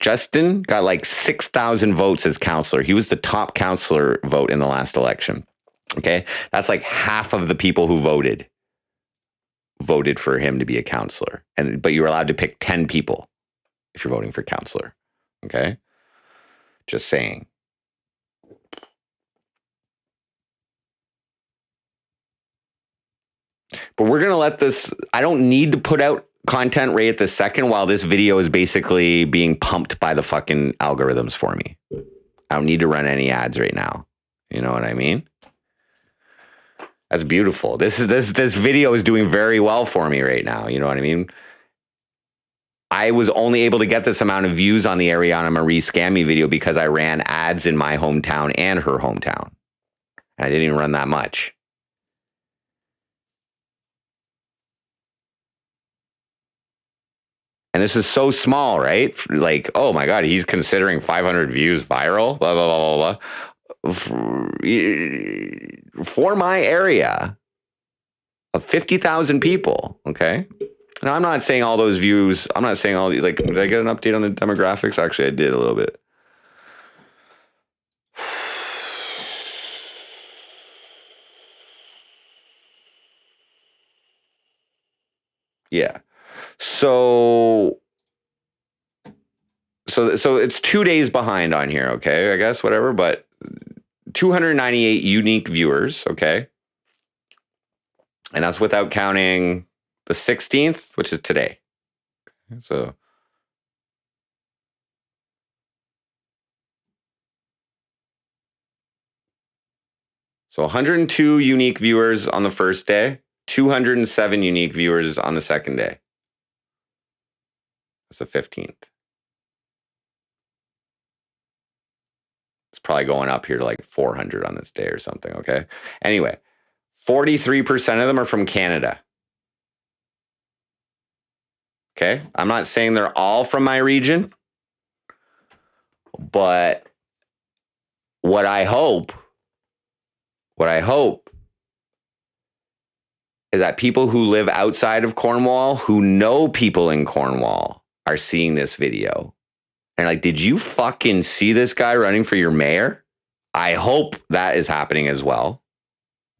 got like 6,000 votes as counselor. He was the top counselor vote in the last election, okay? That's like half of the people who voted for him to be a counselor. But you were allowed to pick 10 people if you're voting for counselor. Okay? Just saying. But we're going to let this, I don't need to put out content right at this second while this video is basically being pumped by the fucking algorithms for me. I don't need to run any ads right now. You know what I mean? That's beautiful. This video is doing very well for me right now. You know what I mean? I was only able to get this amount of views on the Ariana Marie Scammy video because I ran ads in my hometown and her hometown. And I didn't even run that much. And this is so small, right? Like, oh my God, he's considering 500 views viral, blah, blah, blah, blah, blah. For my area of 50,000 people, okay? Now, I'm not saying all those views, I'm not saying all these, like, did I get an update on the demographics? Actually, I did a little bit. Yeah. So it's 2 days behind on here, okay? I guess, whatever, but 298 unique viewers, okay? And that's without counting the 16th, which is today. So So 102 unique viewers on the first day, 207 unique viewers on the second day. That's the 15th. It's probably going up here to like 400 on this day or something, okay? Anyway, 43% of them are from Canada. Okay? I'm not saying they're all from my region, but what I hope is that people who live outside of Cornwall, who know people in Cornwall, are seeing this video. And like, did you fucking see this guy running for your mayor? I hope that is happening as well.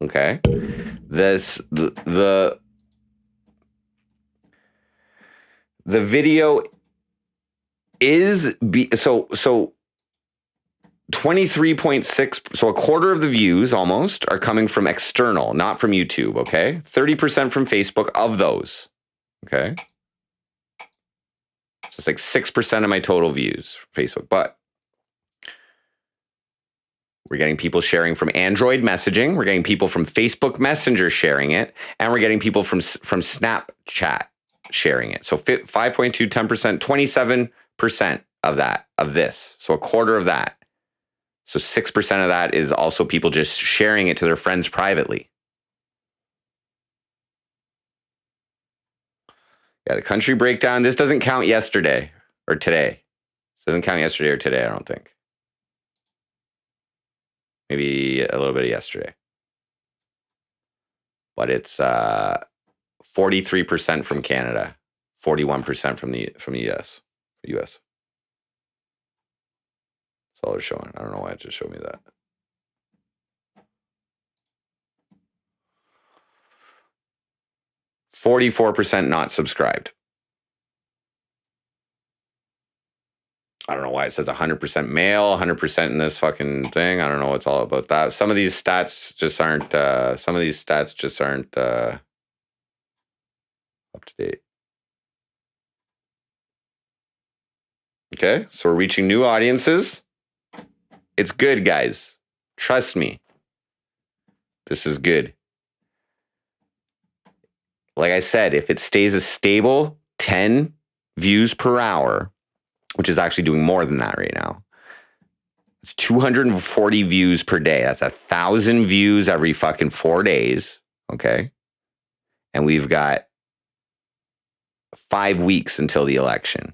Okay. The video is so 23.6, so a quarter of the views almost are coming from external, not from YouTube, okay? 30% from Facebook of those, okay? So it's like 6% of my total views for Facebook, but we're getting people sharing from Android messaging, we're getting people from Facebook Messenger sharing it, and we're getting people from Snapchat sharing it. So 5.2, 10%, 27% of this. So a quarter of that. So 6% of that is also people just sharing it to their friends privately. Yeah, the country breakdown. This doesn't count yesterday or today. This doesn't count yesterday or today, I don't think. Maybe a little bit of yesterday. But it's 43% from Canada, 41% from the US. US. That's all it's showing. I don't know why it just showed me that. %44 not subscribed. I don't know why it says 100% male, 100% in this fucking thing. I don't know what's all about that. Some of these stats just aren't. Up to date. Okay, so we're reaching new audiences. It's good, guys. Trust me. This is good. Like I said, if it stays a stable 10 views per hour, which is actually doing more than that right now, it's 240 views per day. That's 1,000 views every fucking 4 days. Okay. And we've got 5 weeks until the election.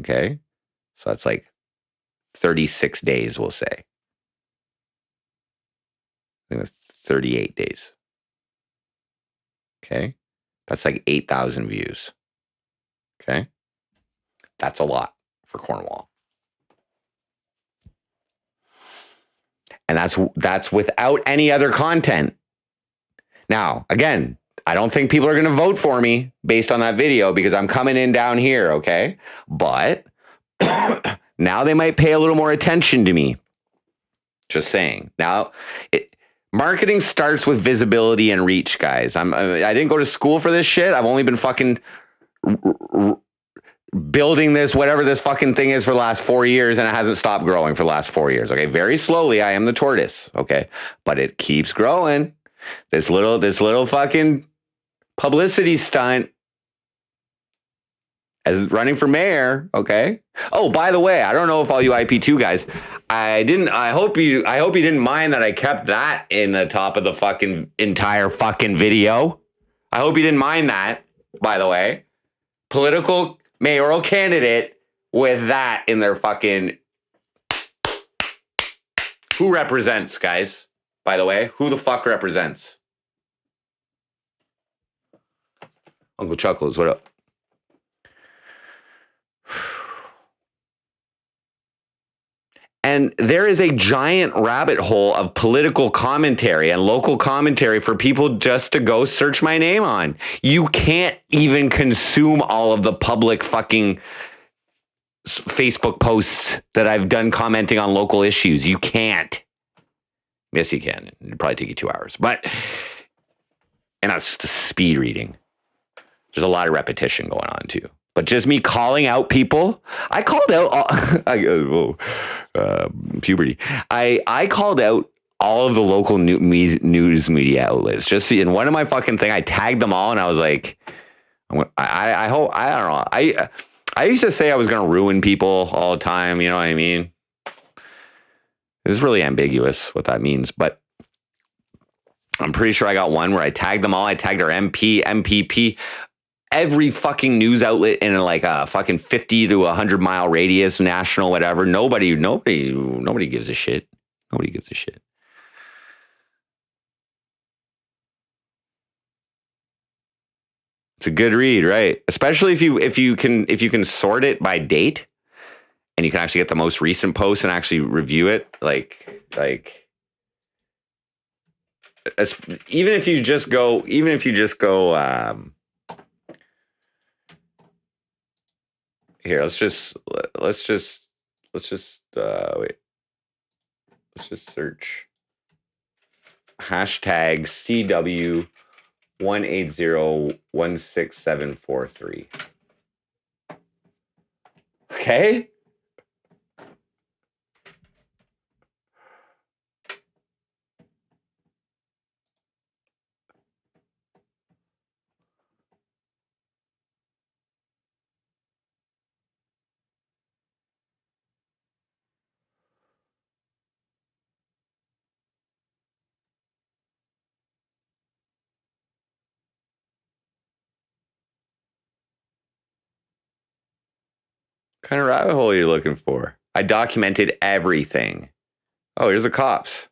Okay. So that's like 36 days, we'll say. I think it's 38 days. Okay. That's like 8,000 views. Okay. That's a lot for Cornwall. And that's without any other content. Now, again, I don't think people are going to vote for me based on that video because I'm coming in down here, okay? But now they might pay a little more attention to me. Just saying. Now, marketing starts with visibility and reach, guys. I didn't go to school for this shit. I've only been fucking building this, whatever this fucking thing is, for the last 4 years, and it hasn't stopped growing for the last 4 years. Okay, very slowly. I am the tortoise. Okay, but it keeps growing. This little fucking publicity stunt as running for mayor. Okay. Oh, by the way, I don't know if all you IP2 guys, I hope you didn't mind that I kept that in the top of the fucking entire fucking video. I hope you didn't mind that, by the way. Political mayoral candidate with that in their fucking... Who represents, guys? By the way, who the fuck represents? Uncle Chuckles, what up? And there is a giant rabbit hole of political commentary and local commentary for people just to go search my name on. You can't even consume all of the public fucking Facebook posts that I've done commenting on local issues. You can't. Yes, you can. It'd probably take you 2 hours. And that's speed reading. There's a lot of repetition going on too. But just me calling out people, I called out puberty. I called out all of the local news media outlets. Just in one of my fucking thing, I tagged them all, and I was like, I hope, I don't know. I used to say I was going to ruin people all the time. You know what I mean? It's really ambiguous what that means, but I'm pretty sure I got one where I tagged them all. I tagged our MP, MPP, every fucking news outlet in like a fucking 50 to 100 mile radius, national, whatever. Nobody gives a shit. Nobody gives a shit. It's a good read, right? Especially if you can sort it by date, and you can actually get the most recent post and actually review it. Even if you just go, here, let's just wait. Let's just search hashtag CW 180-16743. Okay. What kind of rabbit hole are you looking for? I documented everything. Oh, here's the cops.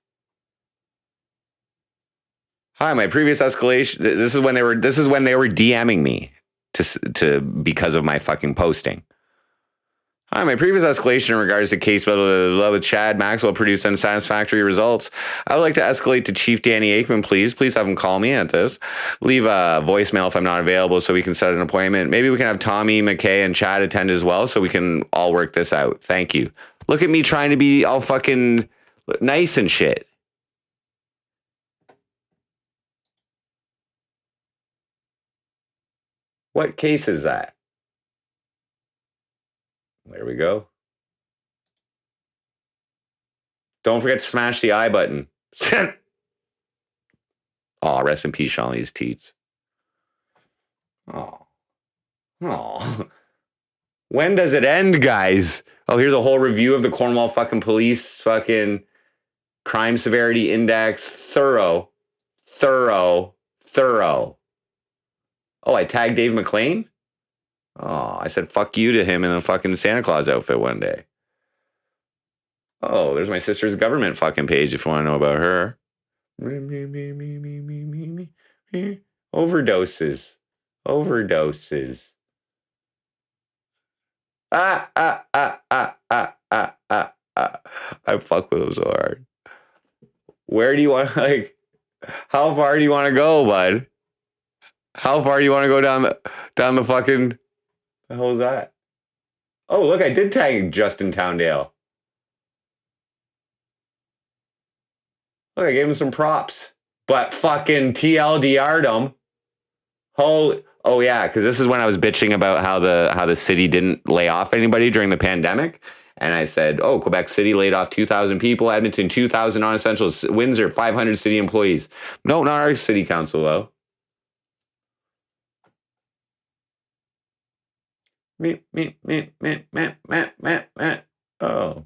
Hi, my previous escalation. This is when they were DMing me to because of my fucking posting. Hi, my previous escalation in regards to case blah, blah, blah, with Chad Maxwell produced unsatisfactory results. I would like to escalate to Chief Danny Aikman, please. Please have him call me at this. Leave a voicemail if I'm not available so we can set an appointment. Maybe we can have Tommy, McKay, and Chad attend as well so we can all work this out. Thank you. Look at me trying to be all fucking nice and shit. What case is that? There we go. Don't forget to smash the I button. Oh, rest in peace, Sean Lee's teats. Oh. When does it end, guys? Oh, here's a whole review of the Cornwall fucking police fucking crime severity index. Thorough. Oh, I tagged Dave McLean? Oh, I said fuck you to him in a fucking Santa Claus outfit one day. Oh, there's my sister's government fucking page if you want to know about her. Overdoses. I fuck with them so hard. Where do you want, like, how far do you want to go, bud? How far do you want to go down the fucking, the hell is that? Oh, look, I did tag Justin Towndale. Look, I gave him some props, but fucking TLDR'd him. Oh yeah, because this is when I was bitching about how the city didn't lay off anybody during the pandemic, and I said, "Oh, Quebec City laid off 2,000 people, Edmonton 2,000 non-essentials, Windsor 500 city employees." No, not our city council though. Me. Oh.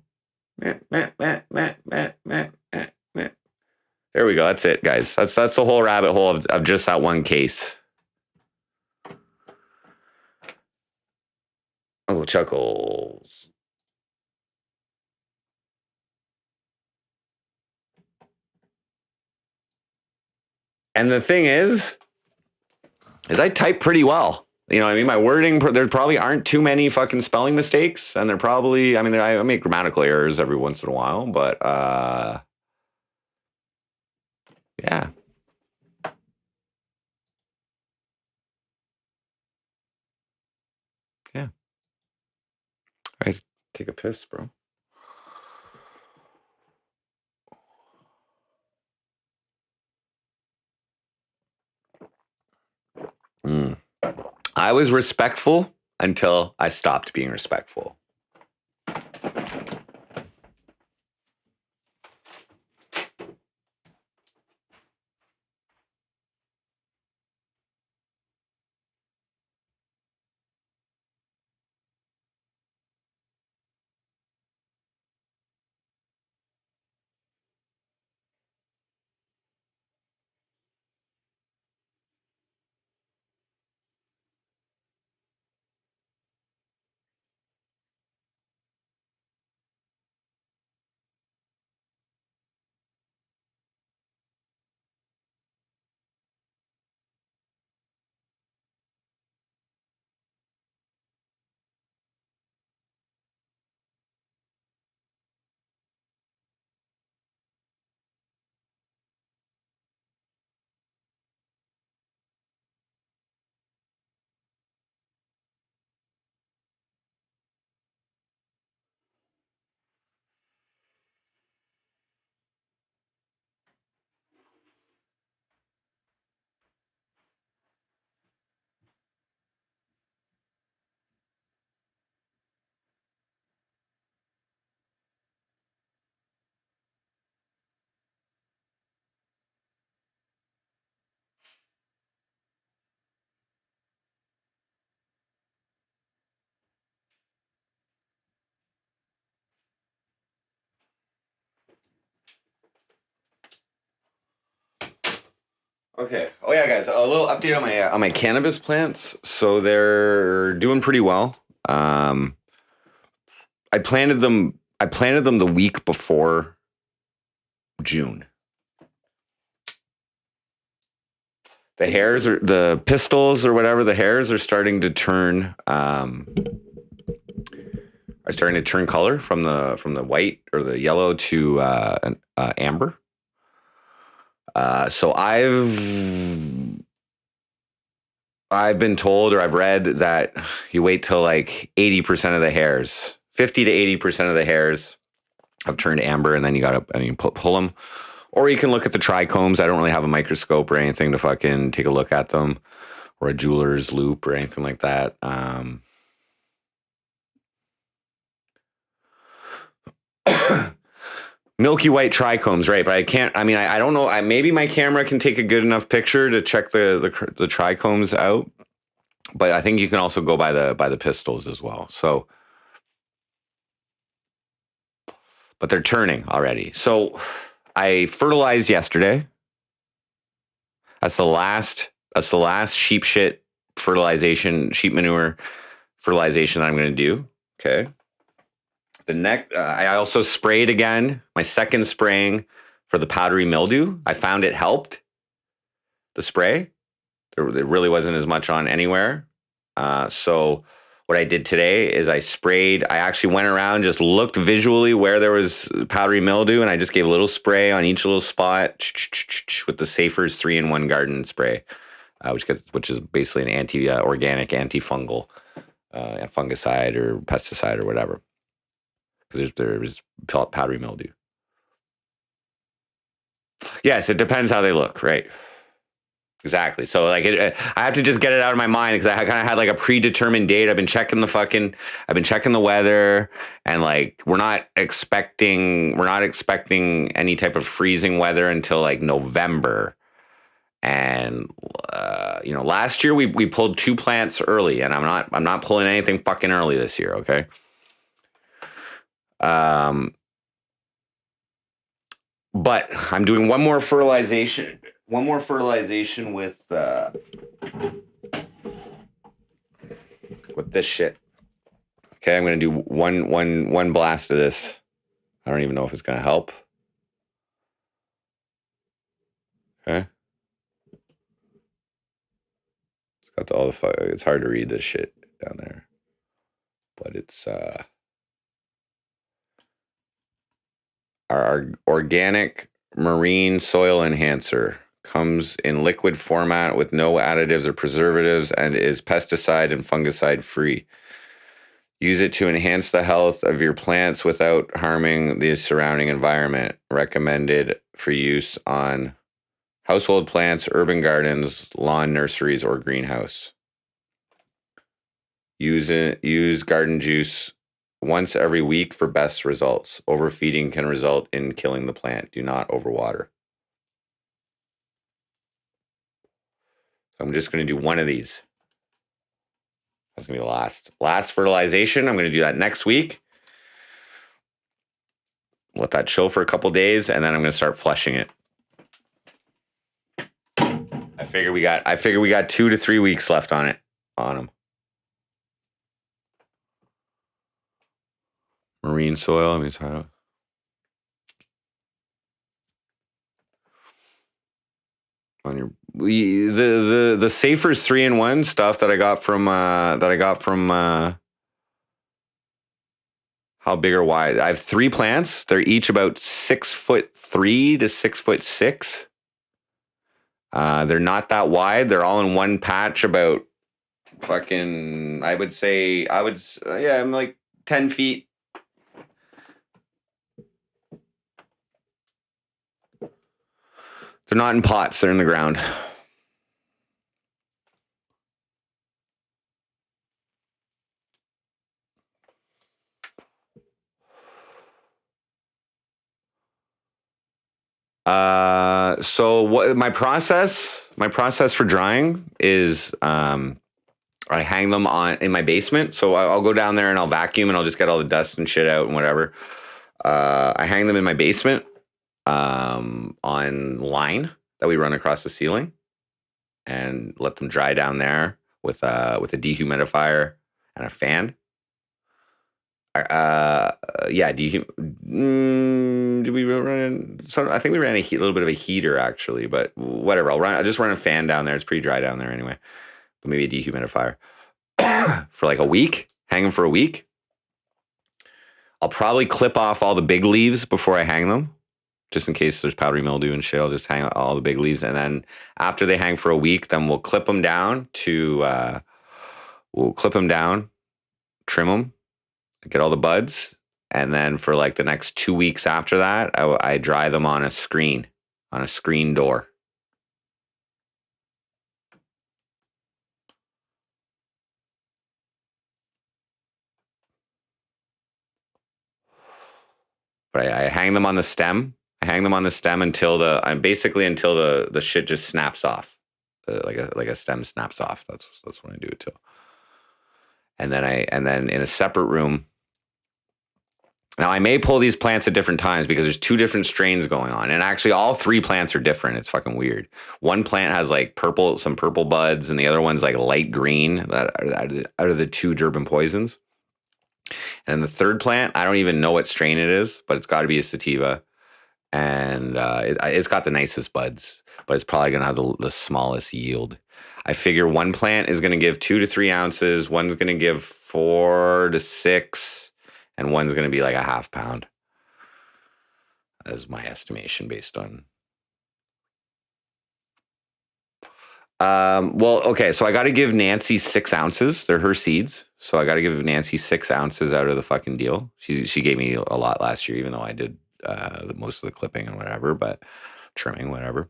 There we go. That's it, guys. That's the whole rabbit hole of just that one case. Oh, chuckles. And the thing is I type pretty well. You know what I mean? My wording, there probably aren't too many fucking spelling mistakes. And they're probably, I mean, I make grammatical errors every once in a while, but yeah. Yeah. All right. Take a piss, bro. I was respectful until I stopped being respectful. Okay. Oh yeah, guys. A little update on my cannabis plants. So they're doing pretty well. I planted them. I planted them the week before June. The hairs or the pistils or whatever, the hairs are starting to turn. Are starting to turn color from the white or the yellow to amber. So I've been told or I've read that you wait till like 80% of the hairs, 50 to 80% of the hairs have turned amber, and then you pull them. Or you can look at the trichomes. I don't really have a microscope or anything to fucking take a look at them, or a jeweler's loop or anything like that. Milky white trichomes, right? But I can't. I mean, I don't know. Maybe my camera can take a good enough picture to check the trichomes out. But I think you can also go by the pistils as well. So, but they're turning already. So, I fertilized yesterday. That's the last sheep shit fertilization, sheep manure fertilization that I'm going to do. Okay. The next, I also sprayed again, my second spraying for the powdery mildew. I found it helped the spray. There really wasn't as much on anywhere. So what I did today is I actually went around, just looked visually where there was powdery mildew, and I just gave a little spray on each little spot with the Safer's 3-in-1 garden spray, which is basically an organic antifungal fungicide or pesticide or whatever. Because there's powdery mildew. Yes, it depends how they look, right? Exactly. So like, I have to just get it out of my mind because I kind of had like a predetermined date. I've been checking the weather, and like we're not expecting any type of freezing weather until like November. And last year we pulled 2 plants early, and I'm not pulling anything fucking early this year. Okay. But I'm doing one more fertilization with this shit. Okay, I'm gonna do one blast of this. I don't even know if it's gonna help. Okay. It's got all the it's hard to read this shit down there. But it's our organic marine soil enhancer. Comes in liquid format with no additives or preservatives and is pesticide and fungicide free. Use it to enhance the health of your plants without harming the surrounding environment. Recommended for use on household plants, urban gardens, lawn nurseries, or greenhouse. Use garden juice once every week for best results. Overfeeding can result in killing the plant. Do not overwater. I'm just going to do one of these. That's going to be the last fertilization. I'm going to do that next week. Let that chill for a couple days, and then I'm going to start flushing it. I figure we got 2 to 3 weeks left on them. Marine soil. Let me try it. On your the Safer's 3-in-1 stuff that I got from how big or wide? I have 3 plants. They're each about 6'3" to 6'6". They're not that wide. They're all in one patch about fucking, I'm like 10 feet. They're not in pots. They're in the ground. So what my process for drying is, I hang them in my basement. So I'll go down there and I'll vacuum and I'll just get all the dust and shit out and whatever. I hang them in my basement, on line that we run across the ceiling. and let them dry down there with a dehumidifier and a fan. Yeah, did we run? So I think we ran a little bit of a heater actually, but whatever. I'll just run a fan down there. It's pretty dry down there anyway. But maybe a dehumidifier for like a week. Hang them for a week. I'll probably clip off all the big leaves before I hang them, just in case there's powdery mildew and shit. I'll just hang all the big leaves, and then after they hang for a week, then we'll clip them down trim them, get all the buds, and then for like the next 2 weeks after that, I dry them on a screen door. But I hang them on the stem. I hang them on the stem until the shit just snaps off, like a stem snaps off. That's when I do it till. And then in a separate room. Now I may pull these plants at different times because there's 2 different strains going on, and actually all 3 plants are different. It's fucking weird. One plant has like some purple buds, and the other one's like light green. That out of the 2 Durban poisons. And the third plant, I don't even know what strain it is, but it's got to be a sativa, and it's got the nicest buds, but it's probably gonna have the smallest yield. I figure one plant is gonna give 2 to 3 ounces, one's gonna give 4 to 6, and one's gonna be like a half pound. That's my estimation based on. Well, okay, so I got to give Nancy 6 ounces. They're her seeds, so I got to give Nancy 6 ounces out of the fucking deal. She gave me a lot last year, even though I did most of the clipping and whatever, but trimming, whatever.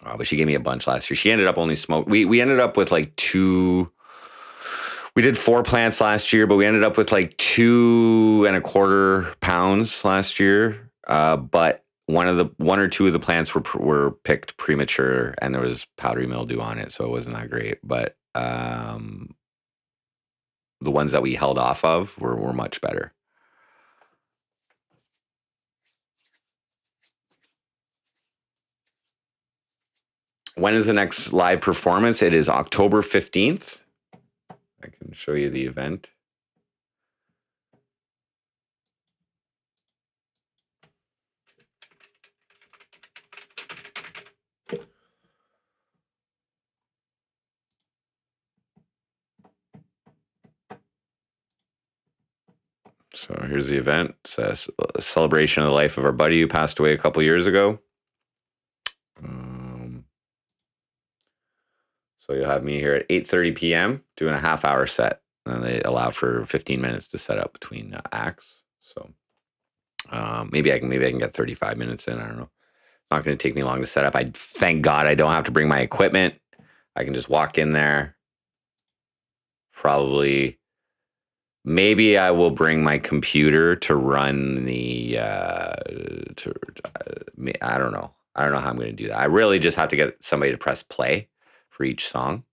But she gave me a bunch last year. She ended up only we ended up with like 2. We did 4 plants last year, but we ended up with like 2.25 pounds last year. But one or two of the plants were picked premature, and there was powdery mildew on it, so it wasn't that great. But the ones that we held off of were much better. When is the next live performance? It is October 15th. I can show you the event. So here's the event. It's a celebration of the life of our buddy who passed away a couple years ago. So you'll have me here at 8:30 p.m. doing a half-hour set, and they allow for 15 minutes to set up between acts. So maybe I can get 35 minutes in. I don't know. It's not going to take me long to set up. Thank God I don't have to bring my equipment. I can just walk in there. Probably, maybe I will bring my computer to run the. I don't know. I don't know how I'm going to do that. I really just have to get somebody to press play for each song.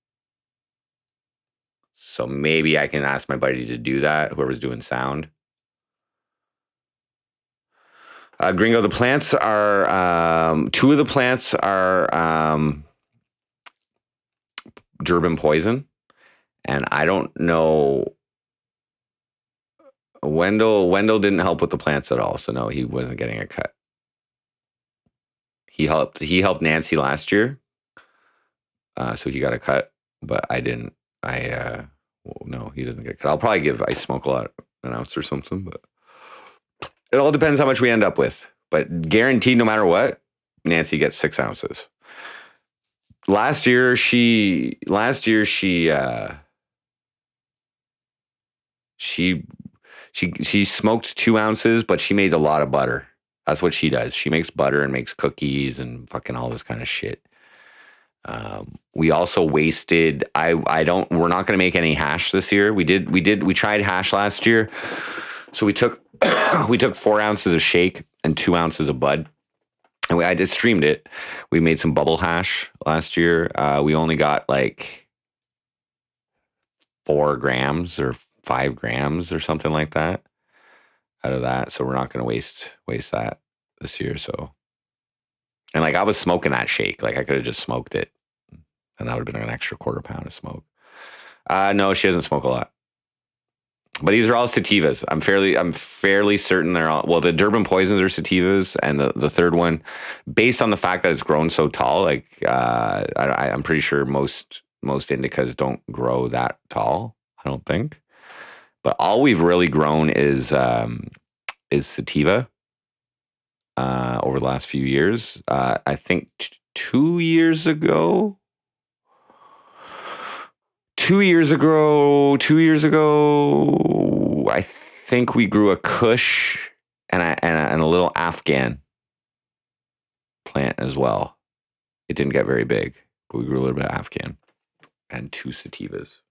So maybe I can ask my buddy to do that, whoever's doing sound. Gringo, the plants are, 2 of the plants are Durban poison. And I don't know. Wendell didn't help with the plants at all. So no, he wasn't getting a cut. He helped Nancy last year. So he got a cut, but I didn't. No, he doesn't get a cut. I'll probably give I Smoke a Lot an ounce or something, but it all depends how much we end up with. But guaranteed, no matter what, Nancy gets 6 ounces. Last year she smoked 2 ounces, but she made a lot of butter. That's what she does. She makes butter and makes cookies and fucking all this kind of shit. We also wasted. We're not going to make any hash this year. We tried hash last year. So we took 4 ounces of shake and 2 ounces of bud. And I just streamed it. We made some bubble hash last year. We only got like 4 grams or 5 grams or something like that out of that. So we're not going to waste that this year. So, and like I was smoking that shake, like I could have just smoked it. and that would have been an extra quarter pound of smoke. No, she doesn't smoke a lot. But these are all sativas. I'm fairly certain they're all, well, the Durban poisons are sativas, and the third one, based on the fact that it's grown so tall, like I'm pretty sure most indicas don't grow that tall. I don't think. But all we've really grown is sativa over the last few years. I think 2 years ago. 2 years ago, I think we grew a Kush and a little Afghan plant as well. It didn't get very big, but we grew a little bit of Afghan and 2 sativas.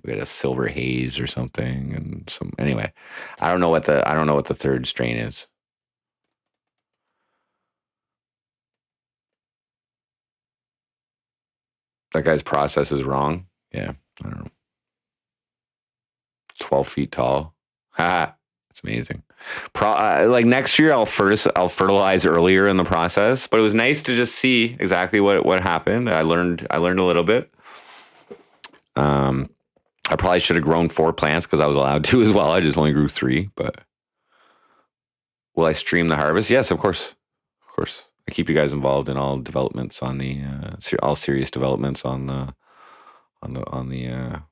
We had a silver haze or something, and some. Anyway, I don't know what the third strain is. That guy's process is wrong. Yeah, I don't know. 12 feet tall. Ha! It's amazing. Like next year, I'll fertilize earlier in the process. But it was nice to just see exactly what happened. I learned a little bit. I probably should have grown 4 plants because I was allowed to as well. I just only grew 3. But will I stream the harvest? Yes, of course. Of course. I keep you guys involved in all developments on the all serious developments on the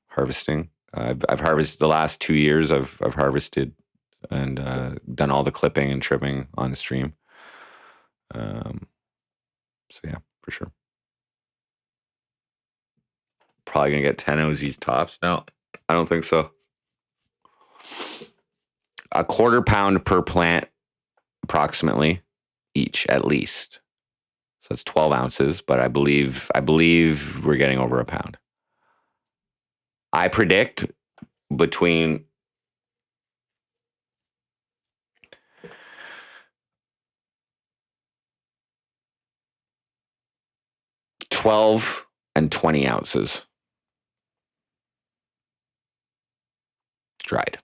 harvesting. I've harvested the last 2 years. I've harvested and done all the clipping and trimming on the stream. So yeah, for sure. Probably gonna get 10 OZs tops. No, I don't think so. A quarter pound per plant, approximately, each at least. So it's 12 ounces, but I believe we're getting over a pound. I predict between 12 and 20 ounces dried.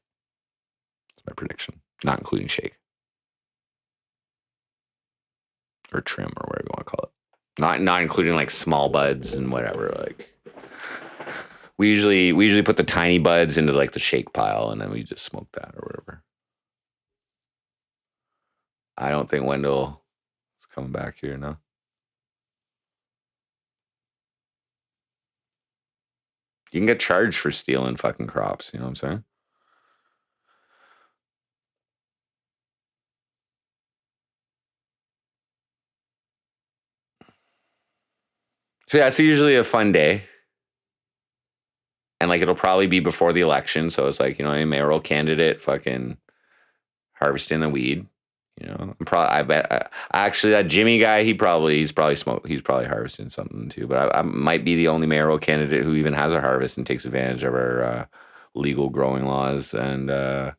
That's my prediction, not including shake or trim or whatever you want to call it. Not including like small buds and whatever. Like we usually put the tiny buds into like the shake pile, and then we just smoke that or whatever. I don't think Wendell is coming back here now. You can get charged for stealing fucking crops. You know what I'm saying? So yeah, it's usually a fun day. And like it'll probably be before the election. So it's like, a mayoral candidate fucking harvesting the weed. I bet actually that Jimmy guy, he's probably harvesting something too. But I might be the only mayoral candidate who even has a harvest and takes advantage of our legal growing laws. And well,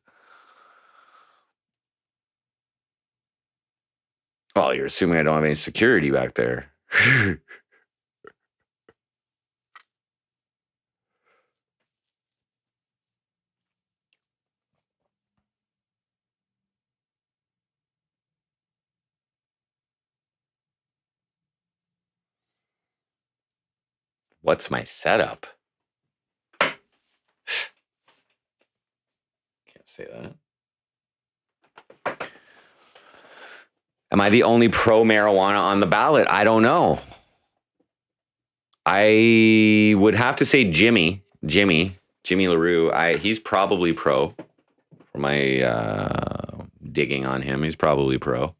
you're assuming I don't have any security back there. What's my setup? Can't say that. Am I the only pro marijuana on the ballot? I don't know. I would have to say Jimmy LaRue. He's probably pro. For my digging on him, he's probably pro.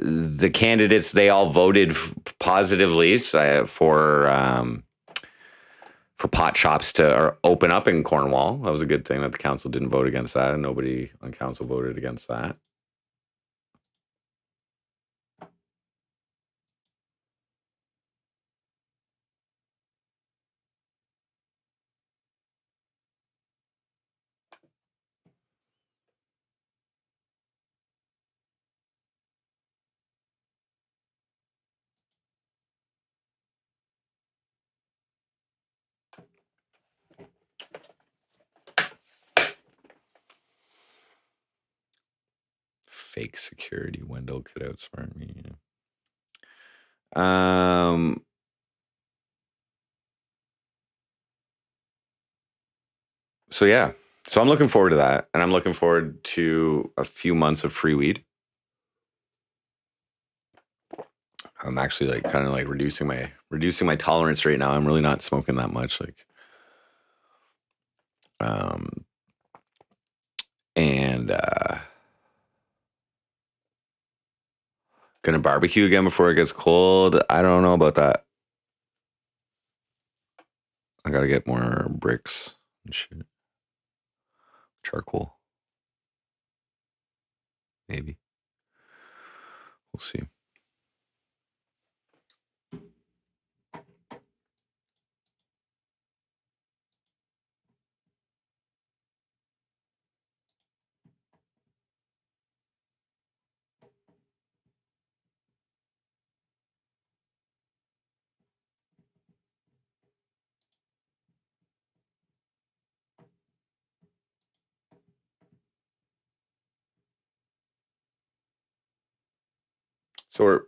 The candidates, they all voted positively for pot shops to open up in Cornwall. That was a good thing that the council didn't vote against that, and nobody on council voted against that. Fake security. Wendell could outsmart me. Um, so yeah, so I'm looking forward to that, and I'm looking forward to a few months of free weed. I'm actually like kind of like reducing my tolerance right now. I'm really not smoking that much, like, and gonna barbecue again before it gets cold. I don't know about that. I gotta get more bricks and shit. Charcoal, maybe. We'll see. So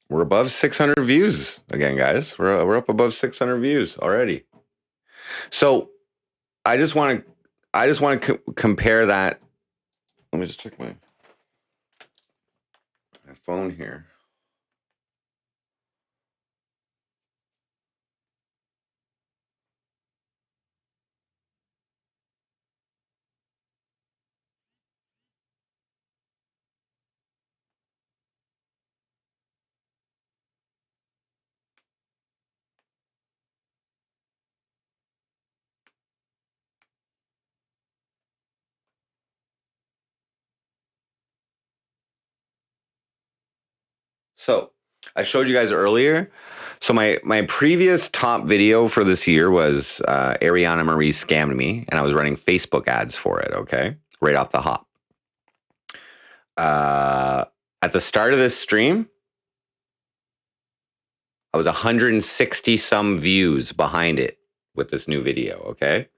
we're above 600 views again, guys. We're up above 600 views already. So I just want to compare that. Let me just check my phone here. So I showed you guys earlier. So my previous top video for this year was Ariana Marie scammed me, and I was running Facebook ads for it. Okay, right off the hop. At the start of this stream, I was 160 some views behind it with this new video. Okay,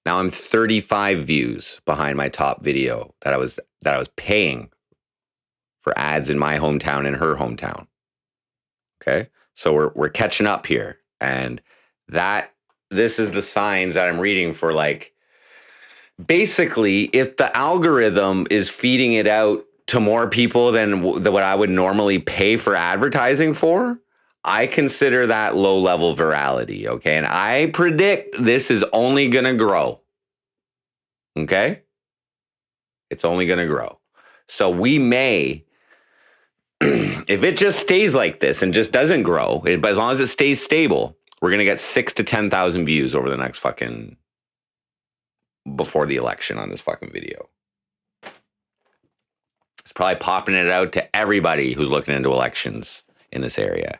now I'm 35 views behind my top video that I was paying for ads in my hometown and her hometown. Okay, so we're catching up here, and this is the signs that I'm reading for. Like, basically, if the algorithm is feeding it out to more people than what I would normally pay for advertising for, I consider that low level virality. Okay, and I predict this is only gonna grow. Okay, it's only gonna grow. So we may. If it just stays like this and just doesn't grow, but as long as it stays stable, we're gonna get 6,000 to 10,000 views over the next fucking before the election on this fucking video. It's probably popping it out to everybody who's looking into elections in this area.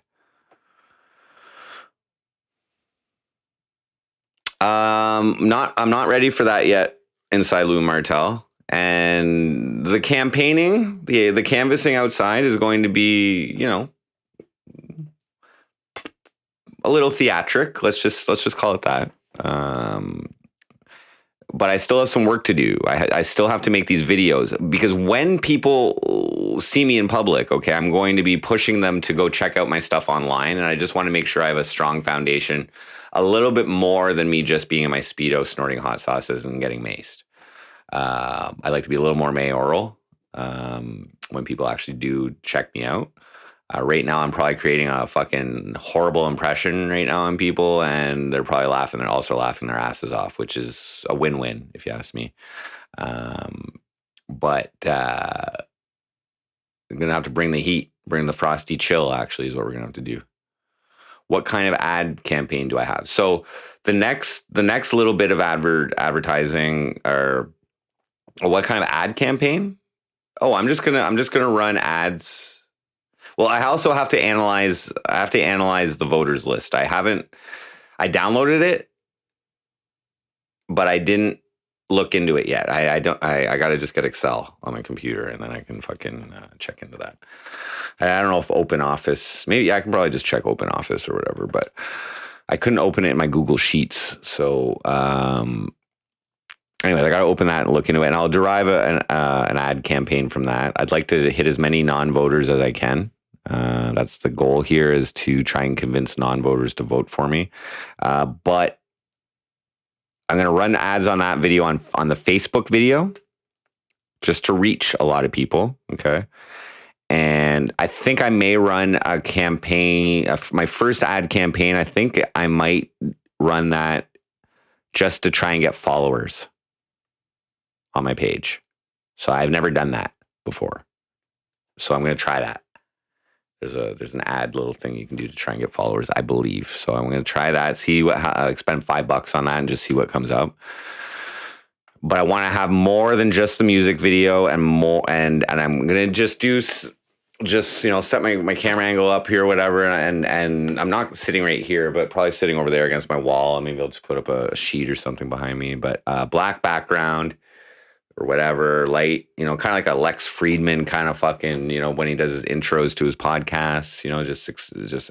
I'm not ready for that yet inside Lou Martel. And the campaigning, the canvassing outside is going to be, you know, a little theatric. Let's just call it that. But I still have some work to do. I still have to make these videos, because when people see me in public, okay, I'm going to be pushing them to go check out my stuff online. And I just want to make sure I have a strong foundation, a little bit more than me just being in my Speedo snorting hot sauces and getting maced. I like to be a little more mayoral when people actually do check me out. Right now, I'm probably creating a fucking horrible impression right now on people, and they're probably laughing. They're also laughing their asses off, which is a win-win, if you ask me. But I'm going to have to bring the heat, bring the Frosty chill, actually, is what we're going to have to do. What kind of ad campaign do I have? So the next little bit of advertising, or what kind of ad campaign? Oh, I'm just gonna run ads. Well, I also have to analyze the voters list. I downloaded it, but I didn't look into it yet. I got to just get Excel on my computer, and then I can fucking check into that. I don't know if Open Office, maybe I can probably just check Open Office or whatever, but I couldn't open it in my Google Sheets. So anyways, I got to open that and look into it, and I'll derive an ad campaign from that. I'd like to hit as many non-voters as I can. That's the goal here, is to try and convince non-voters to vote for me. But I'm going to run ads on that video on the Facebook video just to reach a lot of people. Okay. And I think I may run a campaign, my first ad campaign. I think I might run that just to try and get followers on my page. So I've never done that before. So I'm going to try that. There's an ad little thing you can do to try and get followers, I believe. So I'm going to try that, see what, spend $5 on that and just see what comes up. But I want to have more than just the music video and more, and I'm going to just do, set my camera angle up here or whatever. And I'm not sitting right here, but probably sitting over there against my wall. And maybe I'll just put up a sheet or something behind me, but black background or whatever, light, kind of like a Lex Friedman kind of fucking, when he does his intros to his podcasts,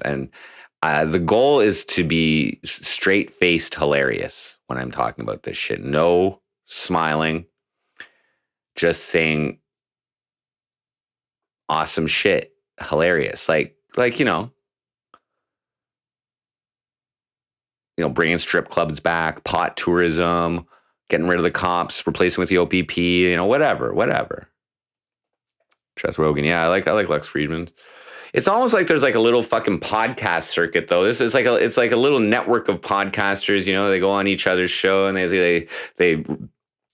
and the goal is to be straight-faced hilarious when I'm talking about this shit. No smiling, just saying awesome shit, hilarious, like bringing strip clubs back, pot tourism, getting rid of the cops, replacing with the OPP, whatever. Trust Rogan, yeah, I like Lex Friedman. It's almost like there's like a little fucking podcast circuit though. This is it's like a little network of podcasters. They go on each other's show and they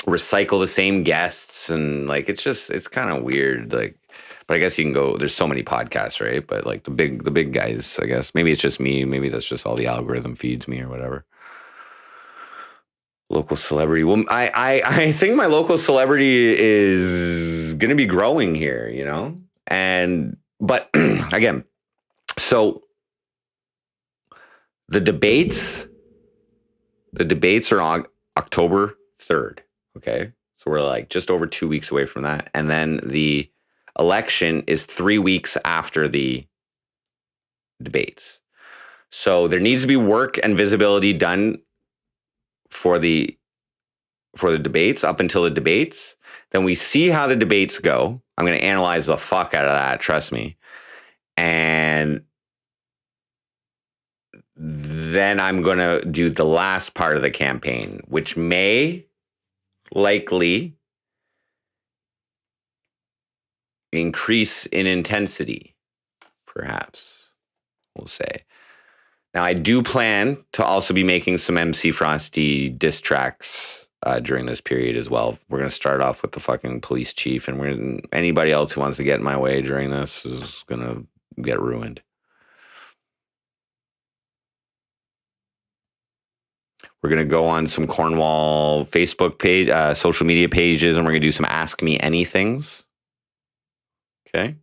recycle the same guests, and like it's kind of weird. Like, but I guess you can go. There's so many podcasts, right? But like the big guys, I guess maybe it's just me. Maybe that's just all the algorithm feeds me or whatever. Local celebrity. Well, I think my local celebrity is going to be growing here, but again, so the debates are on October 3rd. Okay. So we're like just over 2 weeks away from that. And then the election is 3 weeks after the debates. So there needs to be work and visibility done for the debates up until the debates. Then we see how the debates go. I'm going to analyze the fuck out of that. Trust me. And then I'm going to do the last part of the campaign, which may likely increase in intensity, perhaps, we'll say. Now, I do plan to also be making some MC Frosty diss tracks during this period as well. We're going to start off with the fucking police chief, and anybody else who wants to get in my way during this is going to get ruined. We're going to go on some Cornwall Facebook page, social media pages, and we're going to do some Ask Me Anythings. Okay.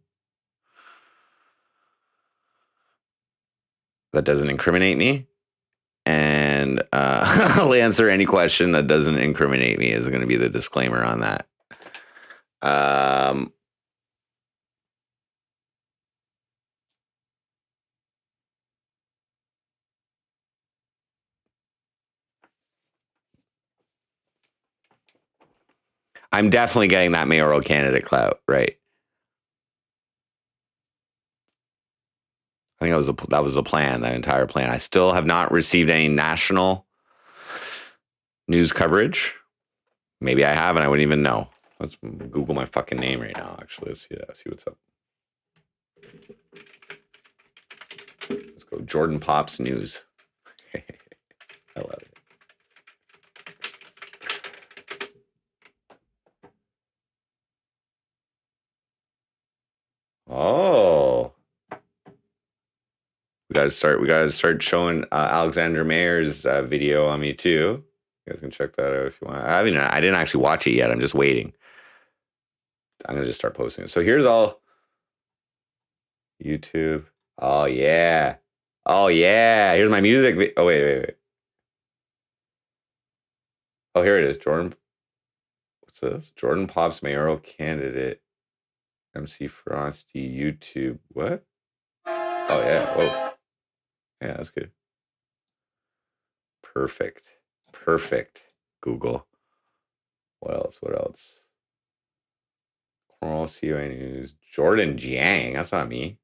That doesn't incriminate me. And I'll answer any question that doesn't incriminate me is going to be the disclaimer on that. I'm definitely getting that mayoral candidate clout, right? I think that was the plan, that entire plan. I still have not received any national news coverage. Maybe I have, and I wouldn't even know. Let's Google my fucking name right now. Actually, let's see that. See what's up. Let's go. Jordan Pops News. I love it. Oh. We gotta start showing Alexander Mayer's video on me too. You guys can check that out if you want. I didn't actually watch it yet. I'm just waiting. I'm gonna just start posting it. So here's all YouTube. Oh yeah. Here's my music. Oh wait. Oh, here it is. Jordan. What's this? Jordan Pops mayoral candidate. MC Frosty YouTube. What? Oh yeah. Whoa. Yeah, that's good. Perfect. Google. What else? Cornwall COA News. Jordan Jiang. That's not me.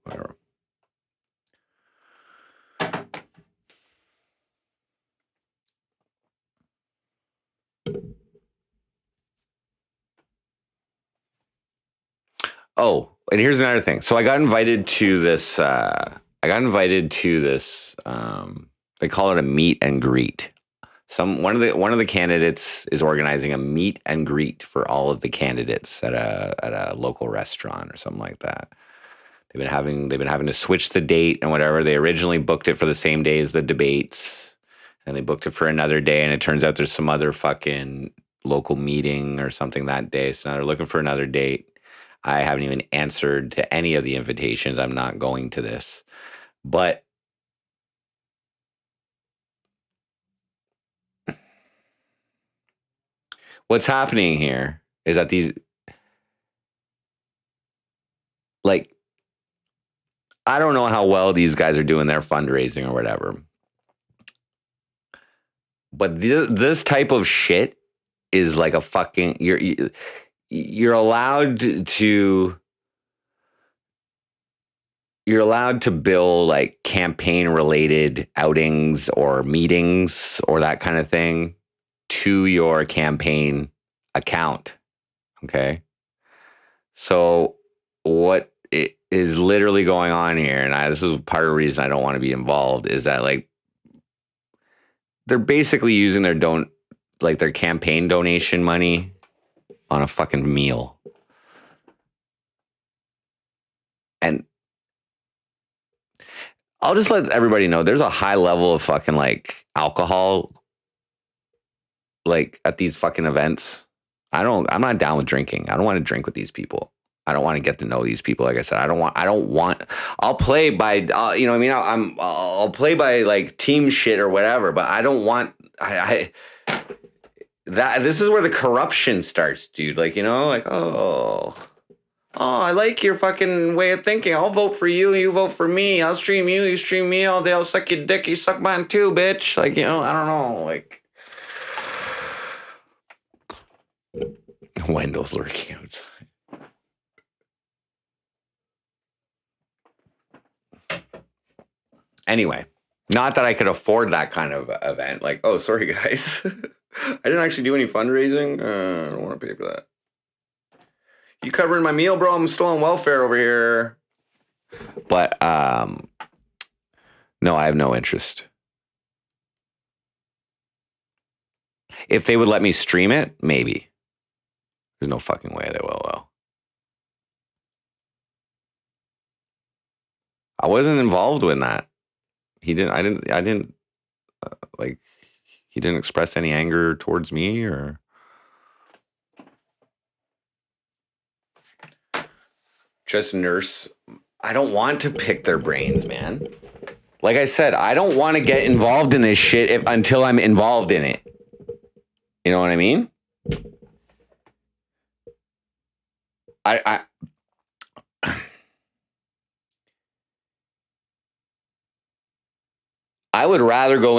Whatever. Oh, and here's another thing. So I got invited to this. They call it a meet and greet. One of the candidates is organizing a meet and greet for all of the candidates at a local restaurant or something like that. They've been having to switch the date and whatever. They originally booked it for the same day as the debates, and they booked it for another day. And it turns out there's some other fucking local meeting or something that day. So now they're looking for another date. I haven't even answered to any of the invitations. I'm not going to this, but what's happening here is that these, like, I don't know how well these guys are doing their fundraising or whatever, but this type of shit is like a fucking you're allowed to bill like campaign related outings or meetings or that kind of thing to your campaign account. Okay. So what is literally going on here, and this is part of the reason I don't want to be involved, is that like they're basically using their campaign donation money on a fucking meal. And I'll just let everybody know there's a high level of fucking like alcohol like at these fucking events. I'm not down with drinking. I don't want to drink with these people. I don't want to get to know these people. Like I said, I'll play by, you know what I mean? I'll play by like team shit or whatever, but I don't want, this is where the corruption starts, dude. Like, you know, like, oh, I like your fucking way of thinking. I'll vote for you. You vote for me. I'll stream you. You stream me all day. I'll suck your dick. You suck mine too, bitch. Like, you know, I don't know. Like, Wendell's lurking outside. Anyway, not that I could afford that kind of event. Like, oh, sorry, guys. I didn't actually do any fundraising. I don't want to pay for that. You covering my meal, bro? I'm still on welfare over here. But, no, I have no interest. If they would let me stream it, maybe. There's no fucking way they will, though. I wasn't involved in that. He didn't express any anger towards me or. Just nurse. I don't want to pick their brains, man. Like I said, I don't want to get involved in this shit until I'm involved in it. You know what I mean? I would rather go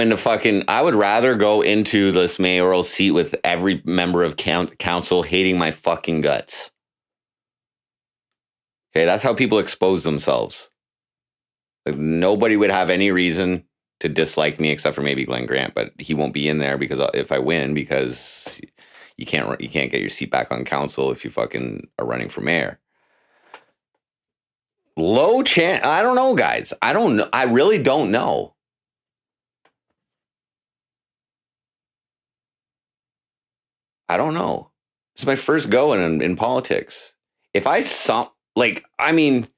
into this mayoral seat with every member of council hating my fucking guts. Okay, that's how people expose themselves. Like, nobody would have any reason to dislike me except for maybe Glenn Grant, but he won't be in there because if I win, because you can't get your seat back on council if you fucking are running for mayor. Low chance. I don't know, guys. I don't know. I really don't know. I don't know. It's my first go in politics. If I like, I mean,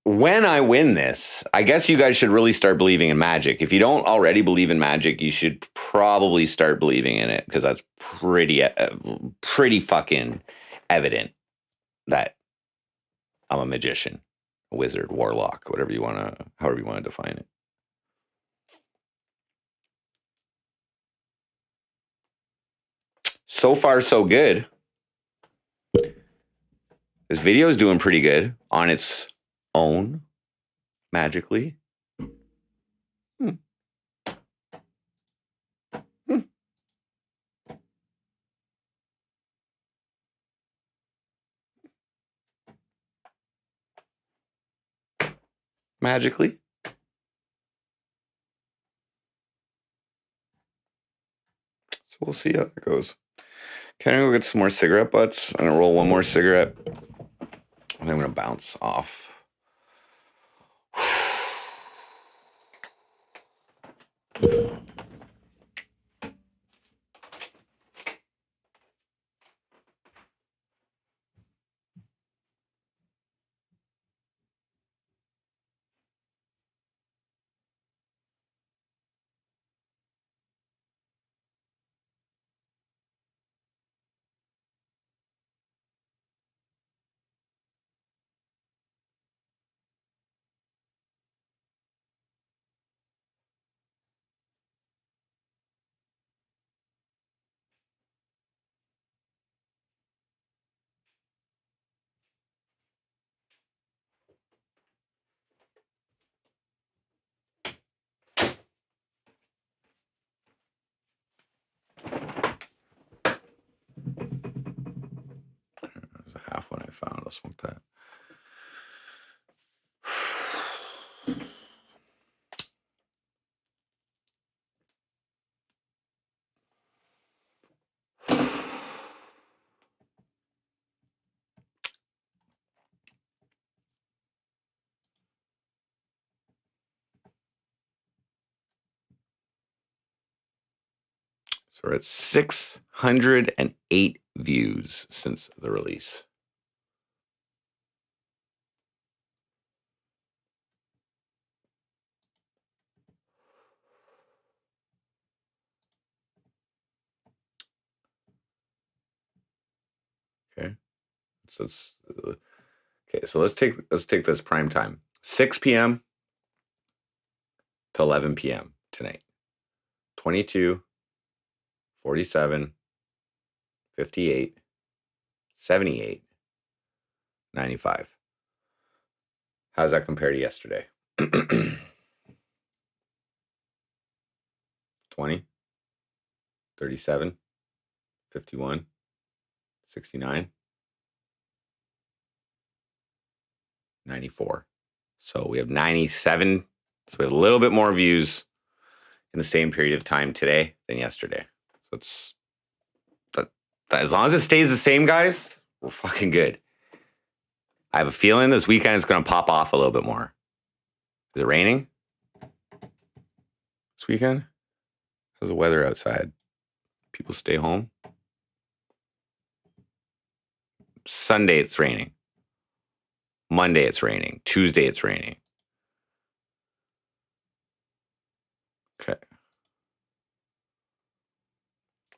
when I win this, I guess you guys should really start believing in magic. If you don't already believe in magic, you should probably start believing in it, because that's pretty fucking evident that I'm a magician, a wizard, warlock, however you want to define it. So far, so good. This video is doing pretty good on its own, magically. Magically. So we'll see how it goes. Can I go get some more cigarette butts? I'm gonna roll one more cigarette, and I'm gonna bounce off. There's a half one I found. I'll smoke that. So we're at 608 views since the release. Okay. So let's take this prime time. 6 p.m. to 11 p.m. tonight. 22, 47, 58, 78, 95. How does that compare to yesterday? 20, 37, 51, 69, 94. So we have 97. So we have a little bit more views in the same period of time today than yesterday. So it's that as long as it stays the same, guys, we're fucking good. I have a feeling this weekend is going to pop off a little bit more. Is it raining this weekend? How's the weather outside? People stay home. Sunday it's raining. Monday it's raining. Tuesday it's raining. Okay.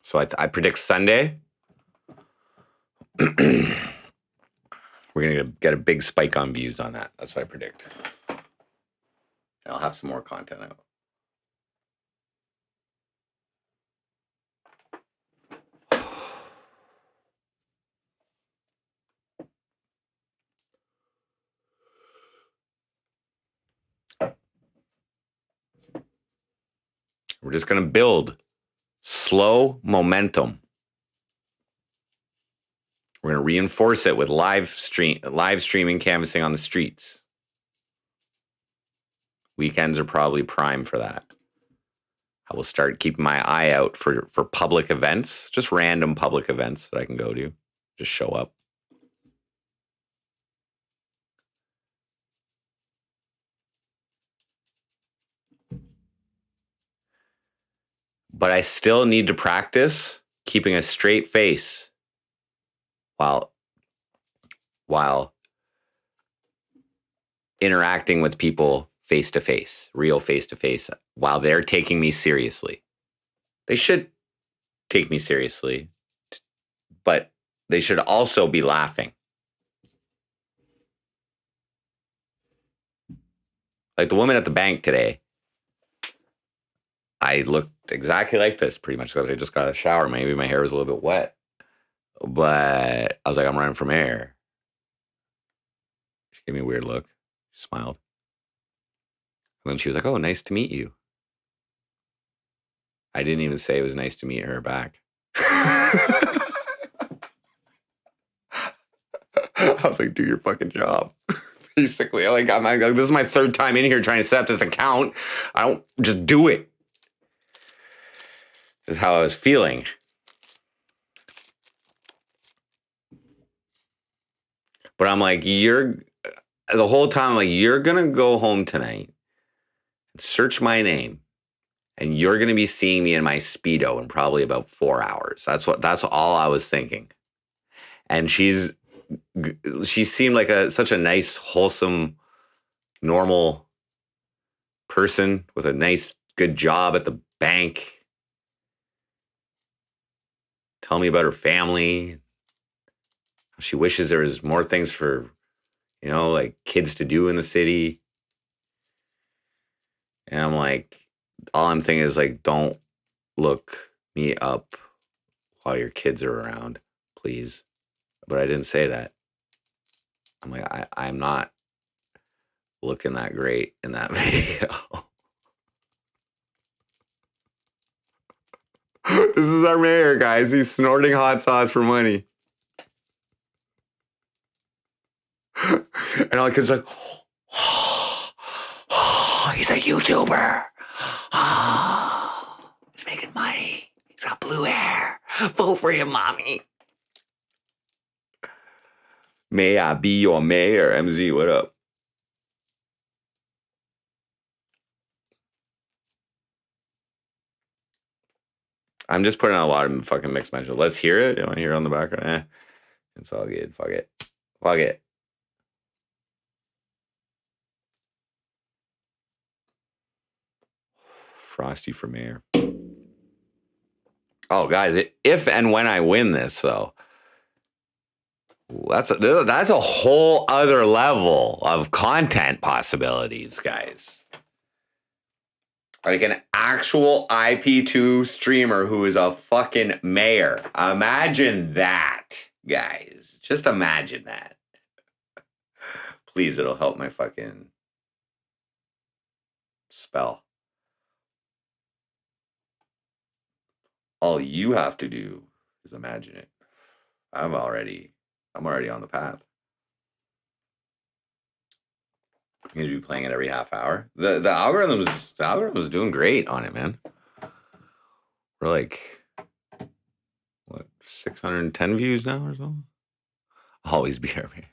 So I predict Sunday we're going to get a big spike on views on that. That's what I predict. And I'll have some more content out. We're just going to build slow momentum. We're going to reinforce it with live streaming, canvassing on the streets. Weekends are probably prime for that. I will start keeping my eye out for public events, just random public events that I can go to. Just show up. But I still need to practice keeping a straight face while interacting with people face to face, real face to face, while they're taking me seriously. They should take me seriously, but they should also be laughing. Like the woman at the bank today, I looked exactly like this pretty much. I just got a shower. Maybe my hair was a little bit wet, but I was like, I'm running from air. She gave me a weird look. She smiled. And then she was like, oh, nice to meet you. I didn't even say it was nice to meet her back. I was like, do your fucking job. Basically, I'm like, this is my third time in here trying to set up this account. I don't just do it. This is how I was feeling. But I'm like, the whole time, like, you're going to go home tonight and search my name, and you're going to be seeing me in my Speedo in probably about 4 hours. That's all I was thinking. And she seemed like such a nice, wholesome, normal person with a nice, good job at the bank. Tell me about her family. She wishes there was more things for, like kids to do in the city. And I'm like, all I'm thinking is like, don't look me up while your kids are around, please. But I didn't say that. I'm like, I'm not looking that great in that video. This is our mayor, guys. He's snorting hot sauce for money. And all the kids are like, oh, he's a YouTuber. Oh, he's making money. He's got blue hair. Vote for him, mommy. May I be your mayor? MZ, what up? I'm just putting out a lot of fucking mixed messages. Let's hear it. You want to hear it on the background? It's all good. Fuck it. Fuck it. Frosty for mayor. Oh, guys, if and when I win this, though, that's a whole other level of content possibilities, guys. Like an actual IP2 streamer who is a fucking mayor. Imagine that, guys. Just imagine that. Please, it'll help my fucking spell. All you have to do is imagine it. I'm already on the path. I'm gonna be playing it every half hour. The algorithm's doing great on it, man. We're like, what, 610 views now or something? Always be our mayor.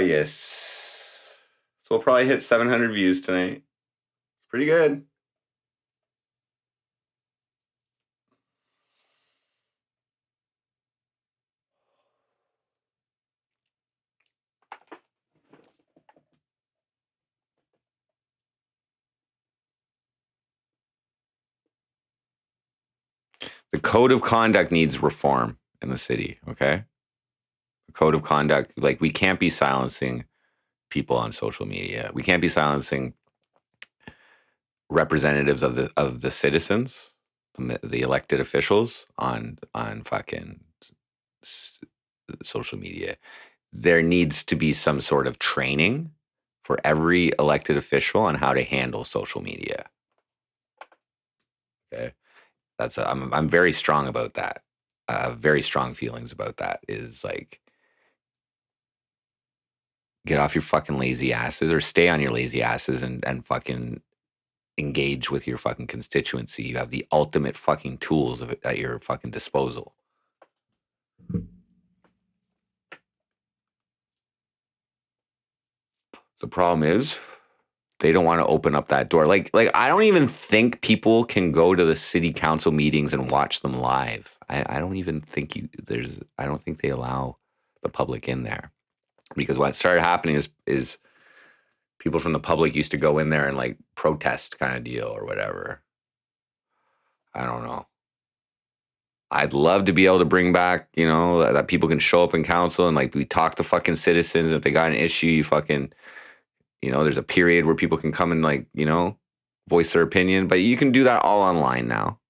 Yes. So we'll probably hit 700 views tonight. Pretty good. The code of conduct needs reform in the city, okay? The code of conduct, like, we can't be silencing people on social media. We can't be silencing representatives of the citizens, the elected officials on fucking social media. There needs to be some sort of training for every elected official on how to handle social media. Okay? I'm very strong about that. Very strong feelings about that. Is like, get off your fucking lazy asses, or stay on your lazy asses and fucking engage with your fucking constituency. You have the ultimate fucking tools at your fucking disposal. The problem is, they don't want to open up that door. Like I don't even think people can go to the city council meetings and watch them live. I don't even think I don't think they allow the public in there. Because what started happening is people from the public used to go in there and like protest kind of deal or whatever. I don't know. I'd love to be able to bring back, you know, that people can show up in council and like we talk to fucking citizens. If they got an issue, you fucking, you know, there's a period where people can come and like, you know, voice their opinion, but you can do that all online now.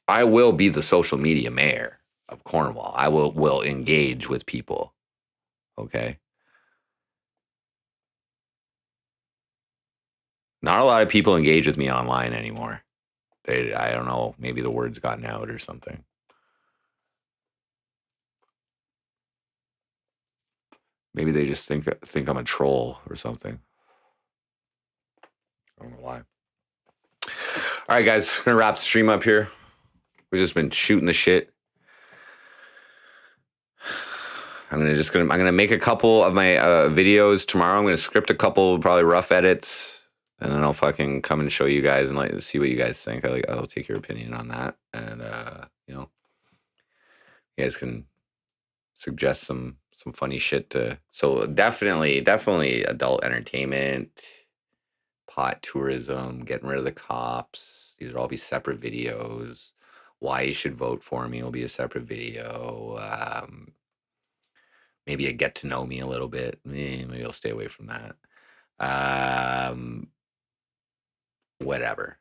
I will be the social media mayor of Cornwall. I will engage with people. Okay. Not a lot of people engage with me online anymore. I don't know, maybe the word's gotten out or something. Maybe they just think I'm a troll or something. I don't know why. All right, guys, gonna wrap the stream up here. We've just been shooting the shit. I'm gonna make a couple of my videos tomorrow. I'm gonna script a couple, probably rough edits, and then I'll fucking come and show you guys and like see what you guys think. I'll take your opinion on that, and you know, you guys can suggest some funny shit to. So definitely adult entertainment, pot tourism, getting rid of the cops. These will all be separate videos. Why you should vote for me will be a separate video. Maybe a get to know me a little bit. Maybe I'll stay away from that. Whatever.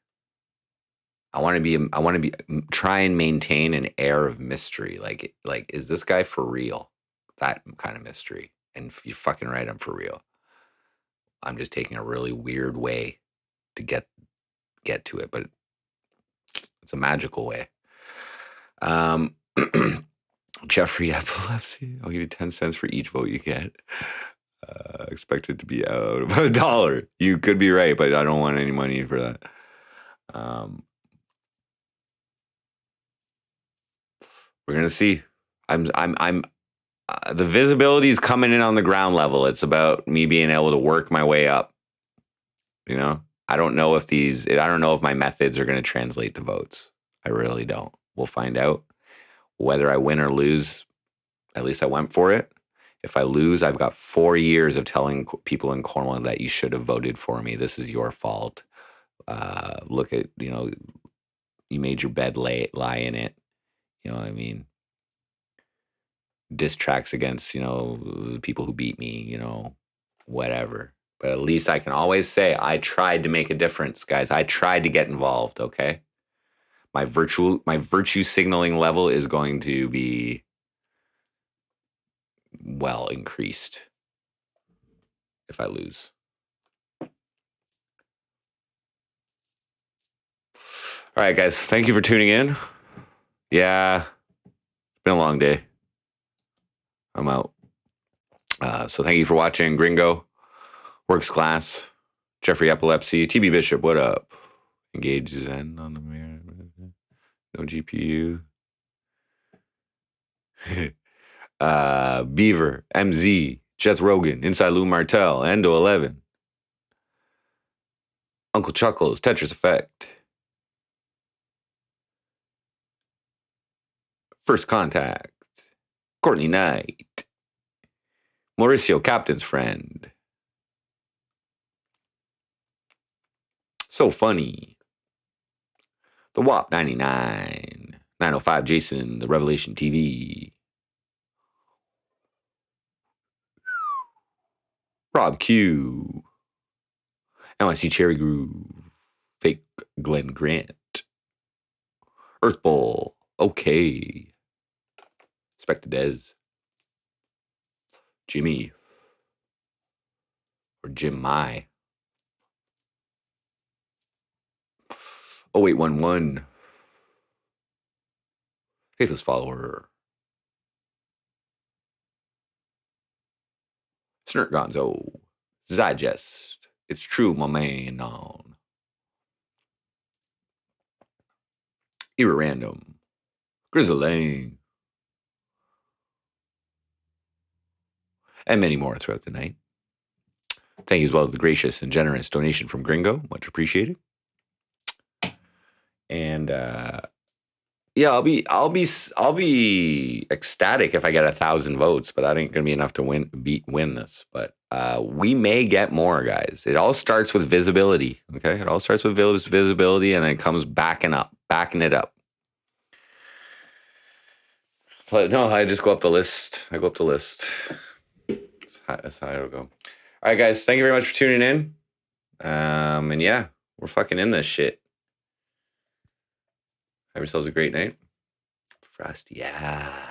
I want to try and maintain an air of mystery. Like, is this guy for real? That kind of mystery. And you're fucking right, I'm for real. I'm just taking a really weird way to get to it, but it's a magical way. Jeffrey Epilepsy, I'll give you 10 cents for each vote you get. Expected to be out of $1. You could be right, but I don't want any money for that. We're gonna see. The visibility is coming in on the ground level. It's about me being able to work my way up. You know, I don't know if my methods are going to translate to votes. I really don't. We'll find out. Whether I win or lose, at least I went for it. If I lose, I've got 4 years of telling people in Cornwall that you should have voted for me. This is your fault. Look at, you know, you made your bed, lie in it. You know what I mean? Diss tracks against, you know, the people who beat me, you know, whatever. But at least I can always say I tried to make a difference, guys. I tried to get involved, okay? My virtue signaling level is going to be well increased if I lose. All right, guys. Thank you for tuning in. Yeah, it's been a long day. I'm out. So thank you for watching. Gringo, Works Class, Jeffrey Epilepsy, TB Bishop, what up? Engage Zen on the mirror. No GPU. Beaver, MZ, Jeth Rogan, Inside Lou Martell, Endo 11, Uncle Chuckles, Tetris Effect, First Contact, Courtney Knight, Mauricio, Captain's Friend, So Funny, The WAP 99, 905 Jason, The Revelation TV, Rob Q, NYC Cherry Groove, Fake Glenn Grant, Earth Bowl, okay, Spectre Dez, Jimmy, or Jim Mai, 0811, Faithless Follower, Snurt Gonzo, Zygest, It's True, my man, on Era Random, Grizzling, and many more throughout the night. Thank you as well to the gracious and generous donation from Gringo. Much appreciated. And Yeah, I'll be ecstatic if I get 1,000 votes, but that ain't gonna be enough to win this. But we may get more, guys. It all starts with visibility. Okay, it all starts with visibility, and then it comes backing it up. So no, I just go up the list. I go up the list. That's how it'll go. All right, guys. Thank you very much for tuning in. And yeah, we're fucking in this shit. Have yourselves a great night. Frosty, yeah.